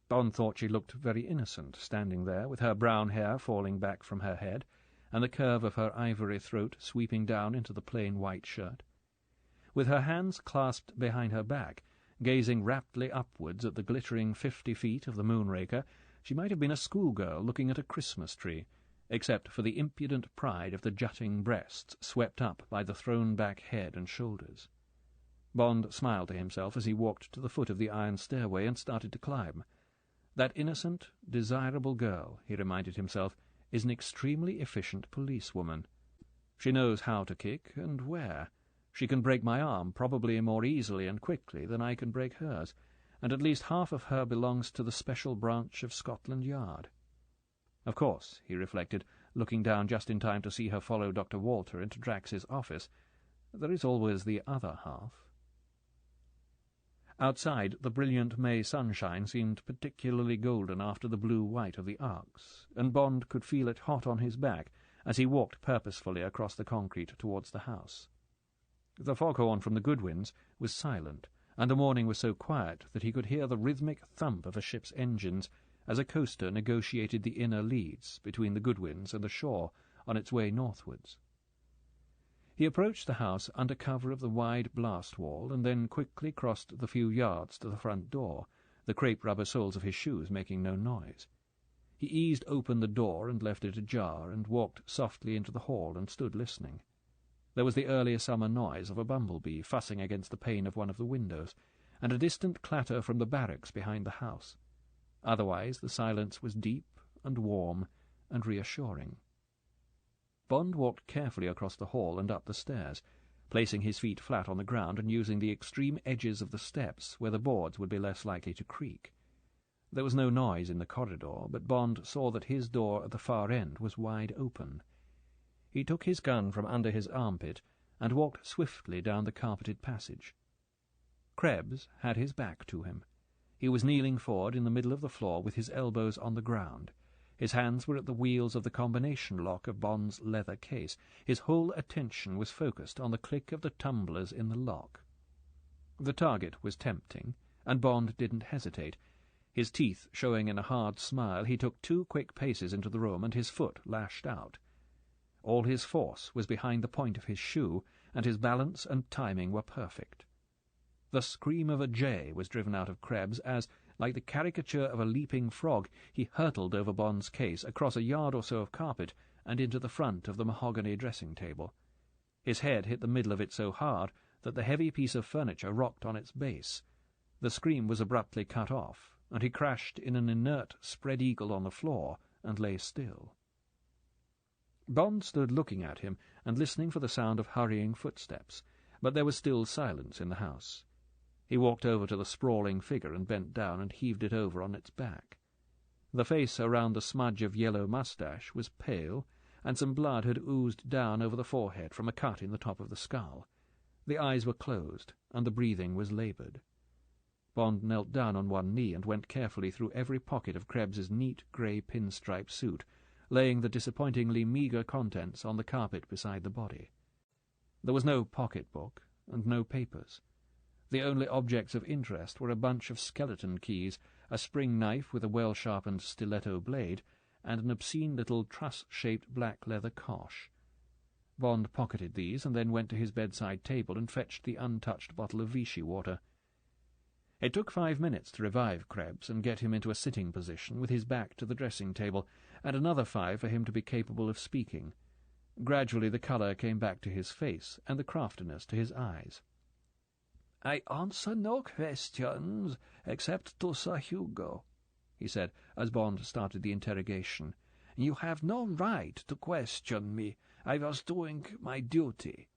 Bond thought she looked very innocent, standing there, with her brown hair falling back from her head, and the curve of her ivory throat sweeping down into the plain white shirt. With her hands clasped behind her back, gazing raptly upwards at the glittering 50 feet of the Moonraker, she might have been a schoolgirl looking at a Christmas tree, except for the impudent pride of the jutting breasts swept up by the thrown-back head and shoulders. Bond smiled to himself as he walked to the foot of the iron stairway and started to climb. That innocent, desirable girl, he reminded himself, is an extremely efficient policewoman. She knows how to kick and where. She can break my arm probably more easily and quickly than I can break hers, and at least half of her belongs to the special branch of Scotland Yard. Of course, he reflected, looking down just in time to see her follow Dr. Walter into Drax's office, there is always the other half. Outside, the brilliant May sunshine seemed particularly golden after the blue-white of the arcs, and Bond could feel it hot on his back as he walked purposefully across the concrete towards the house. The foghorn from the Goodwins was silent, and the morning was so quiet that he could hear the rhythmic thump of a ship's engines as a coaster negotiated the inner leads between the Goodwins and the shore on its way northwards. He approached the house under cover of the wide blast wall, and then quickly crossed the few yards to the front door, the crepe-rubber soles of his shoes making no noise. He eased open the door and left it ajar, and walked softly into the hall and stood listening. There was the early summer noise of a bumblebee fussing against the pane of one of the windows, and a distant clatter from the barracks behind the house. Otherwise the silence was deep and warm and reassuring. Bond walked carefully across the hall and up the stairs, placing his feet flat on the ground and using the extreme edges of the steps where the boards would be less likely to creak. There was no noise in the corridor, but Bond saw that his door at the far end was wide open. He took his gun from under his armpit and walked swiftly down the carpeted passage. Krebs had his back to him. He was kneeling forward in the middle of the floor with his elbows on the ground. His hands were at the wheels of the combination lock of Bond's leather case. His whole attention was focused on the click of the tumblers in the lock. The target was tempting, and Bond didn't hesitate. His teeth showing in a hard smile, he took 2 quick paces into the room, and his foot lashed out. All his force was behind the point of his shoe, and his balance and timing were perfect. The scream of a jay was driven out of Krebs as, like the caricature of a leaping frog, he hurtled over Bond's case, across a yard or so of carpet, and into the front of the mahogany dressing-table. His head hit the middle of it so hard that the heavy piece of furniture rocked on its base. The scream was abruptly cut off, and he crashed in an inert spread-eagle on the floor and lay still. Bond stood looking at him and listening for the sound of hurrying footsteps, but there was still silence in the house. He walked over to the sprawling figure and bent down and heaved it over on its back. The face around the smudge of yellow moustache was pale, and some blood had oozed down over the forehead from a cut in the top of the skull. The eyes were closed, and the breathing was laboured. Bond knelt down on one knee and went carefully through every pocket of Krebs's neat grey pinstripe suit, laying the disappointingly meagre contents on the carpet beside the body. There was no pocket-book and no papers. The only objects of interest were a bunch of skeleton keys, a spring knife with a well-sharpened stiletto blade, and an obscene little truss-shaped black leather cosh. Bond pocketed these and then went to his bedside table and fetched the untouched bottle of Vichy water. It took 5 minutes to revive Krebs and get him into a sitting position with his back to the dressing-table, and another 5 for him to be capable of speaking. Gradually the colour came back to his face, and the craftiness to his eyes. "I answer no questions, except to Sir Hugo," he said, as Bond started the interrogation. "You have no right to question me. I was doing my duty."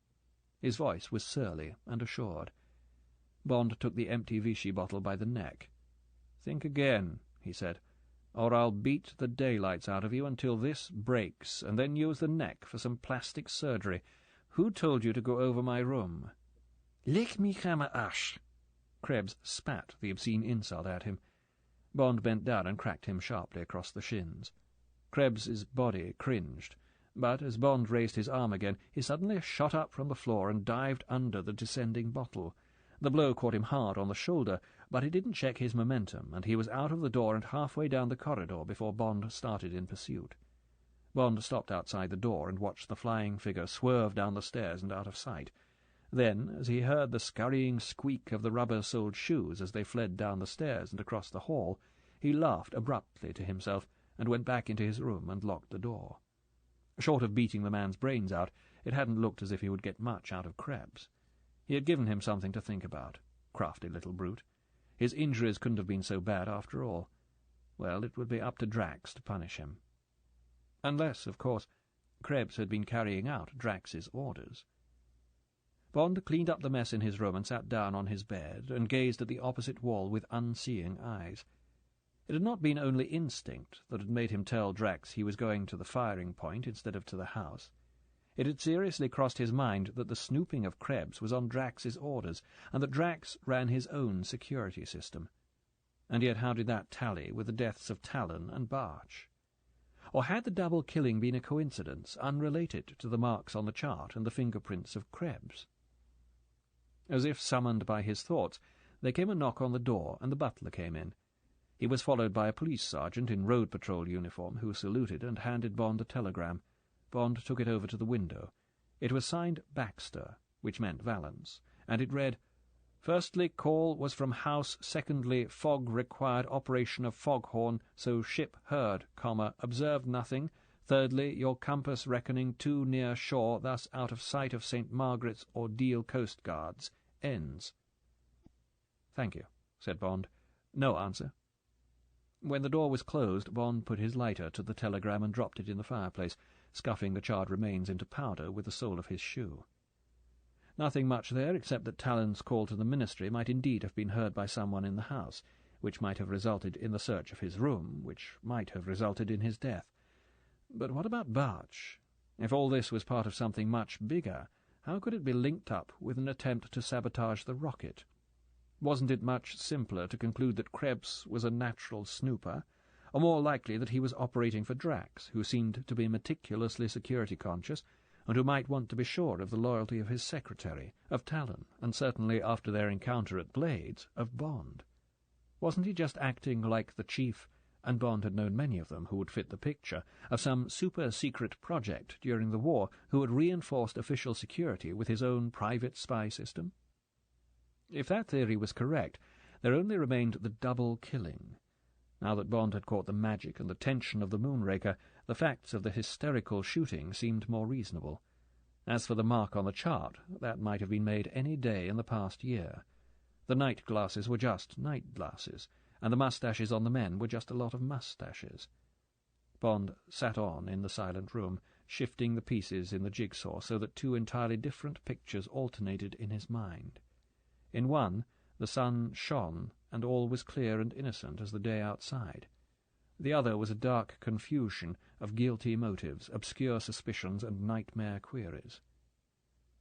His voice was surly and assured. Bond took the empty Vichy bottle by the neck. "Think again," he said, "or I'll beat the daylights out of you until this breaks, and then use the neck for some plastic surgery. Who told you to go over my room?" "Lick me hammer ash." Krebs spat the obscene insult at him. Bond bent down and cracked him sharply across the shins. Krebs's body cringed, but as Bond raised his arm again, he suddenly shot up from the floor and dived under the descending bottle. The blow caught him hard on the shoulder, but it didn't check his momentum, and he was out of the door and halfway down the corridor before Bond started in pursuit. Bond stopped outside the door and watched the flying figure swerve down the stairs and out of sight. Then, as he heard the scurrying squeak of the rubber-soled shoes as they fled down the stairs and across the hall, he laughed abruptly to himself and went back into his room and locked the door. Short of beating the man's brains out, it hadn't looked as if he would get much out of Krebs. He had given him something to think about. Crafty little brute. His injuries couldn't have been so bad after all. Well, it would be up to Drax to punish him. Unless, of course, Krebs had been carrying out Drax's orders. Bond cleaned up the mess in his room and sat down on his bed and gazed at the opposite wall with unseeing eyes. It had not been only instinct that had made him tell Drax he was going to the firing point instead of to the house. It had seriously crossed his mind that the snooping of Krebs was on Drax's orders, and that Drax ran his own security system. And yet how did that tally with the deaths of Talon and Barch? Or had the double killing been a coincidence, unrelated to the marks on the chart and the fingerprints of Krebs? As if summoned by his thoughts, there came a knock on the door, and the butler came in. He was followed by a police sergeant in road patrol uniform, who saluted and handed Bond a telegram. Bond took it over to the window. It was signed Baxter, which meant Valance, and it read, "Firstly, call was from house. Secondly, fog required operation of foghorn, so ship heard, observed nothing. Thirdly, your compass reckoning too near shore, thus out of sight of St. Margaret's or Deal coastguards. Ends." "Thank you," said Bond. No answer. When the door was closed, Bond put his lighter to the telegram and dropped it in the fireplace, scuffing the charred remains into powder with the sole of his shoe. Nothing much there, except that Talon's call to the ministry might indeed have been heard by someone in the house, which might have resulted in the search of his room, which might have resulted in his death. But what about Barch? If all this was part of something much bigger, how could it be linked up with an attempt to sabotage the rocket? Wasn't it much simpler to conclude that Krebs was a natural snooper, or more likely that he was operating for Drax, who seemed to be meticulously security-conscious, and who might want to be sure of the loyalty of his secretary, of Talon, and certainly, after their encounter at Blades, of Bond? Wasn't he just acting like the chief, and Bond had known many of them who would fit the picture, of some super-secret project during the war who had reinforced official security with his own private spy system? If that theory was correct, there only remained the double killing. Now that Bond had caught the magic and the tension of the Moonraker, the facts of the hysterical shooting seemed more reasonable. As for the mark on the chart, that might have been made any day in the past year. The night glasses were just night glasses, and the moustaches on the men were just a lot of moustaches. Bond sat on in the silent room, shifting the pieces in the jigsaw so that two entirely different pictures alternated in his mind. In one, the sun shone, and all was clear and innocent as the day outside. The other was a dark confusion of guilty motives, obscure suspicions, and nightmare queries.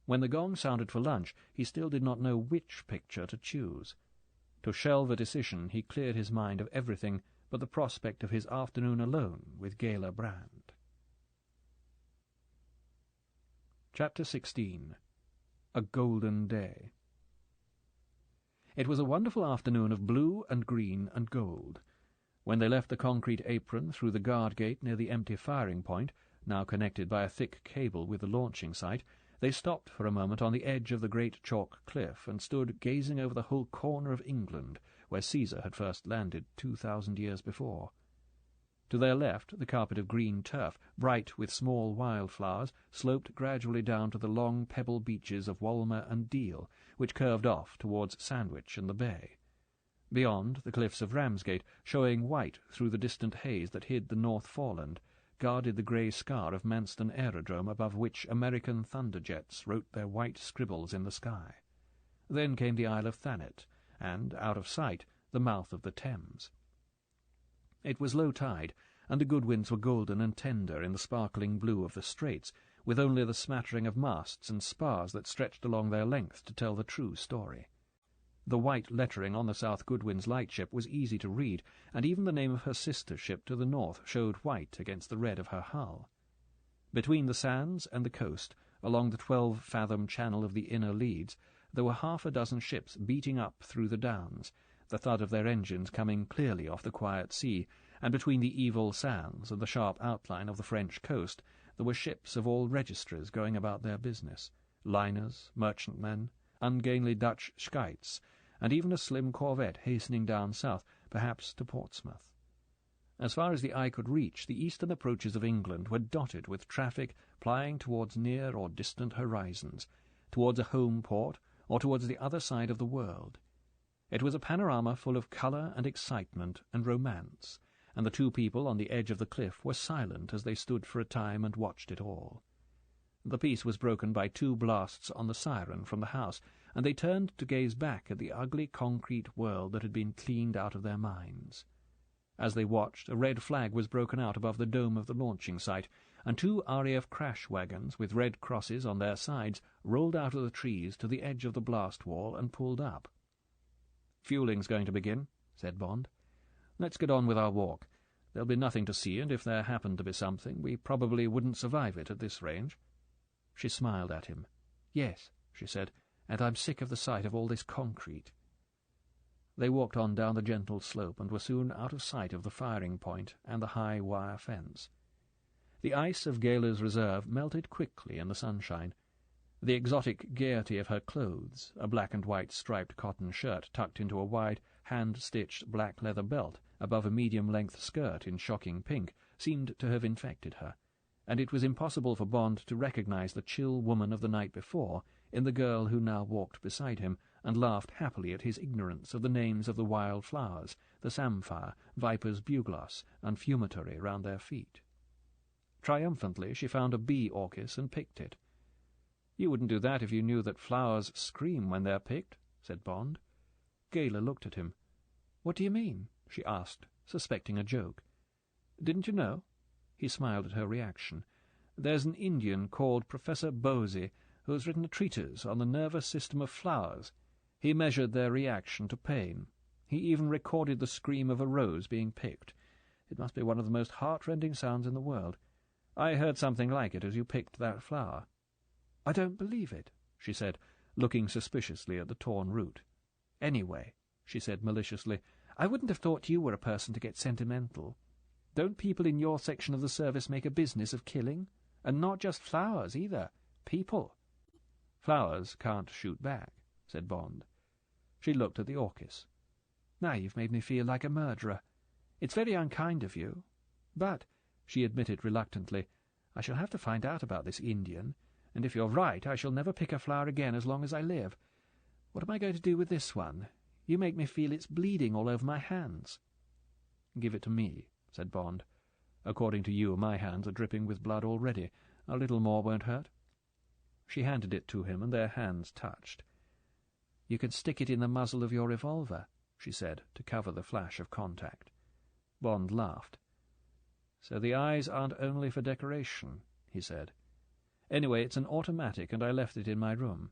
When the gong sounded for lunch, he still did not know which picture to choose. To shelve a decision, he cleared his mind of everything but the prospect of his afternoon alone with Gala Brand. Chapter 16. A Golden Day. It was a wonderful afternoon of blue and green and gold. When they left the concrete apron through the guard gate near the empty firing point, now connected by a thick cable with the launching site, they stopped for a moment on the edge of the great chalk cliff and stood gazing over the whole corner of England where Caesar had first landed 2,000 years before. To their left, the carpet of green turf, bright with small wildflowers, sloped gradually down to the long pebble beaches of Walmer and Deal, which curved off towards Sandwich and the bay. Beyond, the cliffs of Ramsgate, showing white through the distant haze that hid the North Foreland, guarded the grey scar of Manston Aerodrome above which American thunderjets wrote their white scribbles in the sky. Then came the Isle of Thanet, and, out of sight, the mouth of the Thames. It was low tide, and the Goodwins were golden and tender in the sparkling blue of the straits, with only the smattering of masts and spars that stretched along their length to tell the true story. The white lettering on the South Goodwin's lightship was easy to read, and even the name of her sister ship to the north showed white against the red of her hull. Between the sands and the coast, along the 12-fathom channel of the inner leads, there were half a dozen ships beating up through the downs, the thud of their engines coming clearly off the quiet sea, and between the evil sands and the sharp outline of the French coast there were ships of all registries going about their business, liners, merchantmen, ungainly Dutch schites, and even a slim corvette hastening down south, perhaps to Portsmouth. As far as the eye could reach, the eastern approaches of England were dotted with traffic plying towards near or distant horizons, towards a home port, or towards the other side of the world. It was a panorama full of colour and excitement and romance, and the two people on the edge of the cliff were silent as they stood for a time and watched it all. The peace was broken by two blasts on the siren from the house, and they turned to gaze back at the ugly concrete world that had been cleaned out of their minds. As they watched, a red flag was broken out above the dome of the launching site, and two RAF crash wagons with red crosses on their sides rolled out of the trees to the edge of the blast wall and pulled up. "Fueling's going to begin," said Bond. "Let's get on with our walk. There'll be nothing to see, and if there happened to be something, we probably wouldn't survive it at this range." She smiled at him. "Yes," she said, "and I'm sick of the sight of all this concrete." They walked on down the gentle slope and were soon out of sight of the firing point and the high wire fence. The ice of Gala's reserve melted quickly in the sunshine. The exotic gaiety of her clothes, a black and white striped cotton shirt tucked into a wide, hand-stitched black leather belt above a medium-length skirt in shocking pink, seemed to have infected her, and it was impossible for Bond to recognize the chill woman of the night before in the girl who now walked beside him and laughed happily at his ignorance of the names of the wild flowers, the samphire, viper's bugloss, and fumitory round their feet. Triumphantly she found a bee orchis and picked it. "You wouldn't do that if you knew that flowers scream when they're picked," said Bond. Gala looked at him. "What do you mean?" she asked, suspecting a joke. "Didn't you know?" He smiled at her reaction. There's an Indian called Professor Bosey who has written a treatise on the nervous system of flowers. He measured their reaction to pain. He even recorded the scream of a rose being picked. It must be one of the most heart-rending sounds in the world. I heard something like it as you picked that flower." "I don't believe it," she said, looking suspiciously at the torn root. "Anyway," she said maliciously, "I wouldn't have thought you were a person to get sentimental. Don't people in your section of the service make a business of killing? And not just flowers, either. People." "Flowers can't shoot back," said Bond. She looked at the orchis. "Now you've made me feel like a murderer. It's very unkind of you. But," she admitted reluctantly, "I shall have to find out about this Indian, and if you're right, I shall never pick a flower again as long as I live. What am I going to do with this one? You make me feel it's bleeding all over my hands." "Give it to me," said Bond. "According to you, my hands are dripping with blood already. A little more won't hurt." She handed it to him, and their hands touched. "You can stick it in the muzzle of your revolver," she said, to cover the flash of contact. Bond laughed. "So the eyes aren't only for decoration," he said. "Anyway, it's an automatic, and I left it in my room."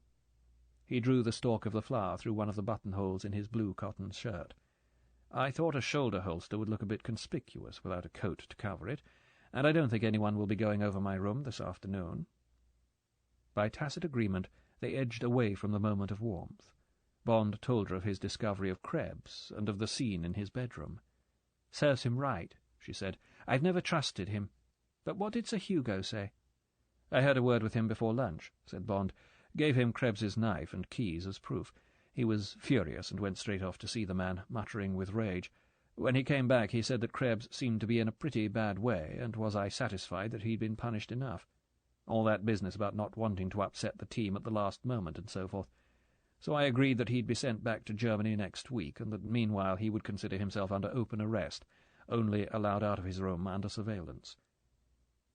He drew the stalk of the flower through one of the buttonholes in his blue cotton shirt. "I thought a shoulder holster would look a bit conspicuous without a coat to cover it, and I don't think anyone will be going over my room this afternoon." By tacit agreement, they edged away from the moment of warmth. Bond told her of his discovery of Krebs and of the scene in his bedroom. "Serves him right," she said. "I've never trusted him. But what did Sir Hugo say?" "I had a word with him before lunch," said Bond. "Gave him Krebs's knife and keys as proof. He was furious and went straight off to see the man, muttering with rage. When he came back, he said that Krebs seemed to be in a pretty bad way, and was I satisfied that he'd been punished enough. All that business about not wanting to upset the team at the last moment and so forth. So I agreed that he'd be sent back to Germany next week, and that meanwhile he would consider himself under open arrest, only allowed out of his room under surveillance."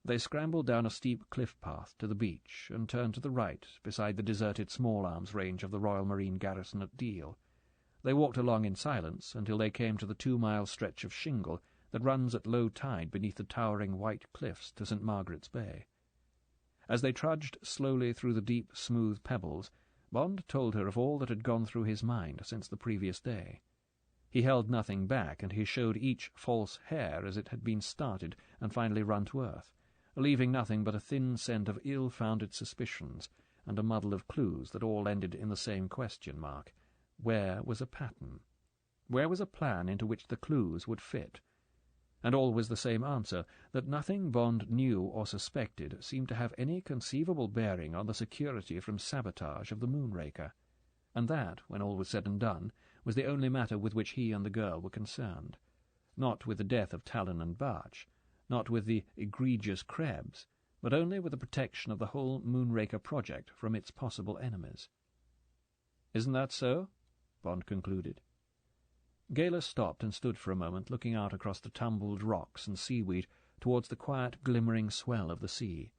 They scrambled down a steep cliff path to the beach and turned to the right beside the deserted small-arms range of the Royal Marine garrison at Deal. They walked along in silence until they came to the 2-mile stretch of shingle that runs at low tide beneath the towering white cliffs to St. Margaret's Bay. As they trudged slowly through the deep, smooth pebbles, Bond told her of all that had gone through his mind since the previous day. He held nothing back, and he showed each false hair as it had been started and finally run to earth, leaving nothing but a thin scent of ill-founded suspicions and a muddle of clues that all ended in the same question mark. Where was a pattern? Where was a plan into which the clues would fit? And always the same answer, that nothing Bond knew or suspected seemed to have any conceivable bearing on the security from sabotage of the Moonraker, and that, when all was said and done, was the only matter with which he and the girl were concerned. Not with the death of Talon and Barch, not with the egregious Krebs, but only with the protection of the whole Moonraker project from its possible enemies. "Isn't that so?" Bond concluded. Gala stopped and stood for a moment, looking out across the tumbled rocks and seaweed towards the quiet, glimmering swell of the sea.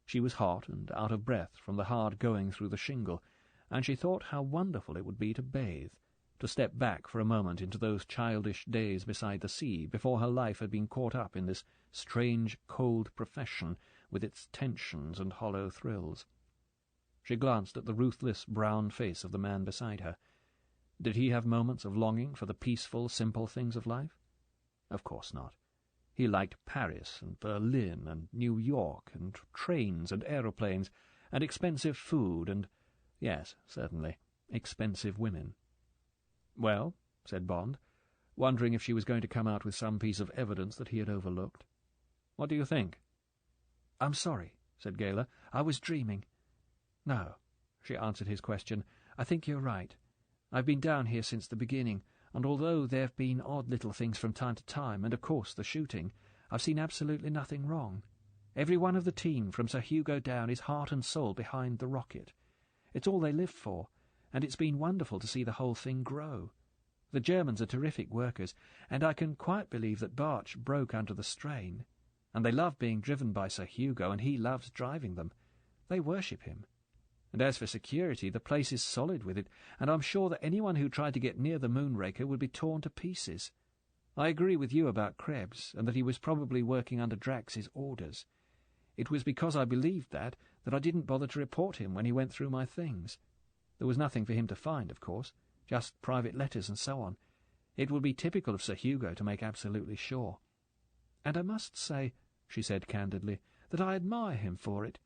She was hot and out of breath from the hard going through the shingle, and she thought how wonderful it would be to bathe, to step back for a moment into those childish days beside the sea, before her life had been caught up in this strange, cold profession with its tensions and hollow thrills. She glanced at the ruthless brown face of the man beside her. Did he have moments of longing for the peaceful, simple things of life? Of course not. He liked Paris and Berlin and New York and trains and aeroplanes and expensive food and, yes, certainly, expensive women. "Well," said Bond, wondering if she was going to come out with some piece of evidence that he had overlooked. "What do you think?" "I'm sorry," said Gala. "I was dreaming." "No," she answered his question. "I think you're right. I've been down here since the beginning, and although there have been odd little things from time to time, and of course the shooting, I've seen absolutely nothing wrong. Every one of the team, from Sir Hugo down, is heart and soul behind the rocket. It's all they lived for, and it's been wonderful to see the whole thing grow. The Germans are terrific workers, and I can quite believe that Barch broke under the strain. And they love being driven by Sir Hugo, and he loves driving them. They worship him. And as for security, the place is solid with it, and I'm sure that anyone who tried to get near the Moonraker would be torn to pieces. I agree with you about Krebs, and that he was probably working under Drax's orders. It was because I believed that I didn't bother to report him when he went through my things. There was nothing for him to find, of course, just private letters and so on. It would be typical of Sir Hugo to make absolutely sure. And I must say, she said candidly, that I admire him for it.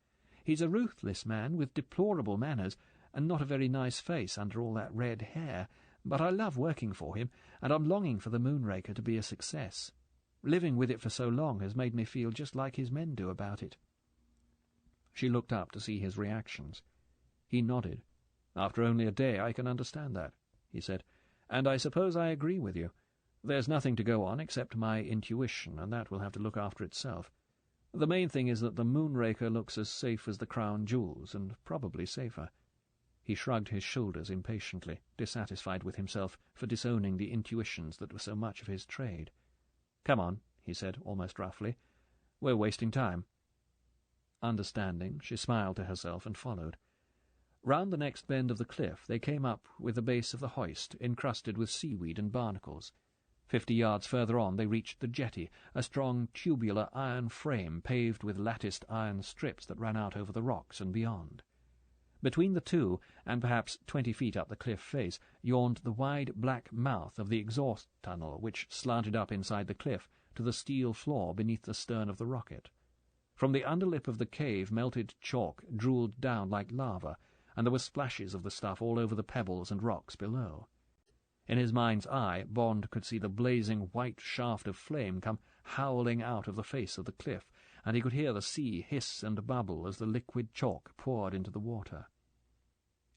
He's a ruthless man with deplorable manners, and not a very nice face under all that red hair, but I love working for him, and I'm longing for the Moonraker to be a success. Living with it for so long has made me feel just like his men do about it. She looked up to see his reactions. He nodded. After only a day I can understand that, he said, and I suppose I agree with you. There's nothing to go on except my intuition, and that will have to look after itself. The main thing is that the Moonraker looks as safe as the crown jewels, and probably safer. He shrugged his shoulders impatiently, dissatisfied with himself for disowning the intuitions that were so much of his trade. "Come on," he said, almost roughly. "We're wasting time." Understanding, she smiled to herself and followed. Round the next bend of the cliff they came up with the base of the hoist, encrusted with seaweed and barnacles. 50 yards further on they reached the jetty, a strong tubular iron frame paved with latticed iron strips that ran out over the rocks and beyond. Between the two, and perhaps 20 feet up the cliff face, yawned the wide black mouth of the exhaust tunnel, which slanted up inside the cliff to the steel floor beneath the stern of the rocket. From the underlip of the cave melted chalk drooled down like lava, and there were splashes of the stuff all over the pebbles and rocks below. In his mind's eye, Bond could see the blazing white shaft of flame come howling out of the face of the cliff, and he could hear the sea hiss and bubble as the liquid chalk poured into the water.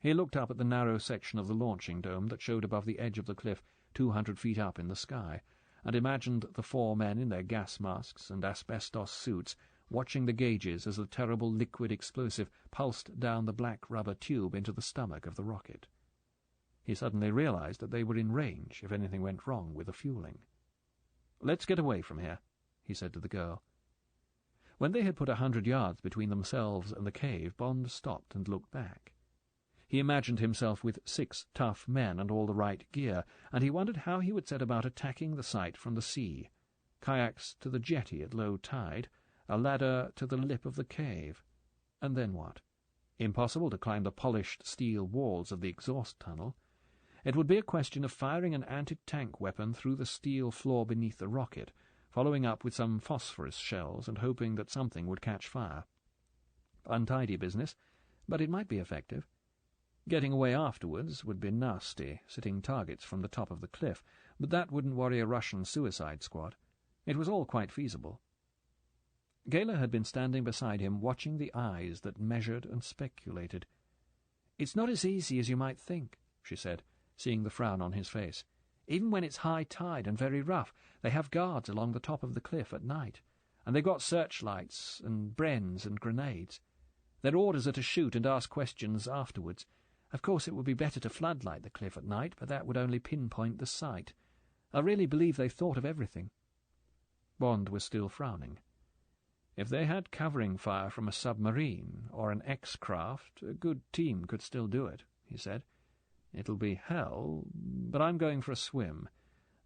He looked up at the narrow section of the launching dome that showed above the edge of the cliff 200 feet up in the sky, and imagined the 4 men in their gas masks and asbestos suits watching the gauges as the terrible liquid explosive pulsed down the black rubber tube into the stomach of the rocket. He suddenly realized that they were in range if anything went wrong with the fueling. "Let's get away from here," he said to the girl. When they had put 100 yards between themselves and the cave, Bond stopped and looked back. He imagined himself with 6 tough men and all the right gear, and he wondered how he would set about attacking the site from the sea. Kayaks to the jetty at low tide, a ladder to the lip of the cave. And then what? Impossible to climb the polished steel walls of the exhaust tunnel. It would be a question of firing an anti-tank weapon through the steel floor beneath the rocket, following up with some phosphorus shells and hoping that something would catch fire. Untidy business, but it might be effective. Getting away afterwards would be nasty, sitting targets from the top of the cliff, but that wouldn't worry a Russian suicide squad. It was all quite feasible. Gayla had been standing beside him, watching the eyes that measured and speculated. "It's not as easy as you might think," she said, seeing the frown on his face. "Even when it's high tide and very rough, they have guards along the top of the cliff at night, and they've got searchlights and brens and grenades. Their orders are to shoot and ask questions afterwards. Of course it would be better to floodlight the cliff at night, but that would only pinpoint the site. I really believe they've thought of everything." Bond was still frowning. If they had covering fire from a submarine or an X-craft, a good team could still do it, he said. "It'll be hell, but I'm going for a swim.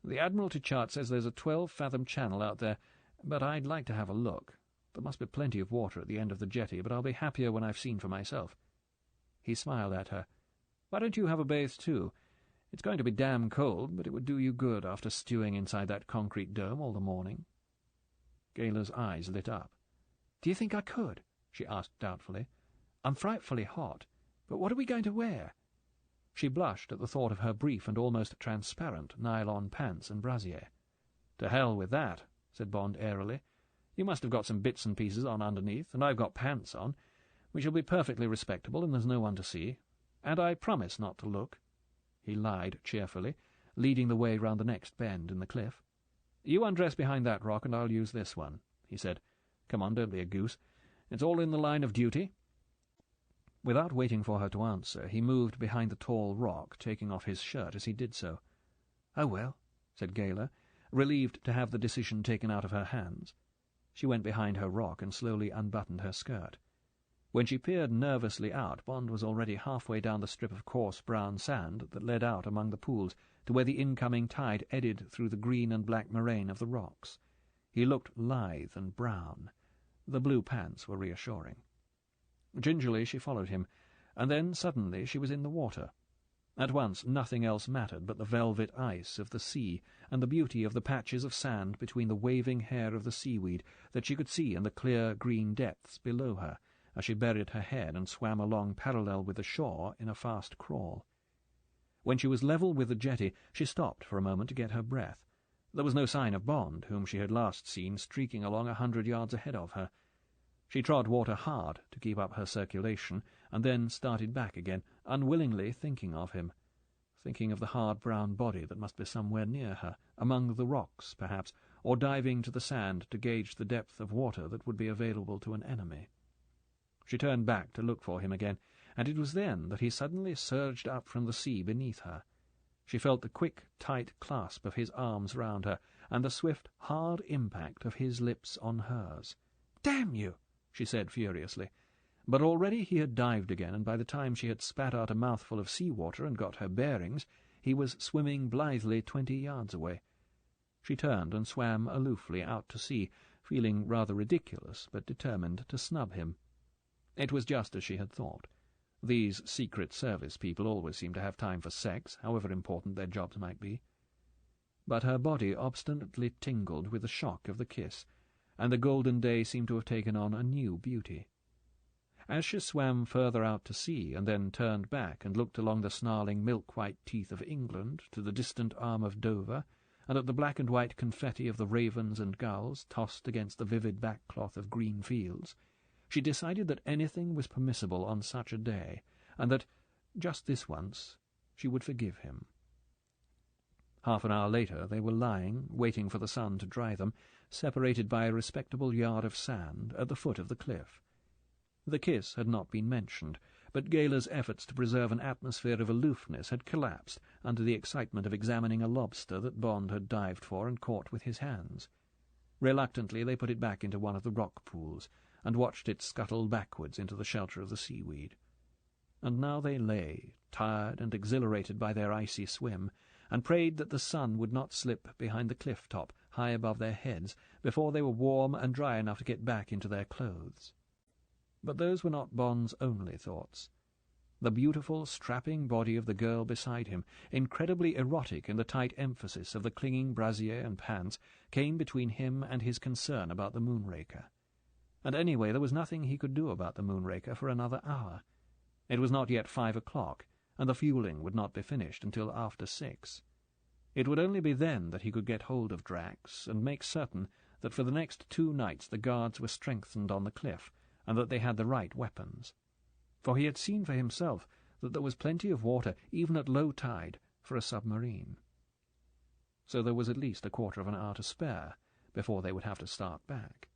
The Admiralty chart says there's a 12-fathom channel out there, but I'd like to have a look. There must be plenty of water at the end of the jetty, but I'll be happier when I've seen for myself." He smiled at her. "Why don't you have a bathe too? It's going to be damn cold, but it would do you good after stewing inside that concrete dome all the morning." Gayla's eyes lit up. "Do you think I could?" she asked doubtfully. "I'm frightfully hot, but what are we going to wear?" She blushed at the thought of her brief and almost transparent nylon pants and brassiere. "To hell with that," said Bond airily. "You must have got some bits and pieces on underneath, and I've got pants on. We shall be perfectly respectable, and there's no one to see. And I promise not to look." He lied cheerfully, leading the way round the next bend in the cliff. "You undress behind that rock, and I'll use this one," he said. "Come on, don't be a goose. It's all in the line of duty." Without waiting for her to answer, he moved behind the tall rock, taking off his shirt as he did so. "Oh, well," said Gayla, relieved to have the decision taken out of her hands. She went behind her rock and slowly unbuttoned her skirt. When she peered nervously out, Bond was already halfway down the strip of coarse brown sand that led out among the pools to where the incoming tide eddied through the green and black moraine of the rocks. He looked lithe and brown. The blue pants were reassuring. Gingerly she followed him, and then suddenly she was in the water. At once nothing else mattered but the velvet ice of the sea and the beauty of the patches of sand between the waving hair of the seaweed that she could see in the clear green depths below her as she buried her head and swam along parallel with the shore in a fast crawl. When she was level with the jetty, she stopped for a moment to get her breath. There was no sign of Bond, whom she had last seen streaking along 100 yards ahead of her. She trod water hard to keep up her circulation, and then started back again, unwillingly thinking of him, thinking of the hard brown body that must be somewhere near her, among the rocks, perhaps, or diving to the sand to gauge the depth of water that would be available to an enemy. She turned back to look for him again, and it was then that he suddenly surged up from the sea beneath her. She felt the quick, tight clasp of his arms round her, and the swift, hard impact of his lips on hers. "Damn you!" she said furiously. But already he had dived again, and by the time she had spat out a mouthful of sea-water and got her bearings, he was swimming blithely 20 yards away. She turned and swam aloofly out to sea, feeling rather ridiculous, but determined to snub him. It was just as she had thought. These Secret Service people always seemed to have time for sex, however important their jobs might be. But her body obstinately tingled with the shock of the kiss, and the golden day seemed to have taken on a new beauty. As she swam further out to sea, and then turned back and looked along the snarling milk-white teeth of England to the distant arm of Dover, and at the black-and-white confetti of the ravens and gulls tossed against the vivid backcloth of green fields, she decided that anything was permissible on such a day, and that, just this once, she would forgive him. Half an hour later they were lying, waiting for the sun to dry them, separated by a respectable yard of sand at the foot of the cliff. The kiss had not been mentioned, but Gayler's efforts to preserve an atmosphere of aloofness had collapsed under the excitement of examining a lobster that Bond had dived for and caught with his hands. Reluctantly they put it back into one of the rock pools, and watched it scuttle backwards into the shelter of the seaweed. And now they lay, tired and exhilarated by their icy swim, and prayed that the sun would not slip behind the cliff-top, high above their heads, before they were warm and dry enough to get back into their clothes. But those were not Bond's only thoughts. The beautiful, strapping body of the girl beside him, incredibly erotic in the tight emphasis of the clinging brassiere and pants, came between him and his concern about the Moonraker. And anyway, there was nothing he could do about the Moonraker for another hour. It was not yet 5 o'clock, and the fueling would not be finished until after 6. It would only be then that he could get hold of Drax and make certain that for the next 2 nights the guards were strengthened on the cliff, and that they had the right weapons. For he had seen for himself that there was plenty of water, even at low tide, for a submarine. So there was at least a quarter of an hour to spare before they would have to start back.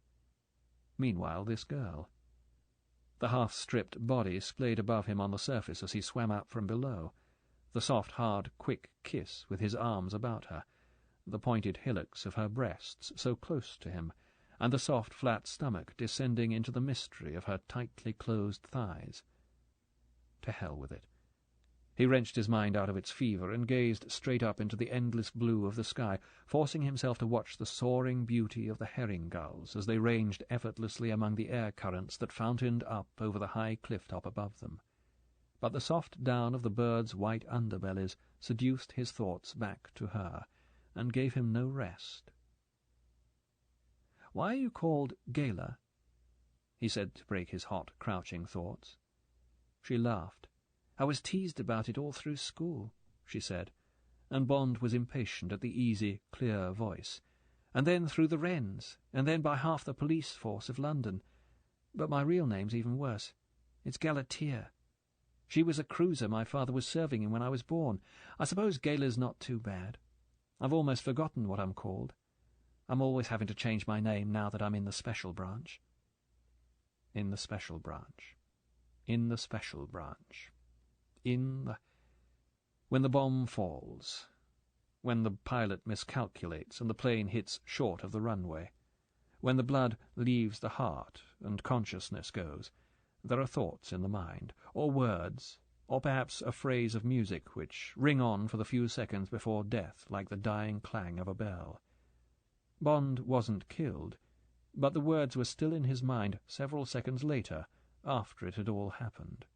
Meanwhile, this girl. The half-stripped body splayed above him on the surface as he swam out from below, the soft, hard, quick kiss with his arms about her, the pointed hillocks of her breasts so close to him, and the soft, flat stomach descending into the mystery of her tightly closed thighs. To hell with it. He wrenched his mind out of its fever and gazed straight up into the endless blue of the sky, forcing himself to watch the soaring beauty of the herring gulls as they ranged effortlessly among the air currents that fountained up over the high cliff-top above them. But the soft down of the birds' white underbellies seduced his thoughts back to her, and gave him no rest. "Why are you called Gayler?" he said to break his hot, crouching thoughts. She laughed. "I was teased about it all through school," she said, and Bond was impatient at the easy, clear voice. "And then through the Wrens, and then by half the police force of London. But my real name's even worse. It's Galatea. She was a cruiser my father was serving in when I was born. I suppose Gayler's not too bad. I've almost forgotten what I'm called. I'm always having to change my name now that I'm in the Special Branch." In the Special Branch. In the Special Branch. When the bomb falls, when the pilot miscalculates and the plane hits short of the runway, when the blood leaves the heart and consciousness goes, there are thoughts in the mind, or words, or perhaps a phrase of music which ring on for the few seconds before death like the dying clang of a bell. Bond wasn't killed. but the words were still in his mind several seconds later, after it had all happened.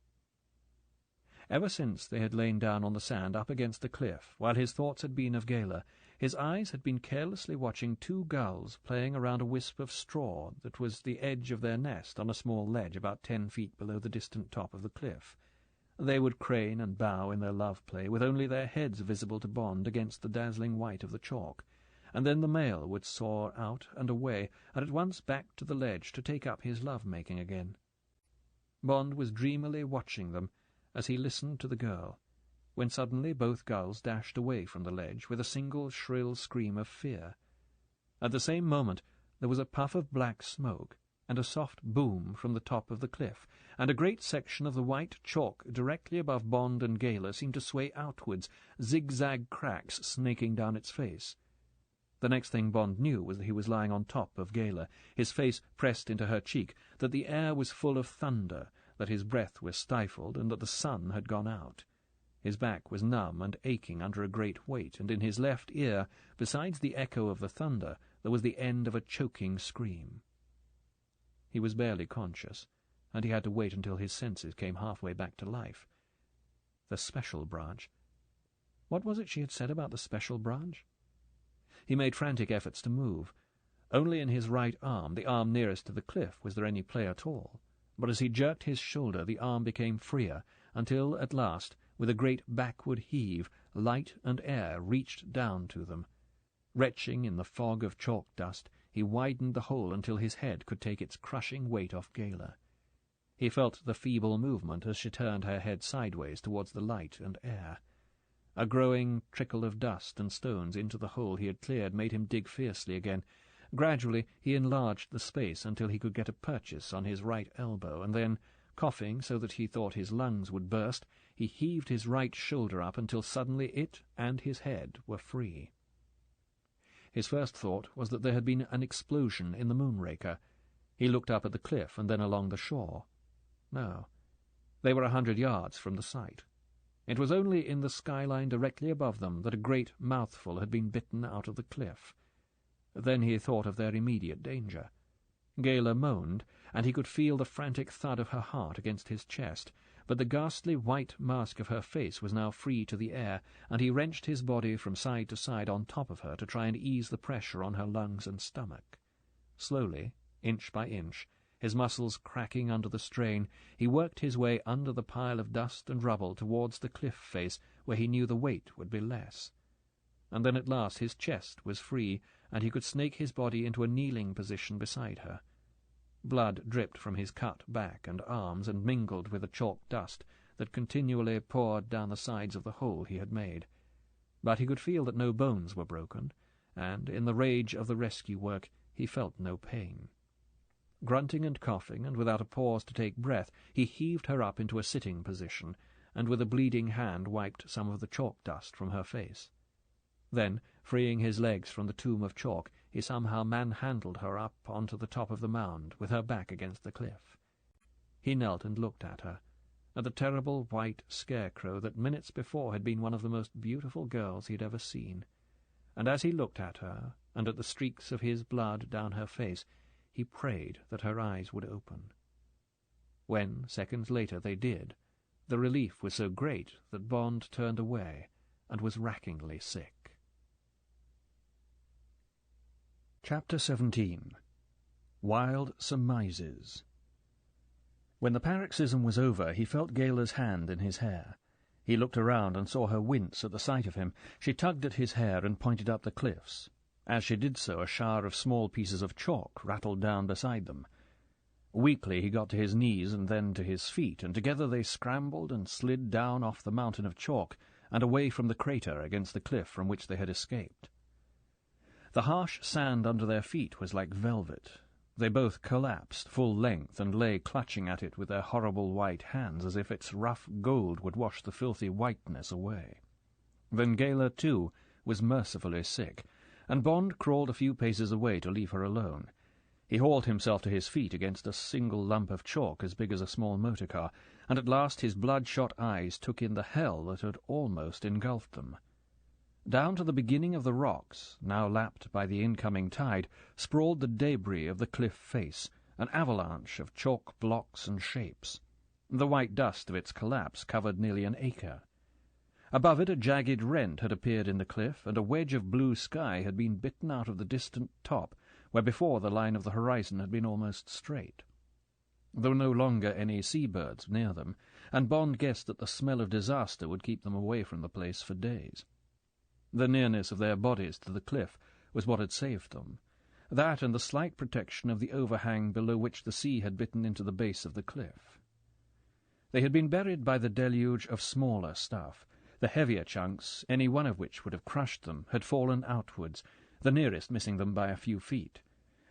Ever since they had lain down on the sand up against the cliff, while his thoughts had been of Gala, his eyes had been carelessly watching two gulls playing around a wisp of straw that was the edge of their nest on a small ledge about 10 feet below the distant top of the cliff. They would crane and bow in their love-play, with only their heads visible to Bond against the dazzling white of the chalk, and then the male would soar out and away, and at once back to the ledge to take up his love-making again. Bond was dreamily watching them as he listened to the girl, when suddenly both gulls dashed away from the ledge with a single shrill scream of fear. At the same moment there was a puff of black smoke, and a soft boom from the top of the cliff, and a great section of the white chalk directly above Bond and Gala seemed to sway outwards, zigzag cracks snaking down its face. The next thing Bond knew was that he was lying on top of Gala, his face pressed into her cheek, that the air was full of thunder, that his breath was stifled, and that the sun had gone out. His back was numb and aching under a great weight, and in his left ear, besides the echo of the thunder, there was the end of a choking scream. He was barely conscious, and he had to wait until his senses came halfway back to life. The special branch. What was it she had said about the special branch? He made frantic efforts to move. Only in his right arm, the arm nearest to the cliff, was there any play at all. But as he jerked his shoulder, the arm became freer, until, at last, with a great backward heave, light and air reached down to them. Retching in the fog of chalk dust, he widened the hole until his head could take its crushing weight off Gala. He felt the feeble movement as she turned her head sideways towards the light and air. A growing trickle of dust and stones into the hole he had cleared made him dig fiercely again. Gradually he enlarged the space until he could get a purchase on his right elbow, and then, coughing so that he thought his lungs would burst, he heaved his right shoulder up until suddenly it and his head were free. His first thought was that there had been an explosion in the Moonraker. He looked up at the cliff and then along the shore. No, they were 100 yards from the site. It was only in the skyline directly above them that a great mouthful had been bitten out of the cliff. Then he thought of their immediate danger. Gala moaned, and he could feel the frantic thud of her heart against his chest, but the ghastly white mask of her face was now free to the air, and he wrenched his body from side to side on top of her to try and ease the pressure on her lungs and stomach. Slowly, inch by inch, his muscles cracking under the strain, he worked his way under the pile of dust and rubble towards the cliff face, where he knew the weight would be less. And then at last his chest was free, and he could snake his body into a kneeling position beside her. Blood dripped from his cut back and arms and mingled with the chalk dust that continually poured down the sides of the hole he had made. But he could feel that no bones were broken, and in the rage of the rescue work he felt no pain. Grunting and coughing, and without a pause to take breath, he heaved her up into a sitting position, and with a bleeding hand wiped some of the chalk dust from her face. Then, freeing his legs from the tomb of chalk, he somehow manhandled her up onto the top of the mound, with her back against the cliff. He knelt and looked at her, at the terrible white scarecrow that minutes before had been one of the most beautiful girls he had ever seen. And as he looked at her, and at the streaks of his blood down her face, he prayed that her eyes would open. When, seconds later, they did, the relief was so great that Bond turned away and was rackingly sick. Chapter 17. Wild Surmises. When the paroxysm was over, he felt Gala's hand in his hair. He looked around and saw her wince at the sight of him. She tugged at his hair and pointed up the cliffs. As she did so, a shower of small pieces of chalk rattled down beside them. Weakly he got to his knees and then to his feet, and together they scrambled and slid down off the mountain of chalk and away from the crater against the cliff from which they had escaped. The harsh sand under their feet was like velvet. They both collapsed full length and lay clutching at it with their horrible white hands as if its rough gold would wash the filthy whiteness away. Then Gala, too, was mercifully sick, and Bond crawled a few paces away to leave her alone. He hauled himself to his feet against a single lump of chalk as big as a small motor car, and at last his bloodshot eyes took in the hell that had almost engulfed them. Down to the beginning of the rocks, now lapped by the incoming tide, sprawled the debris of the cliff face, an avalanche of chalk blocks and shapes. The white dust of its collapse covered nearly an acre. Above it a jagged rent had appeared in the cliff, and a wedge of blue sky had been bitten out of the distant top, where before the line of the horizon had been almost straight. There were no longer any seabirds near them, and Bond guessed that the smell of disaster would keep them away from the place for days. The nearness of their bodies to the cliff was what had saved them, that and the slight protection of the overhang below which the sea had bitten into the base of the cliff. They had been buried by the deluge of smaller stuff. The heavier chunks, any one of which would have crushed them, had fallen outwards, the nearest missing them by a few feet,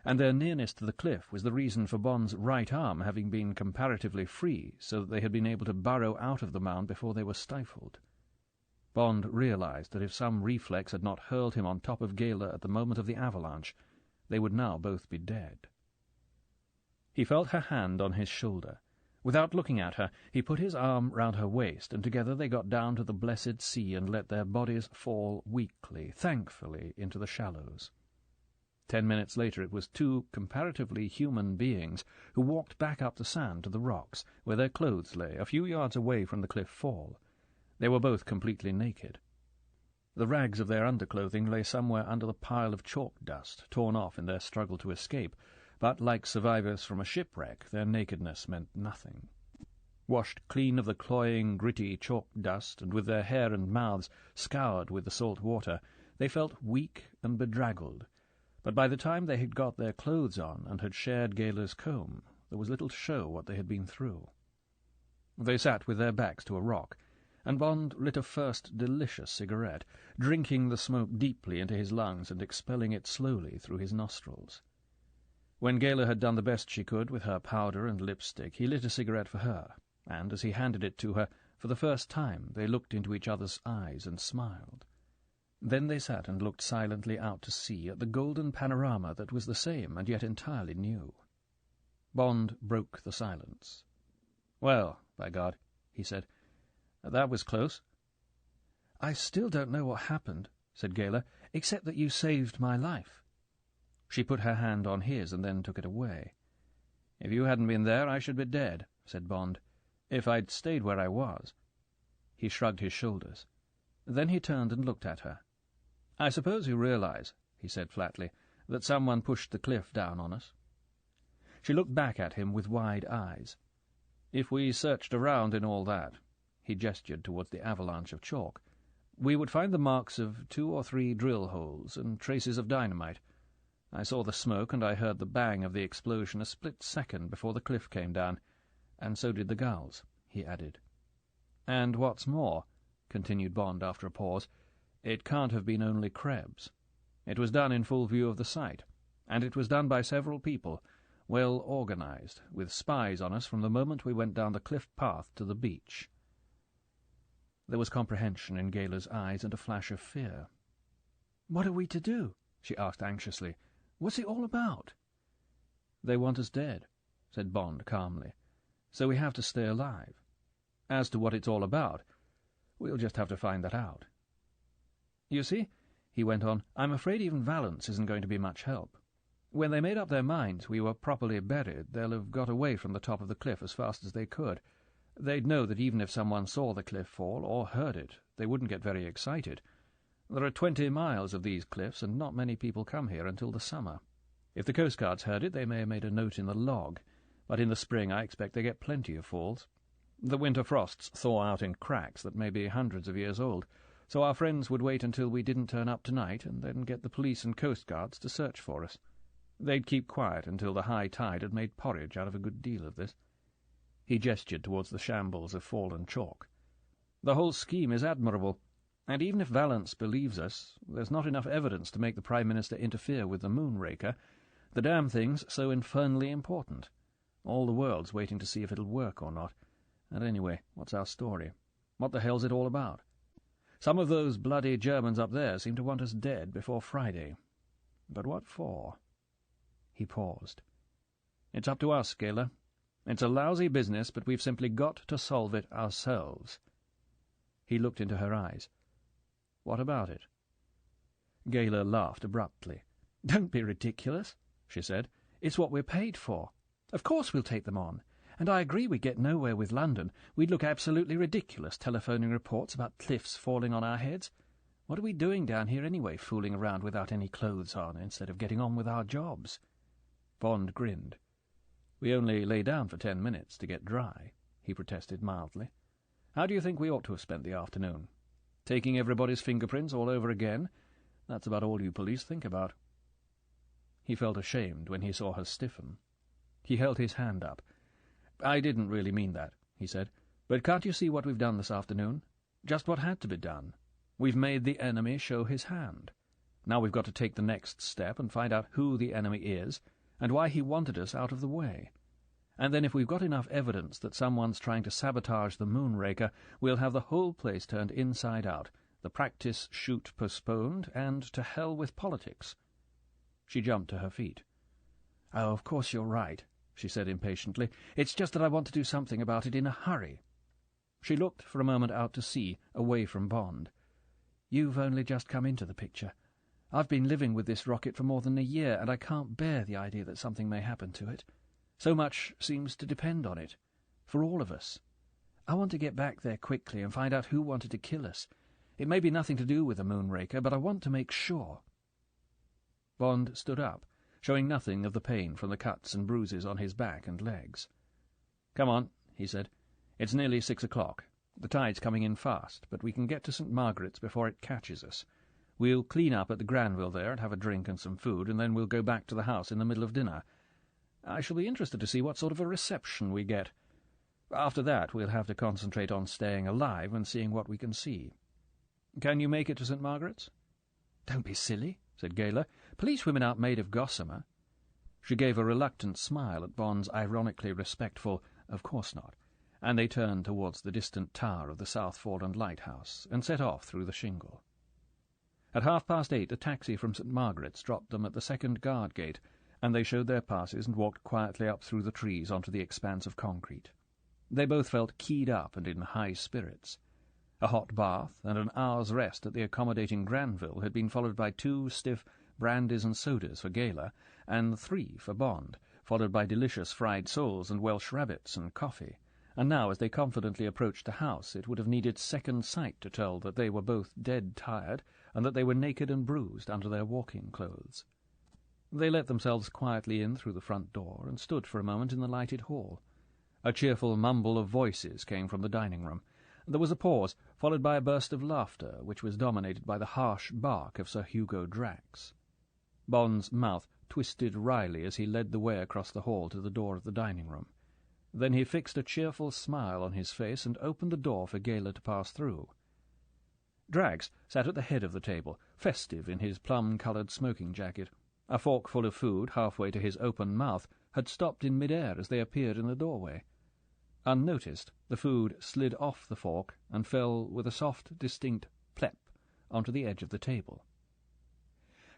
and their nearness to the cliff was the reason for Bond's right arm having been comparatively free, so that they had been able to burrow out of the mound before they were stifled. Bond realized that if some reflex had not hurled him on top of Gala at the moment of the avalanche, they would now both be dead. He felt her hand on his shoulder. Without looking at her, he put his arm round her waist, and together they got down to the blessed sea and let their bodies fall weakly, thankfully, into the shallows. 10 minutes later it was two comparatively human beings who walked back up the sand to the rocks, where their clothes lay, a few yards away from the cliff fall. They were both completely naked. The rags of their underclothing lay somewhere under the pile of chalk dust, torn off in their struggle to escape, but, like survivors from a shipwreck, their nakedness meant nothing. Washed clean of the cloying, gritty chalk dust, and with their hair and mouths scoured with the salt water, they felt weak and bedraggled, but by the time they had got their clothes on and had shared Gala's comb, there was little to show what they had been through. They sat with their backs to a rock, and Bond lit a first delicious cigarette, drinking the smoke deeply into his lungs and expelling it slowly through his nostrils. When Gala had done the best she could with her powder and lipstick, he lit a cigarette for her, and as he handed it to her, for the first time they looked into each other's eyes and smiled. Then they sat and looked silently out to sea at the golden panorama that was the same and yet entirely new. Bond broke the silence. "Well, by God," he said, "that was close." "I still don't know what happened," said Gala, "except that you saved my life." She put her hand on his and then took it away. "If you hadn't been there, I should be dead," said Bond. "If I'd stayed where I was." He shrugged his shoulders. Then he turned and looked at her. "I suppose you realize," he said flatly, "that someone pushed the cliff down on us?" She looked back at him with wide eyes. "If we searched around in all that," he gestured towards the avalanche of chalk, "we would find the marks of 2 or 3 drill holes and traces of dynamite. I saw the smoke and I heard the bang of the explosion a split second before the cliff came down, and so did the gulls," he added. "And what's more," continued Bond after a pause, "it can't have been only Krebs. It was done in full view of the sight, and it was done by several people, well organized, with spies on us from the moment we went down the cliff path to the beach." There was comprehension in Gala's eyes and a flash of fear. "What are we to do?" she asked anxiously. "What's it all about?" "They want us dead," said Bond calmly, "so we have to stay alive. As to what it's all about, we'll just have to find that out. You see," he went on, "I'm afraid even Valance isn't going to be much help. When they made up their minds we were properly buried, they'll have got away from the top of the cliff as fast as they could. They'd know that even if someone saw the cliff fall, or heard it, they wouldn't get very excited. There are 20 miles of these cliffs, and not many people come here until the summer. If the Coast Guards heard it, they may have made a note in the log, but in the spring I expect they get plenty of falls. The winter frosts thaw out in cracks that may be hundreds of years old, so our friends would wait until we didn't turn up tonight, and then get the police and Coast Guards to search for us. They'd keep quiet until the high tide had made porridge out of a good deal of this." He gestured towards the shambles of fallen chalk. "The whole scheme is admirable, and even if Valance believes us, there's not enough evidence to make the Prime Minister interfere with the Moonraker. The damn thing's so infernally important. All the world's waiting to see if it'll work or not. And anyway, what's our story? What the hell's it all about? Some of those bloody Germans up there seem to want us dead before Friday. But what for?" He paused. "It's up to us, Gala. It's a lousy business, but we've simply got to solve it ourselves." He looked into her eyes. "What about it?" Gayler laughed abruptly. "Don't be ridiculous," she said. "It's what we're paid for. Of course we'll take them on. And I agree we get nowhere with London. We'd look absolutely ridiculous telephoning reports about cliffs falling on our heads. What are we doing down here anyway, fooling around without any clothes on, instead of getting on with our jobs?" Bond grinned. "We only lay down for 10 minutes to get dry," he protested mildly. "How do you think we ought to have spent the afternoon? Taking everybody's fingerprints all over again? That's about all you police think about." He felt ashamed when he saw her stiffen. He held his hand up. "I didn't really mean that," he said. "But can't you see what we've done this afternoon? Just what had to be done. We've made the enemy show his hand. Now we've got to take the next step and find out who the enemy is and why he wanted us out of the way. And then if we've got enough evidence that someone's trying to sabotage the Moonraker, we'll have the whole place turned inside out, the practice shoot postponed, and to hell with politics." She jumped to her feet. "Oh, of course you're right," she said impatiently. "It's just that I want to do something about it in a hurry." She looked for a moment out to sea, away from Bond. "You've only just come into the picture. I've been living with this rocket for more than a year, and I can't bear the idea that something may happen to it. So much seems to depend on it, for all of us. I want to get back there quickly and find out who wanted to kill us. It may be nothing to do with the Moonraker, but I want to make sure." Bond stood up, showing nothing of the pain from the cuts and bruises on his back and legs. "Come on," he said. "It's nearly 6 o'clock. The tide's coming in fast, but we can get to St. Margaret's before it catches us. We'll clean up at the Granville there and have a drink and some food, and then we'll go back to the house in the middle of dinner. I shall be interested to see what sort of a reception we get. After that we'll have to concentrate on staying alive and seeing what we can see. Can you make it to St. Margaret's?" "Don't be silly," said Gayler. "Policewomen aren't made of gossamer." She gave a reluctant smile at Bond's ironically respectful "of course not," and they turned towards the distant tower of the South Foreland lighthouse and set off through the shingle. At 8:30 a taxi from St. Margaret's dropped them at the second guard gate, and they showed their passes and walked quietly up through the trees onto the expanse of concrete. They both felt keyed up and in high spirits. A hot bath and an hour's rest at the accommodating Granville had been followed by 2 stiff brandies and sodas for Gayler, and 3 for Bond, followed by delicious fried soles and Welsh rabbits and coffee, and now as they confidently approached the house it would have needed second sight to tell that they were both dead tired and that they were naked and bruised under their walking clothes. They let themselves quietly in through the front door and stood for a moment in the lighted hall. A cheerful mumble of voices came from the dining room. There was a pause, followed by a burst of laughter, which was dominated by the harsh bark of Sir Hugo Drax. Bond's mouth twisted wryly as he led the way across the hall to the door of the dining room. Then he fixed a cheerful smile on his face and opened the door for Gayler to pass through. Drax sat at the head of the table, festive in his plum-coloured smoking jacket. A forkful of food, halfway to his open mouth, had stopped in mid-air as they appeared in the doorway. Unnoticed, the food slid off the fork and fell with a soft, distinct plep onto the edge of the table.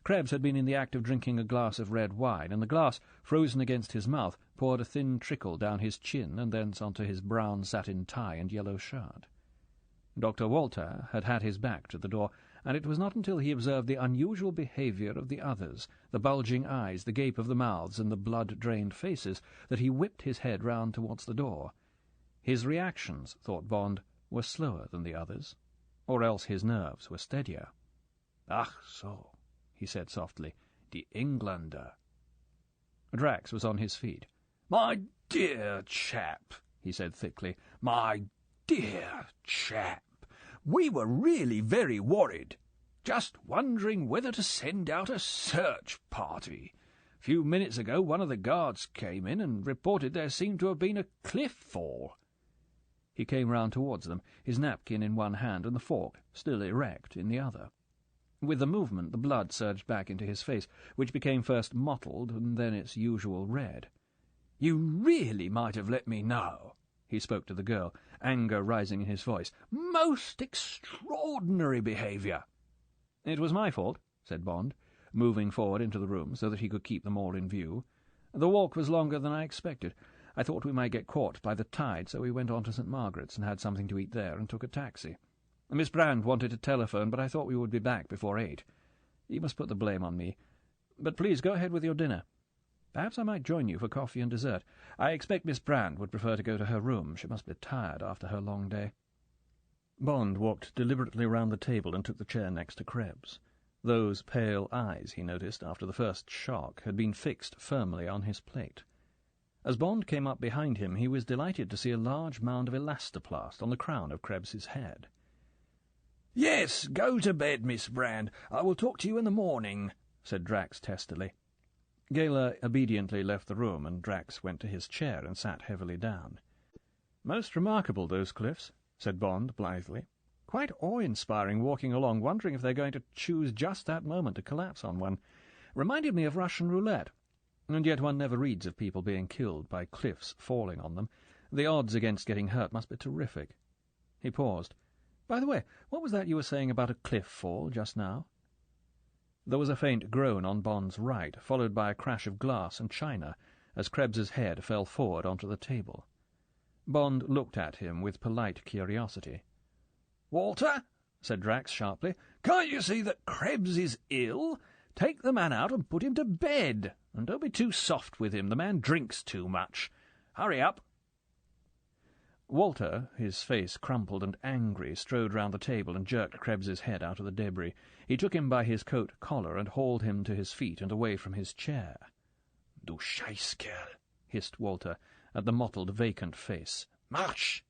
Krebs had been in the act of drinking a glass of red wine, and the glass, frozen against his mouth, poured a thin trickle down his chin and thence onto his brown satin tie and yellow shirt. Dr. Walter had had his back to the door, and it was not until he observed the unusual behaviour of the others, the bulging eyes, the gape of the mouths, and the blood-drained faces, that he whipped his head round towards the door. His reactions, thought Bond, were slower than the others, or else his nerves were steadier. "Ach so," he said softly, "die Engländer." Drax was on his feet. "My dear chap," he said thickly, "my dear chap, we were really very worried. Just wondering whether to send out a search party. A few minutes ago one of the guards came in and reported there seemed to have been a cliff fall." He came round towards them, his napkin in one hand and the fork, still erect, in the other. With the movement the blood surged back into his face, which became first mottled and then its usual red. "You really might have let me know." He spoke to the girl, anger rising in his voice. "Most extraordinary behaviour." "It was my fault," said Bond, moving forward into the room so that he could keep them all in view. "The walk was longer than I expected. I thought we might get caught by the tide, so we went on to St. Margaret's and had something to eat there and took a taxi. Miss Brand wanted to telephone, but I thought we would be back before 8. You must put the blame on me. But please go ahead with your dinner. Perhaps I might join you for coffee and dessert. I expect Miss Brand would prefer to go to her room. She must be tired after her long day." Bond walked deliberately round the table and took the chair next to Krebs. Those pale eyes, he noticed, after the first shock, had been fixed firmly on his plate. As Bond came up behind him, he was delighted to see a large mound of elastoplast on the crown of Krebs's head. "Yes, go to bed, Miss Brand. I will talk to you in the morning," said Drax testily. Gala obediently left the room, and Drax went to his chair and sat heavily down. "Most remarkable, those cliffs," said Bond blithely. "Quite awe-inspiring walking along, wondering if they're going to choose just that moment to collapse on one. Reminded me of Russian roulette. And yet one never reads of people being killed by cliffs falling on them. The odds against getting hurt must be terrific." He paused. "By the way, what was that you were saying about a cliff fall just now?" There was a faint groan on Bond's right, followed by a crash of glass and china, as Krebs's head fell forward onto the table. Bond looked at him with polite curiosity. "Walter," said Drax sharply, "can't you see that Krebs is ill? Take the man out and put him to bed. And don't be too soft with him. The man drinks too much. Hurry up." Walter, his face crumpled and angry, strode round the table and jerked Krebs's head out of the debris. He took him by his coat collar and hauled him to his feet and away from his chair. "Du Scheißkerl," hissed Walter at the mottled, vacant face. "Marsch!"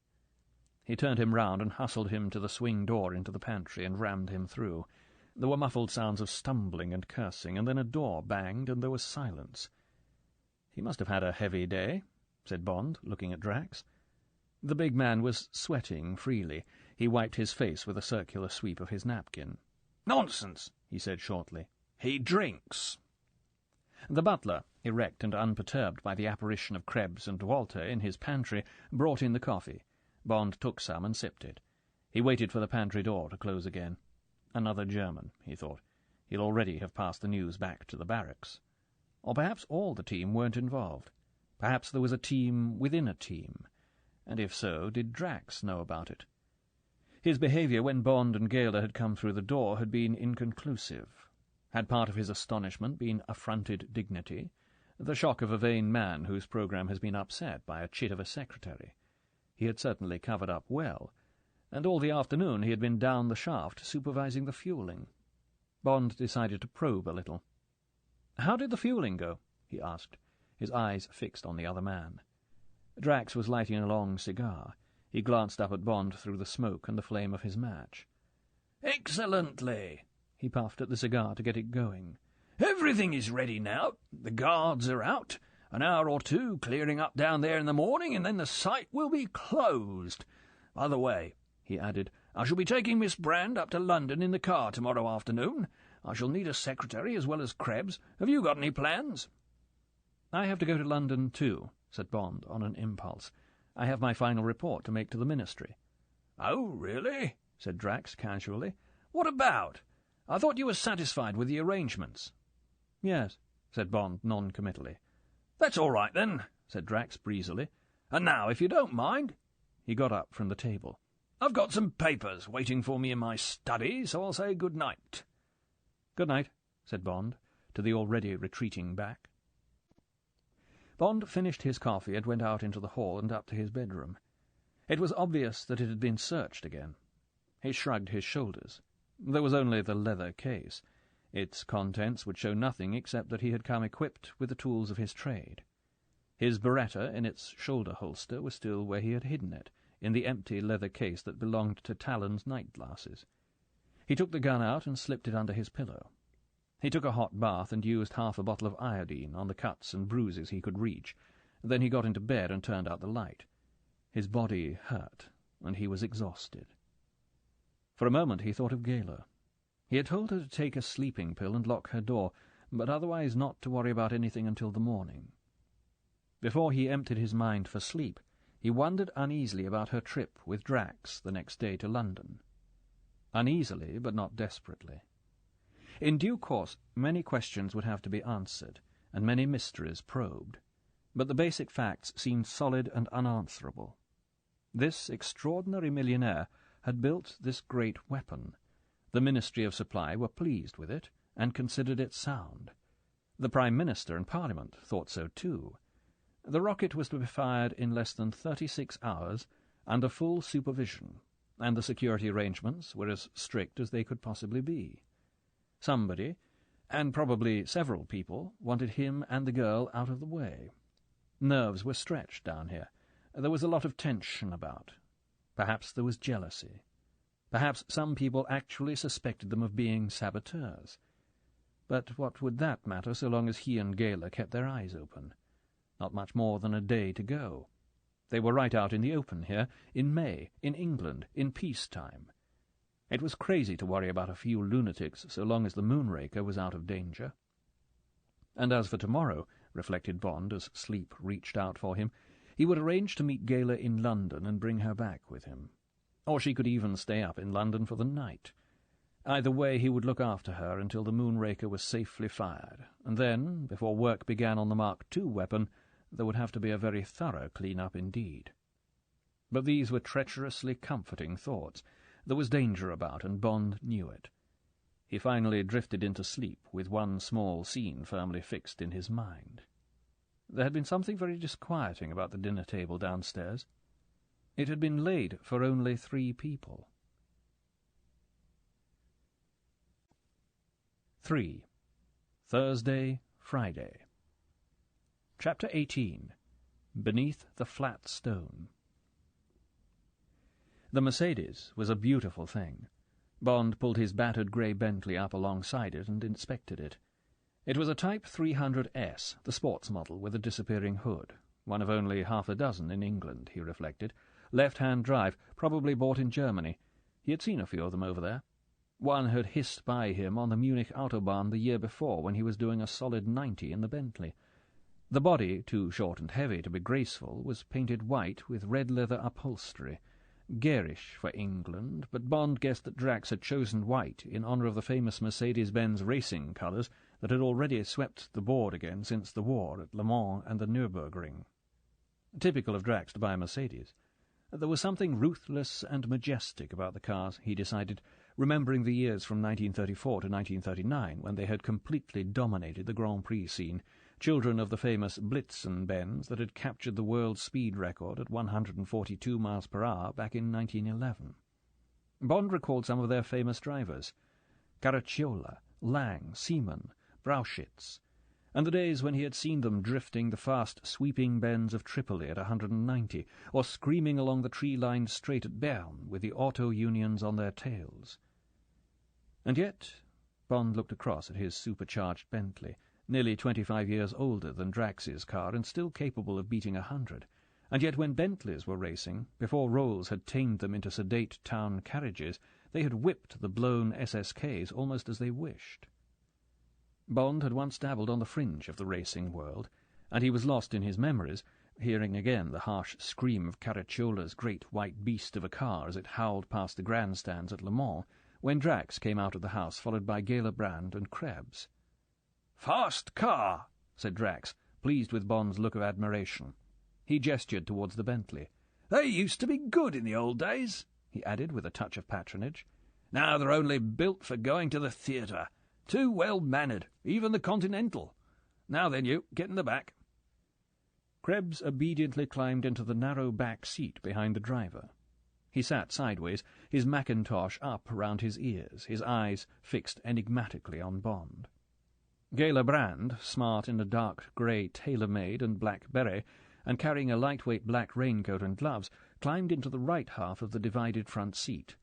He turned him round and hustled him to the swing door into the pantry and rammed him through. There were muffled sounds of stumbling and cursing, and then a door banged, and there was silence. "He must have had a heavy day," said Bond, looking at Drax. The big man was sweating freely. He wiped his face with a circular sweep of his napkin. "Nonsense," he said shortly. "He drinks." The butler, erect and unperturbed by the apparition of Krebs and Walter in his pantry, brought in the coffee. Bond took some and sipped it. He waited for the pantry door to close again. Another German, he thought. He'll already have passed the news back to the barracks. Or perhaps all the team weren't involved. Perhaps there was a team within a team. And if so, did Drax know about it? His behaviour when Bond and Gala had come through the door had been inconclusive. Had part of his astonishment been affronted dignity, the shock of a vain man whose programme has been upset by a chit of a secretary? He had certainly covered up well, and all the afternoon he had been down the shaft supervising the fuelling. Bond decided to probe a little. "How did the fuelling go?" he asked, his eyes fixed on the other man. Drax was lighting a long cigar. He glanced up at Bond through the smoke and the flame of his match. "Excellently." He puffed at the cigar to get it going. "Everything is ready now. The guards are out. An hour or two clearing up down there in the morning, and then the site will be closed. By the way," he added, "I shall be taking Miss Brand up to London in the car tomorrow afternoon. I shall need a secretary as well as Krebs. Have you got any plans?" "I have to go to London too," said Bond on an impulse. "I have my final report to make to the Ministry." "Oh, really?" said Drax casually. "What about? I thought you were satisfied with the arrangements." "Yes," said Bond non-committally. "That's all right, then," said Drax breezily. "And now, if you don't mind—" He got up from the table. "I've got some papers waiting for me in my study, so I'll say good night." "Good night," said Bond, to the already retreating back. Bond finished his coffee and went out into the hall and up to his bedroom. It was obvious that it had been searched again. He shrugged his shoulders. There was only the leather case. Its contents would show nothing except that he had come equipped with the tools of his trade. His Beretta in its shoulder holster was still where he had hidden it, in the empty leather case that belonged to Talon's night-glasses. He took the gun out and slipped it under his pillow. He took a hot bath and used half a bottle of iodine on the cuts and bruises he could reach. Then he got into bed and turned out the light. His body hurt, and he was exhausted. For a moment he thought of Gala. He had told her to take a sleeping pill and lock her door, but otherwise not to worry about anything until the morning. Before he emptied his mind for sleep, he wondered uneasily about her trip with Drax the next day to London. Uneasily, but not desperately. In due course, many questions would have to be answered, and many mysteries probed, but the basic facts seemed solid and unanswerable. This extraordinary millionaire had built this great weapon. The Ministry of Supply were pleased with it, and considered it sound. The Prime Minister and Parliament thought so too. The rocket was to be fired in less than 36 hours, under full supervision, and the security arrangements were as strict as they could possibly be. Somebody, and probably several people, wanted him and the girl out of the way. Nerves were stretched down here. There was a lot of tension about. Perhaps there was jealousy. Perhaps some people actually suspected them of being saboteurs. But what would that matter so long as he and Gayler kept their eyes open? Not much more than a day to go. They were right out in the open here, in May, in England, in peacetime. It was crazy to worry about a few lunatics so long as the Moonraker was out of danger. And as for tomorrow, reflected Bond as sleep reached out for him, he would arrange to meet Gayler in London and bring her back with him. Or she could even stay up in London for the night. Either way, he would look after her until the Moonraker was safely fired, and then, before work began on the Mark II weapon, there would have to be a very thorough clean-up indeed. But these were treacherously comforting thoughts. There was danger about, and Bond knew it. He finally drifted into sleep, with one small scene firmly fixed in his mind. There had been something very disquieting about the dinner table downstairs. It had been laid for only 3 people. 3. Thursday, Friday. Chapter 18. Beneath the Flat Stone. The Mercedes was a beautiful thing. Bond pulled his battered grey Bentley up alongside it and inspected it. It was a Type 300S, the sports model with a disappearing hood, one of only half a dozen in England, he reflected. Left-hand drive, probably bought in Germany. He had seen a few of them over there. One had hissed by him on the Munich Autobahn the year before when he was doing a solid 90 in the Bentley. The body, too short and heavy to be graceful, was painted white with red leather upholstery. Garish for England, but Bond guessed that Drax had chosen white in honour of the famous Mercedes-Benz racing colours that had already swept the board again since the war at Le Mans and the Nürburgring. Typical of Drax to buy a Mercedes. There was something ruthless and majestic about the cars, he decided, remembering the years from 1934 to 1939 when they had completely dominated the Grand Prix scene, children of the famous Blitzen-Benz that had captured the world speed record at 142 miles per hour back in 1911. Bond recalled some of their famous drivers: Caracciola, Lang, Seaman, Brauchitz, and the days when he had seen them drifting the fast, sweeping bends of Tripoli at 190, or screaming along the tree-lined straight at Bern with the auto unions on their tails. And yet, Bond looked across at his supercharged Bentley, nearly 25 years older than Drax's car and still capable of beating 100, and yet when Bentleys were racing, before Rolls had tamed them into sedate town carriages, they had whipped the blown SSKs almost as they wished. Bond had once dabbled on the fringe of the racing world, and he was lost in his memories, hearing again the harsh scream of Caracciola's great white beast of a car as it howled past the grandstands at Le Mans, when Drax came out of the house followed by Gayler Brand and Krebs. "Fast car," said Drax, pleased with Bond's look of admiration. He gestured towards the Bentley. "They used to be good in the old days," he added with a touch of patronage. "Now they're only built for going to the theatre. Too well-mannered, even the Continental. Now then, you, get in the back." Krebs obediently climbed into the narrow back seat behind the driver. He sat sideways, his mackintosh up round his ears, his eyes fixed enigmatically on Bond. Gayler Brand, smart in a dark grey tailor-made and black beret, and carrying a lightweight black raincoat and gloves, climbed into the right half of the divided front seat.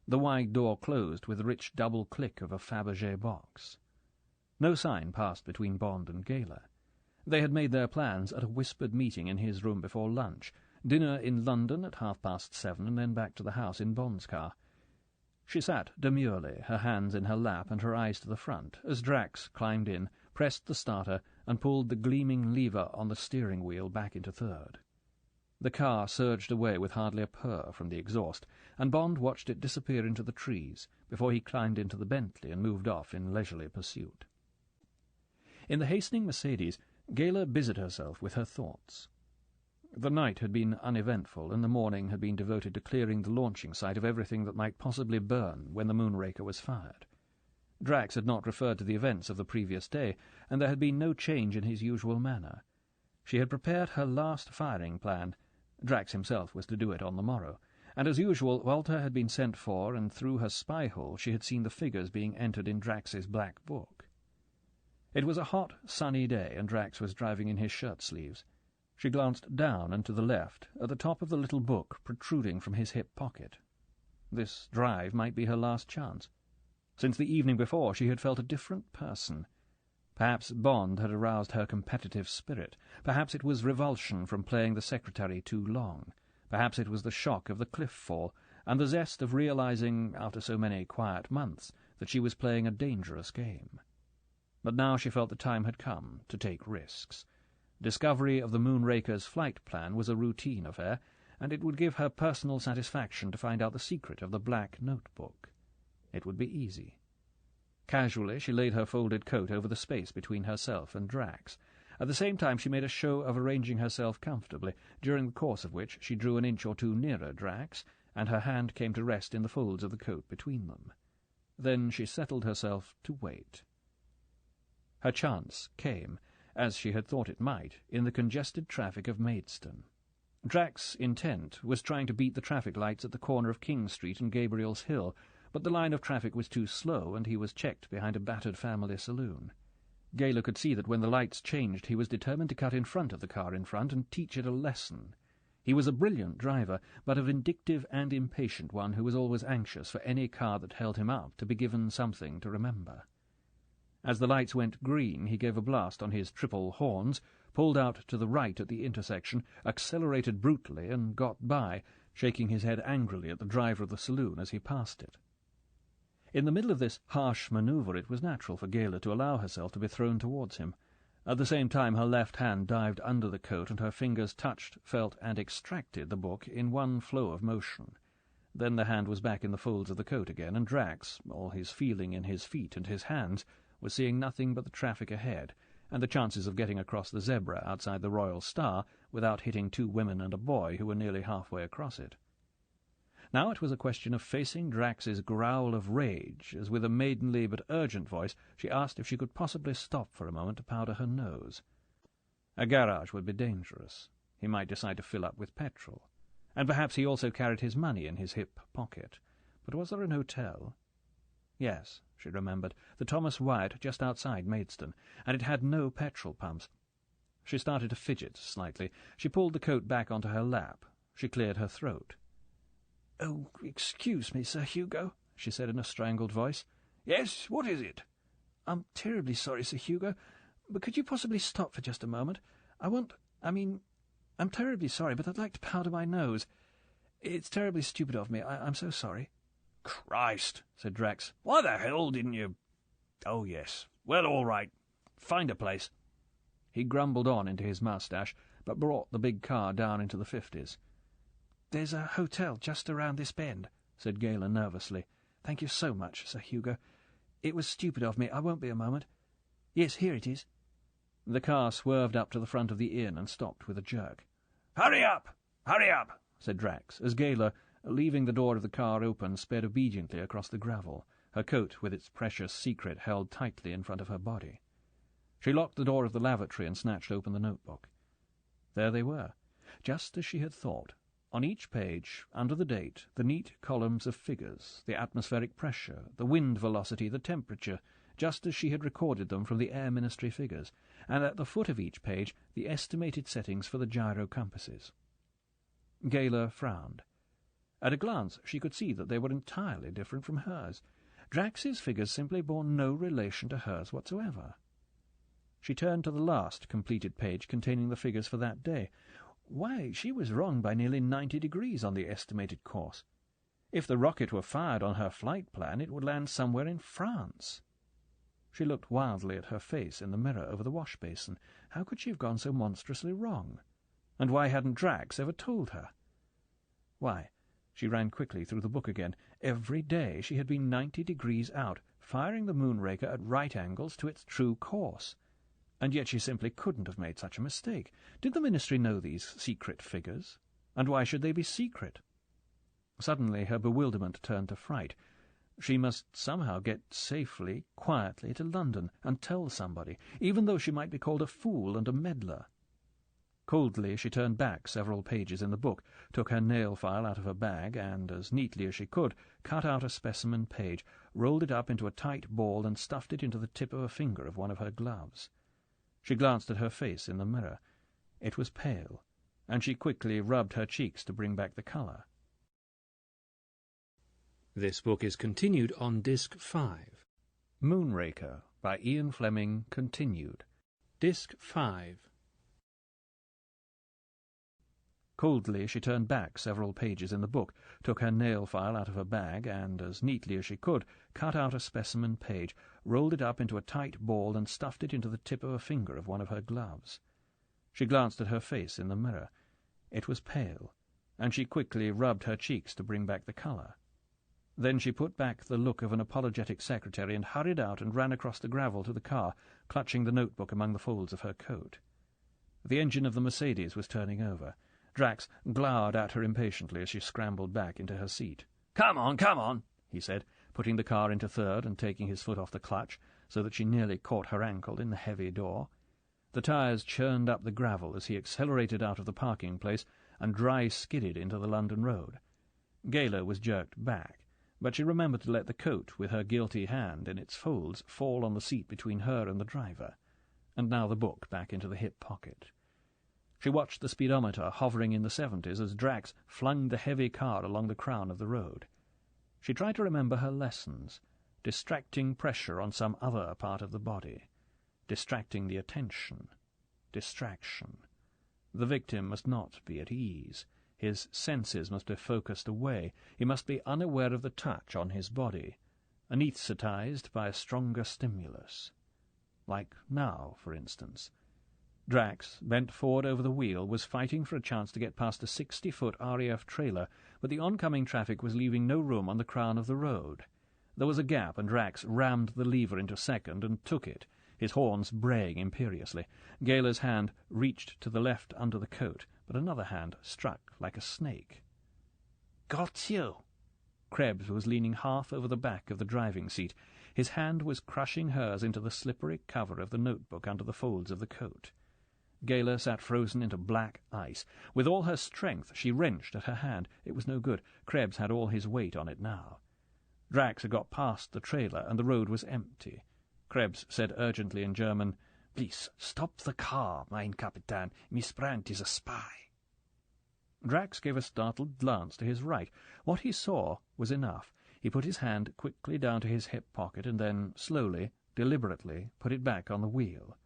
The wide door closed with a rich double click of a Fabergé box. No sign passed between Bond and Gayler. They had made their plans at a whispered meeting in his room before lunch, dinner in London at 7:30, and then back to the house in Bond's car. She sat demurely, her hands in her lap and her eyes to the front, as Drax climbed in, pressed the starter, and pulled the gleaming lever on the steering wheel back into third. The car surged away with hardly a purr from the exhaust, and Bond watched it disappear into the trees before he climbed into the Bentley and moved off in leisurely pursuit. In the hastening Mercedes, Gayler busied herself with her thoughts. The night had been uneventful, and the morning had been devoted to clearing the launching site of everything that might possibly burn when the Moonraker was fired. Drax had not referred to the events of the previous day, and there had been no change in his usual manner. She had prepared her last firing plan. Drax himself was to do it on the morrow, and as usual Walter had been sent for, and through her spy-hole she had seen the figures being entered in Drax's black book. It was a hot, sunny day, and Drax was driving in his shirt-sleeves. She glanced down and to the left, at the top of the little book protruding from his hip pocket. This drive might be her last chance. Since the evening before she had felt a different person. Perhaps Bond had aroused her competitive spirit. Perhaps it was revulsion from playing the secretary too long. Perhaps it was the shock of the cliff fall, and the zest of realizing, after so many quiet months, that she was playing a dangerous game. But now she felt the time had come to take risks. Discovery of the Moonraker's flight plan was a routine affair, and it would give her personal satisfaction to find out the secret of the black notebook. It would be easy. Casually she laid her folded coat over the space between herself and Drax. At the same time she made a show of arranging herself comfortably, during the course of which she drew an inch or two nearer Drax, and her hand came to rest in the folds of the coat between them. Then she settled herself to wait. Her chance came, as she had thought it might, in the congested traffic of Maidstone. Drax's intent was trying to beat the traffic lights at the corner of King Street and Gabriel's Hill, but the line of traffic was too slow, and he was checked behind a battered family saloon. Gayler could see that when the lights changed he was determined to cut in front of the car in front and teach it a lesson. He was a brilliant driver, but a vindictive and impatient one who was always anxious for any car that held him up to be given something to remember. As the lights went green he gave a blast on his triple horns, pulled out to the right at the intersection, accelerated brutally, and got by, shaking his head angrily at the driver of the saloon as he passed it. In the middle of this harsh manoeuvre it was natural for Gayler to allow herself to be thrown towards him. At the same time her left hand dived under the coat, and her fingers touched, felt, and extracted the book in one flow of motion. Then the hand was back in the folds of the coat again, and Drax, all his feeling in his feet and his hands, was seeing nothing but the traffic ahead, and the chances of getting across the zebra outside the Royal Star without hitting 2 women and a boy who were nearly halfway across it. Now it was a question of facing Drax's growl of rage, as with a maidenly but urgent voice she asked if she could possibly stop for a moment to powder her nose. A garage would be dangerous. He might decide to fill up with petrol. And perhaps he also carried his money in his hip pocket. But was there an hotel? Yes, she remembered, the Thomas Wyatt just outside Maidstone, and it had no petrol pumps. She started to fidget slightly. She pulled the coat back onto her lap. She cleared her throat. "Oh, excuse me, Sir Hugo," she said in a strangled voice. "Yes, what is it?" "I'm terribly sorry, Sir Hugo, but could you possibly stop for just a moment? I'm terribly sorry, but I'd like to powder my nose. It's terribly stupid of me. I'm so sorry." "Christ," said Drax. "Why the hell didn't you—" "Oh, yes. Well, all right. Find a place." He grumbled on into his moustache, but brought the big car down into the 50s. "There's a hotel just around this bend," said Gayler nervously. "Thank you so much, Sir Hugo. It was stupid of me. I won't be a moment. Yes, here it is." The car swerved up to the front of the inn and stopped with a jerk. "Hurry up! Hurry up!" said Drax, as Gayler, leaving the door of the car open, sped obediently across the gravel, her coat with its precious secret held tightly in front of her body. She locked the door of the lavatory and snatched open the notebook. There they were, just as she had thought. On each page, under the date, the neat columns of figures, the atmospheric pressure, the wind velocity, the temperature, just as she had recorded them from the Air Ministry figures, and at the foot of each page the estimated settings for the gyro compasses. Gayler frowned. At a glance she could see that they were entirely different from hers. Drax's figures simply bore no relation to hers whatsoever. She turned to the last completed page containing the figures for that day. Why, she was wrong by nearly 90 degrees on the estimated course. If the rocket were fired on her flight plan, it would land somewhere in France. She looked wildly at her face in the mirror over the wash-basin. How could she have gone so monstrously wrong? And why hadn't Drax ever told her? Why, she ran quickly through the book again. Every day she had been 90 degrees out, firing the Moonraker at right angles to its true course. And yet she simply couldn't have made such a mistake. Did the Ministry know these secret figures? And why should they be secret? Suddenly her bewilderment turned to fright. She must somehow get safely, quietly to London and tell somebody, even though she might be called a fool and a meddler. Coldly she turned back several pages in the book, took her nail file out of her bag, and, as neatly as she could, cut out a specimen page, rolled it up into a tight ball, and stuffed it into the tip of a finger of one of her gloves. She glanced at her face in the mirror. It was pale, and she quickly rubbed her cheeks to bring back the colour. This book is continued on Disc 5. Moonraker by Ian Fleming, continued. Disc 5. Coldly she turned back several pages in the book, took her nail file out of her bag, and, as neatly as she could, cut out a specimen page, rolled it up into a tight ball, and stuffed it into the tip of a finger of one of her gloves. She glanced at her face in the mirror. It was pale, and she quickly rubbed her cheeks to bring back the colour. Then she put back the look of an apologetic secretary and hurried out and ran across the gravel to the car, clutching the notebook among the folds of her coat. The engine of the Mercedes was turning over. Drax glowered at her impatiently as she scrambled back into her seat. "Come on," he said, putting the car into third and taking his foot off the clutch so that she nearly caught her ankle in the heavy door. The tyres churned up the gravel as he accelerated out of the parking place and dry-skidded into the London road. Gayla was jerked back, but she remembered to let the coat, with her guilty hand in its folds, fall on the seat between her and the driver, and now the book back into the hip pocket. She watched the speedometer hovering in the 70s as Drax flung the heavy car along the crown of the road. She tried to remember her lessons, distracting pressure on some other part of the body, distracting the attention, distraction. The victim must not be at ease. His senses must be focused away. He must be unaware of the touch on his body, anaesthetized by a stronger stimulus. Like now, for instance. Drax, bent forward over the wheel, was fighting for a chance to get past a 60-foot RAF trailer, but the oncoming traffic was leaving no room on the crown of the road. There was a gap, and Drax rammed the lever into second and took it, his horns braying imperiously. Gayla's hand reached to the left under the coat, but another hand struck like a snake. "Got you!" Krebs was leaning half over the back of the driving seat. His hand was crushing hers into the slippery cover of the notebook under the folds of the coat. Gayla sat frozen into black ice. With all her strength she wrenched at her hand. It was no good. Krebs had all his weight on it now. Drax had got past the trailer, and the road was empty. Krebs said urgently in German, "Please, stop the car, mein Kapitän. Miss Brandt is a spy." Drax gave a startled glance to his right. What he saw was enough. He put his hand quickly down to his hip pocket and then, slowly, deliberately, put it back on the wheel.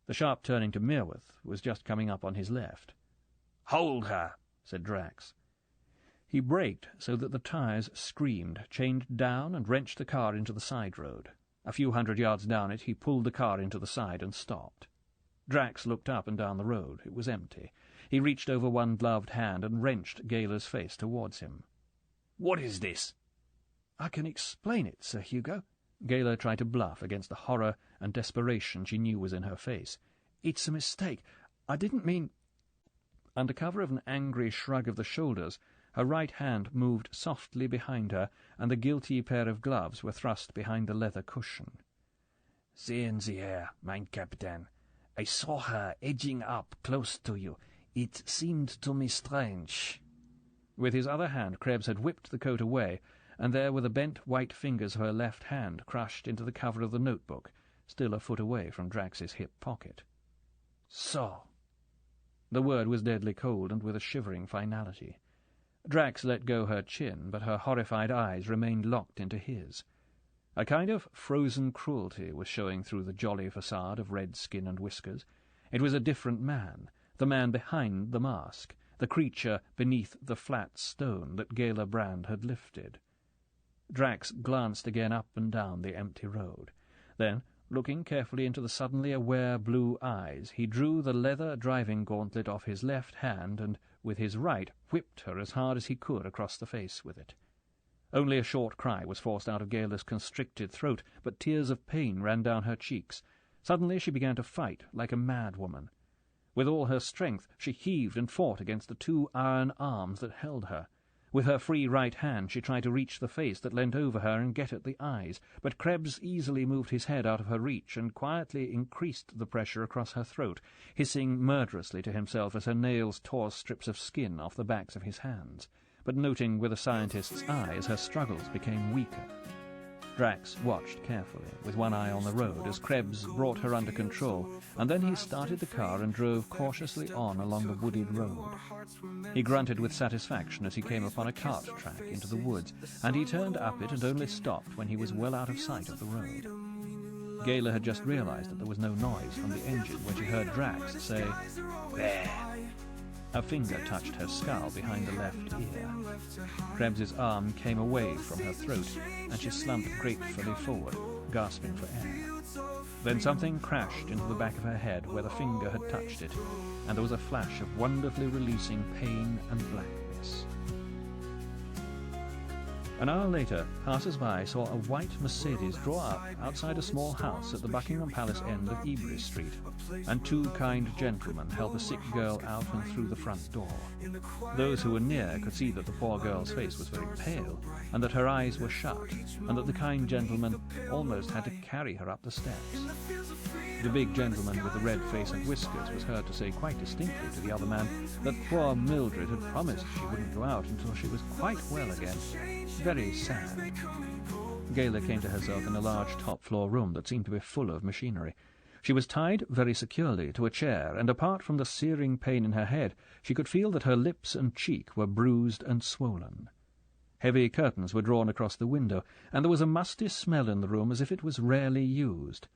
The sharp turning to Meerwith was just coming up on his left. "Hold her," said Drax. He braked so that the tyres screamed, chained down, and wrenched the car into the side road. A few hundred yards down it, he pulled the car into the side and stopped. Drax looked up and down the road. It was empty. He reached over one gloved hand and wrenched Gayla's face towards him. "What is this?" "I can explain it, Sir Hugo." Gayla tried to bluff against the horror and desperation she knew was in her face. "It's a mistake. I didn't mean—" Under cover of an angry shrug of the shoulders, her right hand moved softly behind her, and the guilty pair of gloves were thrust behind the leather cushion. "Sehen Sie her, mein Kapitän. I saw her edging up close to you. It seemed to me strange." With his other hand Krebs had whipped the coat away, and there were the bent white fingers of her left hand crushed into the cover of the notebook, still a foot away from Drax's hip pocket. "So." The word was deadly cold and with a shivering finality. Drax let go her chin, but her horrified eyes remained locked into his. A kind of frozen cruelty was showing through the jolly facade of red skin and whiskers. It was a different man, the man behind the mask, the creature beneath the flat stone that Gayla Brand had lifted. Drax glanced again up and down the empty road. Then, looking carefully into the suddenly aware blue eyes, he drew the leather driving gauntlet off his left hand and, with his right, whipped her as hard as he could across the face with it. Only a short cry was forced out of Gayla's constricted throat, but tears of pain ran down her cheeks. Suddenly she began to fight like a mad woman. With all her strength she heaved and fought against the two iron arms that held her. With her free right hand she tried to reach the face that leant over her and get at the eyes, but Krebs easily moved his head out of her reach and quietly increased the pressure across her throat, hissing murderously to himself as her nails tore strips of skin off the backs of his hands, but noting with a scientist's eye as her struggles became weaker. Drax watched carefully, with one eye on the road, as Krebs brought her under control, and then he started the car and drove cautiously on along the wooded road. He grunted with satisfaction as he came upon a cart track into the woods, and he turned up it and only stopped when he was well out of sight of the road. Gayla had just realized that there was no noise from the engine when she heard Drax say, "There." A finger touched her skull behind the left ear. Krebs's arm came away from her throat, and she slumped gratefully forward, gasping for air. Then something crashed into the back of her head where the finger had touched it, and there was a flash of wonderfully releasing pain and blackness. An hour later, passers-by saw a white Mercedes draw up outside a small house at the Buckingham Palace end of Ebury Street, and two kind gentlemen helped a sick girl out and through the front door. Those who were near could see that the poor girl's face was very pale, and that her eyes were shut, and that the kind gentleman almost had to carry her up the steps. The big gentleman with the red face and whiskers was heard to say quite distinctly to the other man that poor Mildred had promised she wouldn't go out until she was quite well again. Very sad. Gayla came to herself in a large top-floor room that seemed to be full of machinery. She was tied very securely to a chair, and apart from the searing pain in her head, she could feel that her lips and cheek were bruised and swollen. Heavy curtains were drawn across the window, and there was a musty smell in the room as if it was rarely used.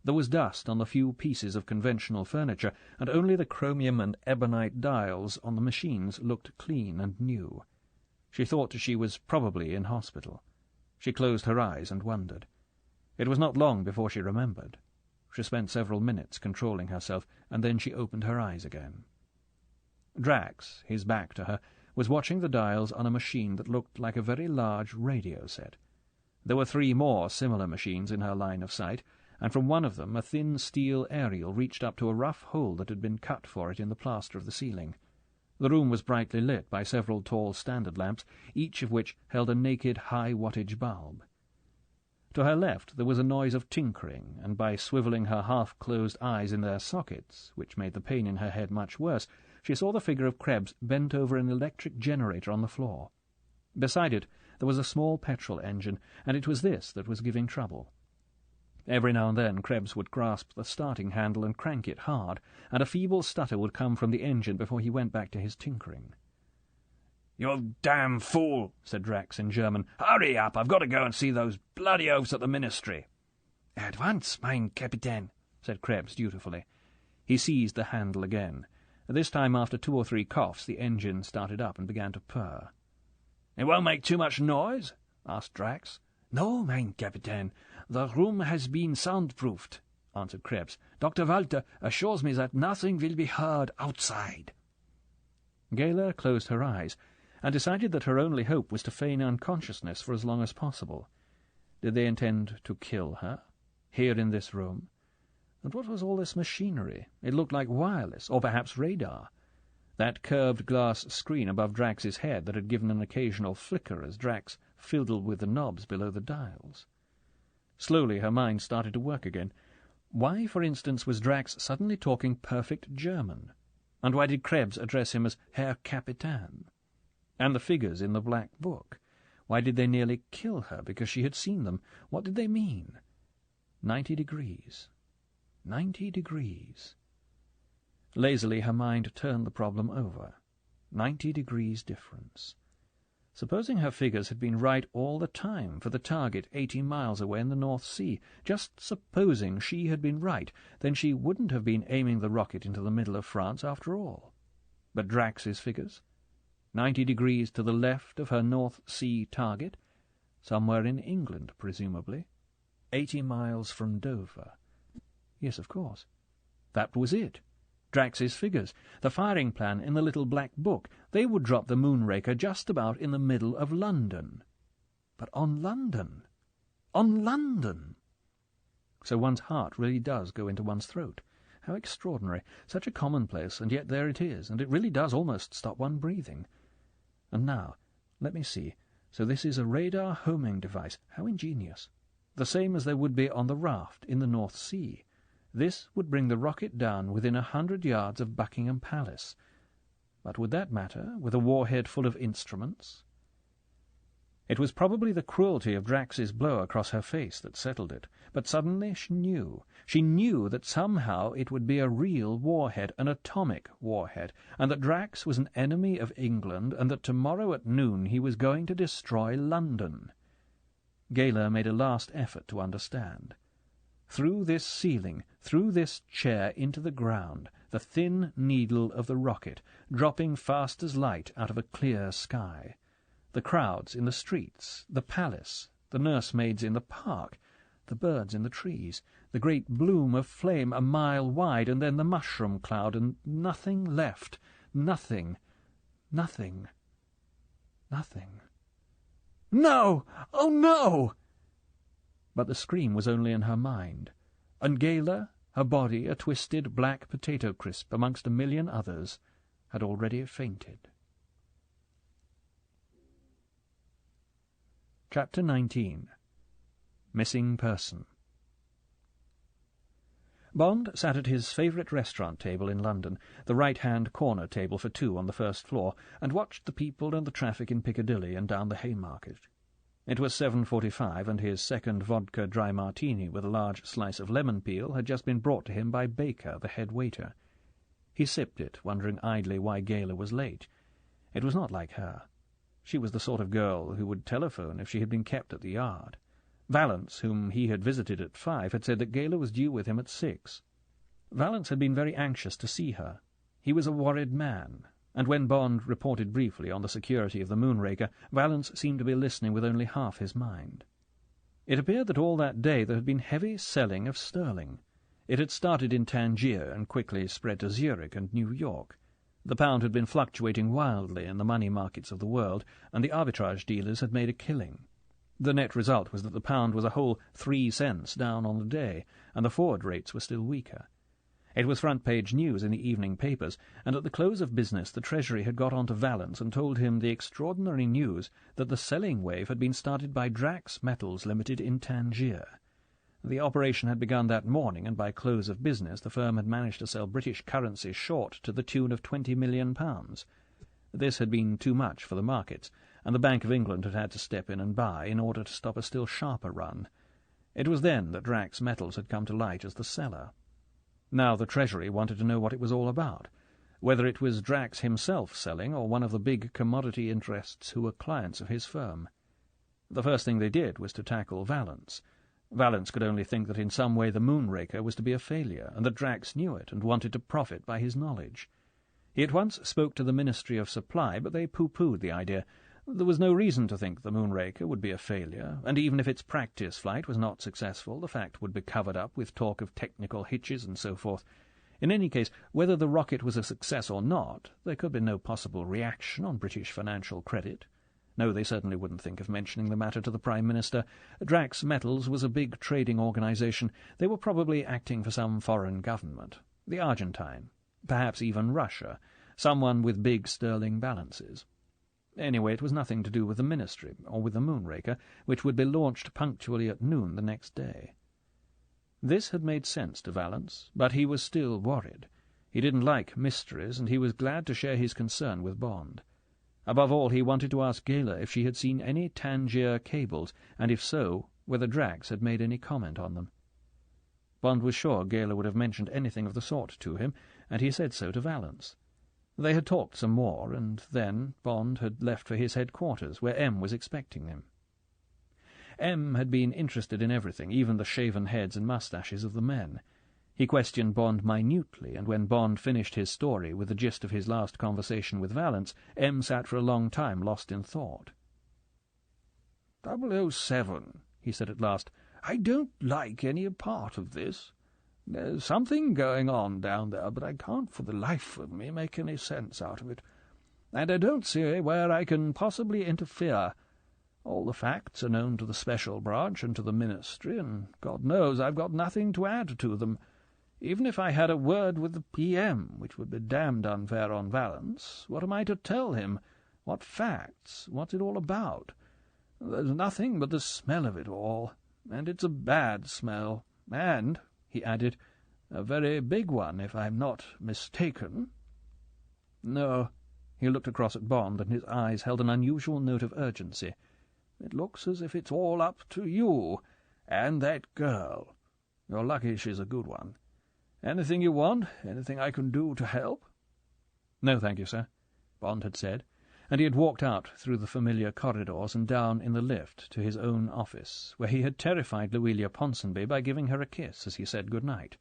There was dust on the few pieces of conventional furniture, and only the chromium and ebonite dials on the machines looked clean and new. She thought she was probably in hospital. She closed her eyes and wondered. It was not long before she remembered. She spent several minutes controlling herself, and then she opened her eyes again. Drax, his back to her, was watching the dials on a machine that looked like a very large radio set. There were 3 more similar machines in her line of sight, and from one of them a thin steel aerial reached up to a rough hole that had been cut for it in the plaster of the ceiling. The room was brightly lit by several tall standard lamps, each of which held a naked high-wattage bulb. To her left there was a noise of tinkering, and by swivelling her half-closed eyes in their sockets, which made the pain in her head much worse, she saw the figure of Krebs bent over an electric generator on the floor. Beside it there was a small petrol engine, and it was this that was giving trouble. Every now and then Krebs would grasp the starting handle and crank it hard, and a feeble stutter would come from the engine before he went back to his tinkering. "You damn fool," said Drax in German. "Hurry up, I've got to go and see those bloody oafs at the ministry." "At once, mein Kapitän," said Krebs dutifully. He seized the handle again. This time, after 2 or 3 coughs, the engine started up and began to purr. "It won't make too much noise?" asked Drax. "No, mein Kapitän. The room has been soundproofed," answered Krebs. "Dr. Walter assures me that nothing will be heard outside." Gayla closed her eyes, and decided that her only hope was to feign unconsciousness for as long as possible. Did they intend to kill her, here in this room? And what was all this machinery? It looked like wireless, or perhaps radar. That curved glass screen above Drax's head that had given an occasional flicker as Drax fiddled with the knobs below the dials. Slowly her mind started to work again. Why, for instance, was Drax suddenly talking perfect German? And why did Krebs address him as Herr Kapitän? And the figures in the black book? Why did they nearly kill her because she had seen them? What did they mean? 90 degrees. 90 degrees. Lazily her mind turned the problem over. 90 degrees difference. Supposing her figures had been right all the time for the target 80 miles away in the North Sea, just supposing she had been right, then she wouldn't have been aiming the rocket into the middle of France after all. But Drax's figures? 90 degrees to the left of her North Sea target? Somewhere in England, presumably. 80 miles from Dover. Yes, of course. That was it. Drax's figures, the firing plan in the little black book, they would drop the Moonraker just about in the middle of London. But on London! On London! So one's heart really does go into one's throat. How extraordinary. Such a commonplace, and yet there it is, and it really does almost stop one breathing. And now, Let me see. So this is a radar homing device. How ingenious. The same as there would be on the raft in the North Sea. This would bring the rocket down within 100 yards of Buckingham Palace. But would that matter, with a warhead full of instruments? It was probably the cruelty of Drax's blow across her face that settled it, but suddenly she knew. She knew that somehow it would be a real warhead, an atomic warhead, and that Drax was an enemy of England, and that tomorrow at noon he was going to destroy London. Gayler made a last effort to understand. Through this ceiling, through this chair into the ground, the thin needle of the rocket, dropping fast as light out of a clear sky. The crowds in the streets, the palace, the nursemaids in the park, the birds in the trees, the great bloom of flame a mile wide, and then the mushroom cloud, and nothing left, nothing, nothing, nothing. "No! Oh, no!" But the scream was only in her mind, and Gayler, her body a twisted black potato crisp amongst a million others, had already fainted. Chapter 19. Missing Person. Bond sat at his favourite restaurant table in London, the right-hand corner table for two on the first floor, and watched the people and the traffic in Piccadilly and down the Haymarket. It was 7:45, and his second vodka dry martini with a large slice of lemon peel had just been brought to him by Baker, the head waiter. He sipped it, wondering idly why Gayler was late. It was not like her. She was the sort of girl who would telephone if she had been kept at the Yard. Vallance, whom he had visited at 5, had said that Gayler was due with him at 6. Vallance had been very anxious to see her. He was a worried man, and when Bond reported briefly on the security of the Moonraker, Vallance seemed to be listening with only half his mind. It appeared that all that day there had been heavy selling of sterling. It had started in Tangier and quickly spread to Zurich and New York. The pound had been fluctuating wildly in the money markets of the world, and the arbitrage dealers had made a killing. The net result was that the pound was a whole 3 cents down on the day, and the forward rates were still weaker. It was front-page news in the evening papers, and at the close of business the Treasury had got on to Vallance and told him the extraordinary news that the selling wave had been started by Drax Metals Limited in Tangier. The operation had begun that morning, and by close of business the firm had managed to sell British currency short to the tune of £20 million. This had been too much for the markets, and the Bank of England had had to step in and buy in order to stop a still sharper run. It was then that Drax Metals had come to light as the seller. Now the Treasury wanted to know what it was all about, whether it was Drax himself selling or one of the big commodity interests who were clients of his firm. The first thing they did was to tackle Vallance. Vallance could only think that in some way the Moonraker was to be a failure, and that Drax knew it and wanted to profit by his knowledge. He at once spoke to the Ministry of Supply, but they pooh-poohed the idea. There was no reason to think the Moonraker would be a failure, and even if its practice flight was not successful, the fact would be covered up with talk of technical hitches and so forth. In any case, whether the rocket was a success or not, there could be no possible reaction on British financial credit. No, they certainly wouldn't think of mentioning the matter to the Prime Minister. Drax Metals was a big trading organisation. They were probably acting for some foreign government. The Argentine. Perhaps even Russia. Someone with big sterling balances. Anyway, it was nothing to do with the Ministry, or with the Moonraker, which would be launched punctually at noon the next day. This had made sense to Vallance, but he was still worried. He didn't like mysteries, and he was glad to share his concern with Bond. Above all, he wanted to ask Gayler if she had seen any Tangier cables, and if so, whether Drax had made any comment on them. Bond was sure Gayler would have mentioned anything of the sort to him, and he said so to Vallance. They had talked some more, and then Bond had left for his headquarters, where M was expecting him. M had been interested in everything, even the shaven heads and moustaches of the men. He questioned Bond minutely, and when Bond finished his story with the gist of his last conversation with Vallance, M sat for a long time lost in thought. 007, he said at last. I don't like any part of this. There's something going on down there, but I can't for the life of me make any sense out of it. And I don't see where I can possibly interfere. All the facts are known to the Special Branch and to the Ministry, and God knows I've got nothing to add to them. Even if I had a word with the PM, which would be damned unfair on Vallance, what am I to tell him? What facts? What's it all about? There's nothing but the smell of it all, and it's a bad smell, and," he added, "a very big one, if I'm not mistaken." "No." He looked across at Bond, and his eyes held an unusual note of urgency. "It looks as if it's all up to you, and that girl. You're lucky she's a good one. Anything you want? Anything I can do to help?" "No, thank you, sir," Bond had said, and he had walked out through the familiar corridors and down in the lift to his own office, where he had terrified Louisa Ponsonby by giving her a kiss as he said good night.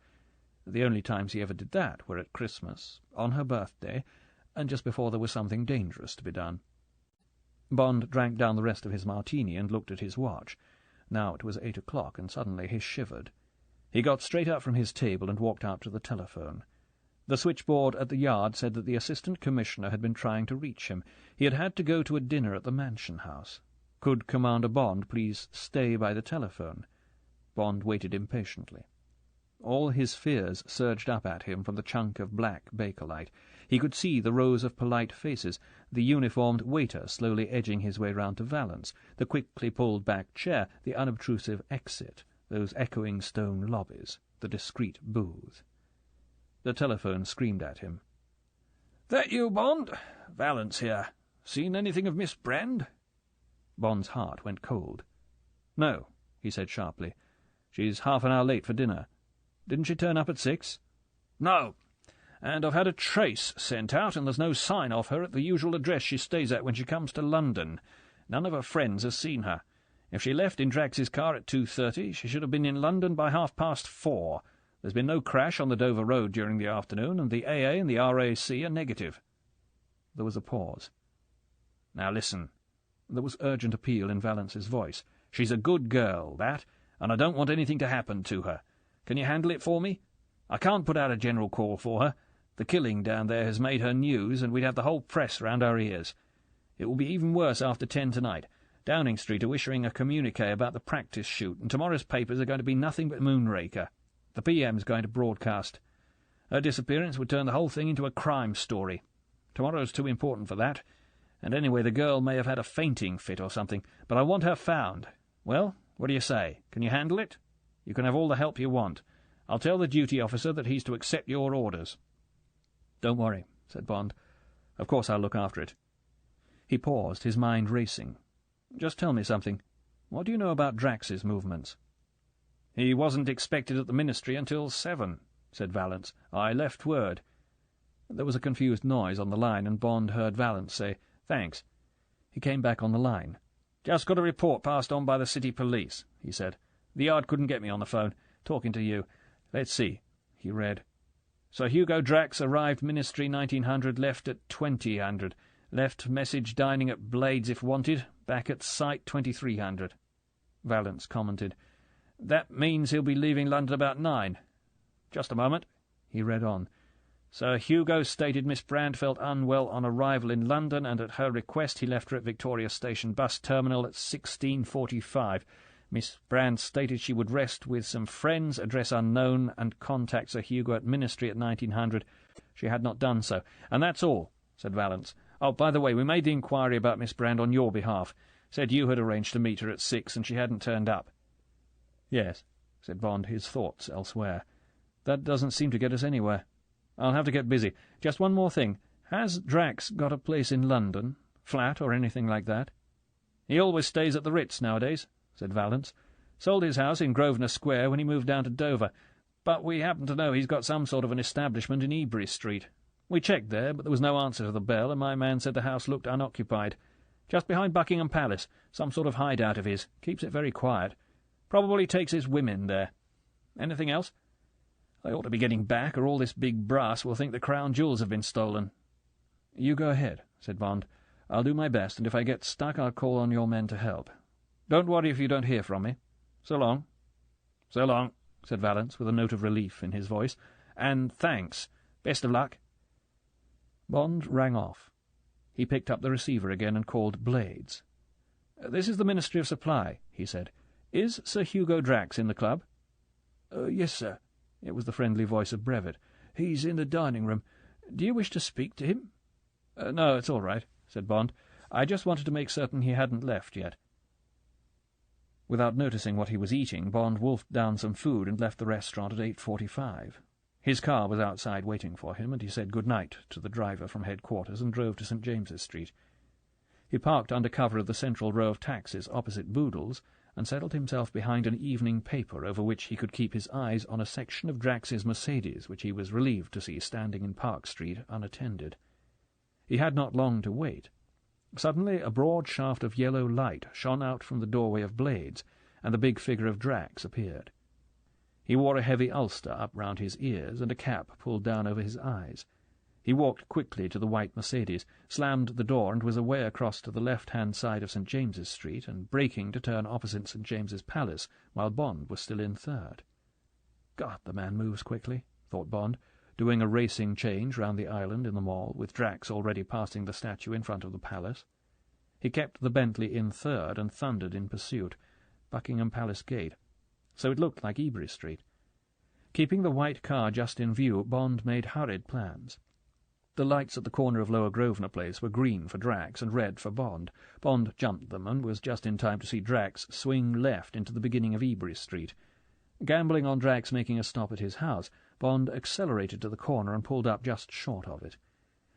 The only times he ever did that were at Christmas, on her birthday, and just before there was something dangerous to be done. Bond drank down the rest of his martini and looked at his watch. Now it was 8 o'clock, and suddenly he shivered. He got straight up from his table and walked out to the telephone. The switchboard at the Yard said that the Assistant Commissioner had been trying to reach him. He had to go to a dinner at the Mansion House. Could Commander Bond please stay by the telephone? Bond waited impatiently. All his fears surged up at him from the chunk of black Bakelite. He could see the rows of polite faces, the uniformed waiter slowly edging his way round to Valence, the quickly pulled-back chair, the unobtrusive exit, those echoing stone lobbies, the discreet booth. The telephone screamed at him. "That you, Bond? Valence here. Seen anything of Miss Brand?" Bond's heart went cold. "No," he said sharply. "She's half an hour late for dinner. Didn't she turn up at 6? "No. And I've had a trace sent out, and there's no sign of her at the usual address she stays at when she comes to London. None of her friends has seen her. If she left in Drax's car at 2:30, she should have been in London by 4:30. There's been no crash on the Dover Road during the afternoon, and the AA and the RAC are negative." There was a pause. "Now listen." There was urgent appeal in Valence's voice. "She's a good girl, that, and I don't want anything to happen to her. Can you handle it for me? I can't put out a general call for her. The killing down there has made her news, and we'd have the whole press round our ears. It will be even worse after 10 tonight. Downing Street are issuing a communiqué about the practice shoot, and tomorrow's papers are going to be nothing but Moonraker. The PM's going to broadcast. Her disappearance would turn the whole thing into a crime story. Tomorrow's too important for that, and anyway the girl may have had a fainting fit or something, but I want her found. Well, what do you say? Can you handle it? You can have all the help you want. I'll tell the duty officer that he's to accept your orders." "Don't worry," said Bond. "Of course I'll look after it." He paused, his mind racing. "Just tell me something. What do you know about Drax's movements?" "He wasn't expected at the Ministry until 7, said Valence. "I left word." There was a confused noise on the line, and Bond heard Valence say, "Thanks." He came back on the line. "Just got a report passed on by the City Police," he said. "The Yard couldn't get me on the phone. Talking to you. Let's see." He read. "Sir Hugo Drax arrived Ministry 1900, left at 2000. Left message dining at Blades if wanted. Back at site 2300. Valence commented. "That means he'll be leaving London about 9. Just a moment." He read on. "Sir Hugo stated Miss Brand felt unwell on arrival in London, and at her request he left her at Victoria Station bus terminal at 16:45. Miss Brand stated she would rest with some friends, address unknown, and contact Sir Hugo at Ministry at 1900. She had not done so. And that's all," said Valence. "Oh, by the way, we made the inquiry about Miss Brand on your behalf. Said you had arranged to meet her at 6, and she hadn't turned up." "Yes," said Bond, his thoughts elsewhere. "That doesn't seem to get us anywhere. I'll have to get busy. Just one more thing. Has Drax got a place in London? Flat or anything like that?" "He always stays at the Ritz nowadays," said Valence. "Sold his house in Grosvenor Square when he moved down to Dover, but we happen to know he's got some sort of an establishment in Ebury Street. We checked there, but there was no answer to the bell, and my man said the house looked unoccupied. Just behind Buckingham Palace, some sort of hideout of his. Keeps it very quiet. Probably takes his women there. Anything else? They ought to be getting back, or all this big brass will think the crown jewels have been stolen." "You go ahead," said Bond. "I'll do my best, and if I get stuck I'll call on your men to help. Don't worry if you don't hear from me. So long." "So long," said Valence, with a note of relief in his voice. "And thanks. Best of luck." Bond rang off. He picked up the receiver again and called Blades. "This is the Ministry of Supply," he said. "Is Sir Hugo Drax in the club?" Yes, sir." It was the friendly voice of Brevet. "He's in the dining-room. Do you wish to speak to him?" "No, it's all right," said Bond. I just wanted to make certain he hadn't left yet." Without noticing what he was eating, Bond wolfed down some food and left the restaurant at 8:45. His car was outside waiting for him, and he said good night to the driver from headquarters and drove to St. James's Street. He parked under cover of the central row of taxis opposite Boodle's and settled himself behind an evening paper over which he could keep his eyes on a section of Drax's Mercedes which he was relieved to see standing in Park Street unattended. He had not long to wait. Suddenly a broad shaft of yellow light shone out from the doorway of Blades, and the big figure of Drax appeared. He wore a heavy ulster up round his ears and a cap pulled down over his eyes. He walked quickly to the white Mercedes, slammed the door, and was away across to the left-hand side of St. James's Street, and braking to turn opposite St. James's Palace, while Bond was still in third. "God, the man moves quickly," thought Bond, doing a racing change round the island in the Mall, with Drax already passing the statue in front of the palace. He kept the Bentley in third and thundered in pursuit, Buckingham Palace Gate, so it looked like Ebury Street. Keeping the white car just in view, Bond made hurried plans. The lights at the corner of Lower Grosvenor Place were green for Drax and red for Bond. Bond jumped them and was just in time to see Drax swing left into the beginning of Ebury Street. Gambling on Drax making a stop at his house, Bond accelerated to the corner and pulled up just short of it.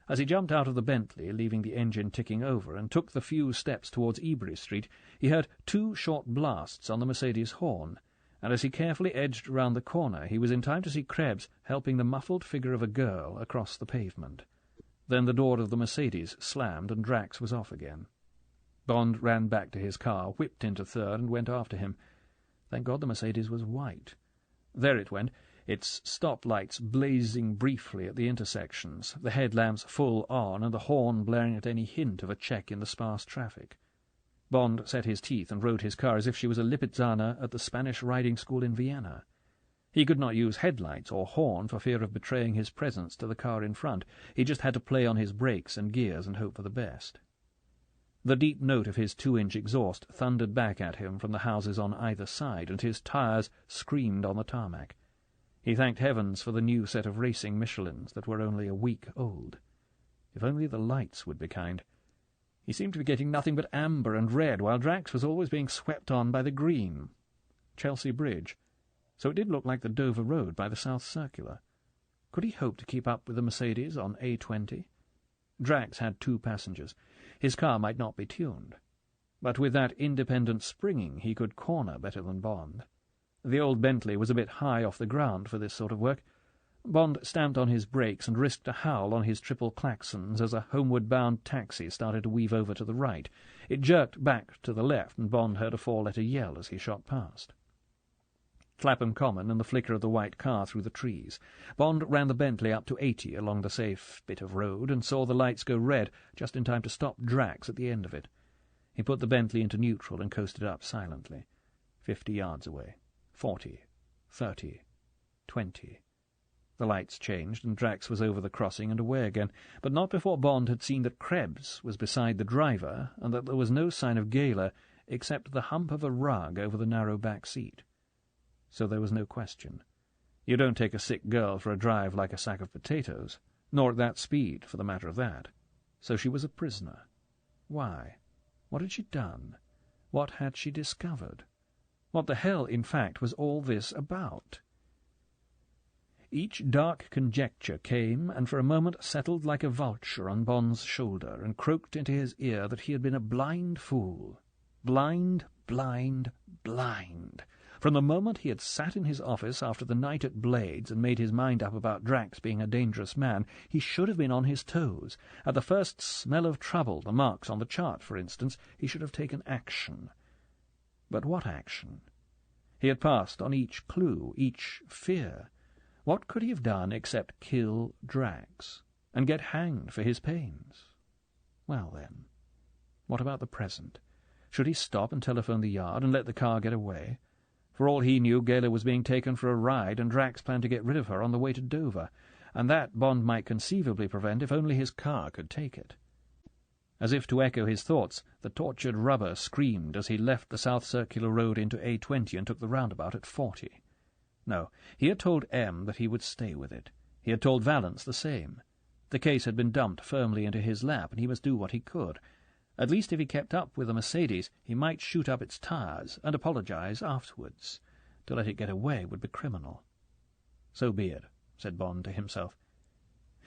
As he jumped out of the Bentley, leaving the engine ticking over, and took the few steps towards Ebury Street, he heard 2 short blasts on the Mercedes horn, and as he carefully edged round the corner he was in time to see Krebs helping the muffled figure of a girl across the pavement. Then the door of the Mercedes slammed and Drax was off again. Bond ran back to his car, whipped into third, and went after him. Thank God the Mercedes was white. There it went, its stop-lights blazing briefly at the intersections, the headlamps full on, and the horn blaring at any hint of a check in the sparse traffic. Bond set his teeth and rode his car as if she was a Lipizzaner at the Spanish riding school in Vienna. He could not use headlights or horn for fear of betraying his presence to the car in front. He just had to play on his brakes and gears and hope for the best. The deep note of his 2-inch exhaust thundered back at him from the houses on either side, and his tyres screamed on the tarmac. He thanked heavens for the new set of racing Michelins that were only a week old. If only the lights would be kind. He seemed to be getting nothing but amber and red, while Drax was always being swept on by the green. Chelsea Bridge. So it did look like the Dover Road by the South Circular. Could he hope to keep up with the Mercedes on A20? Drax had 2 passengers. His car might not be tuned, but with that independent springing he could corner better than Bond. The old Bentley was a bit high off the ground for this sort of work. Bond stamped on his brakes and risked a howl on his triple claxons as a homeward-bound taxi started to weave over to the right. It jerked back to the left, and Bond heard a 4-letter yell as he shot past. Clapham Common and the flicker of the white car through the trees. Bond ran the Bentley up to 80 along the safe bit of road and saw the lights go red just in time to stop Drax at the end of it. He put the Bentley into neutral and coasted up silently. 50 yards away. 40. 30. 20. The lights changed, and Drax was over the crossing and away again, but not before Bond had seen that Krebs was beside the driver, and that there was no sign of Gala except the hump of a rug over the narrow back seat. So there was no question. You don't take a sick girl for a drive like a sack of potatoes, nor at that speed, for the matter of that. So she was a prisoner. Why? What had she done? What had she discovered? What the hell, in fact, was all this about? Each dark conjecture came, and for a moment settled like a vulture on Bond's shoulder, and croaked into his ear that he had been a blind fool. Blind, blind, blind. From the moment he had sat in his office after the night at Blades and made his mind up about Drax being a dangerous man, he should have been on his toes. At the first smell of trouble, the marks on the chart, for instance, he should have taken action. But what action? He had passed on each clue, each fear. What could he have done except kill Drax, and get hanged for his pains? Well, then, what about the present? Should he stop and telephone the Yard and let the car get away? For all he knew, Gala was being taken for a ride, and Drax planned to get rid of her on the way to Dover, and that Bond might conceivably prevent if only his car could take it. As if to echo his thoughts, the tortured rubber screamed as he left the South Circular Road into A20 and took the roundabout at 40. No, he had told M that he would stay with it. He had told Valance the same. The case had been dumped firmly into his lap, and he must do what he could. At least if he kept up with the Mercedes, he might shoot up its tires and apologize afterwards. To let it get away would be criminal. So be it, said Bond to himself.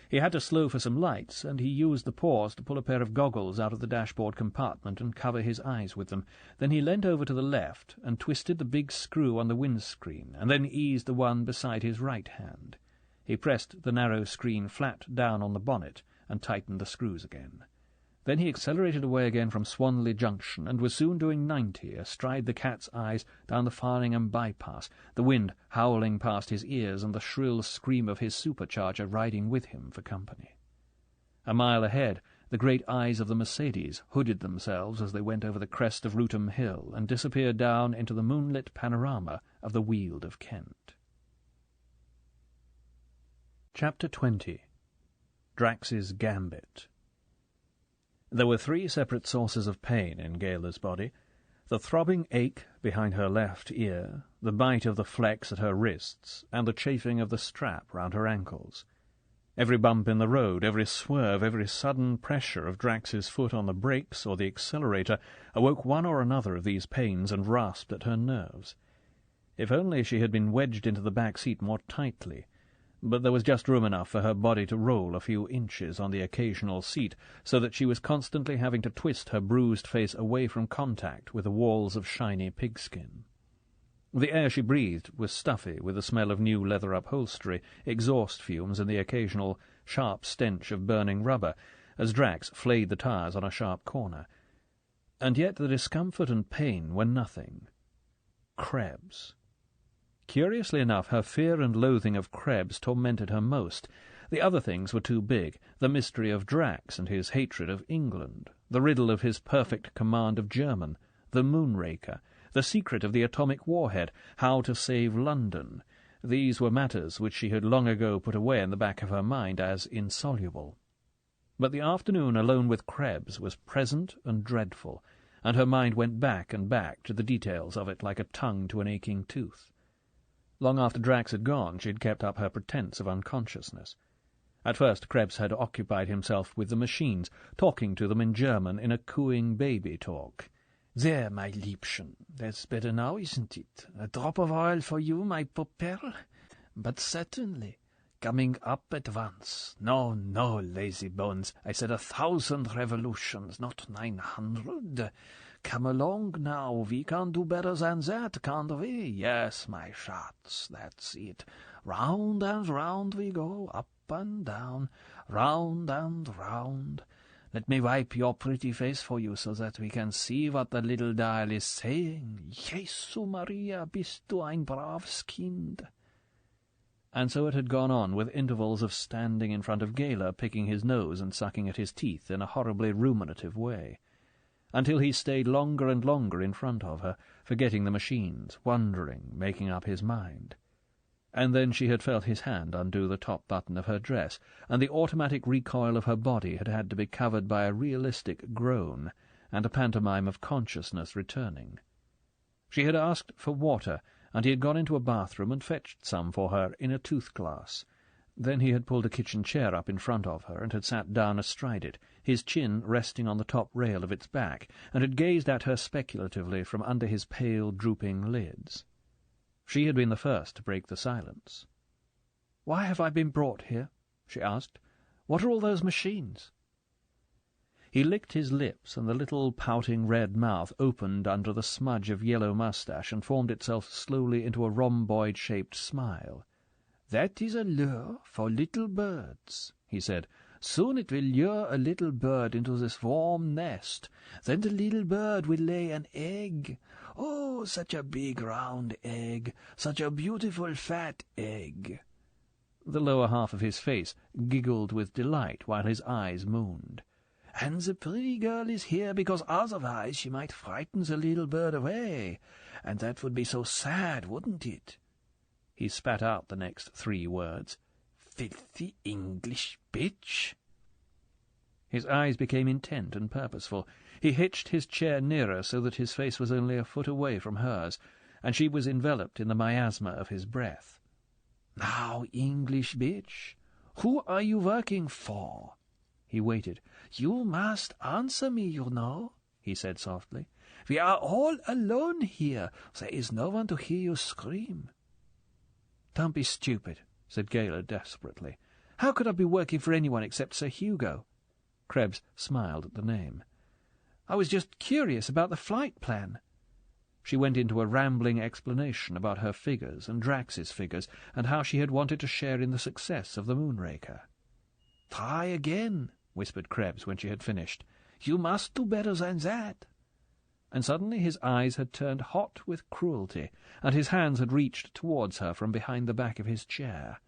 He had to slow for some lights, and he used the pause to pull a pair of goggles out of the dashboard compartment and cover his eyes with them. Then he leant over to the left and twisted the big screw on the windscreen, and then eased the one beside his right hand. He pressed the narrow screen flat down on the bonnet and tightened the screws again. Then he accelerated away again from Swanley Junction, and was soon doing 90 astride the Cat's Eyes down the Farningham bypass, the wind howling past his ears and the shrill scream of his supercharger riding with him for company. A mile ahead, the great eyes of the Mercedes hooded themselves as they went over the crest of Rootham Hill and disappeared down into the moonlit panorama of the Weald of Kent. Chapter 20. Drax's Gambit. There were 3 separate sources of pain in Gala's body: the throbbing ache behind her left ear, the bite of the flex at her wrists, and the chafing of the strap round her ankles. Every bump in the road, every swerve, every sudden pressure of Drax's foot on the brakes or the accelerator awoke one or another of these pains and rasped at her nerves. If only she had been wedged into the back seat more tightly, but there was just room enough for her body to roll a few inches on the occasional seat, so that she was constantly having to twist her bruised face away from contact with the walls of shiny pigskin. The air she breathed was stuffy with the smell of new leather upholstery, exhaust fumes, and the occasional sharp stench of burning rubber, as Drax flayed the tires on a sharp corner. And yet the discomfort and pain were nothing. Krebs. Curiously enough, her fear and loathing of Krebs tormented her most. The other things were too big: the mystery of Drax and his hatred of England, the riddle of his perfect command of German, the Moonraker, the secret of the atomic warhead, how to save London. These were matters which she had long ago put away in the back of her mind as insoluble. But the afternoon alone with Krebs was present and dreadful, and her mind went back and back to the details of it like a tongue to an aching tooth. Long after Drax had gone, she had kept up her pretence of unconsciousness. At first Krebs had occupied himself with the machines, talking to them in German in a cooing baby talk. "There, my Liebchen, that's better now, isn't it? A drop of oil for you, my poor pearl? But certainly. Coming up at once. No, no, lazy bones. I said 1,000 revolutions, not 900. Come along now, we can do better than that, can't we? Yes, my shots, that's it. Round and round we go, up and down, round and round. Let me wipe your pretty face for you, so that we can see what the little dial is saying. Jesu Maria, bist du ein braves Kind." And so it had gone on, with intervals of standing in front of Gala, picking his nose and sucking at his teeth in a horribly ruminative way, until he stayed longer and longer in front of her, forgetting the machines, wondering, making up his mind. And then she had felt his hand undo the top button of her dress, and the automatic recoil of her body had had to be covered by a realistic groan, and a pantomime of consciousness returning. She had asked for water, and he had gone into a bathroom and fetched some for her in a tooth-glass. Then he had pulled a kitchen chair up in front of her, and had sat down astride it, his chin resting on the top rail of its back, and had gazed at her speculatively from under his pale, drooping lids. She had been the first to break the silence. "Why have I been brought here?" she asked. "What are all those machines?" He licked his lips, and the little pouting red mouth opened under the smudge of yellow moustache and formed itself slowly into a rhomboid-shaped smile. "That is a lure for little birds," he said. "Soon it will lure a little bird into this warm nest. Then the little bird will lay an egg. Oh, such a big round egg, such a beautiful fat egg." The lower half of his face giggled with delight while his eyes mooned. "And the pretty girl is here because otherwise she might frighten the little bird away, and that would be so sad, wouldn't it?" He spat out the next 3 words. "Filthy English bitch." His eyes became intent and purposeful. He hitched his chair nearer so that his face was only a foot away from hers, and she was enveloped in the miasma of his breath. "Now, English bitch, who are you working for?" He waited. "You must answer me, you know," he said softly. "We are all alone here. There is no one to hear you scream." "Don't be stupid," said Gayler desperately. "How could I be working for anyone except Sir Hugo?" Krebs smiled at the name. "I was just curious about the flight plan." She went into a rambling explanation about her figures and Drax's figures, and how she had wanted to share in the success of the Moonraker. "Try again," whispered Krebs when she had finished. "You must do better than that." And suddenly his eyes had turned hot with cruelty, and his hands had reached towards her from behind the back of his chair.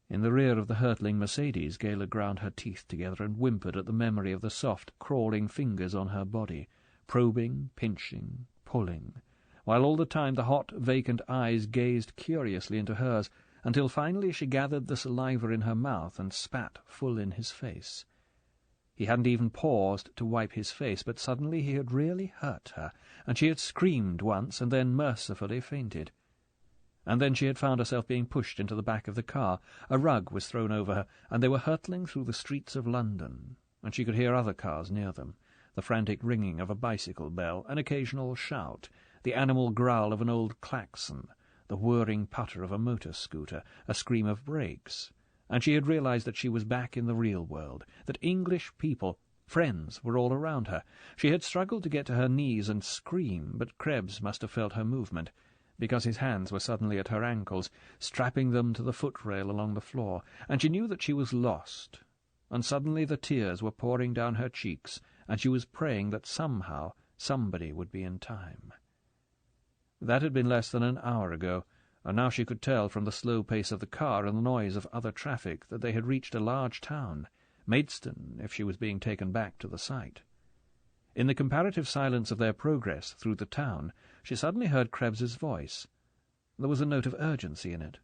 In the rear of the hurtling Mercedes, Gayler ground her teeth together and whimpered at the memory of the soft, crawling fingers on her body, probing, pinching, pulling, while all the time the hot, vacant eyes gazed curiously into hers, until finally she gathered the saliva in her mouth and spat full in his face. He hadn't even paused to wipe his face, but suddenly he had really hurt her, and she had screamed once and then mercifully fainted. And then she had found herself being pushed into the back of the car. A rug was thrown over her, and they were hurtling through the streets of London, and she could hear other cars near them, the frantic ringing of a bicycle bell, an occasional shout, the animal growl of an old klaxon, the whirring putter of a motor scooter, a scream of brakes, and she had realized that she was back in the real world, that English people, friends, were all around her. She had struggled to get to her knees and scream, but Krebs must have felt her movement, because his hands were suddenly at her ankles, strapping them to the footrail along the floor, and she knew that she was lost. And suddenly the tears were pouring down her cheeks, and she was praying that somehow somebody would be in time. That had been less than an hour ago, and now she could tell from the slow pace of the car and the noise of other traffic that they had reached a large town, Maidstone, if she was being taken back to the site. In the comparative silence of their progress through the town, she suddenly heard Krebs's voice. There was a note of urgency in it.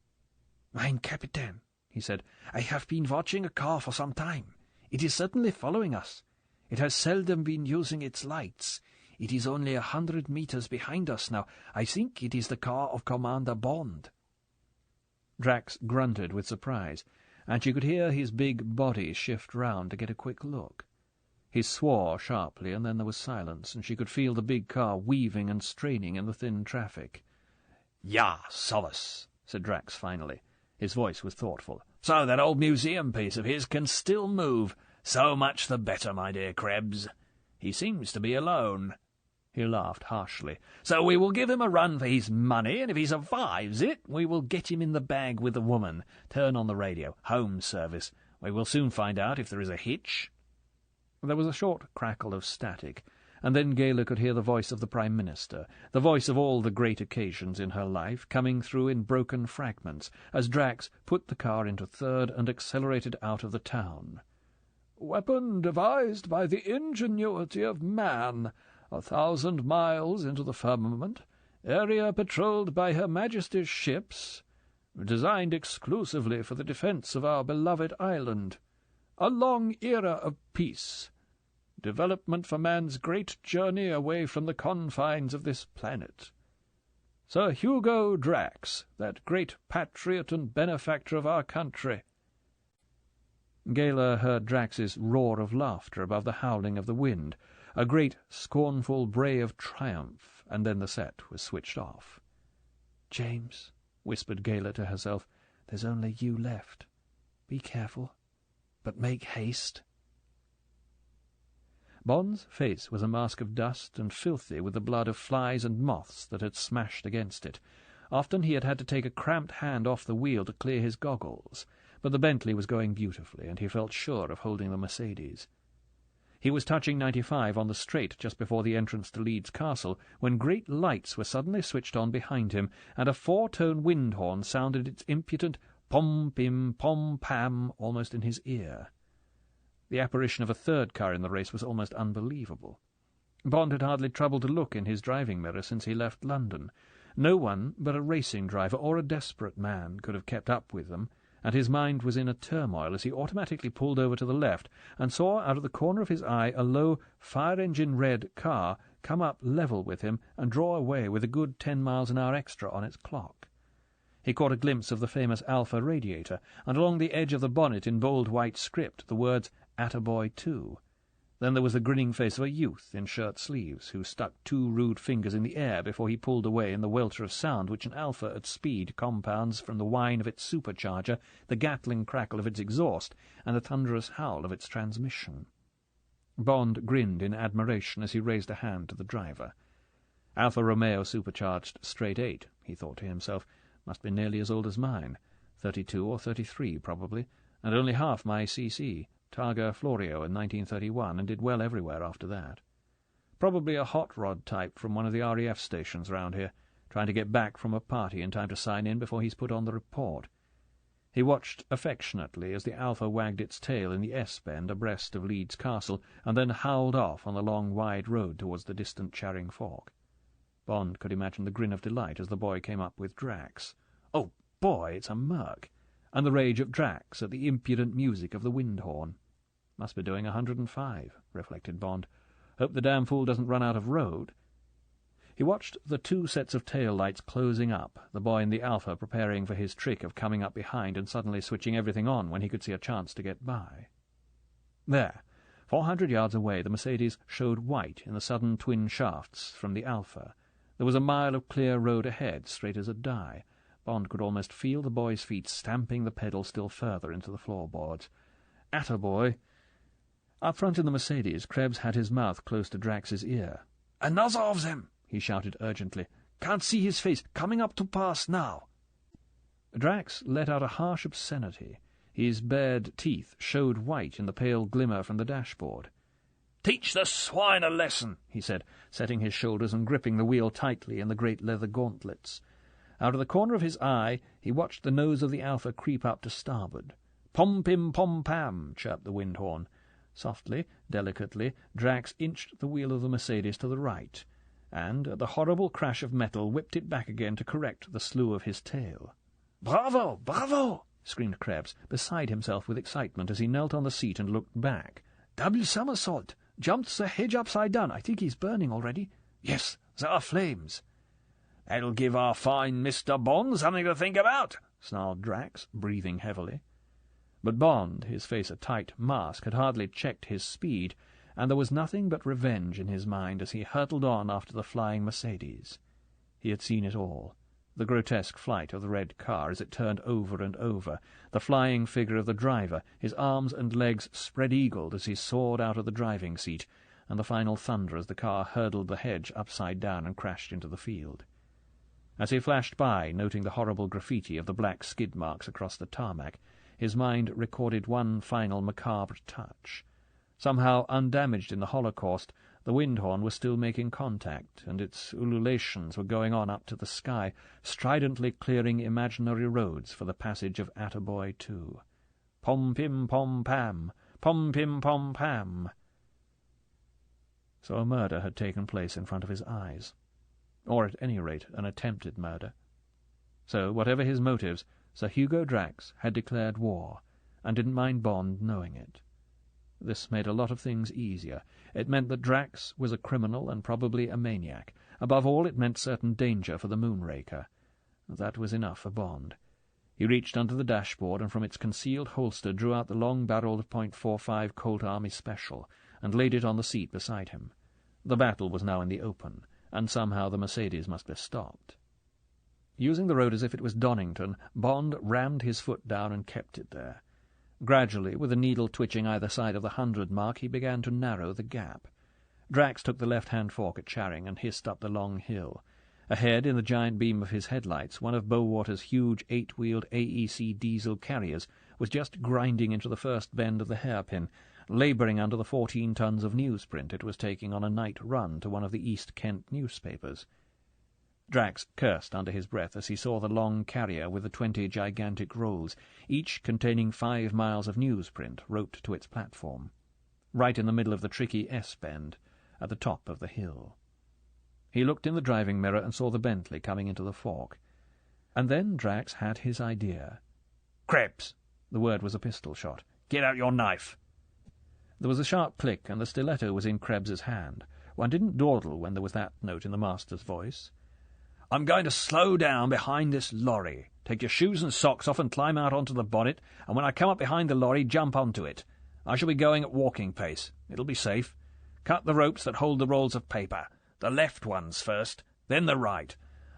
"Mein Captain," he said, "I have been watching a car for some time. It is certainly following us. It has seldom been using its lights. It is only 100 meters behind us now. I think it is the car of Commander Bond." Drax grunted with surprise, and she could hear his big body shift round to get a quick look. He swore sharply, and then there was silence, and she could feel the big car weaving and straining in the thin traffic. "Ja, sowas," said Drax finally. His voice was thoughtful. "So that old museum piece of his can still move. So much the better, my dear Krebs. He seems to be alone." He laughed harshly. "So we will give him a run for his money, and if he survives it, we will get him in the bag with the woman. Turn on the radio. Home service. We will soon find out if there is a hitch." There was a short crackle of static, and then Gayler could hear the voice of the Prime Minister, the voice of all the great occasions in her life, coming through in broken fragments, as Drax put the car into third and accelerated out of the town. "Weapon devised by the ingenuity of man, 1,000 miles into the firmament, area patrolled by Her Majesty's ships, designed exclusively for the defence of our beloved island. A long era of peace. Development for man's great journey away from the confines of this planet. Sir Hugo Drax, that great patriot and benefactor of our country." Gayler heard Drax's roar of laughter above the howling of the wind, a great scornful bray of triumph, and then the set was switched off. "James," whispered Gayler to herself, "there's only you left. Be careful, but make haste." Bond's face was a mask of dust and filthy with the blood of flies and moths that had smashed against it. Often he had to take a cramped hand off the wheel to clear his goggles, but the Bentley was going beautifully, and he felt sure of holding the Mercedes. He was touching 95 on the straight just before the entrance to Leeds Castle, when great lights were suddenly switched on behind him, and a four-tone wind horn sounded its impudent pom-pim, pom-pam almost in his ear. The apparition of a third car in the race was almost unbelievable. Bond had hardly troubled to look in his driving mirror since he left London. No one but a racing driver or a desperate man could have kept up with them, and his mind was in a turmoil as he automatically pulled over to the left and saw out of the corner of his eye a low, fire-engine-red car come up level with him and draw away with a good 10 miles an hour extra on its clock. He caught a glimpse of the famous Alpha radiator, and along the edge of the bonnet in bold white script the words "Attaboy 2." Then there was the grinning face of a youth in shirt-sleeves, who stuck 2 rude fingers in the air before he pulled away in the welter of sound which an Alpha at speed compounds from the whine of its supercharger, the gatling crackle of its exhaust, and the thunderous howl of its transmission. Bond grinned in admiration as he raised a hand to the driver. Alfa Romeo supercharged straight 8, he thought to himself, must be nearly as old as mine, 32 or 33 probably, and only half my CC, Targa Florio in 1931, and did well everywhere after that. Probably a hot rod type from one of the RAF stations round here, trying to get back from a party in time to sign in before he's put on the report. He watched affectionately as the Alpha wagged its tail in the S-bend abreast of Leeds Castle, and then howled off on the long wide road towards the distant Charing Fork. Bond could imagine the grin of delight as the boy came up with Drax. Oh, boy, it's a Merc! And the rage of Drax at the impudent music of the wind horn. Must be doing 105, reflected Bond. Hope the damn fool doesn't run out of road. He watched the 2 sets of tail lights closing up, the boy in the Alpha preparing for his trick of coming up behind and suddenly switching everything on when he could see a chance to get by. There, 400 yards away, the Mercedes showed white in the sudden twin shafts from the Alpha. There was a mile of clear road ahead, straight as a die. Bond could almost feel the boy's feet stamping the pedal still further into the floorboards. Attaboy! Up front in the Mercedes, Krebs had his mouth close to Drax's ear. "Another of them!" he shouted urgently. "Can't see his face. Coming up to pass now." Drax let out a harsh obscenity. His bared teeth showed white in the pale glimmer from the dashboard. "Teach the swine a lesson," he said, setting his shoulders and gripping the wheel tightly in the great leather gauntlets. Out of the corner of his eye he watched the nose of the Alpha creep up to starboard. "Pom-pim-pom-pam," chirped the wind horn. Softly, delicately, Drax inched the wheel of the Mercedes to the right, and at the horrible crash of metal whipped it back again to correct the slew of his tail. "Bravo! Bravo!" screamed Krebs, beside himself with excitement as he knelt on the seat and looked back. "Double somersault! Jumped the hedge upside down. I think he's burning already. Yes, there are flames." "That'll give our fine Mr. Bond something to think about," snarled Drax, breathing heavily. But Bond, his face a tight mask, had hardly checked his speed, and there was nothing but revenge in his mind as he hurtled on after the flying Mercedes. He had seen it all. The grotesque flight of the red car as it turned over and over, the flying figure of the driver, his arms and legs spread-eagled as he soared out of the driving seat, and the final thunder as the car hurdled the hedge upside down and crashed into the field. As he flashed by, noting the horrible graffiti of the black skid marks across the tarmac, his mind recorded one final macabre touch. Somehow undamaged in the Holocaust, the wind horn was still making contact, and its ululations were going on up to the sky, stridently clearing imaginary roads for the passage of Attaboy 2. Pom-pim-pom-pam! Pom-pim-pom-pam! So a murder had taken place in front of his eyes. Or at any rate an attempted murder. So, whatever his motives, Sir Hugo Drax had declared war, and didn't mind Bond knowing it. This made a lot of things easier. It meant that Drax was a criminal and probably a maniac. Above all, it meant certain danger for the Moonraker. That was enough for Bond. He reached under the dashboard and from its concealed holster drew out the long-barreled .45 Colt Army Special and laid it on the seat beside him. The battle was now in the open, and somehow the Mercedes must be stopped. Using the road as if it was Donington, Bond rammed his foot down and kept it there. Gradually, with the needle twitching either side of the 100 mark, he began to narrow the gap. Drax took the left-hand fork at Charing and hissed up the long hill. Ahead, in the giant beam of his headlights, one of Bowater's huge 8-wheeled AEC diesel carriers was just grinding into the first bend of the hairpin, labouring under the 14 tons of newsprint it was taking on a night run to one of the East Kent newspapers. Drax cursed under his breath as he saw the long carrier with the 20 gigantic rolls, each containing 5 miles of newsprint roped to its platform, right in the middle of the tricky S-bend, at the top of the hill. He looked in the driving mirror and saw the Bentley coming into the fork. And then Drax had his idea. "Krebs!" The word was a pistol shot. "Get out your knife!" There was a sharp click, and the stiletto was in Krebs's hand. One didn't dawdle when there was that note in the master's voice. "I'm going to slow down behind this lorry," Take your shoes and socks off and climb out onto the bonnet, and when I come up behind the lorry, jump onto it. I shall be going at walking pace. It'll be safe. Cut the ropes that hold the rolls of paper. The left ones first, then the right.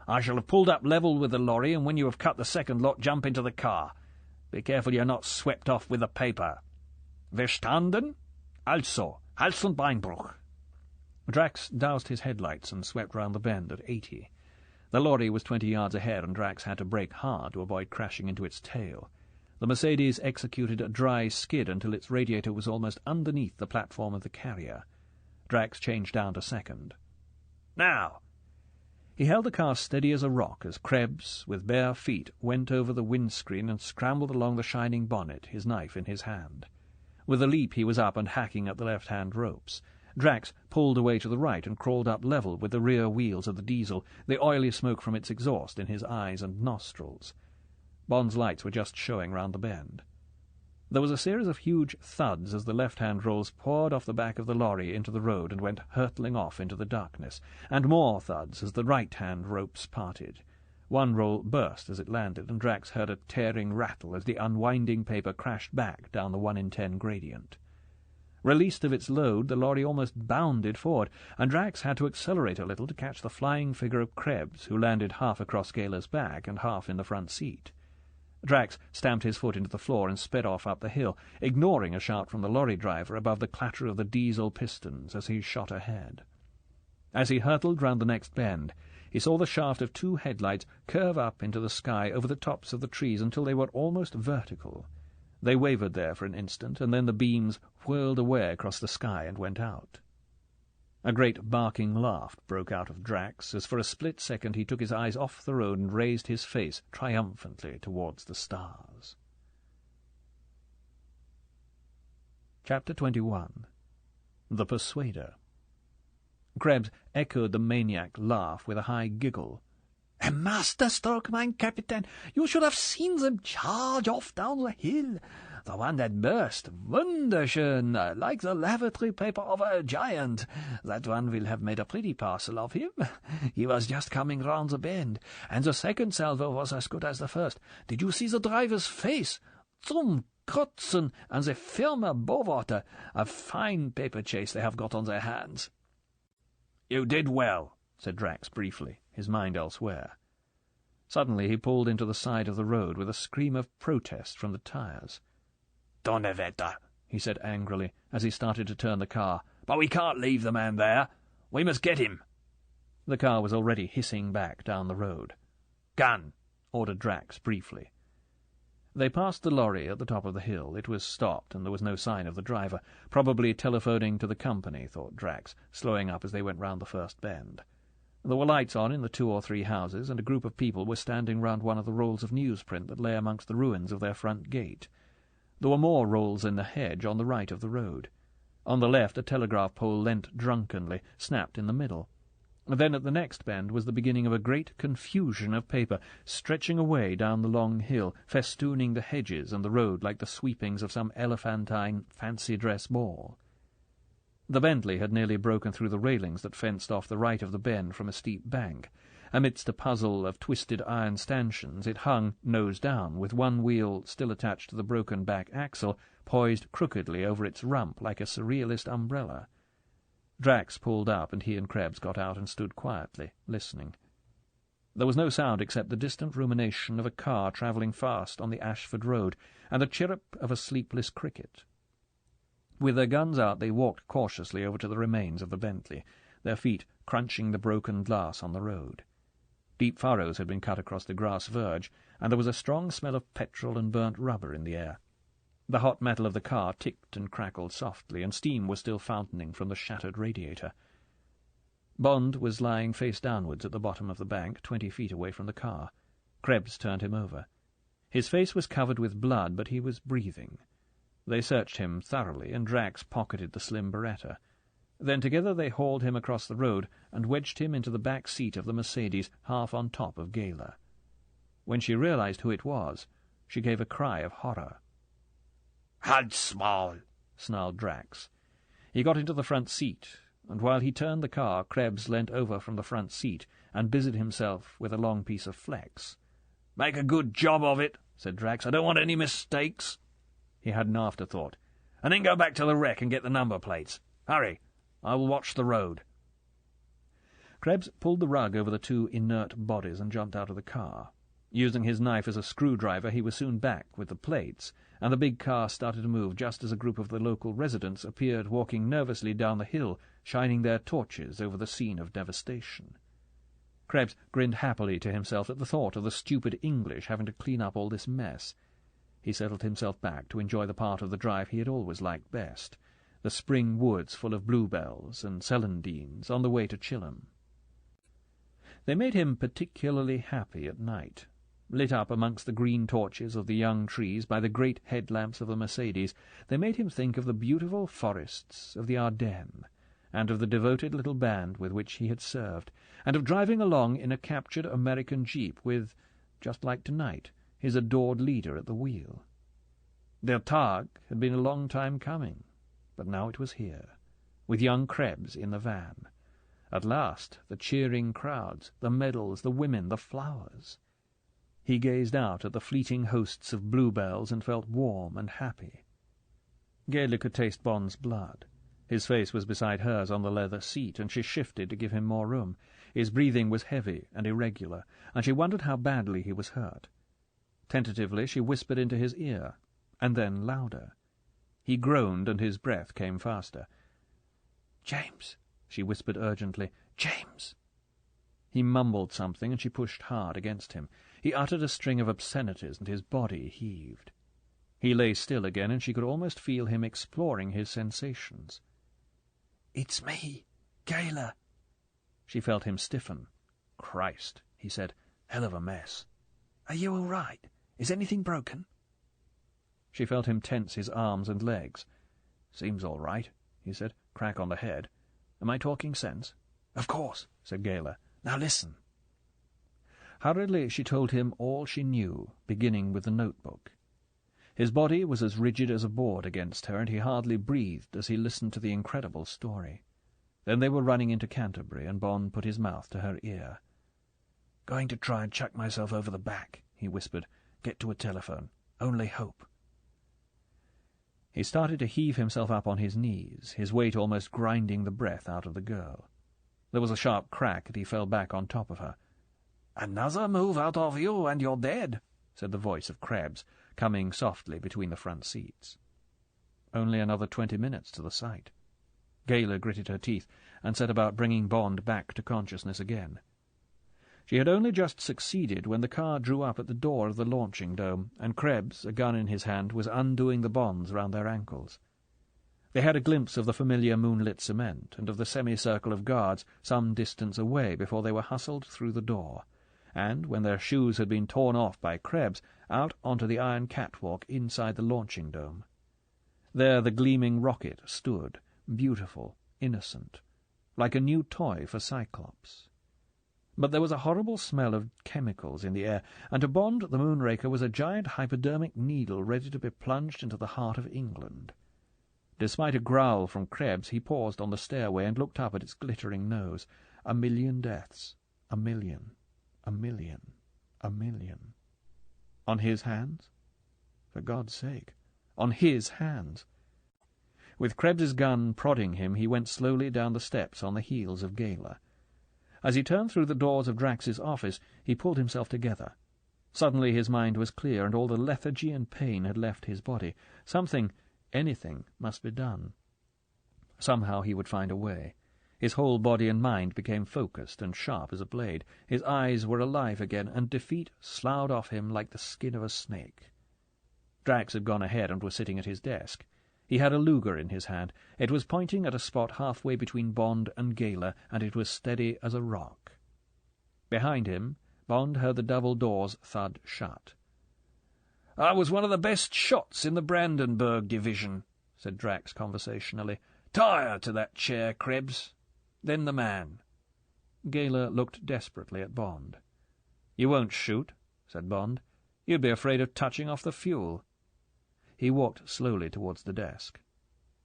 I shall have pulled up level with the lorry, and when you have cut the second lot, jump into the car. Be careful you're not swept off with the paper. Verstanden? Also, Hals- und Beinbruch. Drax doused his headlights and swept round the bend at 80. The lorry was 20 yards ahead, and Drax had to brake hard to avoid crashing into its tail. The Mercedes executed a dry skid until its radiator was almost underneath the platform of the carrier. Drax changed down to second. Now! He held the car steady as a rock as Krebs, with bare feet, went over the windscreen and scrambled along the shining bonnet, his knife in his hand. With a leap he was up and hacking at the left-hand ropes. Drax pulled away to the right and crawled up level with the rear wheels of the diesel, the oily smoke from its exhaust in his eyes and nostrils. Bond's lights were just showing round the bend. There was a series of huge thuds as the left-hand rolls poured off the back of the lorry into the road and went hurtling off into the darkness, and more thuds as the right-hand ropes parted. One roll burst as it landed, and Drax heard a tearing rattle as the unwinding paper crashed back down the 1 in 10 gradient. Released of its load, the lorry almost bounded forward, and Drax had to accelerate a little to catch the flying figure of Krebs, who landed half across Galer's back and half in the front seat. Drax stamped his foot into the floor and sped off up the hill, ignoring a shout from the lorry driver above the clatter of the diesel pistons as he shot ahead. As he hurtled round the next bend, he saw the shaft of 2 headlights curve up into the sky over the tops of the trees until they were almost vertical. They wavered there for an instant, and then the beams whirled away across the sky and went out. A great barking laugh broke out of Drax as for a split second he took his eyes off the road and raised his face triumphantly towards the stars. Chapter 21. The Persuader. Krebs echoed the maniac laugh with a high giggle. A masterstroke, mein Captain. You should have seen them charge off down the hill. The one that burst, wunderschön, like the lavatory paper of a giant. That one will have made a pretty parcel of him. He was just coming round the bend, and the second salvo was as good as the first. Did you see the driver's face? Zum Kotzen, and the Firma Bowater. A fine paper chase they have got on their hands. You did well, said Drax briefly, his mind elsewhere. Suddenly he pulled into the side of the road with a scream of protest from the tires. Donnerwetter, he said angrily as he started to turn the car. But we can't leave the man there. We must get him. The car was already hissing back down the road. Gun, ordered Drax briefly. They passed the lorry at the top of the hill. It was stopped, and there was no sign of the driver, probably telephoning to the company, thought Drax, slowing up as they went round the first bend. There were lights on in the 2 or 3 houses, and a group of people were standing round one of the rolls of newsprint that lay amongst the ruins of their front gate. There were more rolls in the hedge on the right of the road. On the left a telegraph pole leant drunkenly, snapped in the middle. Then at the next bend was the beginning of a great confusion of paper, stretching away down the long hill, festooning the hedges and the road like the sweepings of some elephantine fancy-dress ball. The Bentley had nearly broken through the railings that fenced off the right of the bend from a steep bank. Amidst a puzzle of twisted iron stanchions it hung nose down, with one wheel still attached to the broken back axle, poised crookedly over its rump like a surrealist umbrella. Drax pulled up, and he and Krebs got out and stood quietly, listening. There was no sound except the distant rumination of a car travelling fast on the Ashford Road, and the chirrup of a sleepless cricket. With their guns out they walked cautiously over to the remains of the Bentley, their feet crunching the broken glass on the road. Deep furrows had been cut across the grass verge, and there was a strong smell of petrol and burnt rubber in the air. The hot metal of the car ticked and crackled softly, and steam was still fountaining from the shattered radiator. Bond was lying face downwards at the bottom of the bank, 20 feet away from the car. Krebs turned him over. His face was covered with blood, but he was breathing. They searched him thoroughly, and Drax pocketed the slim Beretta. Then together they hauled him across the road and wedged him into the back seat of the Mercedes, half on top of Galer. When she realized who it was, she gave a cry of horror. "Halt's Maul," snarled Drax. He got into the front seat, and while he turned the car, Krebs leant over from the front seat and busied himself with a long piece of flex. "Make a good job of it," said Drax. "I don't want any mistakes." He had an afterthought. "And then go back to the wreck and get the number plates. Hurry, I will watch the road." Krebs pulled the rug over the two inert bodies and jumped out of the car. Using his knife as a screwdriver, he was soon back with the plates, and the big car started to move just as a group of the local residents appeared walking nervously down the hill, shining their torches over the scene of devastation. Krebs grinned happily to himself at the thought of the stupid English having to clean up all this mess. He settled himself back to enjoy the part of the drive he had always liked best, the spring woods full of bluebells and celandines on the way to Chilham. They made him particularly happy at night. Lit up amongst the green torches of the young trees by the great headlamps of the Mercedes, they made him think of the beautiful forests of the Ardennes, and of the devoted little band with which he had served, and of driving along in a captured American jeep with, just like tonight, his adored leader at the wheel. Their Tag had been a long time coming, but now it was here, with young Krebs in the van. At last, the cheering crowds, the medals, the women, the flowers. He gazed out at the fleeting hosts of bluebells and felt warm and happy. Gaila could taste Bond's blood. His face was beside hers on the leather seat, and she shifted to give him more room. His breathing was heavy and irregular, and she wondered how badly he was hurt. Tentatively she whispered into his ear, and then louder. He groaned, and his breath came faster. "James," she whispered urgently, "James!" He mumbled something, and she pushed hard against him. He uttered a string of obscenities, and his body heaved. He lay still again, and she could almost feel him exploring his sensations. "It's me, Gaila." She felt him stiffen. "Christ," he said. "Hell of a mess." "Are you all right? Is anything broken?" She felt him tense his arms and legs. "Seems all right," he said. "Crack on the head. Am I talking sense?" "Of course," said Gaila. "Now listen." Hurriedly she told him all she knew, beginning with the notebook. His body was as rigid as a board against her, and he hardly breathed as he listened to the incredible story. Then they were running into Canterbury, and Bond put his mouth to her ear. "Going to try and chuck myself over the back," he whispered. "Get to a telephone. Only hope." He started to heave himself up on his knees, his weight almost grinding the breath out of the girl. There was a sharp crack, and he fell back on top of her. "Another move out of you, and you're dead," said the voice of Krebs, coming softly between the front seats. Only another 20 minutes to the site. Gaila gritted her teeth and set about bringing Bond back to consciousness again. She had only just succeeded when the car drew up at the door of the launching dome, and Krebs, a gun in his hand, was undoing the bonds round their ankles. They had a glimpse of the familiar moonlit cement and of the semicircle of guards some distance away before they were hustled through the door, and, when their shoes had been torn off by Krebs, out onto the iron catwalk inside the launching dome. There the gleaming rocket stood, beautiful, innocent, like a new toy for Cyclops. But there was a horrible smell of chemicals in the air, and to Bond the Moonraker was a giant hypodermic needle ready to be plunged into the heart of England. Despite a growl from Krebs, he paused on the stairway and looked up at its glittering nose. 1,000,000 deaths. 1,000,000. 1,000,000. 1,000,000. On his hands? For God's sake, on his hands! With Krebs's gun prodding him, he went slowly down the steps on the heels of Gaila. As he turned through the doors of Drax's office, he pulled himself together. Suddenly his mind was clear, and all the lethargy and pain had left his body. Something, anything, must be done. Somehow he would find a way. His whole body and mind became focused and sharp as a blade. His eyes were alive again, and defeat sloughed off him like the skin of a snake. Drax had gone ahead and was sitting at his desk. He had a Luger in his hand. It was pointing at a spot halfway between Bond and Gaila, and it was steady as a rock. Behind him, Bond heard the double doors thud shut. "I was one of the best shots in the Brandenburg division," said Drax conversationally. "Tire to that chair, Krebs." Then the man. Gaila looked desperately at Bond. "You won't shoot," said Bond. "You'd be afraid of touching off the fuel." He walked slowly towards the desk.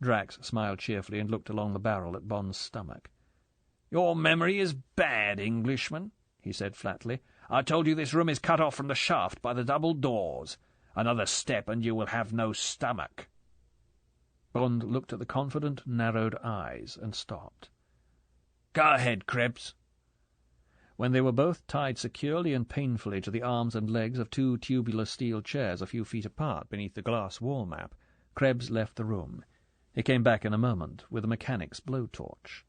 Drax smiled cheerfully and looked along the barrel at Bond's stomach. "Your memory is bad, Englishman," he said flatly. I told you this room is cut off from the shaft by the double doors. Another step and you will have no stomach." Bond looked at the confident, narrowed eyes and stopped. "Go ahead, Krebs." When they were both tied securely and painfully to the arms and legs of two tubular steel chairs a few feet apart beneath the glass wall map, Krebs left the room. He came back in a moment with a mechanic's blowtorch.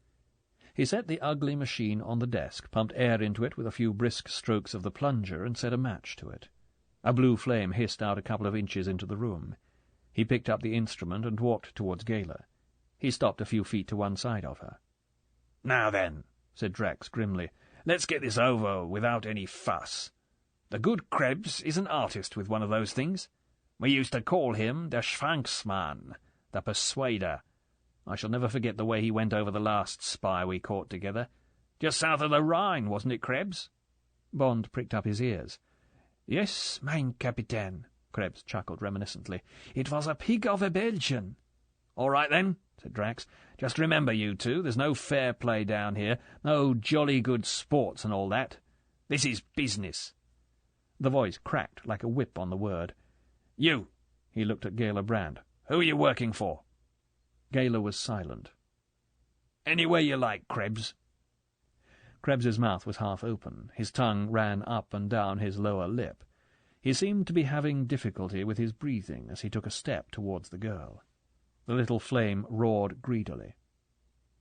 He set the ugly machine on the desk, pumped air into it with a few brisk strokes of the plunger, and set a match to it. A blue flame hissed out a couple of inches into the room. He picked up the instrument and walked towards Gayla. He stopped a few feet to one side of her. "Now then," said Drax grimly, "let's get this over without any fuss. The good Krebs is an artist with one of those things. We used to call him the Schwanksmann, the Persuader. I shall never forget the way he went over the last spy we caught together. Just south of the Rhine, wasn't it, Krebs?" Bond pricked up his ears. "Yes, mein Kapitän," Krebs chuckled reminiscently. "It was a pig of a Belgian." "All right, then," said Drax. "Just remember, you two, there's no fair play down here, no jolly good sports and all that. This is business." The voice cracked like a whip on the word. "You," he looked at Gayla Brand. "Who are you working for?" Gayla was silent. "Anywhere you like, Krebs." Krebs's mouth was half open. His tongue ran up and down his lower lip. He seemed to be having difficulty with his breathing as he took a step towards the girl. The little flame roared greedily.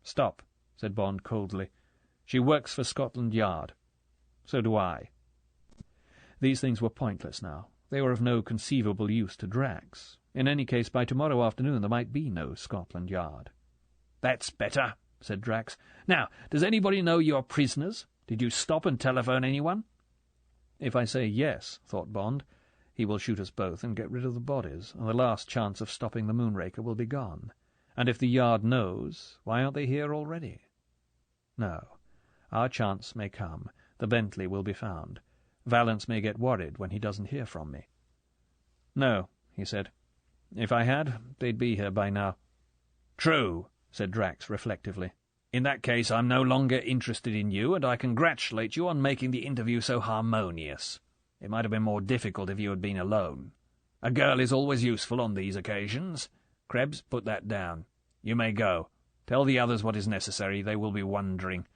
"Stop," said Bond coldly. "She works for Scotland Yard. So do I." These things were pointless now. They were of no conceivable use to Drax. In any case, by tomorrow afternoon there might be no Scotland Yard. "That's better," said Drax. "Now, does anybody know you're prisoners? Did you stop and telephone anyone?" If I say yes, thought Bond, he will shoot us both and get rid of the bodies, and the last chance of stopping the Moonraker will be gone. And if the Yard knows, why aren't they here already? No. Our chance may come. The Bentley will be found. Valance may get worried when he doesn't hear from me. "No," he said. "If I had, they'd be here by now." "True," said Drax reflectively. "In that case, I'm no longer interested in you, and I congratulate you on making the interview so harmonious. It might have been more difficult if you had been alone. A girl is always useful on these occasions. Krebs, put that down. You may go. Tell the others what is necessary. They will be wondering.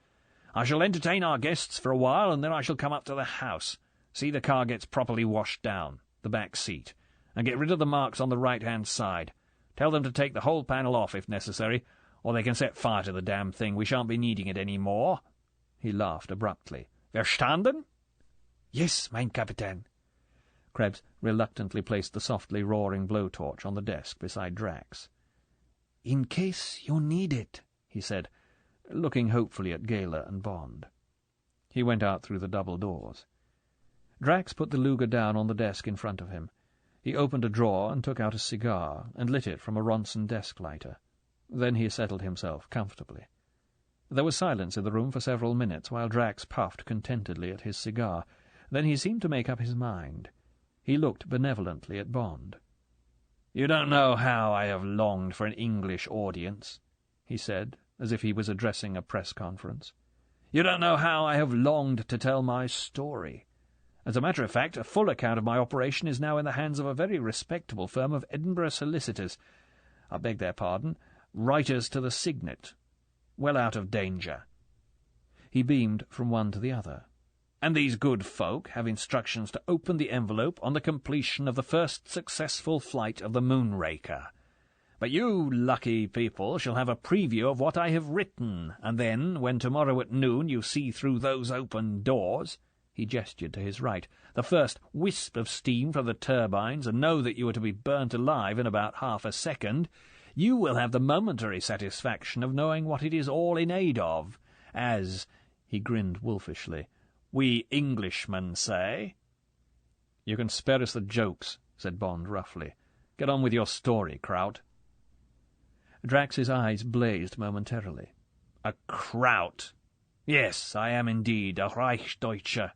I shall entertain our guests for a while, and then I shall come up to the house, see the car gets properly washed down, the back seat, and get rid of the marks on the right-hand side. Tell them to take the whole panel off if necessary, or they can set fire to the damn thing. We shan't be needing it any more." He laughed abruptly. "Verstanden?" "Yes, mein Kapitän." Krebs reluctantly placed the softly roaring blowtorch on the desk beside Drax. "In case you need it," he said, looking hopefully at Gayla and Bond. He went out through the double doors. Drax put the Luger down on the desk in front of him. He opened a drawer and took out a cigar and lit it from a Ronson desk lighter. Then he settled himself comfortably. There was silence in the room for several minutes while Drax puffed contentedly at his cigar. Then he seemed to make up his mind. He looked benevolently at Bond. "You don't know how I have longed for an English audience," he said, as if he was addressing a press conference. "You don't know how I have longed to tell my story. As a matter of fact, a full account of my operation is now in the hands of a very respectable firm of Edinburgh solicitors. I beg their pardon, writers to the Signet. Well out of danger." He beamed from one to the other. "And these good folk have instructions to open the envelope on the completion of the first successful flight of the Moonraker. But you lucky people shall have a preview of what I have written, and then, when tomorrow at noon you see through those open doors," he gestured to his right, "the first wisp of steam from the turbines, and know that you are to be burnt alive in about half a second, you will have the momentary satisfaction of knowing what it is all in aid of, as," he grinned wolfishly, "we Englishmen say." "You can spare us the jokes," said Bond roughly. "Get on with your story, Kraut." Drax's eyes blazed momentarily. "A Kraut! Yes, I am indeed a Reichdeutscher."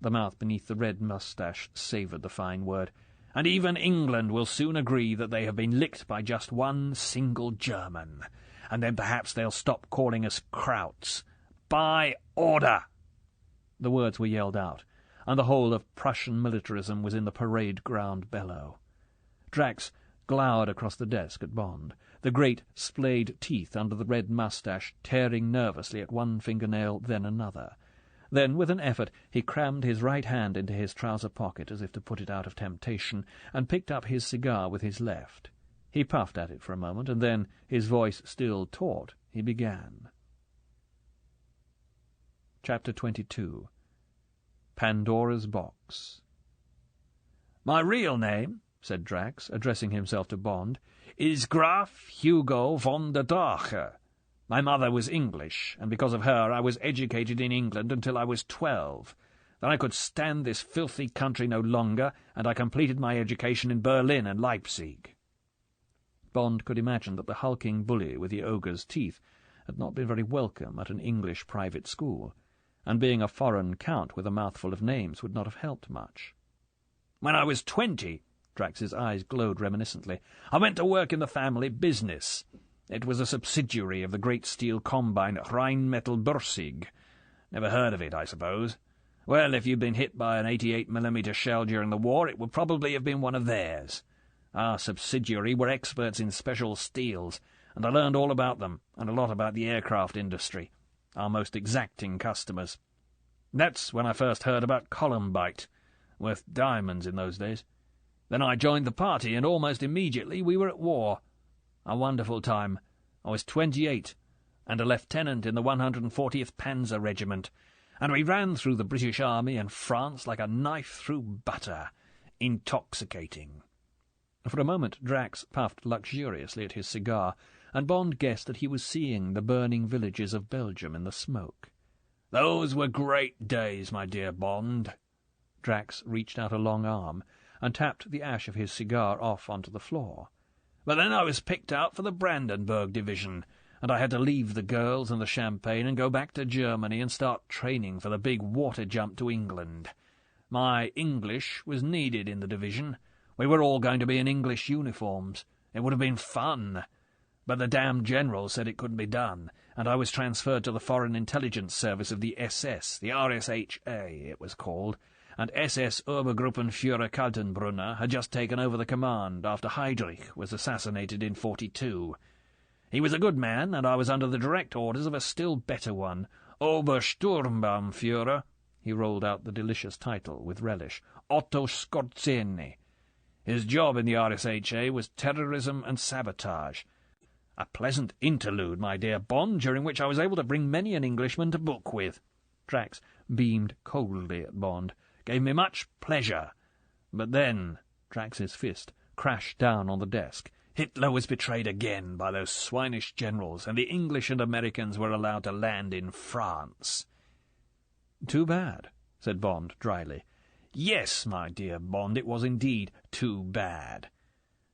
The mouth beneath the red moustache savoured the fine word. "And even England will soon agree that they have been licked by just one single German, and then perhaps they'll stop calling us Krauts. By order!" The words were yelled out. and the whole of Prussian militarism was in the parade ground below. Drax glowered across the desk at Bond, the great splayed teeth under the red moustache tearing nervously at one fingernail, then another. Then, with an effort, he crammed his right hand into his trouser pocket as if to put it out of temptation, and picked up his cigar with his left. He puffed at it for a moment, and then, his voice still taut, he began. Chapter 22. Pandora's Box. "My real name," said Drax, addressing himself to Bond, "is Graf Hugo von der Drache. My mother was English, and because of her I was educated in England until I was 12. Then I could stand this filthy country no longer, and I completed my education in Berlin and Leipzig." Bond could imagine that the hulking bully with the ogre's teeth had not been very welcome at an English private school, and being a foreign count with a mouthful of names would not have helped much. "When I was 20, Drax's eyes glowed reminiscently, "I went to work in the family business. It was a subsidiary of the great steel combine Rheinmetall-Borsig. Never heard of it, I suppose. Well, if you'd been hit by an 88mm shell during the war, it would probably have been one of theirs. Our subsidiary were experts in special steels, and I learned all about them, and a lot about the aircraft industry, our most exacting customers. That's when I first heard about columbite, worth diamonds in those days. Then I joined the party, and almost immediately we were at war. A wonderful time. I was 28, and a lieutenant in the 140th Panzer Regiment, and we ran through the British Army and France like a knife through butter. Intoxicating." For a moment Drax puffed luxuriously at his cigar, and Bond guessed that he was seeing the burning villages of Belgium in the smoke. "Those were great days, my dear Bond." Drax reached out a long arm and tapped the ash of his cigar off onto the floor. "But then I was picked out for the Brandenburg Division, and I had to leave the girls and the champagne and go back to Germany and start training for the big water jump to England. My English was needed in the division. We were all going to be in English uniforms. It would have been fun. But the damned general said it couldn't be done, and I was transferred to the Foreign Intelligence Service of the SS, the RSHA, it was called, and SS Obergruppenführer Kaltenbrunner had just taken over the command after Heydrich was assassinated in 42. He was a good man, and I was under the direct orders of a still better one, Obersturmbannführer, he rolled out the delicious title with relish, Otto Skorzeny. His job in the RSHA was terrorism and sabotage. A pleasant interlude, my dear Bond, during which I was able to bring many an Englishman to book with. Drax beamed coldly at Bond. Gave me much pleasure. But then Drax's fist crashed down on the desk. Hitler was betrayed again by those swinish generals, and the English and Americans were allowed to land in France. "Too bad," said Bond dryly. "Yes, my dear Bond, it was indeed too bad."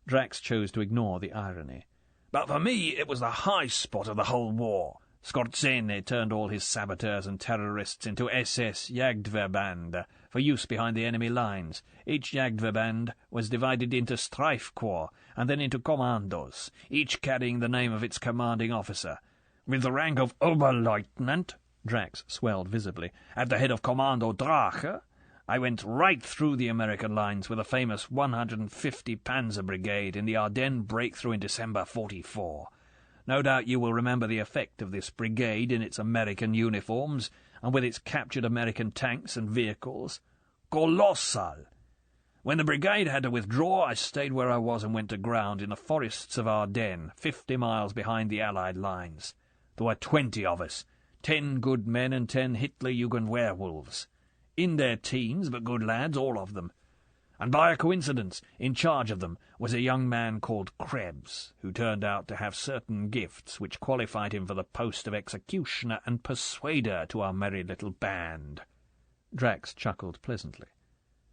Drax chose to ignore the irony. "But for me it was the high spot of the whole war. Skorzeny turned all his saboteurs and terrorists into SS Jagdverband for use behind the enemy lines. Each Jagdverband was divided into Streifkorps and then into commandos, each carrying the name of its commanding officer. With the rank of Oberleutnant," Drax swelled visibly, "at the head of Commando Drache, I went right through the American lines with the famous 150 Panzer Brigade in the Ardennes breakthrough in December 44. No doubt you will remember the effect of this brigade in its American uniforms, and with its captured American tanks and vehicles. Colossal! When the brigade had to withdraw, I stayed where I was and went to ground in the forests of Ardennes, 50 miles behind the Allied lines. There were 20 of us, 10 good men and 10 Hitlerjugend werewolves. In their teens, but good lads, all of them. And by a coincidence, in charge of them was a young man called Krebs, who turned out to have certain gifts which qualified him for the post of executioner and persuader to our merry little band." Drax chuckled pleasantly.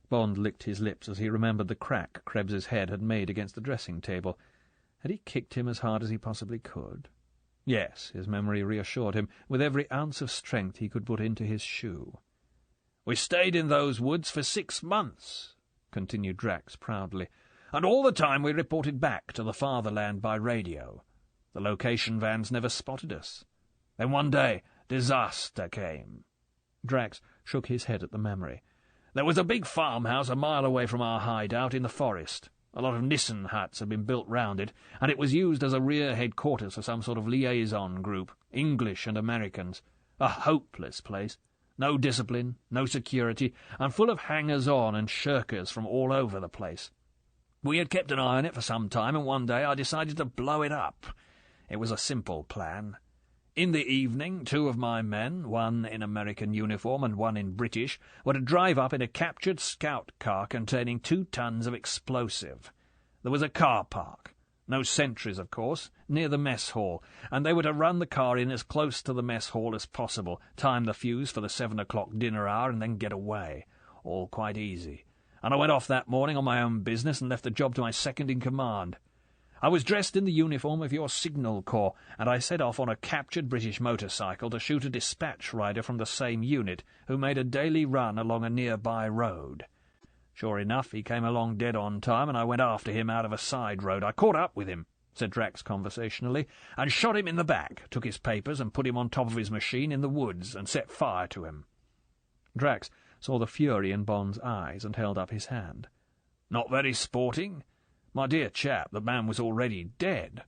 Bond licked his lips as he remembered the crack Krebs's head had made against the dressing-table. Had he kicked him as hard as he possibly could? Yes, his memory reassured him, with every ounce of strength he could put into his shoe. "We stayed in those woods for 6 months," continued Drax proudly, "and all the time we reported back to the fatherland by radio. The location vans never spotted us. Then one day, disaster came." Drax shook his head at the memory. There was a big farmhouse a mile away from our hideout in the forest. A lot of Nissen huts had been built round it, and it was used as a rear headquarters for some sort of liaison group, English and Americans. A hopeless place. No discipline, no security, and full of hangers-on and shirkers from all over the place. We had kept an eye on it for some time, and one day I decided to blow it up. It was a simple plan. In the evening, 2 of my men, one in American uniform and one in British, were to drive up in a captured scout car containing 2 tons of explosive. There was a car park. No sentries, of course, near the mess hall, and they were to run the car in as close to the mess hall as possible, time the fuse for the 7 o'clock dinner hour, and then get away. All quite easy. And I went off that morning on my own business and left the job to my second-in-command. I was dressed in the uniform of your signal corps, and I set off on a captured British motorcycle to shoot a dispatch rider from the same unit who made a daily run along a nearby road. Sure enough, he came along dead on time, and I went after him out of a side road. I caught up with him, said Drax conversationally, and shot him in the back, took his papers and put him on top of his machine in the woods and set fire to him. Drax saw the fury in Bond's eyes and held up his hand. Not very sporting? My dear chap, the man was already dead.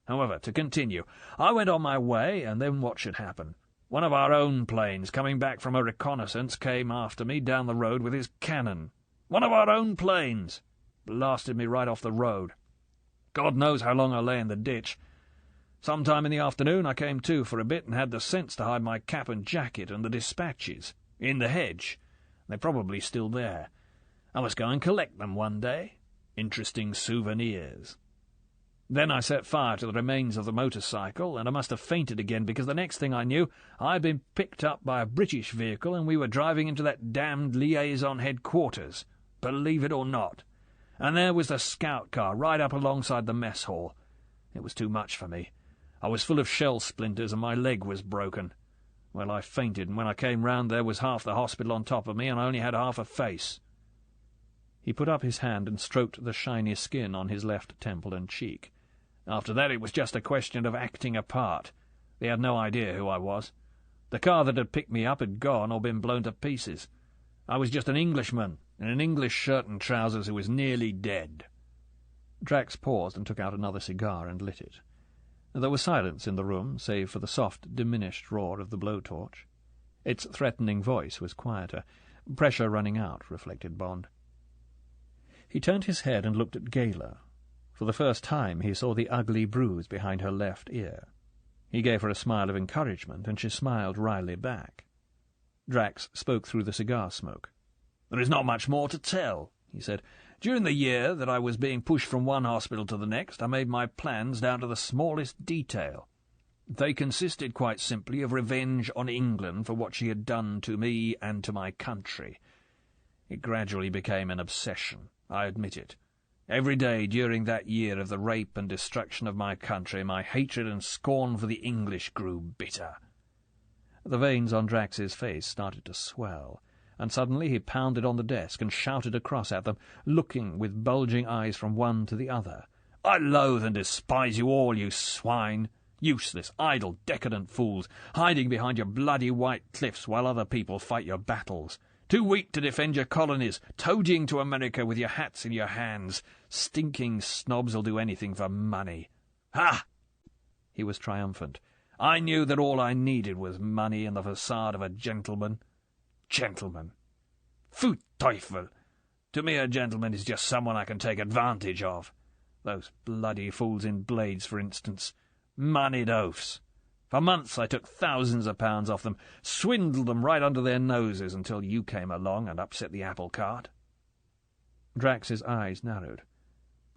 However, to continue, I went on my way, and then what should happen? One of our own planes, coming back from a reconnaissance, came after me down the road with his cannon. One of our own planes! Blasted me right off the road. God knows how long I lay in the ditch. Sometime in the afternoon I came to for a bit and had the sense to hide my cap and jacket and the dispatches in the hedge. They're probably still there. I must go and collect them one day. Interesting souvenirs. Then I set fire to the remains of the motorcycle, and I must have fainted again, because the next thing I knew I had been picked up by a British vehicle and we were driving into that damned liaison headquarters, believe it or not. And there was the scout car right up alongside the mess hall. It was too much for me. I was full of shell splinters and my leg was broken. Well, I fainted, and when I came round there was half the hospital on top of me, and I only had half a face. He put up his hand and stroked the shiny skin on his left temple and cheek. After that it was just a question of acting a part. They had no idea who I was. The car that had picked me up had gone or been blown to pieces. I was just an Englishman in an English shirt and trousers who was nearly dead. Drax paused and took out another cigar and lit it. There was silence in the room, save for the soft, diminished roar of the blowtorch. Its threatening voice was quieter. Pressure running out, reflected Bond. He turned his head and looked at Gayla. For the first time he saw the ugly bruise behind her left ear. He gave her a smile of encouragement, and she smiled wryly back. Drax spoke through the cigar smoke. "There is not much more to tell," he said. "During the year that I was being pushed from one hospital to the next, I made my plans down to the smallest detail. They consisted quite simply of revenge on England for what she had done to me and to my country. It gradually became an obsession, I admit it. Every day during that year of the rape and destruction of my country, my hatred and scorn for the English grew bitter." The veins on Drax's face started to swell, and suddenly he pounded on the desk and shouted across at them, looking with bulging eyes from one to the other. "I loathe and despise you all, you swine! Useless, idle, decadent fools, hiding behind your bloody white cliffs while other people fight your battles. Too weak to defend your colonies, toadying to America with your hats in your hands. Stinking snobs will do anything for money. Ha!" He was triumphant. "I knew that all I needed was money and the facade of a gentleman. Gentleman! Pfui Teufel! To me a gentleman is just someone I can take advantage of. Those bloody fools in Blades, for instance. Moneyed oafs. For months I took thousands of pounds off them, swindled them right under their noses until you came along and upset the apple cart." Drax's eyes narrowed.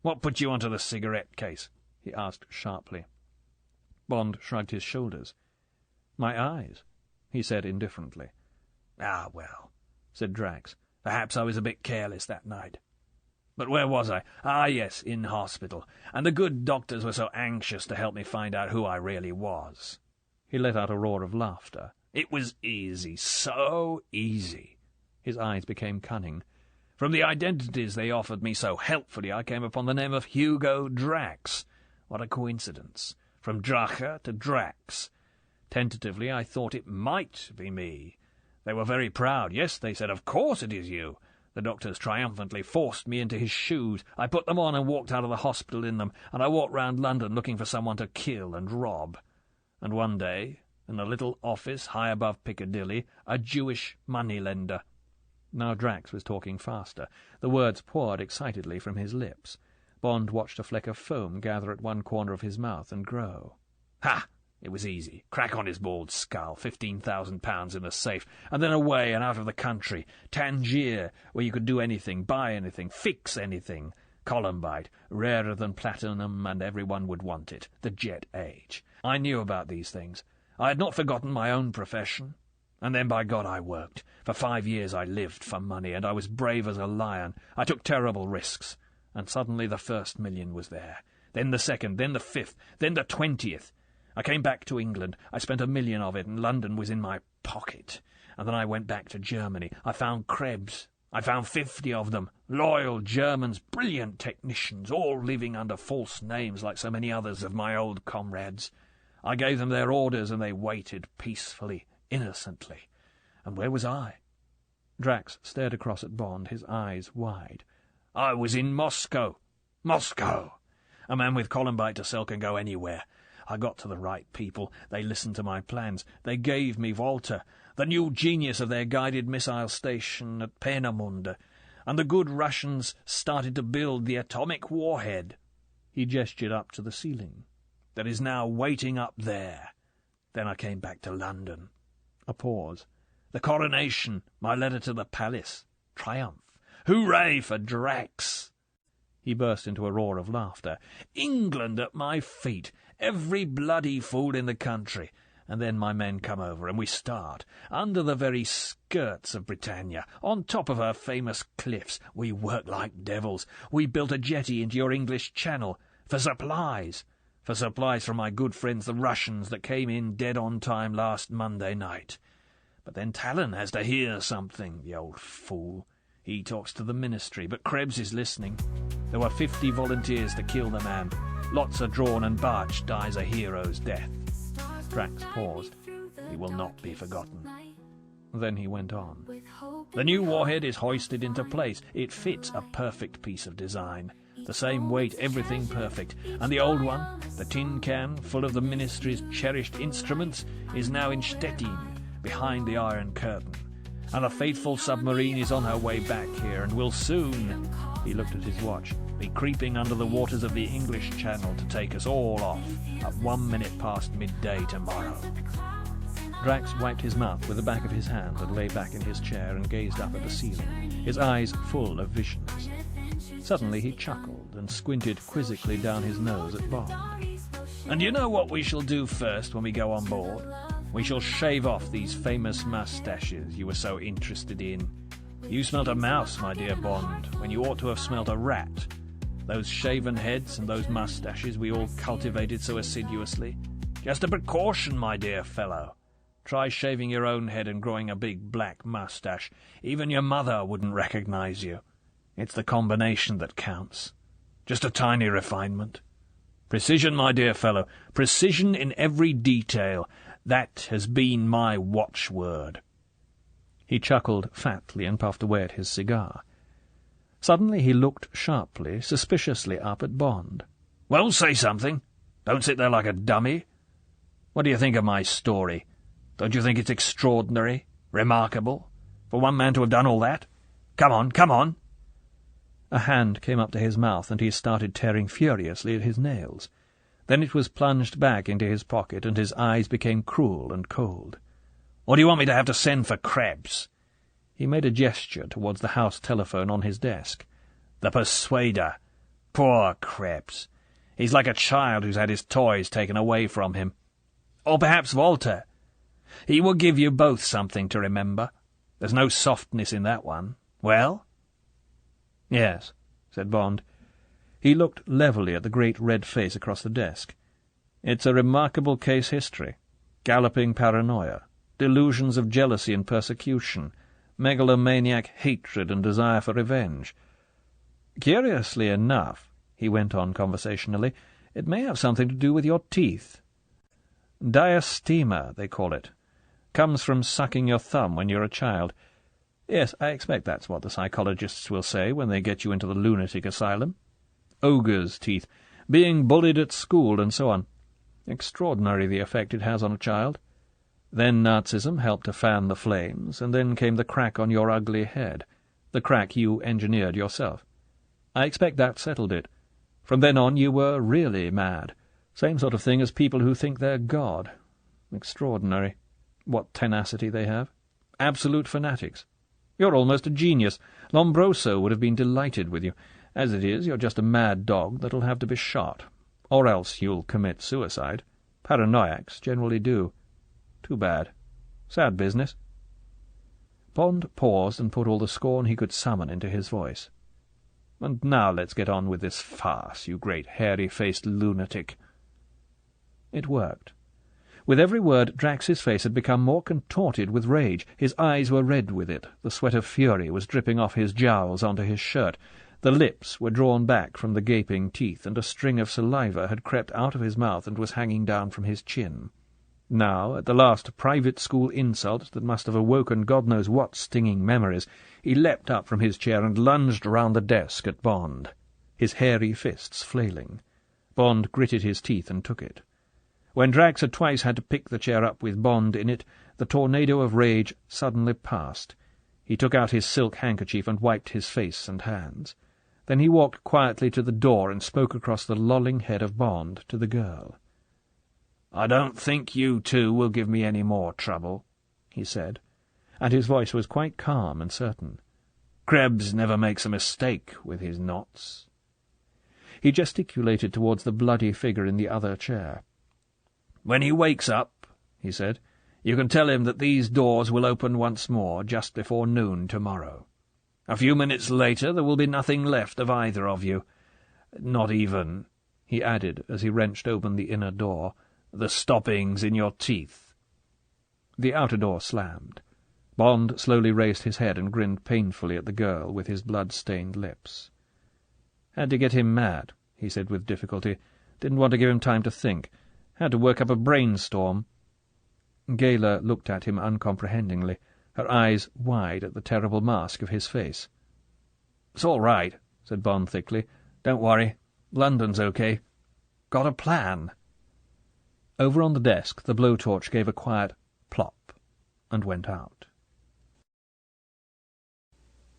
"What put you onto the cigarette case?" he asked sharply. Bond shrugged his shoulders. "My eyes," he said indifferently. "Ah, well," said Drax, "perhaps I was a bit careless that night. But where was I? Ah, yes, in hospital, and the good doctors were so anxious to help me find out who I really was." He let out a roar of laughter. "It was easy, so easy." His eyes became cunning. "From the identities they offered me so helpfully, I came upon the name of Hugo Drax. What a coincidence. From Drache to Drax. Tentatively I thought it might be me. They were very proud. Yes, they said, of course it is you. The doctors triumphantly forced me into his shoes. I put them on and walked out of the hospital in them, and I walked round London looking for someone to kill and rob. And one day, in a little office high above Piccadilly, a Jewish moneylender—" Now Drax was talking faster. The words poured excitedly from his lips. Bond watched a fleck of foam gather at one corner of his mouth and grow. "Ha! It was easy. Crack on his bald skull, £15,000 in a safe, and then away and out of the country. Tangier, where you could do anything, buy anything, fix anything. Columbite, rarer than platinum, and everyone would want it. The jet age. I knew about these things. I had not forgotten my own profession. And then, by God, I worked. For 5 years I lived for money, and I was brave as a lion. I took terrible risks. And suddenly the first million was there. Then the second, then the 5th, then the 20th. I came back to England. I spent 1 million of it, and London was in my pocket. And then I went back to Germany. I found Krebs. I found 50 of them. Loyal Germans, brilliant technicians, all living under false names like so many others of my old comrades. I gave them their orders, and they waited peacefully, innocently. And where was I?" Drax stared across at Bond, his eyes wide. "I was in Moscow. Moscow! A man with Columbite to sell can go anywhere. I got to the right people. They listened to my plans. They gave me Volta, the new genius of their guided missile station at Peenemünde, and the good Russians started to build the atomic warhead." He gestured up to the ceiling. "That is now waiting up there. Then I came back to London." A pause. "The coronation, my letter to the palace. Triumph. Hooray for Drax!" He burst into a roar of laughter. "England at my feet. Every bloody fool in the country. And then my men come over, and we start, under the very skirts of Britannia, on top of her famous cliffs. We work like devils. We built a jetty into your English Channel, for supplies. For supplies from my good friends the Russians that came in dead on time last Monday night. But then Talon has to hear something, the old fool. He talks to the ministry, but Krebs is listening. There were 50 volunteers to kill the man. Lots are drawn, and Barch dies a hero's death." Drax paused. "He will not be forgotten." Then he went on. "The new warhead is hoisted into place. It fits, a perfect piece of design. The same weight, everything perfect. And the old one, the tin can full of the ministry's cherished instruments, is now in Stettin, behind the Iron Curtain. And the faithful submarine is on her way back here, and will soon," he looked at his watch, "be creeping under the waters of the English Channel to take us all off at 1 minute past midday tomorrow." Drax wiped his mouth with the back of his hand and lay back in his chair and gazed up at the ceiling, his eyes full of visions. Suddenly he chuckled and squinted quizzically down his nose at Bond. "And you know what we shall do first when we go on board? We shall shave off these famous moustaches you were so interested in. You smelt a mouse, my dear Bond, when you ought to have smelt a rat. Those shaven heads and those moustaches we all cultivated so assiduously. Just a precaution, my dear fellow. Try shaving your own head and growing a big black moustache. Even your mother wouldn't recognize you. It's the combination that counts. Just a tiny refinement. Precision, my dear fellow, precision in every detail. That has been my watchword." He chuckled fatly and puffed away at his cigar. Suddenly he looked sharply, suspiciously up at Bond. "Well, say something. Don't sit there like a dummy. What do you think of my story? Don't you think it's extraordinary, remarkable, for one man to have done all that? Come on, come on!" A hand came up to his mouth, and he started tearing furiously at his nails. Then it was plunged back into his pocket, and his eyes became cruel and cold. "Or do you want me to have to send for Krebs?" He made a gesture towards the house telephone on his desk. "The Persuader. Poor Krebs. He's like a child who's had his toys taken away from him. Or perhaps Walter. He will give you both something to remember. There's no softness in that one. Well?" "Yes," said Bond. He looked levelly at the great red face across the desk. "It's a remarkable case history. Galloping paranoia, delusions of jealousy and persecution, megalomaniac hatred and desire for revenge. Curiously enough," he went on conversationally, "it may have something to do with your teeth. Diastema, they call it. Comes from sucking your thumb when you're a child. Yes, I expect that's what the psychologists will say when they get you into the lunatic asylum. Ogre's teeth, being bullied at school, and so on. Extraordinary the effect it has on a child. Then Nazism helped to fan the flames, and then came the crack on your ugly head, the crack you engineered yourself. I expect that settled it. From then on you were really mad. Same sort of thing as people who think they're God. Extraordinary. What tenacity they have. Absolute fanatics. You're almost a genius. Lombroso would have been delighted with you. As it is, you're just a mad dog that'll have to be shot. Or else you'll commit suicide. Paranoiacs generally do. Too bad. Sad business. Bond paused and put all the scorn he could summon into his voice. And now let's get on with this farce, you great hairy-faced lunatic. It worked. With every word, Drax's face had become more contorted with rage. His eyes were red with it. The sweat of fury was dripping off his jowls onto his shirt. The lips were drawn back from the gaping teeth, and a string of saliva had crept out of his mouth and was hanging down from his chin. Now, at the last private school insult that must have awoken God knows what stinging memories, he leapt up from his chair and lunged round the desk at Bond, his hairy fists flailing. Bond gritted his teeth and took it. When Drax had twice had to pick the chair up with Bond in it, the tornado of rage suddenly passed. He took out his silk handkerchief and wiped his face and hands. Then he walked quietly to the door and spoke across the lolling head of Bond to the girl. "I don't think you two will give me any more trouble," he said, and his voice was quite calm and certain. "Krebs never makes a mistake with his knots." He gesticulated towards the bloody figure in the other chair. "When he wakes up," he said, "you can tell him that these doors will open once more just before noon tomorrow. A few minutes later there will be nothing left of either of you. Not even," he added as he wrenched open the inner door, "the stoppings in your teeth." The outer door slammed. Bond slowly raised his head and grinned painfully at the girl with his blood-stained lips. "Had to get him mad," he said with difficulty. "Didn't want to give him time to think. Had to work up a brainstorm." Gayla looked at him uncomprehendingly, her eyes wide at the terrible mask of his face. "It's all right," said Bond thickly. "Don't worry. London's okay. Got a plan." Over on the desk the blowtorch gave a quiet plop and went out.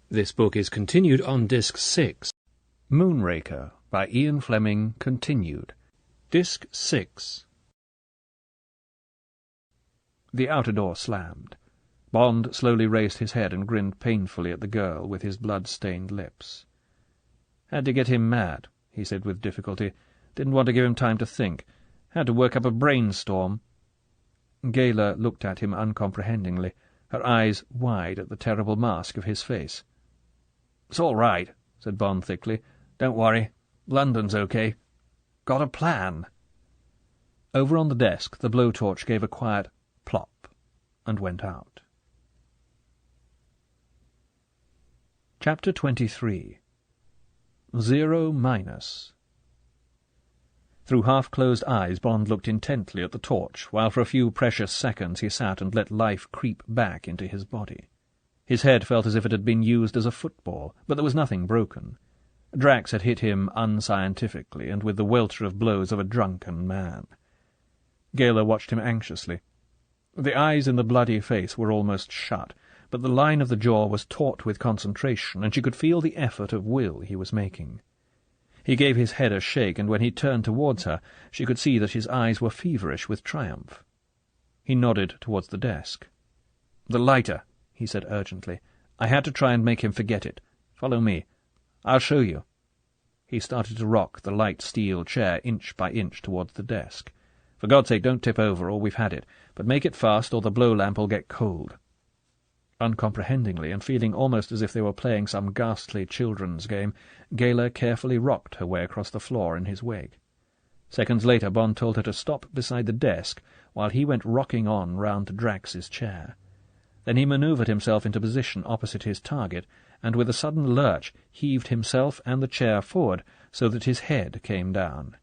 This book is continued on Disc 6. Moonraker by Ian Fleming, continued. Disc 6. The outer door slammed. Bond slowly raised his head and grinned painfully at the girl with his blood-stained lips. "Had to get him mad," he said with difficulty. "Didn't want to give him time to think. Had to work up a brainstorm." Gayla looked at him uncomprehendingly, her eyes wide at the terrible mask of his face. "It's all right," said Bond thickly. "Don't worry. London's okay. Got a plan." Over on the desk the blowtorch gave a quiet plop and went out. Chapter 23. 0 minus. Through half-closed eyes Bond looked intently at the torch, while for a few precious seconds he sat and let life creep back into his body. His head felt as if it had been used as a football, but there was nothing broken. Drax had hit him unscientifically, and with the welter of blows of a drunken man. Gayla watched him anxiously. The eyes in the bloody face were almost shut, but the line of the jaw was taut with concentration, and she could feel the effort of will he was making. He gave his head a shake, and when he turned towards her, she could see that his eyes were feverish with triumph. He nodded towards the desk. "The lighter," he said urgently. "I had to try and make him forget it. Follow me. I'll show you." He started to rock the light steel chair inch by inch towards the desk. "For God's sake, don't tip over, or we've had it. But make it fast, or the blow-lamp'll get cold." Uncomprehendingly, and feeling almost as if they were playing some ghastly children's game, Gayla carefully rocked her way across the floor in his wake. Seconds later Bond told her to stop beside the desk, while he went rocking on round to Drax's chair. Then he manoeuvred himself into position opposite his target, and with a sudden lurch heaved himself and the chair forward so that his head came down.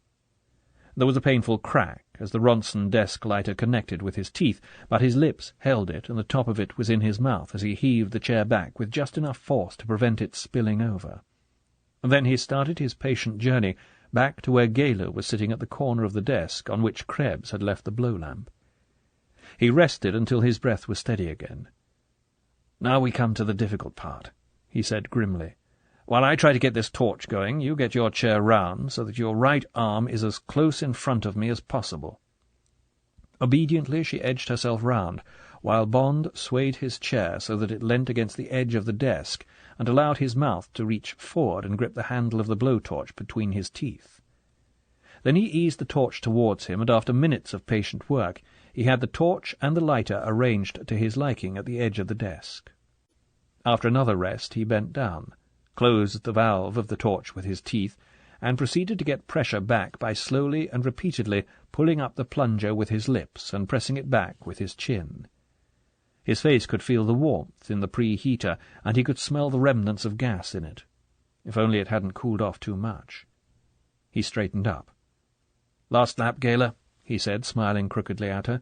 There was a painful crack, as the Ronson desk lighter connected with his teeth, but his lips held it, and the top of it was in his mouth as he heaved the chair back with just enough force to prevent it spilling over. And then he started his patient journey back to where Gayler was sitting at the corner of the desk on which Krebs had left the blow-lamp. He rested until his breath was steady again. "Now we come to the difficult part," he said grimly. "While I try to get this torch going, you get your chair round so that your right arm is as close in front of me as possible." Obediently she edged herself round, while Bond swayed his chair so that it leant against the edge of the desk and allowed his mouth to reach forward and grip the handle of the blowtorch between his teeth. Then he eased the torch towards him, and after minutes of patient work he had the torch and the lighter arranged to his liking at the edge of the desk. After another rest he bent down, closed the valve of the torch with his teeth, and proceeded to get pressure back by slowly and repeatedly pulling up the plunger with his lips and pressing it back with his chin. His face could feel the warmth in the preheater, and he could smell the remnants of gas in it. If only it hadn't cooled off too much. He straightened up. "Last lap, Gayler," he said, smiling crookedly at her.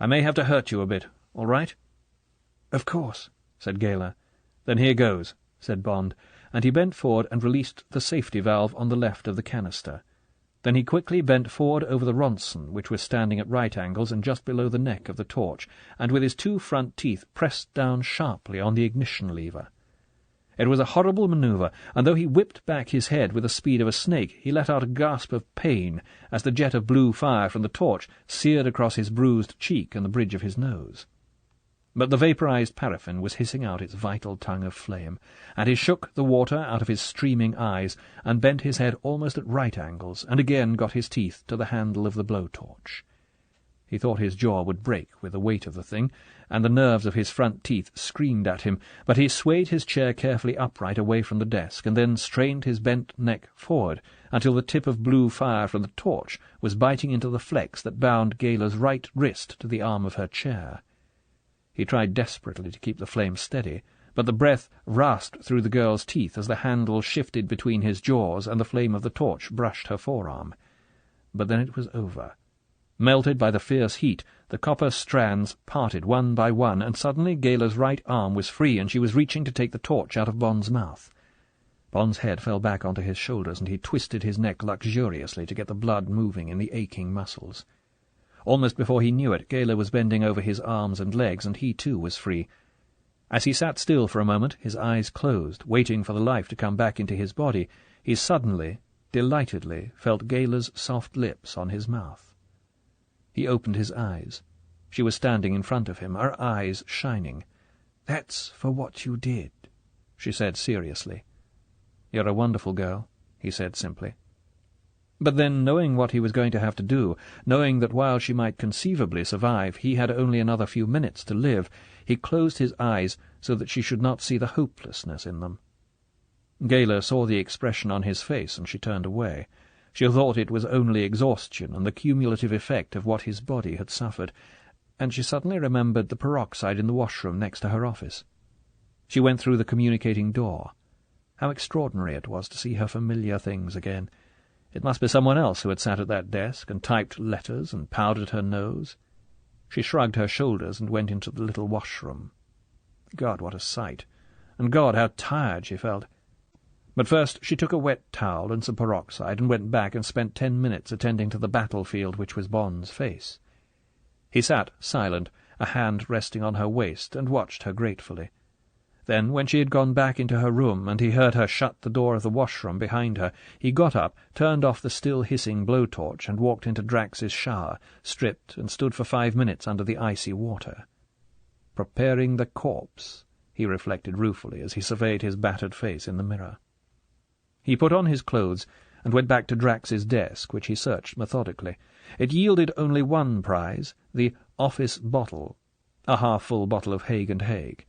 "I may have to hurt you a bit, all right?" "Of course," said Gayler. "Then here goes," said Bond, and he bent forward and released the safety valve on the left of the canister. Then he quickly bent forward over the Ronson, which was standing at right angles and just below the neck of the torch, and with his two front teeth pressed down sharply on the ignition lever. It was a horrible manoeuvre, and though he whipped back his head with the speed of a snake, he let out a gasp of pain as the jet of blue fire from the torch seared across his bruised cheek and the bridge of his nose. But the vaporized paraffin was hissing out its vital tongue of flame, and he shook the water out of his streaming eyes and bent his head almost at right angles, and again got his teeth to the handle of the blowtorch. He thought his jaw would break with the weight of the thing, and the nerves of his front teeth screamed at him, but he swayed his chair carefully upright away from the desk, and then strained his bent neck forward until the tip of blue fire from the torch was biting into the flex that bound Gayler's right wrist to the arm of her chair. He tried desperately to keep the flame steady, but the breath rasped through the girl's teeth as the handle shifted between his jaws and the flame of the torch brushed her forearm. But then it was over. Melted by the fierce heat, the copper strands parted one by one, and suddenly Gayler's right arm was free, and she was reaching to take the torch out of Bond's mouth. Bond's head fell back onto his shoulders, and he twisted his neck luxuriously to get the blood moving in the aching muscles. Almost before he knew it, Gayler was bending over his arms and legs, and he too was free. As he sat still for a moment, his eyes closed, waiting for the life to come back into his body, he suddenly, delightedly, felt Gayler's soft lips on his mouth. He opened his eyes. She was standing in front of him, her eyes shining. "That's for what you did," she said seriously. "You're a wonderful girl," he said simply. But then, knowing what he was going to have to do, knowing that while she might conceivably survive, he had only another few minutes to live, he closed his eyes so that she should not see the hopelessness in them. Gayler saw the expression on his face, and she turned away. She thought it was only exhaustion and the cumulative effect of what his body had suffered, and she suddenly remembered the peroxide in the washroom next to her office. She went through the communicating door. How extraordinary it was to see her familiar things again. It must be someone else who had sat at that desk and typed letters and powdered her nose. She shrugged her shoulders and went into the little washroom. God, what a sight! And God, how tired she felt! But first she took a wet towel and some peroxide and went back and spent 10 minutes attending to the battlefield which was Bond's face. He sat silent, a hand resting on her waist, and watched her gratefully. Then, when she had gone back into her room and he heard her shut the door of the washroom behind her, he got up, turned off the still hissing blowtorch, and walked into Drax's shower, stripped, and stood for 5 minutes under the icy water. Preparing the corpse, he reflected ruefully as he surveyed his battered face in the mirror. He put on his clothes and went back to Drax's desk, which he searched methodically. It yielded only one prize, the office bottle, a half-full bottle of Haig and Haig.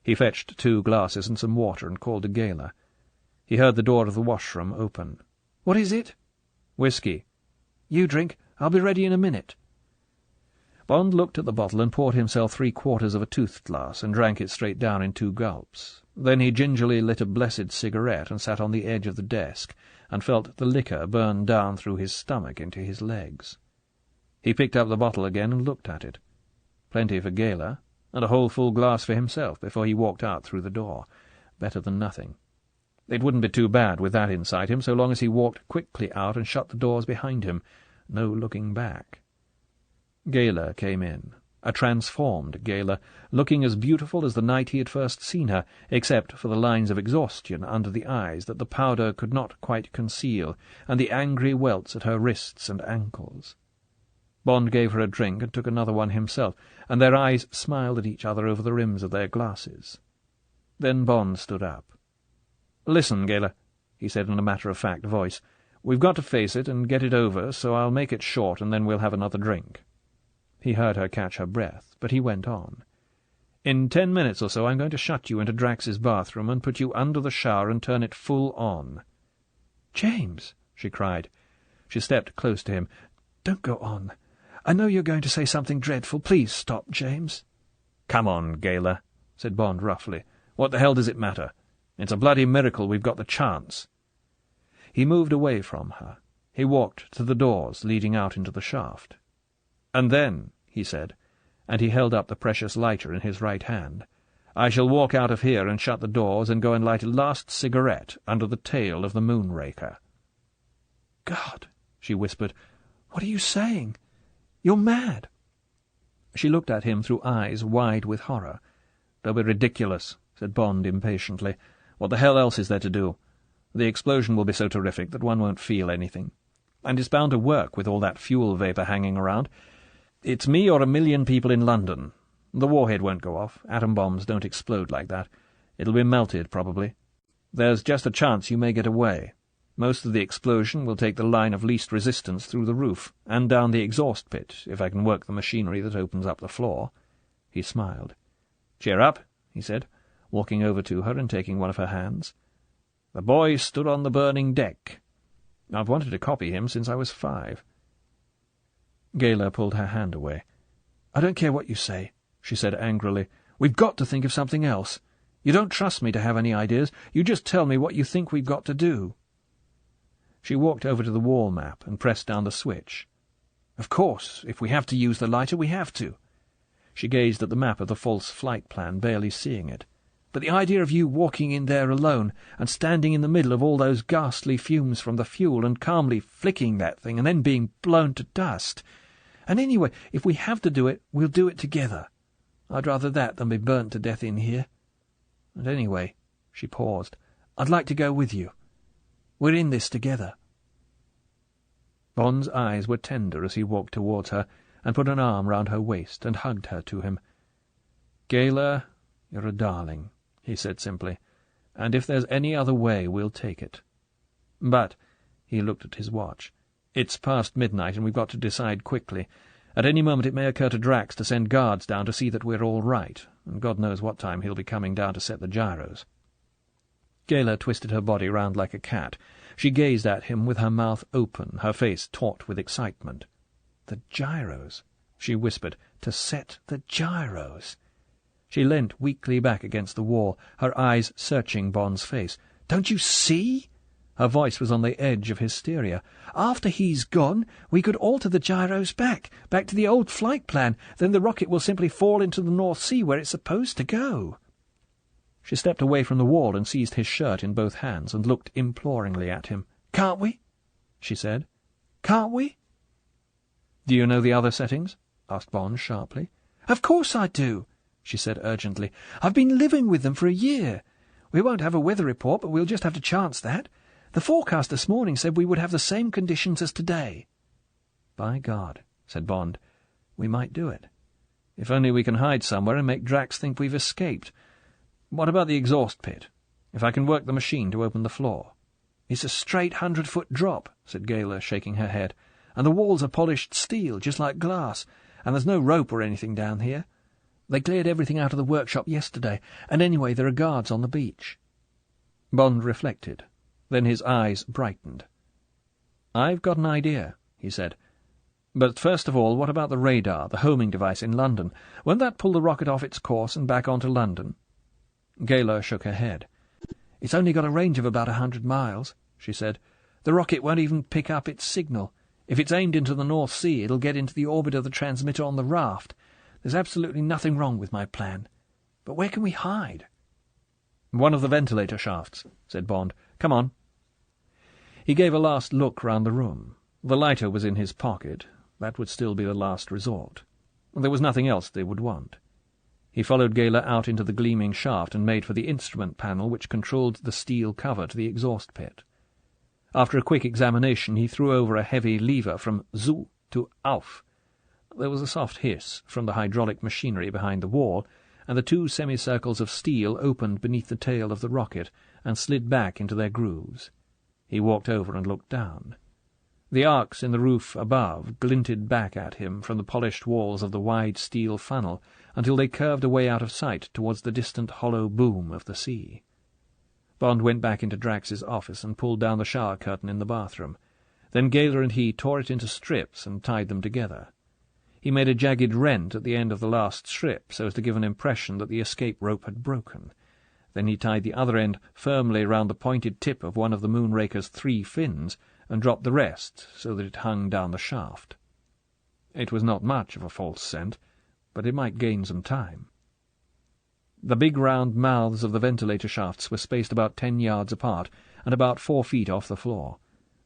He fetched 2 glasses and some water and called to Gayler. He heard the door of the washroom open. "What is it?" "Whiskey." "You drink. I'll be ready in a minute." Bond looked at the bottle and poured himself 3/4 of a toothed glass and drank it straight down in 2 gulps. Then he gingerly lit a blessed cigarette and sat on the edge of the desk and felt the liquor burn down through his stomach into his legs. He picked up the bottle again and looked at it. Plenty for Gayler, and a whole full glass for himself before he walked out through the door. Better than nothing. It wouldn't be too bad with that inside him, so long as he walked quickly out and shut the doors behind him. No looking back. Gayler came in, a transformed Gayler, looking as beautiful as the night he had first seen her, except for the lines of exhaustion under the eyes that the powder could not quite conceal, and the angry welts at her wrists and ankles. Bond gave her a drink and took another one himself, and their eyes smiled at each other over the rims of their glasses. Then Bond stood up. "Listen, Gayler," he said in a matter-of-fact voice. "We've got to face it and get it over, so I'll make it short, and then we'll have another drink." He heard her catch her breath, but he went on. "In 10 minutes or so I'm going to shut you into Drax's bathroom and put you under the shower and turn it full on." "James!" she cried. She stepped close to him. "Don't go on. I know you're going to say something dreadful. Please stop, James." "Come on, Gayler," said Bond roughly. "What the hell does it matter? It's a bloody miracle we've got the chance." He moved away from her. He walked to the doors leading out into the shaft. "And then," he said, and he held up the precious lighter in his right hand, "I shall walk out of here and shut the doors and go and light a last cigarette under the tail of the Moonraker." "God," she whispered, "what are you saying? You're mad." She looked at him through eyes wide with horror. "Don't be ridiculous," said Bond impatiently. "What the hell else is there to do? The explosion will be so terrific that one won't feel anything. And it's bound to work with all that fuel vapour hanging around. It's me or 1,000,000 people in London. The warhead won't go off. Atom bombs don't explode like that. It'll be melted, probably. There's just a chance you may get away. Most of the explosion will take the line of least resistance through the roof, and down the exhaust pit, if I can work the machinery that opens up the floor." He smiled. "Cheer up," he said, walking over to her and taking one of her hands. "The boy stood on the burning deck. I've wanted to copy him since I was 5. Gayler pulled her hand away. "I don't care what you say," she said angrily. "We've got to think of something else. You don't trust me to have any ideas. You just tell me what you think we've got to do." She walked over to the wall map and pressed down the switch. "Of course, if we have to use the lighter, we have to." She gazed at the map of the false flight plan, barely seeing it. "But the idea of you walking in there alone and standing in the middle of all those ghastly fumes from the fuel and calmly flicking that thing and then being blown to dust. And anyway, if we have to do it, we'll do it together. I'd rather that than be burnt to death in here. And anyway," she paused, "I'd like to go with you. We're in this together." Bond's eyes were tender as he walked towards her and put an arm round her waist and hugged her to him. "Gayler, you're a darling," he said simply, "and if there's any other way, we'll take it. But," he looked at his watch, "it's past midnight and we've got to decide quickly. At any moment it may occur to Drax to send guards down to see that we're all right, and God knows what time he'll be coming down to set the gyros." Gayler twisted her body round like a cat. She gazed at him with her mouth open, her face taut with excitement. "The gyros," she whispered, "to set the gyros." She leant weakly back against the wall, her eyes searching Bond's face. "Don't you see?" Her voice was on the edge of hysteria. "After he's gone, we could alter the gyros back to the old flight plan. Then the rocket will simply fall into the North Sea where it's supposed to go." She stepped away from the wall and seized his shirt in both hands and looked imploringly at him. "Can't we?" she said. "Can't we?" "Do you know the other settings?" asked Bond sharply. "Of course I do," she said urgently. "I've been living with them for a year. We won't have a weather report, but we'll just have to chance that. The forecast this morning said we would have the same conditions as today." "By God," said Bond, "we might do it. If only we can hide somewhere and make Drax think we've escaped. What about the exhaust pit? If I can work the machine to open the floor?" "It's a straight 100-foot drop," said Gayler, shaking her head. "And the walls are polished steel, just like glass, and there's no rope or anything down here. They cleared everything out of the workshop yesterday, and anyway there are guards on the beach." Bond reflected. Then his eyes brightened. "I've got an idea," he said. "But first of all, what about the radar, the homing device in London? Won't that pull the rocket off its course and back onto London?" Gayler shook her head. "It's only got a range of about 100 miles, she said. "The rocket won't even pick up its signal. If it's aimed into the North Sea, it'll get into the orbit of the transmitter on the raft. There's absolutely nothing wrong with my plan. But where can we hide?" "One of the ventilator shafts," said Bond. "Come on." He gave a last look round the room. The lighter was in his pocket. That would still be the last resort. There was nothing else they would want. He followed Gayler out into the gleaming shaft and made for the instrument panel which controlled the steel cover to the exhaust pit. After a quick examination, he threw over a heavy lever from zu to auf. There was a soft hiss from the hydraulic machinery behind the wall, and the two semicircles of steel opened beneath the tail of the rocket and slid back into their grooves. He walked over and looked down. The arcs in the roof above glinted back at him from the polished walls of the wide steel funnel until they curved away out of sight towards the distant hollow boom of the sea. Bond went back into Drax's office and pulled down the shower curtain in the bathroom. Then Gayler and he tore it into strips and tied them together. He made a jagged rent at the end of the last strip so as to give an impression that the escape rope had broken. Then he tied the other end firmly round the pointed tip of one of the Moonraker's 3 fins and dropped the rest so that it hung down the shaft. It was not much of a false scent, but it might gain some time. The big round mouths of the ventilator shafts were spaced about 10 yards apart and about 4 feet off the floor.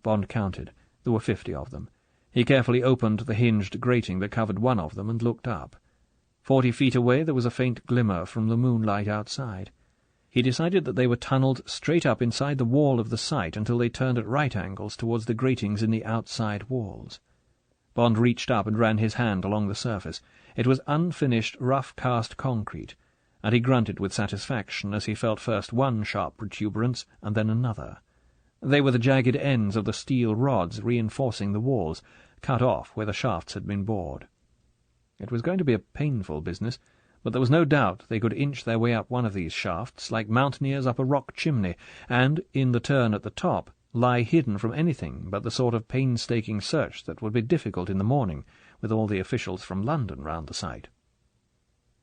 Bond counted. There were 50 of them. He carefully opened the hinged grating that covered one of them and looked up. 40 feet away there was a faint glimmer from the moonlight outside. He decided that they were tunnelled straight up inside the wall of the site until they turned at right angles towards the gratings in the outside walls. Bond reached up and ran his hand along the surface. It was unfinished, rough-cast concrete, and he grunted with satisfaction as he felt first one sharp protuberance and then another. They were the jagged ends of the steel rods reinforcing the walls, cut off where the shafts had been bored. It was going to be a painful business, but there was no doubt they could inch their way up one of these shafts like mountaineers up a rock chimney, and, in the turn at the top, lie hidden from anything but the sort of painstaking search that would be difficult in the morning, with all the officials from London round the site.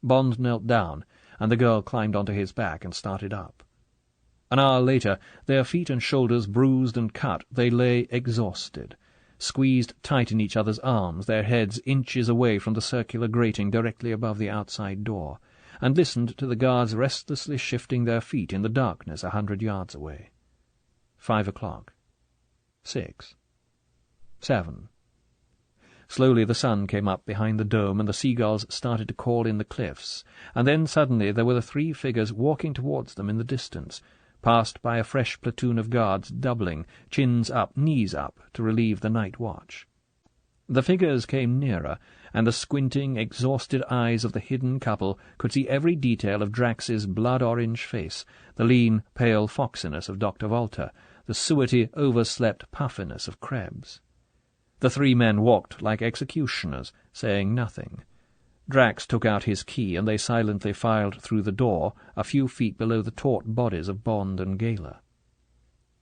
Bond knelt down, and the girl climbed onto his back and started up. An hour later, their feet and shoulders bruised and cut, they lay exhausted, squeezed tight in each other's arms, their heads inches away from the circular grating directly above the outside door, and listened to the guards restlessly shifting their feet in the darkness 100 yards away. 5 o'clock. 6. 7. Slowly the sun came up behind the dome, and the seagulls started to call in the cliffs, and then suddenly there were the 3 figures walking towards them in the distance, passed by a fresh platoon of guards doubling, chins up, knees up, to relieve the night watch. The figures came nearer, and the squinting, exhausted eyes of the hidden couple could see every detail of Drax's blood-orange face, the lean, pale foxiness of Dr. Volta, the suety, overslept puffiness of Krebs. The 3 men walked like executioners, saying nothing. Drax took out his key, and they silently filed through the door, a few feet below the taut bodies of Bond and Gayler.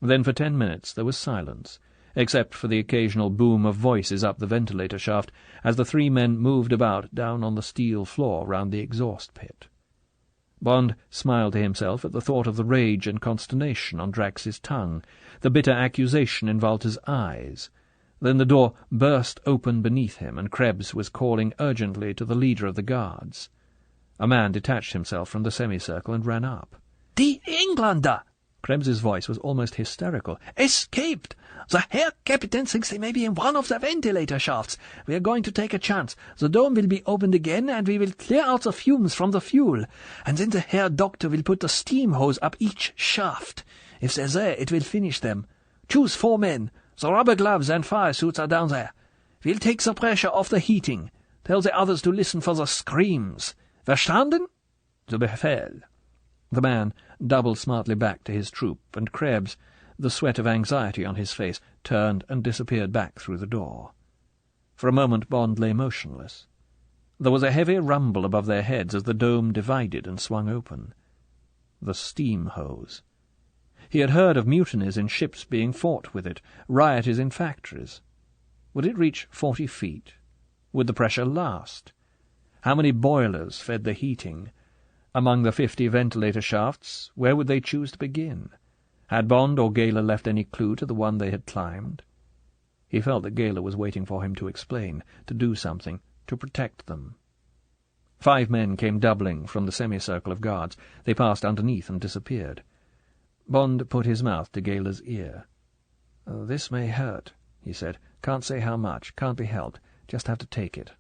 Then for 10 minutes there was silence, except for the occasional boom of voices up the ventilator shaft as the 3 men moved about down on the steel floor round the exhaust pit. Bond smiled to himself at the thought of the rage and consternation on Drax's tongue, the bitter accusation in Volta's eyes. Then the door burst open beneath him, and Krebs was calling urgently to the leader of the guards. A man detached himself from the semicircle and ran up. "The Englander!" Krebs's voice was almost hysterical. "Escaped! The Herr Captain thinks they may be in one of the ventilator shafts. We are going to take a chance. The dome will be opened again, and we will clear out the fumes from the fuel. And then the Herr Doctor will put the steam hose up each shaft. If they're there, it will finish them. Choose 4 men. The rubber gloves and fire suits are down there. We'll take the pressure off the heating. Tell the others to listen for the screams. Verstanden? Zu Befehl. The man doubled smartly back to his troop, and Krebs, the sweat of anxiety on his face, turned and disappeared back through the door. For a moment Bond lay motionless. There was a heavy rumble above their heads as the dome divided and swung open. The steam hose. He had heard of mutinies in ships being fought with it, rioters in factories. Would it reach 40 feet? Would the pressure last? How many boilers fed the heating? Among the 50 ventilator shafts, where would they choose to begin? Had Bond or Gayler left any clue to the one they had climbed? He felt that Gayler was waiting for him to explain, to do something, to protect them. 5 men came doubling from the semicircle of guards. They passed underneath and disappeared. Bond put his mouth to Gayler's ear. "This may hurt," he said. "Can't say how much. Can't be helped. Just have to take it.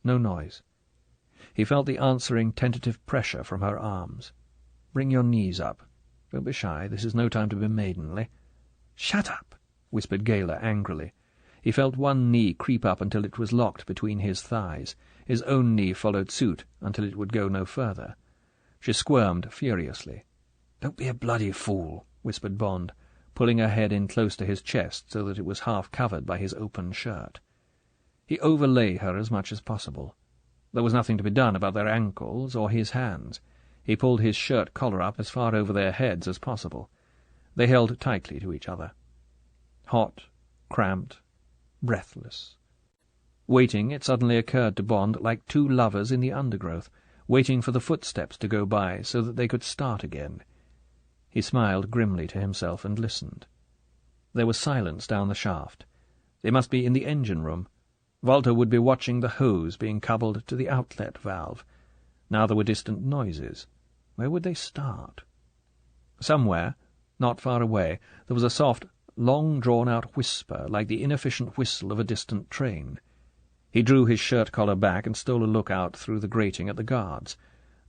No noise." He felt the answering tentative pressure from her arms. "Bring your knees up. Don't be shy. This is no time to be maidenly." "Shut up," whispered Gayler angrily. He felt one knee creep up until it was locked between his thighs. His own knee followed suit until it would go no further. She squirmed furiously. "Don't be a bloody fool," whispered Bond, pulling her head in close to his chest so that it was half covered by his open shirt. He overlay her as much as possible. There was nothing to be done about their ankles or his hands. He pulled his shirt collar up as far over their heads as possible. They held tightly to each other. Hot, cramped, breathless. Waiting, it suddenly occurred to Bond, like 2 lovers in the undergrowth, waiting for the footsteps to go by so that they could start again. He smiled grimly to himself and listened. There was silence down the shaft. They must be in the engine room. Walter would be watching the hose being coupled to the outlet valve. Now there were distant noises. Where would they start? Somewhere, not far away, there was a soft, long-drawn-out whisper, like the inefficient whistle of a distant train. He drew his shirt-collar back and stole a look out through the grating at the guards.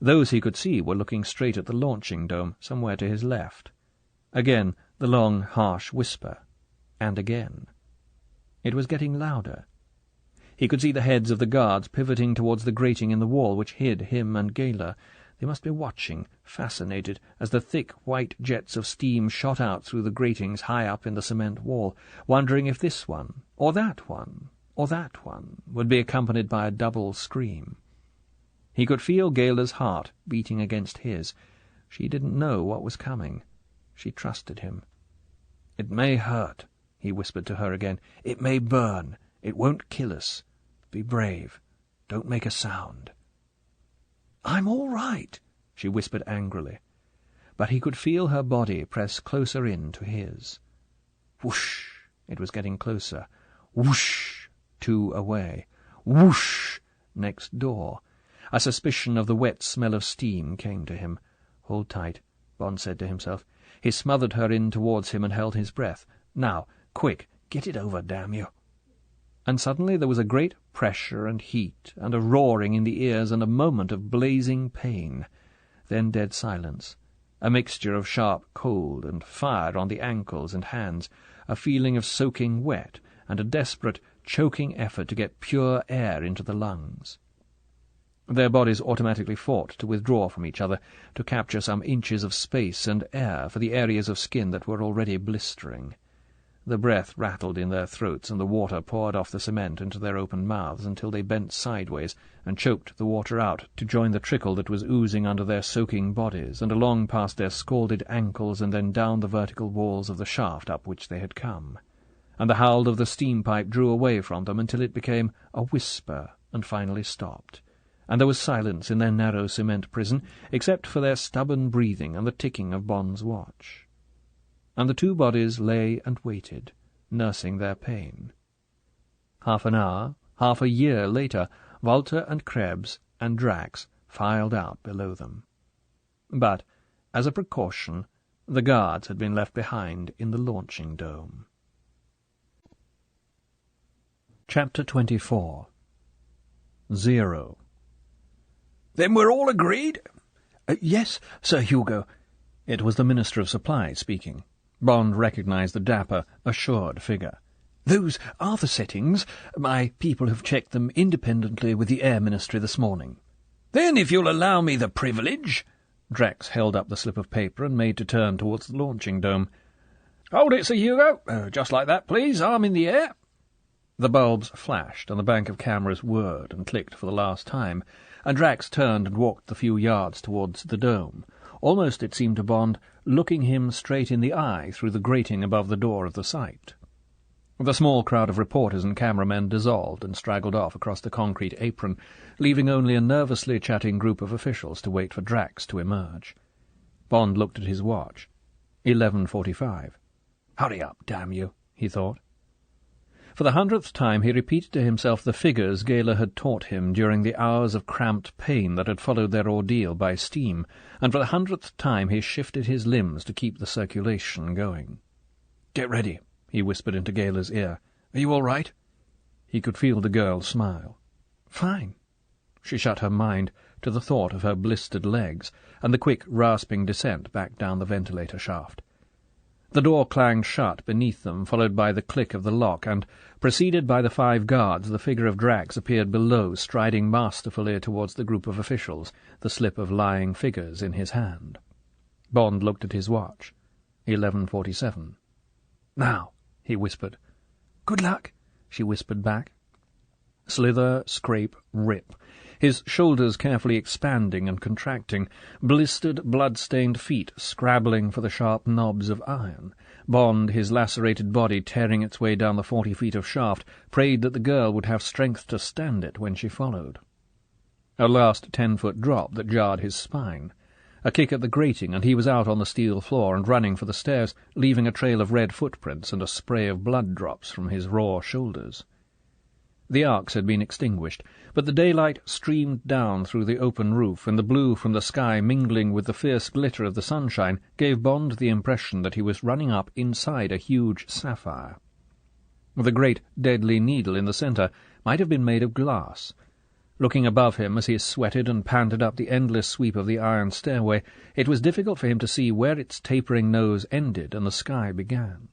Those he could see were looking straight at the launching dome, somewhere to his left. Again the long, harsh whisper. And again. It was getting louder. He could see the heads of the guards pivoting towards the grating in the wall which hid him and Gayler. They must be watching, fascinated, as the thick white jets of steam shot out through the gratings high up in the cement wall, wondering if this one, or that one, or that one, would be accompanied by a double scream. He could feel Gayler's heart beating against his. She didn't know what was coming. She trusted him. "It may hurt," he whispered to her again. "It may burn. It won't kill us. Be brave. Don't make a sound." "I'm all right," she whispered angrily. But he could feel her body press closer in to his. Whoosh! It was getting closer. Whoosh! 2 away. Whoosh! Next door. A suspicion of the wet smell of steam came to him. "Hold tight," Bond said to himself. He smothered her in towards him and held his breath. "Now, quick, get it over, damn you." And suddenly there was a great pressure and heat, and a roaring in the ears, and a moment of blazing pain. Then dead silence, a mixture of sharp cold and fire on the ankles and hands, a feeling of soaking wet, and a desperate, choking effort to get pure air into the lungs. Their bodies automatically fought to withdraw from each other, to capture some inches of space and air for the areas of skin that were already blistering. The breath rattled in their throats, and the water poured off the cement into their open mouths until they bent sideways and choked the water out to join the trickle that was oozing under their soaking bodies, and along past their scalded ankles, and then down the vertical walls of the shaft up which they had come. And the howl of the steam pipe drew away from them until it became a whisper and finally stopped. And there was silence in their narrow cement prison, except for their stubborn breathing and the ticking of Bond's watch. And the 2 bodies lay and waited, nursing their pain. Half an hour, half a year later, Walter and Krebs and Drax filed out below them. But, as a precaution, the guards had been left behind in the launching dome. Chapter 24. 0. "Then we're all agreed?" Yes, Sir Hugo." It was the Minister of Supply speaking. Bond recognized the dapper, assured figure. "Those are the settings. My people have checked them independently with the Air Ministry this morning." "Then, if you'll allow me the privilege—" Drax held up the slip of paper and made to turn towards the launching dome. "Hold it, Sir Hugo. Just like that, please. Arm in the air." The bulbs flashed, and the bank of cameras whirred and clicked for the last time, and Drax turned and walked the few yards towards the dome, almost, it seemed to Bond, looking him straight in the eye through the grating above the door of the site. The small crowd of reporters and cameramen dissolved and straggled off across the concrete apron, leaving only a nervously chatting group of officials to wait for Drax to emerge. Bond looked at his watch. 11:45. "Hurry up, damn you," he thought. For the 100th time he repeated to himself the figures Gala had taught him during the hours of cramped pain that had followed their ordeal by steam, and for the 100th time he shifted his limbs to keep the circulation going. "Get ready," he whispered into Gala's ear. "Are you all right?" He could feel the girl smile. "Fine." She shut her mind to the thought of her blistered legs and the quick, rasping descent back down the ventilator shaft. The door clanged shut beneath them, followed by the click of the lock, and, preceded by the 5 guards, the figure of Drax appeared below, striding masterfully towards the group of officials, the slip of lying figures in his hand. Bond looked at his watch. 11:47. "Now," he whispered. "Good luck," she whispered back. Slither, scrape, rip. His shoulders carefully expanding and contracting, blistered, blood-stained feet scrabbling for the sharp knobs of iron. Bond, his lacerated body tearing its way down the 40 feet of shaft, prayed that the girl would have strength to stand it when she followed. A last 10-foot drop that jarred his spine. A kick at the grating, and he was out on the steel floor and running for the stairs, leaving a trail of red footprints and a spray of blood drops from his raw shoulders. The arcs had been extinguished, but the daylight streamed down through the open roof, and the blue from the sky mingling with the fierce glitter of the sunshine gave Bond the impression that he was running up inside a huge sapphire. The great deadly needle in the centre might have been made of glass. Looking above him as he sweated and panted up the endless sweep of the iron stairway, it was difficult for him to see where its tapering nose ended and the sky began.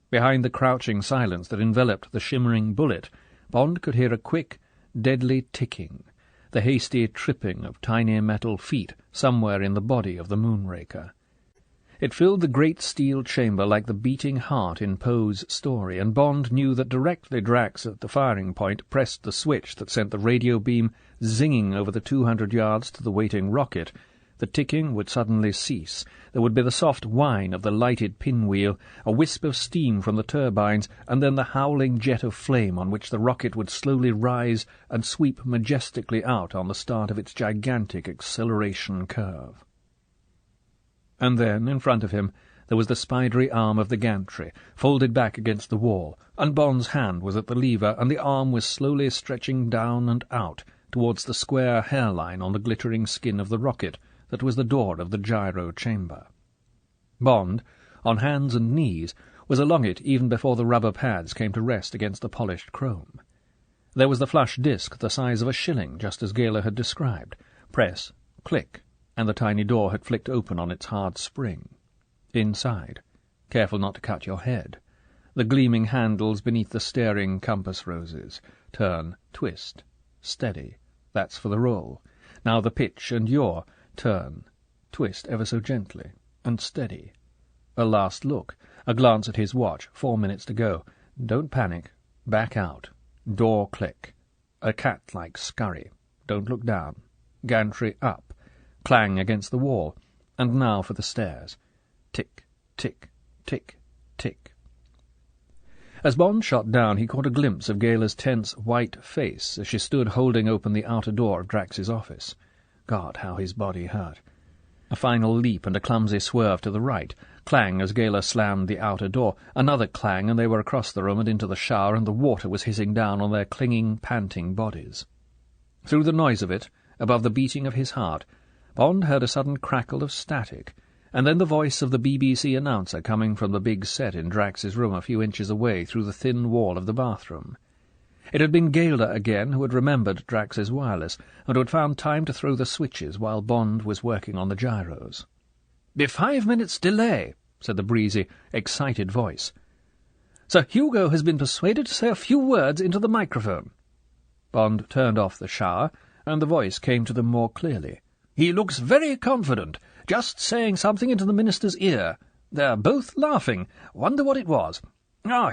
Behind the crouching silence that enveloped the shimmering bullet, Bond could hear a quick, deadly ticking, the hasty tripping of tiny metal feet somewhere in the body of the Moonraker. It filled the great steel chamber like the beating heart in Poe's story, and Bond knew that directly Drax at the firing point pressed the switch that sent the radio beam zinging over the 200 yards to the waiting rocket, the ticking would suddenly cease. There would be the soft whine of the lighted pinwheel, a wisp of steam from the turbines, and then the howling jet of flame on which the rocket would slowly rise and sweep majestically out on the start of its gigantic acceleration curve. And then, in front of him, there was the spidery arm of the gantry, folded back against the wall, and Bond's hand was at the lever, and the arm was slowly stretching down and out towards the square hairline on the glittering skin of the rocket that was the door of the gyro chamber. Bond, on hands and knees, was along it even before the rubber pads came to rest against the polished chrome. There was the flush disc the size of a shilling, just as Gala had described. Press, click, and the tiny door had flicked open on its hard spring. Inside, careful not to cut your head, the gleaming handles beneath the staring compass roses. Turn, twist, steady. That's for the roll. Now the pitch and yaw. Turn, twist ever so gently, and steady. A last look, a glance at his watch, 4 minutes to go. Don't panic. Back out. Door click. A cat-like scurry. Don't look down. Gantry up. Clang against the wall. And now for the stairs. Tick, tick, tick, tick. As Bond shot down, he caught a glimpse of Gala's tense, white face as she stood holding open the outer door of Drax's office. God, how his body hurt. A final leap and a clumsy swerve to the right. Clang as Gala slammed the outer door. Another clang, and they were across the room and into the shower, and the water was hissing down on their clinging, panting bodies. Through the noise of it, above the beating of his heart, Bond heard a sudden crackle of static, and then the voice of the BBC announcer coming from the big set in Drax's room a few inches away through the thin wall of the bathroom. It had been Gala again who had remembered Drax's wireless, and who had found time to throw the switches while Bond was working on the gyros. "Be 5 minutes delay," said the breezy, excited voice. "Sir Hugo has been persuaded to say a few words into the microphone." Bond turned off the shower, and the voice came to them more clearly. "He looks very confident, just saying something into the minister's ear. They're both laughing. Wonder what it was.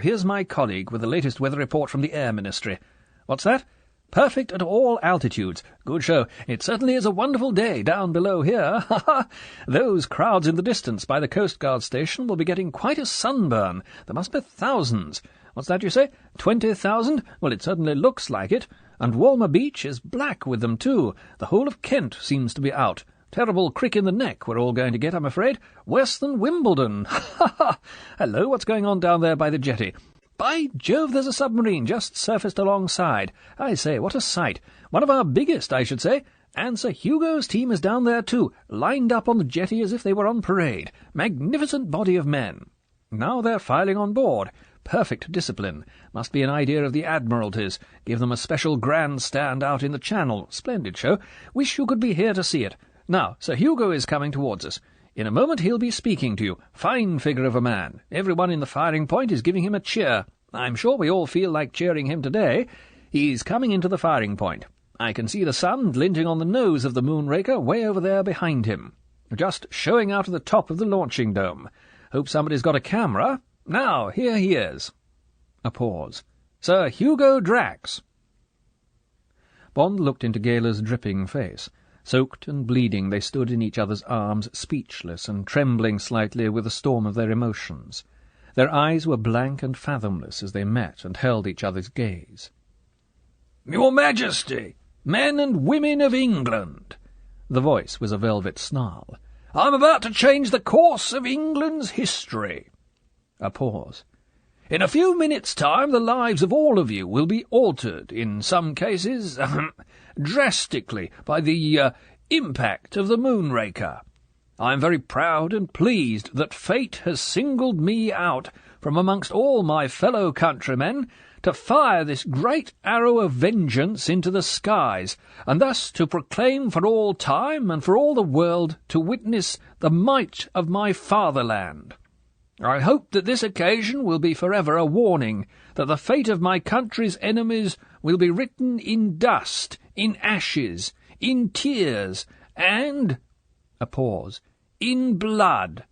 Here's my colleague with the latest weather report from the Air Ministry. What's that? Perfect at all altitudes. Good show. It certainly is a wonderful day down below here. Ha ha! Those crowds in the distance by the Coast Guard station will be getting quite a sunburn. There must be thousands. What's that you say? 20,000? Well, it certainly looks like it. And Walmer Beach is black with them, too. The whole of Kent seems to be out. Terrible crick in the neck we're all going to get, I'm afraid. Worse than Wimbledon. Ha ha ha! Hello, what's going on down there by the jetty? By Jove, there's a submarine just surfaced alongside. I say, what a sight. One of our biggest, I should say. And Sir Hugo's team is down there too, lined up on the jetty as if they were on parade. Magnificent body of men. Now they're filing on board. Perfect discipline. Must be an idea of the Admiralty's. Give them a special grandstand out in the Channel. Splendid show. Wish you could be here to see it. Now, Sir Hugo is coming towards us. In a moment he'll be speaking to you. Fine figure of a man. Everyone in the firing point is giving him a cheer. I'm sure we all feel like cheering him today. He's coming into the firing point. I can see the sun glinting on the nose of the Moonraker way over there behind him. Just showing out of the top of the launching dome. Hope somebody's got a camera. Now, here he is. A pause. Sir Hugo Drax. Bond looked into Gala's dripping face. Soaked and bleeding, they stood in each other's arms, speechless and trembling slightly with the storm of their emotions. Their eyes were blank and fathomless as they met and held each other's gaze. "Your Majesty, men and women of England," the voice was a velvet snarl, "I'm about to change the course of England's history." A pause. "In a few minutes' time the lives of all of you will be altered, in some cases, drastically, by the impact of the Moonraker. I am very proud and pleased that fate has singled me out from amongst all my fellow countrymen to fire this great arrow of vengeance into the skies, and thus to proclaim for all time and for all the world to witness the might of my fatherland. I hope that this occasion will be forever a warning that the fate of my country's enemies will be written in dust, in ashes, in tears, and—" a pause, "in blood.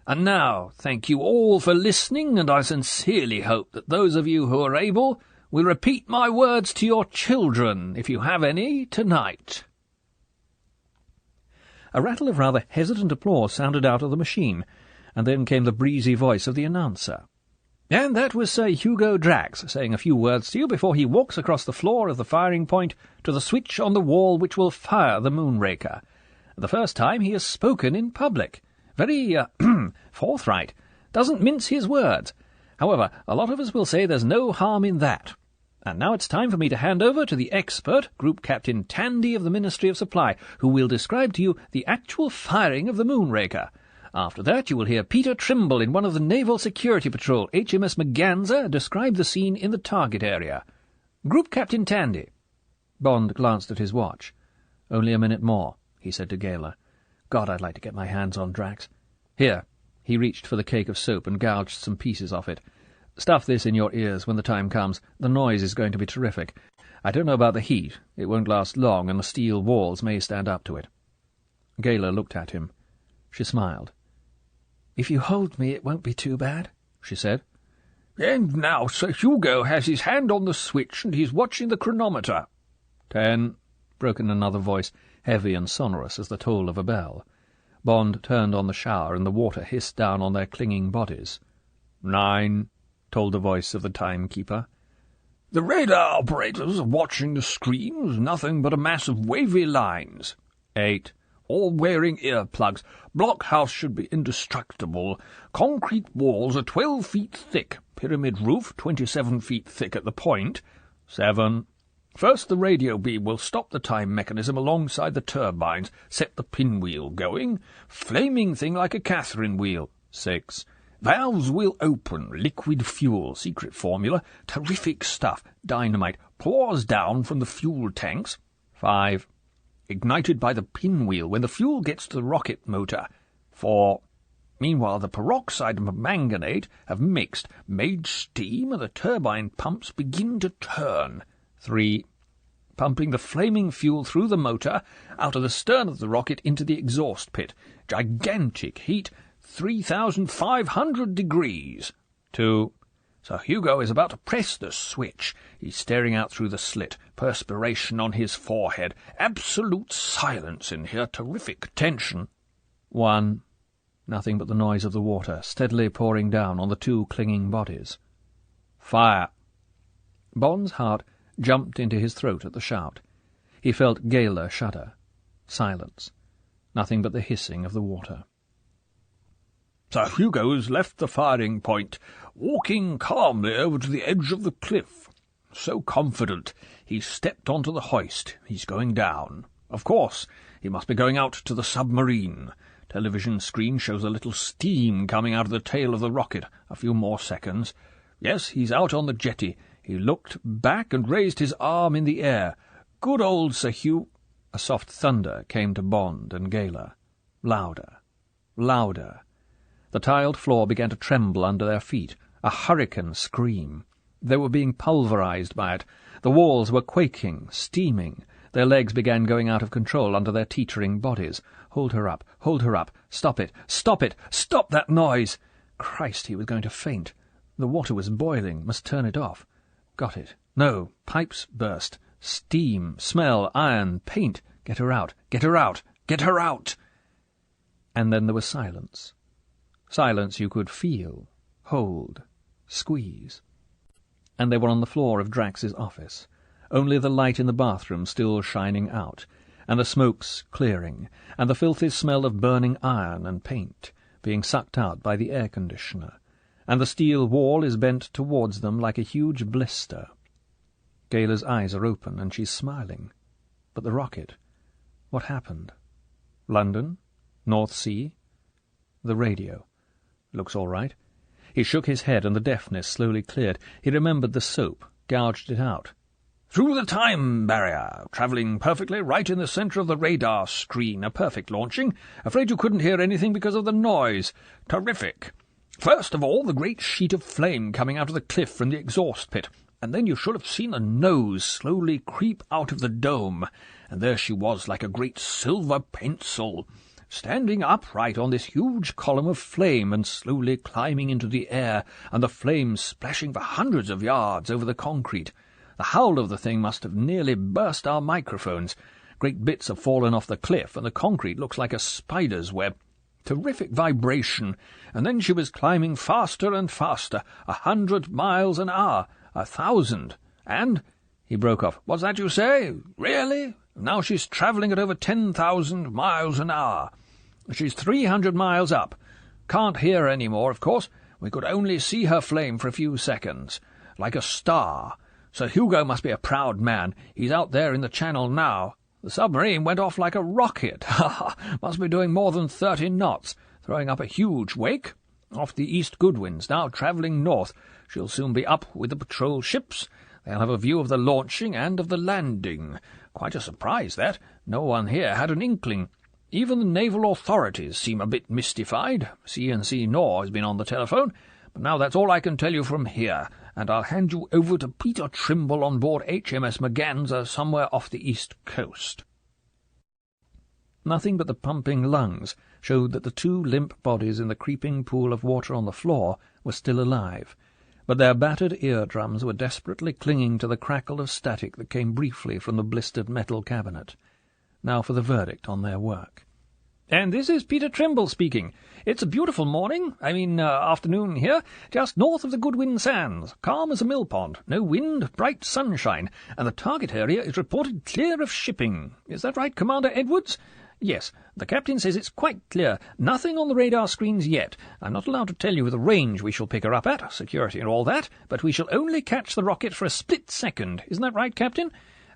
And now, thank you all for listening, and I sincerely hope that those of you who are able will repeat my words to your children, if you have any, tonight." A rattle of rather hesitant applause sounded out of the machine, and then came the breezy voice of the announcer. "And that was Sir Hugo Drax saying a few words to you before he walks across the floor of the firing point to the switch on the wall which will fire the Moonraker. The first time he has spoken in public. Very, forthright. Doesn't mince his words. However, a lot of us will say there's no harm in that. And now it's time for me to hand over to the expert, Group Captain Tandy of the Ministry of Supply, who will describe to you the actual firing of the Moonraker. After that you will hear Peter Trimble in one of the Naval Security Patrol, HMS Merganser, describe the scene in the target area. Group Captain Tandy." Bond glanced at his watch. "Only a minute more," he said to Gala. "God, I'd like to get my hands on Drax. Here." He reached for the cake of soap and gouged some pieces off it. "Stuff this in your ears when the time comes. The noise is going to be terrific. I don't know about the heat. It won't last long, and the steel walls may stand up to it." Gala looked at him. She smiled. "If you hold me, it won't be too bad," she said. "And now Sir Hugo has his hand on the switch, and he's watching the chronometer." 10, broke in another voice, heavy and sonorous as the toll of a bell. Bond turned on the shower, and the water hissed down on their clinging bodies. 9, told the voice of the timekeeper. "The radar operators are watching the screens, nothing but a mass of wavy lines." 8, all wearing earplugs. "Blockhouse should be indestructible. Concrete walls are 12 feet thick. Pyramid roof 27 feet thick at the point." 7, first the radio beam will stop the time mechanism alongside the turbines, set the pinwheel going. Flaming thing like a Catherine wheel. 6, valves will open. Liquid fuel, secret formula. Terrific stuff. Dynamite pours down from the fuel tanks. 5, ignited by the pinwheel when the fuel gets to the rocket motor. 4, meanwhile the peroxide and permanganate have mixed, made steam, and the turbine pumps begin to turn. 3, pumping the flaming fuel through the motor, out of the stern of the rocket into the exhaust pit. Gigantic heat, 3,500 degrees. 2, Sir Hugo is about to press the switch. He's staring out through the slit, perspiration on his forehead. Absolute silence in here, terrific tension. 1, nothing but the noise of the water, steadily pouring down on the two clinging bodies. Fire! Bond's heart jumped into his throat at the shout. He felt Gala shudder. Silence. Nothing but the hissing of the water. Sir Hugo's left the firing point, walking calmly over to the edge of the cliff. So confident, he stepped onto the hoist. He's going down. Of course, he must be going out to the submarine. Television screen shows a little steam coming out of the tail of the rocket. A few more seconds. Yes, he's out on the jetty. He looked back and raised his arm in the air. Good old Sir Hugh... A soft thunder came to Bond and Gayler. Louder. Louder. The tiled floor began to tremble under their feet. A hurricane scream. They were being pulverized by it. The walls were quaking, steaming. Their legs began going out of control under their teetering bodies. Hold her up, hold her up. Stop it, stop it, stop that noise! Christ, he was going to faint. The water was boiling, must turn it off. Got it. No, pipes burst. Steam, smell, iron, paint. Get her out, get her out, get her out! And then there was silence. Silence you could feel, hold, squeeze. And they were on the floor of Drax's office, only the light in the bathroom still shining out, and the smokes clearing, and the filthy smell of burning iron and paint being sucked out by the air-conditioner, and the steel wall is bent towards them like a huge blister. Gayler's eyes are open, and she's smiling. But the rocket? What happened? London? North Sea? The radio. Looks all right. He shook his head, and the deafness slowly cleared. He remembered the soap, gouged it out. Through the time barrier, travelling perfectly right in the centre of the radar screen. A perfect launching. Afraid you couldn't hear anything because of the noise. Terrific. First of all, the great sheet of flame coming out of the cliff from the exhaust pit. And then you should have seen a nose slowly creep out of the dome. And there she was, like a great silver pencil, standing upright on this huge column of flame and slowly climbing into the air, and the flames splashing for hundreds of yards over the concrete. The howl of the thing must have nearly burst our microphones. Great bits have fallen off the cliff, and the concrete looks like a spider's web. Terrific vibration, and then she was climbing faster and faster, 100 miles an hour, 1,000, and... He broke off. What's that you say? Really? Now she's travelling at over 10,000 miles an hour. She's 300 miles up. Can't hear her any more, of course. We could only see her flame for a few seconds. Like a star. Sir Hugo must be a proud man. He's out there in the channel now. The submarine went off like a rocket. Must be doing more than 30 knots, throwing up a huge wake. Off the East Goodwins, now travelling north. She'll soon be up with the patrol ships. They'll have a view of the launching and of the landing. Quite a surprise, that. No one here had an inkling. Even the naval authorities seem a bit mystified. C&C Nor has been on the telephone. But now that's all I can tell you from here, and I'll hand you over to Peter Trimble on board HMS Merganser somewhere off the east coast. Nothing but the pumping lungs showed that the two limp bodies in the creeping pool of water on the floor were still alive, but their battered eardrums were desperately clinging to the crackle of static that came briefly from the blistered metal cabinet. Now for the verdict on their work. "And this is Peter Trimble speaking. It's a beautiful morning, afternoon here, just north of the Goodwin Sands, calm as a mill pond, no wind, bright sunshine, and the target area is reported clear of shipping. Is that right, Commander Edwards? Yes, the captain says it's quite clear. Nothing on the radar screens yet. I'm not allowed to tell you the range we shall pick her up at, security and all that, but we shall only catch the rocket for a split second. Isn't that right, Captain?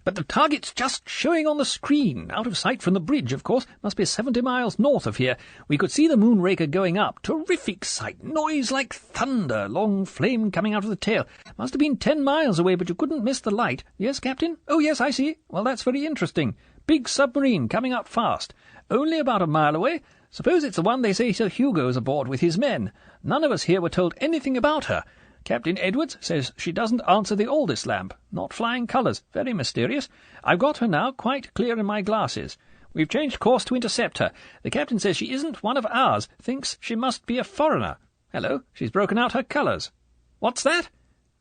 But the target's just showing on the screen, out of sight from the bridge, of course. Must be 70 miles north of here. We could see the Moonraker going up. Terrific sight. Noise like thunder. Long flame coming out of the tail. Must have been 10 miles away, but you couldn't miss the light. Yes, Captain? Oh, yes, I see. Well, that's very interesting. Big submarine coming up fast. Only about a mile away. Suppose it's the one they say Sir Hugo's aboard with his men. None of us here were told anything about her. Captain Edwards says she doesn't answer the Aldous lamp. Not flying colours. Very mysterious. I've got her now, quite clear in my glasses. We've changed course to intercept her. The captain says she isn't one of ours. Thinks she must be a foreigner. Hello, she's broken out her colours. What's that?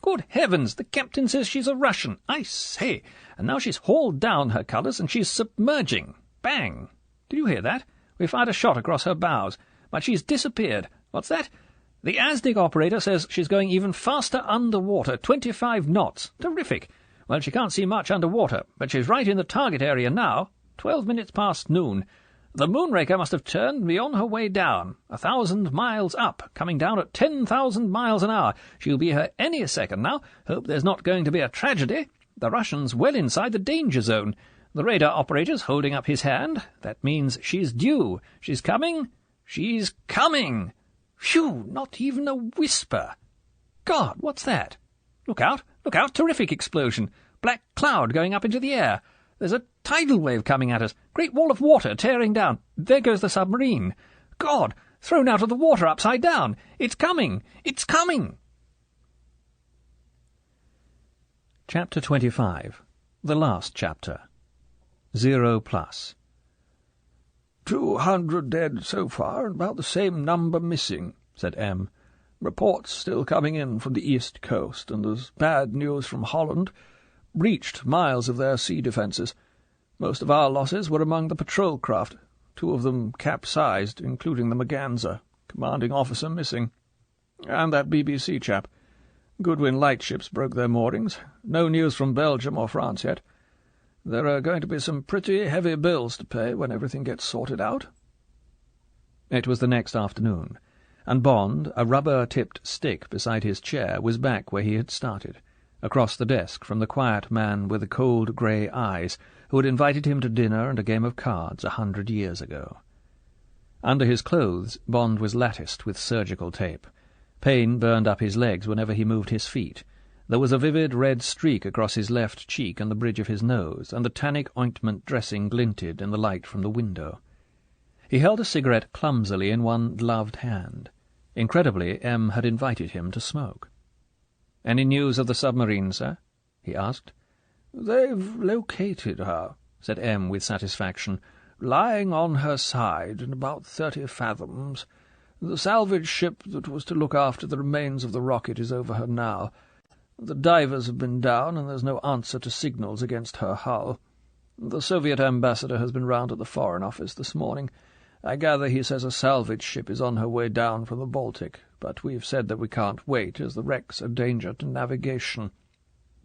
Good heavens, the captain says she's a Russian. I say. And now she's hauled down her colours and she's submerging. Bang! Did you hear that? We fired a shot across her bows, but she's disappeared. What's that? The ASDIC operator says she's going even faster underwater, 25 knots. Terrific. Well, she can't see much underwater, but she's right in the target area now. 12 minutes past noon. The Moonraker must have turned and be on her way down, 1,000 miles up, coming down at 10,000 miles an hour. She'll be here any second now. Hope there's not going to be a tragedy. The Russian's well inside the danger zone. The radar operator's holding up his hand. That means she's due. She's coming. She's coming. Phew, not even a whisper. God, what's that? Look out, look out, terrific explosion. Black cloud going up into the air. There's a tidal wave coming at us. Great wall of water tearing down. There goes the submarine. God, thrown out of the water upside down. It's coming. It's coming. Chapter 25. The last chapter. 0+. 200 dead so far, and about the same number missing, said M. Reports still coming in from the east coast, and there's bad news from Holland. Breached miles of their sea defences. Most of our losses were among the patrol craft. 2 of them capsized, including the Merganser, commanding officer missing. And that BBC chap. Goodwin lightships broke their moorings. No news from Belgium or France yet. There are going to be some pretty heavy bills to pay when everything gets sorted out. It was the next afternoon, and Bond, a rubber-tipped stick beside his chair, was back where he had started, across the desk from the quiet man with the cold grey eyes who had invited him to dinner and a game of cards 100 years ago. Under his clothes, Bond was latticed with surgical tape. Pain burned up his legs whenever he moved his feet. There was a vivid red streak across his left cheek and the bridge of his nose, and the tannic ointment dressing glinted in the light from the window. He held a cigarette clumsily in one gloved hand. Incredibly, M had invited him to smoke. "Any news of the submarine, sir?" he asked. "They've located her," said M with satisfaction, "lying on her side in about 30 fathoms. The salvage ship that was to look after the remains of the rocket is over her now. The divers have been down, and there's no answer to signals against her hull. The Soviet ambassador has been round at the Foreign Office this morning. I gather he says a salvage ship is on her way down from the Baltic, but we've said that we can't wait, as the wreck's a danger to navigation."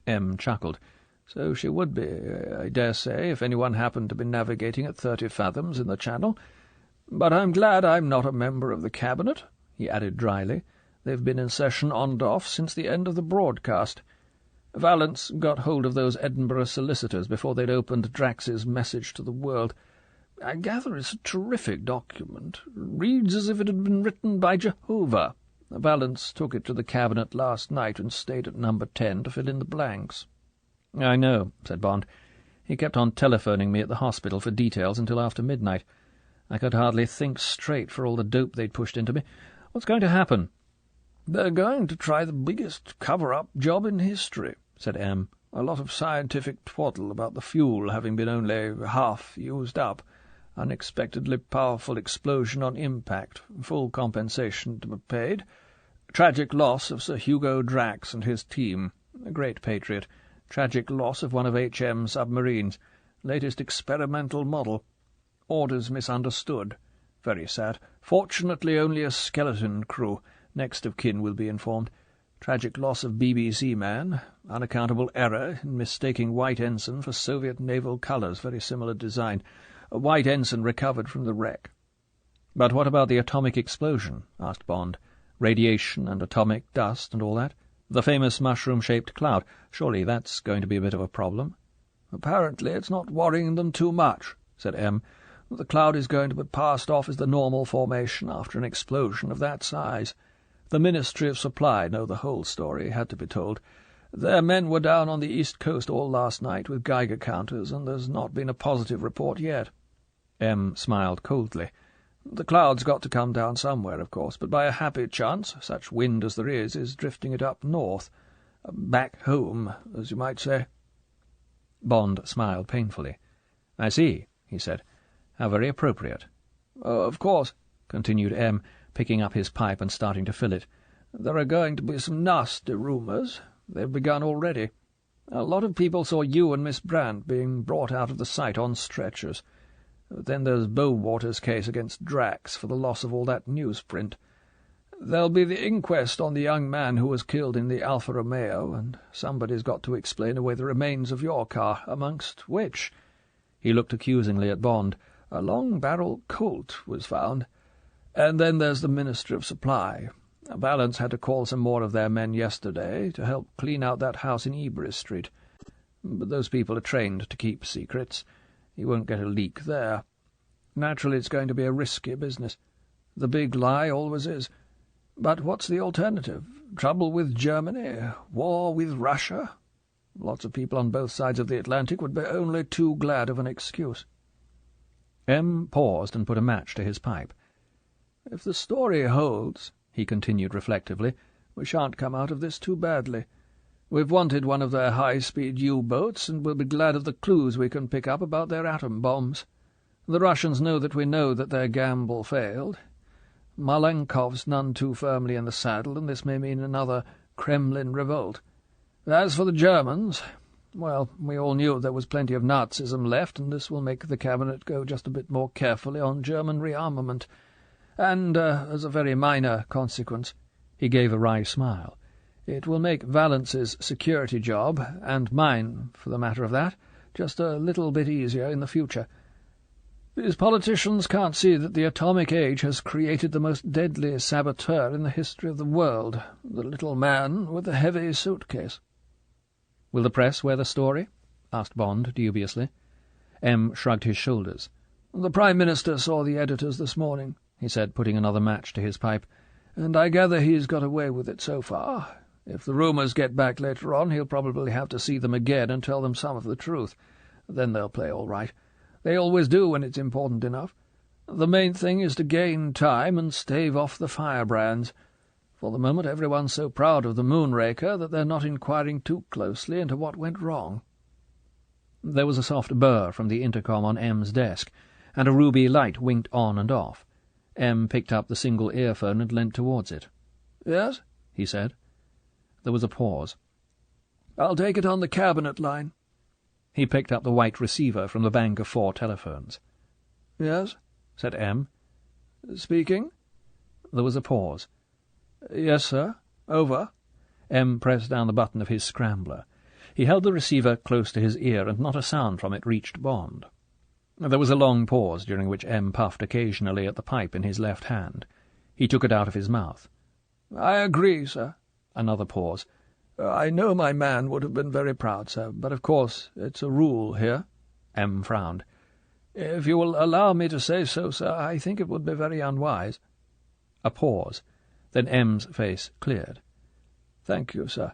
M chuckled. "So she would be, I dare say, if anyone happened to be navigating at 30 fathoms in the Channel. But I'm glad I'm not a member of the Cabinet," he added dryly. "They've been in session on and off since the end of the broadcast. Vallance got hold of those Edinburgh solicitors before they'd opened Drax's message to the world. I gather it's a terrific document. Reads as if it had been written by Jehovah. Vallance took it to the Cabinet last night and stayed at number 10 to fill in the blanks." "I know," said Bond. "He kept on telephoning me at the hospital for details until after midnight. I could hardly think straight for all the dope they'd pushed into me. What's going to happen?" "They're going to try the biggest cover-up job in history," said M. "A lot of scientific twaddle about the fuel having been only half used up. Unexpectedly powerful explosion on impact. Full compensation to be paid. Tragic loss of Sir Hugo Drax and his team. A great patriot. Tragic loss of one of H.M.'s submarines. Latest experimental model. Orders misunderstood. Very sad. Fortunately only a skeleton crew. Next of kin will be informed. Tragic loss of BBC man. Unaccountable error in mistaking white ensign for Soviet naval colours. Very similar design. A white ensign recovered from the wreck." "But what about the atomic explosion?" asked Bond. "Radiation and atomic dust and all that? The famous mushroom-shaped cloud. Surely that's going to be a bit of a problem." "Apparently it's not worrying them too much," said M. "The cloud is going to be passed off as the normal formation after an explosion of that size. The Ministry of Supply know the whole story, had to be told. Their men were down on the east coast all last night with Geiger counters, and there's not been a positive report yet." M smiled coldly. "The cloud's got to come down somewhere, of course, but by a happy chance, such wind as there is drifting it up north. Back home, as you might say." Bond smiled painfully. "I see," he said. "How very appropriate." "Of course," continued M, picking up his pipe and starting to fill it, "there are going to be some nasty rumours. They've begun already. A lot of people saw you and Miss Brandt being brought out of the sight on stretchers. Then there's Bowater's case against Drax for the loss of all that newsprint. There'll be the inquest on the young man who was killed in the Alfa Romeo, and somebody's got to explain away the remains of your car, amongst which—" He looked accusingly at Bond. a long-barrel Colt was found. And then there's the Ministry of Supply. Valance had to call some more of their men yesterday to help clean out that house in Ebury Street. But those people are trained to keep secrets. He won't get a leak there. Naturally, it's going to be a risky business. The big lie always is. But what's the alternative? Trouble with Germany? War with Russia? Lots of people on both sides of the Atlantic would be only too glad of an excuse. M paused and put a match to his pipe. If the story holds, he continued reflectively, we shan't come out of this too badly. We've wanted one of their high-speed U-boats, and we'll be glad of the clues we can pick up about their atom bombs. The Russians know that their gamble failed. Malenkov's none too firmly in the saddle, and this may mean another Kremlin revolt. As for the Germans, well, we all knew there was plenty of Nazism left, and this will make the cabinet go just a bit more carefully on German rearmament. And, as a very minor consequence, he gave a wry smile, it will make Valance's security job, and mine, for the matter of that, just a little bit easier in the future. These politicians can't see that the atomic age has created the most deadly saboteur in the history of the world, the little man with the heavy suitcase. "Will the press wear the story?" asked Bond dubiously. M shrugged his shoulders. "The Prime Minister saw the editors this morning," he said, putting another match to his pipe, "and I gather he's got away with it so far. If the rumours get back later on, he'll probably have to see them again and tell them some of the truth. Then they'll play all right. They always do when it's important enough. The main thing is to gain time and stave off the firebrands. For the moment everyone's so proud of the Moonraker that they're not inquiring too closely into what went wrong." There was a soft burr from the intercom on M's desk, and a ruby light winked on and off. M picked up the single earphone and leant towards it. "Yes?" he said. There was a pause. "I'll take it on the cabinet line." He picked up the white receiver from the bank of 4 telephones. "Yes?" said M. "Speaking?" There was a pause. "Yes, sir. Over." M pressed down the button of his scrambler. He held the receiver close to his ear, and not a sound from it reached Bond. There was a long pause, during which M puffed occasionally at the pipe in his left hand. He took it out of his mouth. "I agree, sir." Another pause. "I know my man would have been very proud, sir, but of course it's a rule here." M frowned. "If you will allow me to say so, sir, I think it would be very unwise." A pause. Then M's face cleared. "Thank you, sir.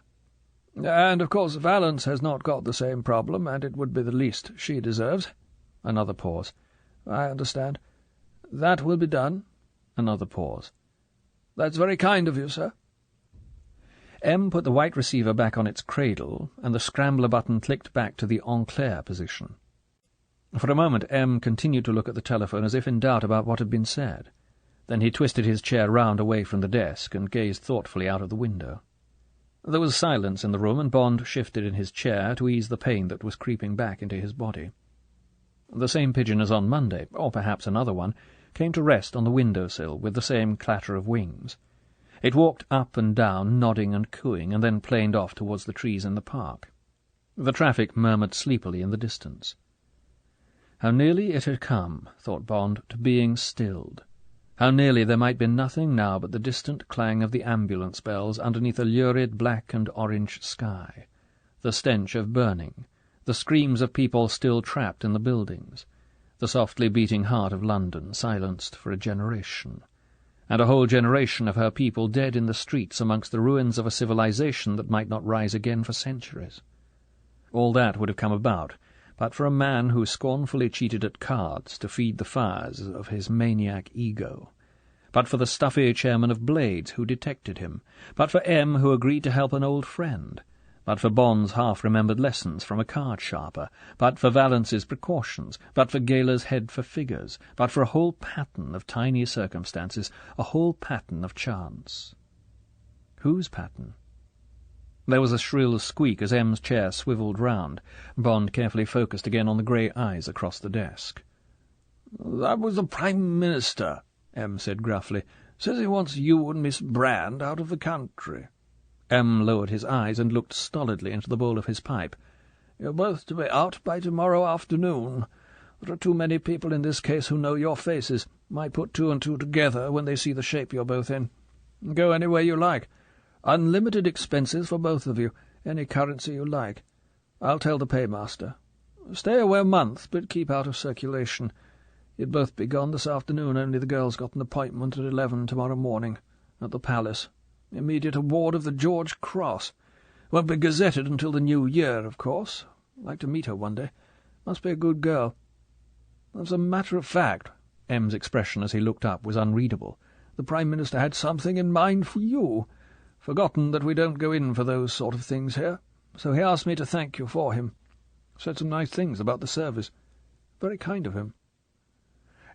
And, of course, Valance has not got the same problem, and it would be the least she deserves." Another pause. "I understand. That will be done." Another pause. "That's very kind of you, sir." M put the white receiver back on its cradle, and the scrambler button clicked back to the en clair position. For a moment M continued to look at the telephone as if in doubt about what had been said. Then he twisted his chair round away from the desk and gazed thoughtfully out of the window. There was silence in the room, and Bond shifted in his chair to ease the pain that was creeping back into his body. The same pigeon as on Monday, or perhaps another one, came to rest on the window-sill with the same clatter of wings. It walked up and down, nodding and cooing, and then planed off towards the trees in the park. The traffic murmured sleepily in the distance. How nearly it had come, thought Bond, to being stilled. How nearly there might be nothing now but the distant clang of the ambulance bells underneath a lurid black and orange sky, the stench of burning, the screams of people still trapped in the buildings, the softly beating heart of London silenced for a generation, and a whole generation of her people dead in the streets amongst the ruins of a civilization that might not rise again for centuries. All that would have come about but for a man who scornfully cheated at cards to feed the fires of his maniac ego, but for the stuffy chairman of Blades who detected him, but for M who agreed to help an old friend, but for Bond's half-remembered lessons from a card-sharper, but for Valance's precautions, but for Galer's head for figures, but for a whole pattern of tiny circumstances, a whole pattern of chance. Whose pattern? There was a shrill squeak as M's chair swivelled round. Bond carefully focused again on the grey eyes across the desk. "That was the Prime Minister," M said gruffly. "Says he wants you and Miss Brand out of the country." M lowered his eyes and looked stolidly into the bowl of his pipe. "You're both to be out by tomorrow afternoon. There are too many people in this case who know your faces, might put two and two together when they see the shape you're both in. Go anywhere you like. Unlimited expenses for both of you, any currency you like. I'll tell the paymaster. Stay away a month, but keep out of circulation. You'd both be gone this afternoon, only the girl's got an appointment at 11 tomorrow morning, at the palace. Immediate award of the George Cross. Won't be gazetted until the new year, of course. Like to meet her one day. Must be a good girl. As a matter of fact, M's expression as he looked up was unreadable. The Prime Minister had something in mind for you. Forgotten that we don't go in for those sort of things here. So he asked me to thank you for him. Said some nice things about the service. Very kind of him.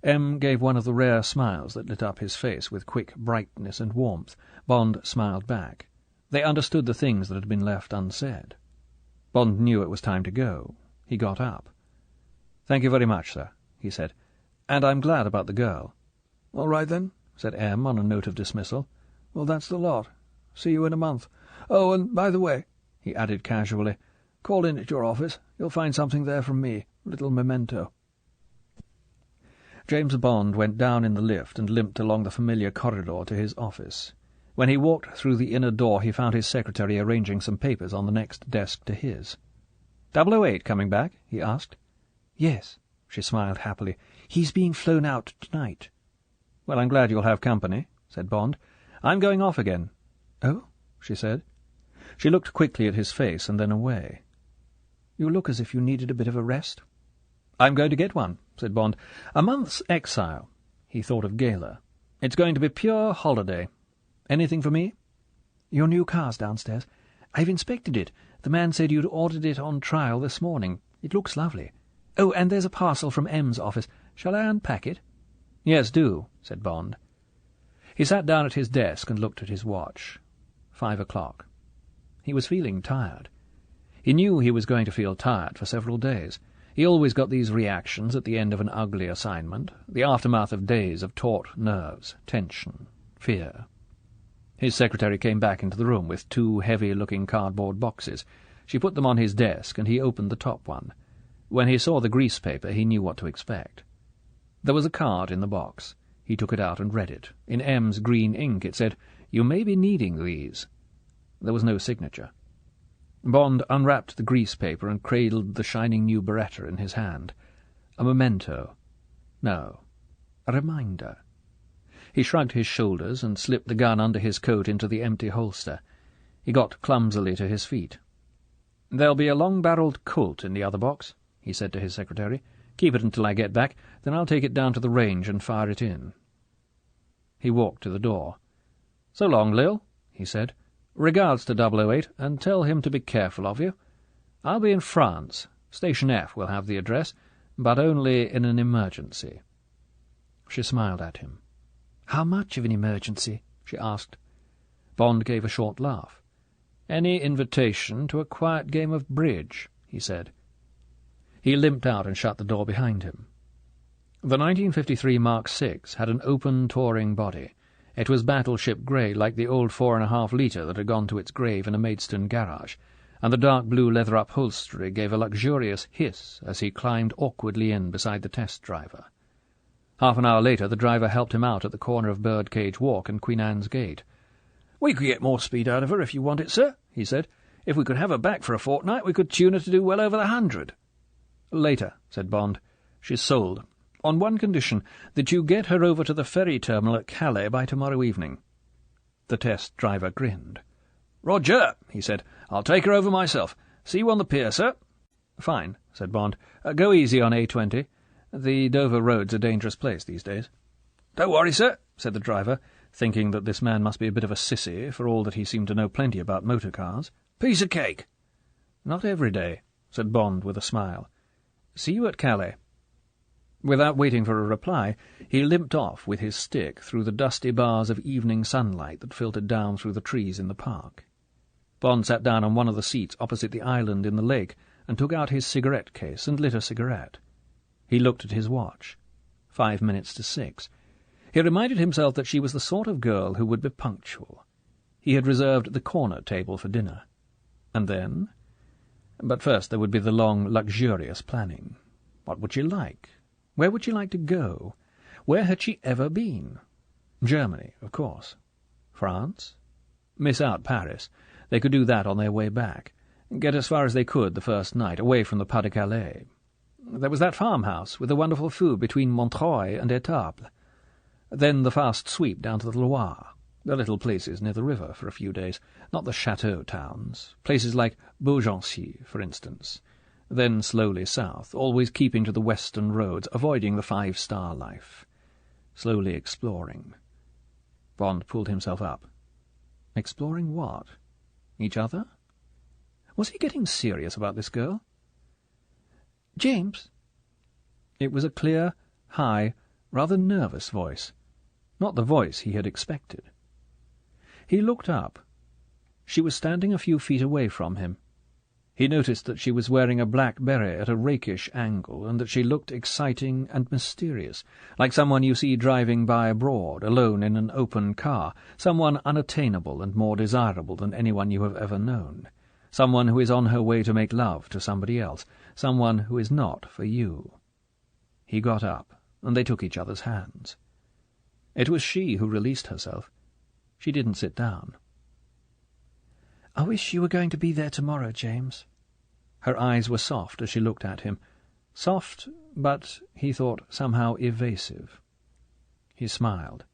M gave one of the rare smiles that lit up his face with quick brightness and warmth. Bond smiled back. They understood the things that had been left unsaid. Bond knew it was time to go. He got up. "Thank you very much, sir," he said. "And I'm glad about the girl." "All right, then," said M on a note of dismissal. "Well, that's the lot. See you in a month. Oh, and by the way," he added casually, "call in at your office. You'll find something there from me, a little memento." James Bond went down in the lift and limped along the familiar corridor to his office. When he walked through the inner door he found his secretary arranging some papers on the next desk to his. 008 coming back?" he asked. "Yes," she smiled happily. "He's being flown out tonight." "Well, I'm glad you'll have company," said Bond. "I'm going off again." "Oh?" she said. She looked quickly at his face and then away. "You look as if you needed a bit of a rest." "I'm going to get one," said Bond. "A month's exile." He thought of Gala. "It's going to be pure holiday. Anything for me?" "Your new car's downstairs. I've inspected it. The man said you'd ordered it on trial this morning. It looks lovely. Oh, and there's a parcel from M's office. Shall I unpack it?" "Yes, do," said Bond. He sat down at his desk and looked at his watch. 5 o'clock. He was feeling tired. He knew he was going to feel tired for several days. He always got these reactions at the end of an ugly assignment, the aftermath of days of taut nerves, tension, fear. His secretary came back into the room with 2 heavy-looking cardboard boxes. She put them on his desk, and he opened the top one. When he saw the grease paper, he knew what to expect. There was a card in the box. He took it out and read it. In M's green ink it said, "You may be needing these." There was no signature. Bond unwrapped the grease paper and cradled the shining new Beretta in his hand. A memento. No, a reminder. He shrugged his shoulders and slipped the gun under his coat into the empty holster. He got clumsily to his feet. "There'll be a long-barreled Colt in the other box," he said to his secretary. "Keep it until I get back, then I'll take it down to the range and fire it in." He walked to the door. "So long, Lil," he said. "Regards to 008, and tell him to be careful of you. I'll be in France. Station F will have the address, but only in an emergency." She smiled at him. "How much of an emergency?" she asked. Bond gave a short laugh. "Any invitation to a quiet game of bridge," he said. He limped out and shut the door behind him. The 1953 Mark VI had an open, touring body. It was battleship grey, like the old 4.5-litre that had gone to its grave in a Maidstone garage, and the dark blue leather upholstery gave a luxurious hiss as he climbed awkwardly in beside the test driver. Half an hour later the driver helped him out at the corner of Birdcage Walk and Queen Anne's Gate. "We could get more speed out of her if you want it, sir," he said. "If we could have her back for a fortnight, we could tune her to do well over the 100. "Later," said Bond. "She's sold. On one condition, that you get her over to the ferry terminal at Calais by tomorrow evening." The test driver grinned. "Roger," he said. "I'll take her over myself. See you on the pier, sir." "Fine," said Bond. "Go easy on A20. The Dover road's a dangerous place these days." "Don't worry, sir," said the driver, thinking that this man must be a bit of a sissy, for all that he seemed to know plenty about motor cars. "Piece of cake." "Not every day," said Bond with a smile. "See you at Calais." Without waiting for a reply, he limped off with his stick through the dusty bars of evening sunlight that filtered down through the trees in the park. Bond sat down on one of the seats opposite the island in the lake and took out his cigarette case and lit a cigarette. He looked at his watch. 5 minutes to 6. He reminded himself that she was the sort of girl who would be punctual. He had reserved the corner table for dinner. And then? But first there would be the long, luxurious planning. What would she like? Where would she like to go? Where had she ever been? Germany, of course. France? Miss out Paris. They could do that on their way back. Get as far as they could the first night, away from the Pas-de-Calais. There was that farmhouse with the wonderful food between Montreuil and Étaples. Then the fast sweep down to the Loire. The little places near the river for a few days, not the chateau towns. Places like Beaugency, for instance. Then slowly south, always keeping to the western roads, avoiding the five-star life. Slowly exploring. Bond pulled himself up. Exploring what? Each other? Was he getting serious about this girl? "James?" It was a clear, high, rather nervous voice. Not the voice he had expected. He looked up. She was standing a few feet away from him. He noticed that she was wearing a black beret at a rakish angle, and that she looked exciting and mysterious, like someone you see driving by abroad, alone in an open car, someone unattainable and more desirable than anyone you have ever known, someone who is on her way to make love to somebody else, someone who is not for you. He got up, and they took each other's hands. It was she who released herself. She didn't sit down. "I wish you were going to be there tomorrow, James." Her eyes were soft as she looked at him. Soft, but, he thought, somehow evasive. He smiled.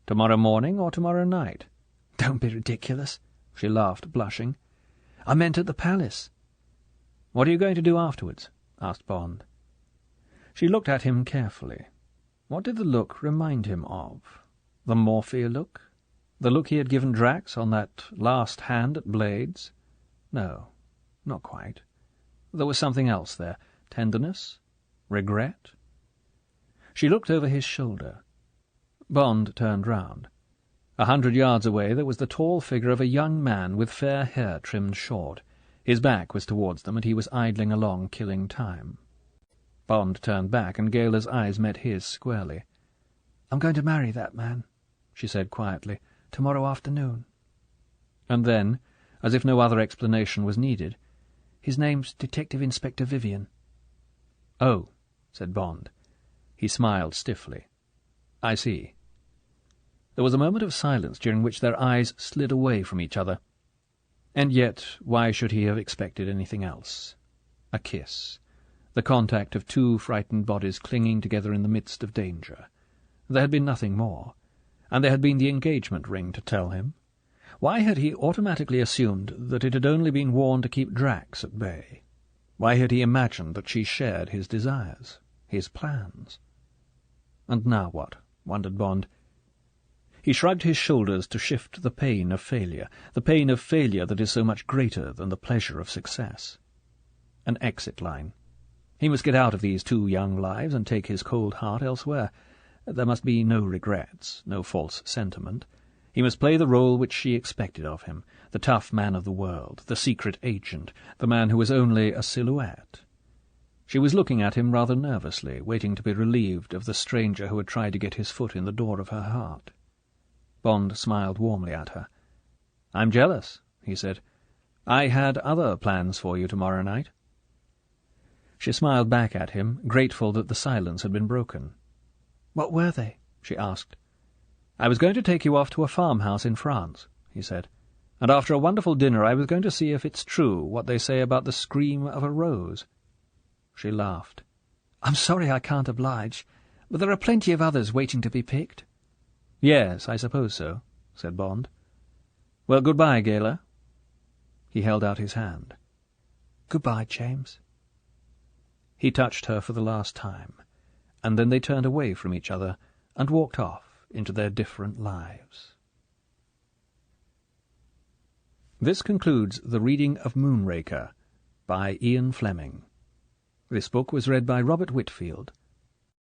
"Tomorrow morning or tomorrow night?" "Don't be ridiculous." She laughed, blushing. "I meant at the palace." "What are you going to do afterwards?" asked Bond. She looked at him carefully. What did the look remind him of? The Morphia look? The look he had given Drax on that last hand at Blades? No, not quite. There was something else there. Tenderness? Regret? She looked over his shoulder. Bond turned round. 100 yards away there was the tall figure of a young man with fair hair trimmed short. His back was towards them, and he was idling along, killing time. Bond turned back, and Gala's eyes met his squarely. "I'm going to marry that man," she said quietly, "tomorrow afternoon." And then, as if no other explanation was needed, "His name's Detective Inspector Vivian." "Oh," said Bond. He smiled stiffly. "I see." There was a moment of silence during which their eyes slid away from each other. And yet, why should he have expected anything else? A kiss. The contact of two frightened bodies clinging together in the midst of danger. There had been nothing more, and there had been the engagement ring to tell him. Why had he automatically assumed that it had only been worn to keep Drax at bay? Why had he imagined that she shared his desires, his plans? And now what? Wondered Bond. He shrugged his shoulders to shift the pain of failure that is so much greater than the pleasure of success. An exit line. He must get out of these two young lives and take his cold heart elsewhere. There must be no regrets, no false sentiment. He must play the role which she expected of him, the tough man of the world, the secret agent, the man who was only a silhouette. She was looking at him rather nervously, waiting to be relieved of the stranger who had tried to get his foot in the door of her heart. Bond smiled warmly at her. "I'm jealous," he said. "I had other plans for you tomorrow night." She smiled back at him, grateful that the silence had been broken. "What were they?" she asked. "I was going to take you off to a farmhouse in France," he said, "and after a wonderful dinner I was going to see if it's true what they say about the scream of a rose." She laughed. "I'm sorry I can't oblige, but there are plenty of others waiting to be picked." "Yes, I suppose so," said Bond. "Well, goodbye, Gala." He held out his hand. "Goodbye, James." He touched her for the last time, and then they turned away from each other and walked off into their different lives. This concludes the reading of Moonraker by Ian Fleming. This book was read by Robert Whitfield.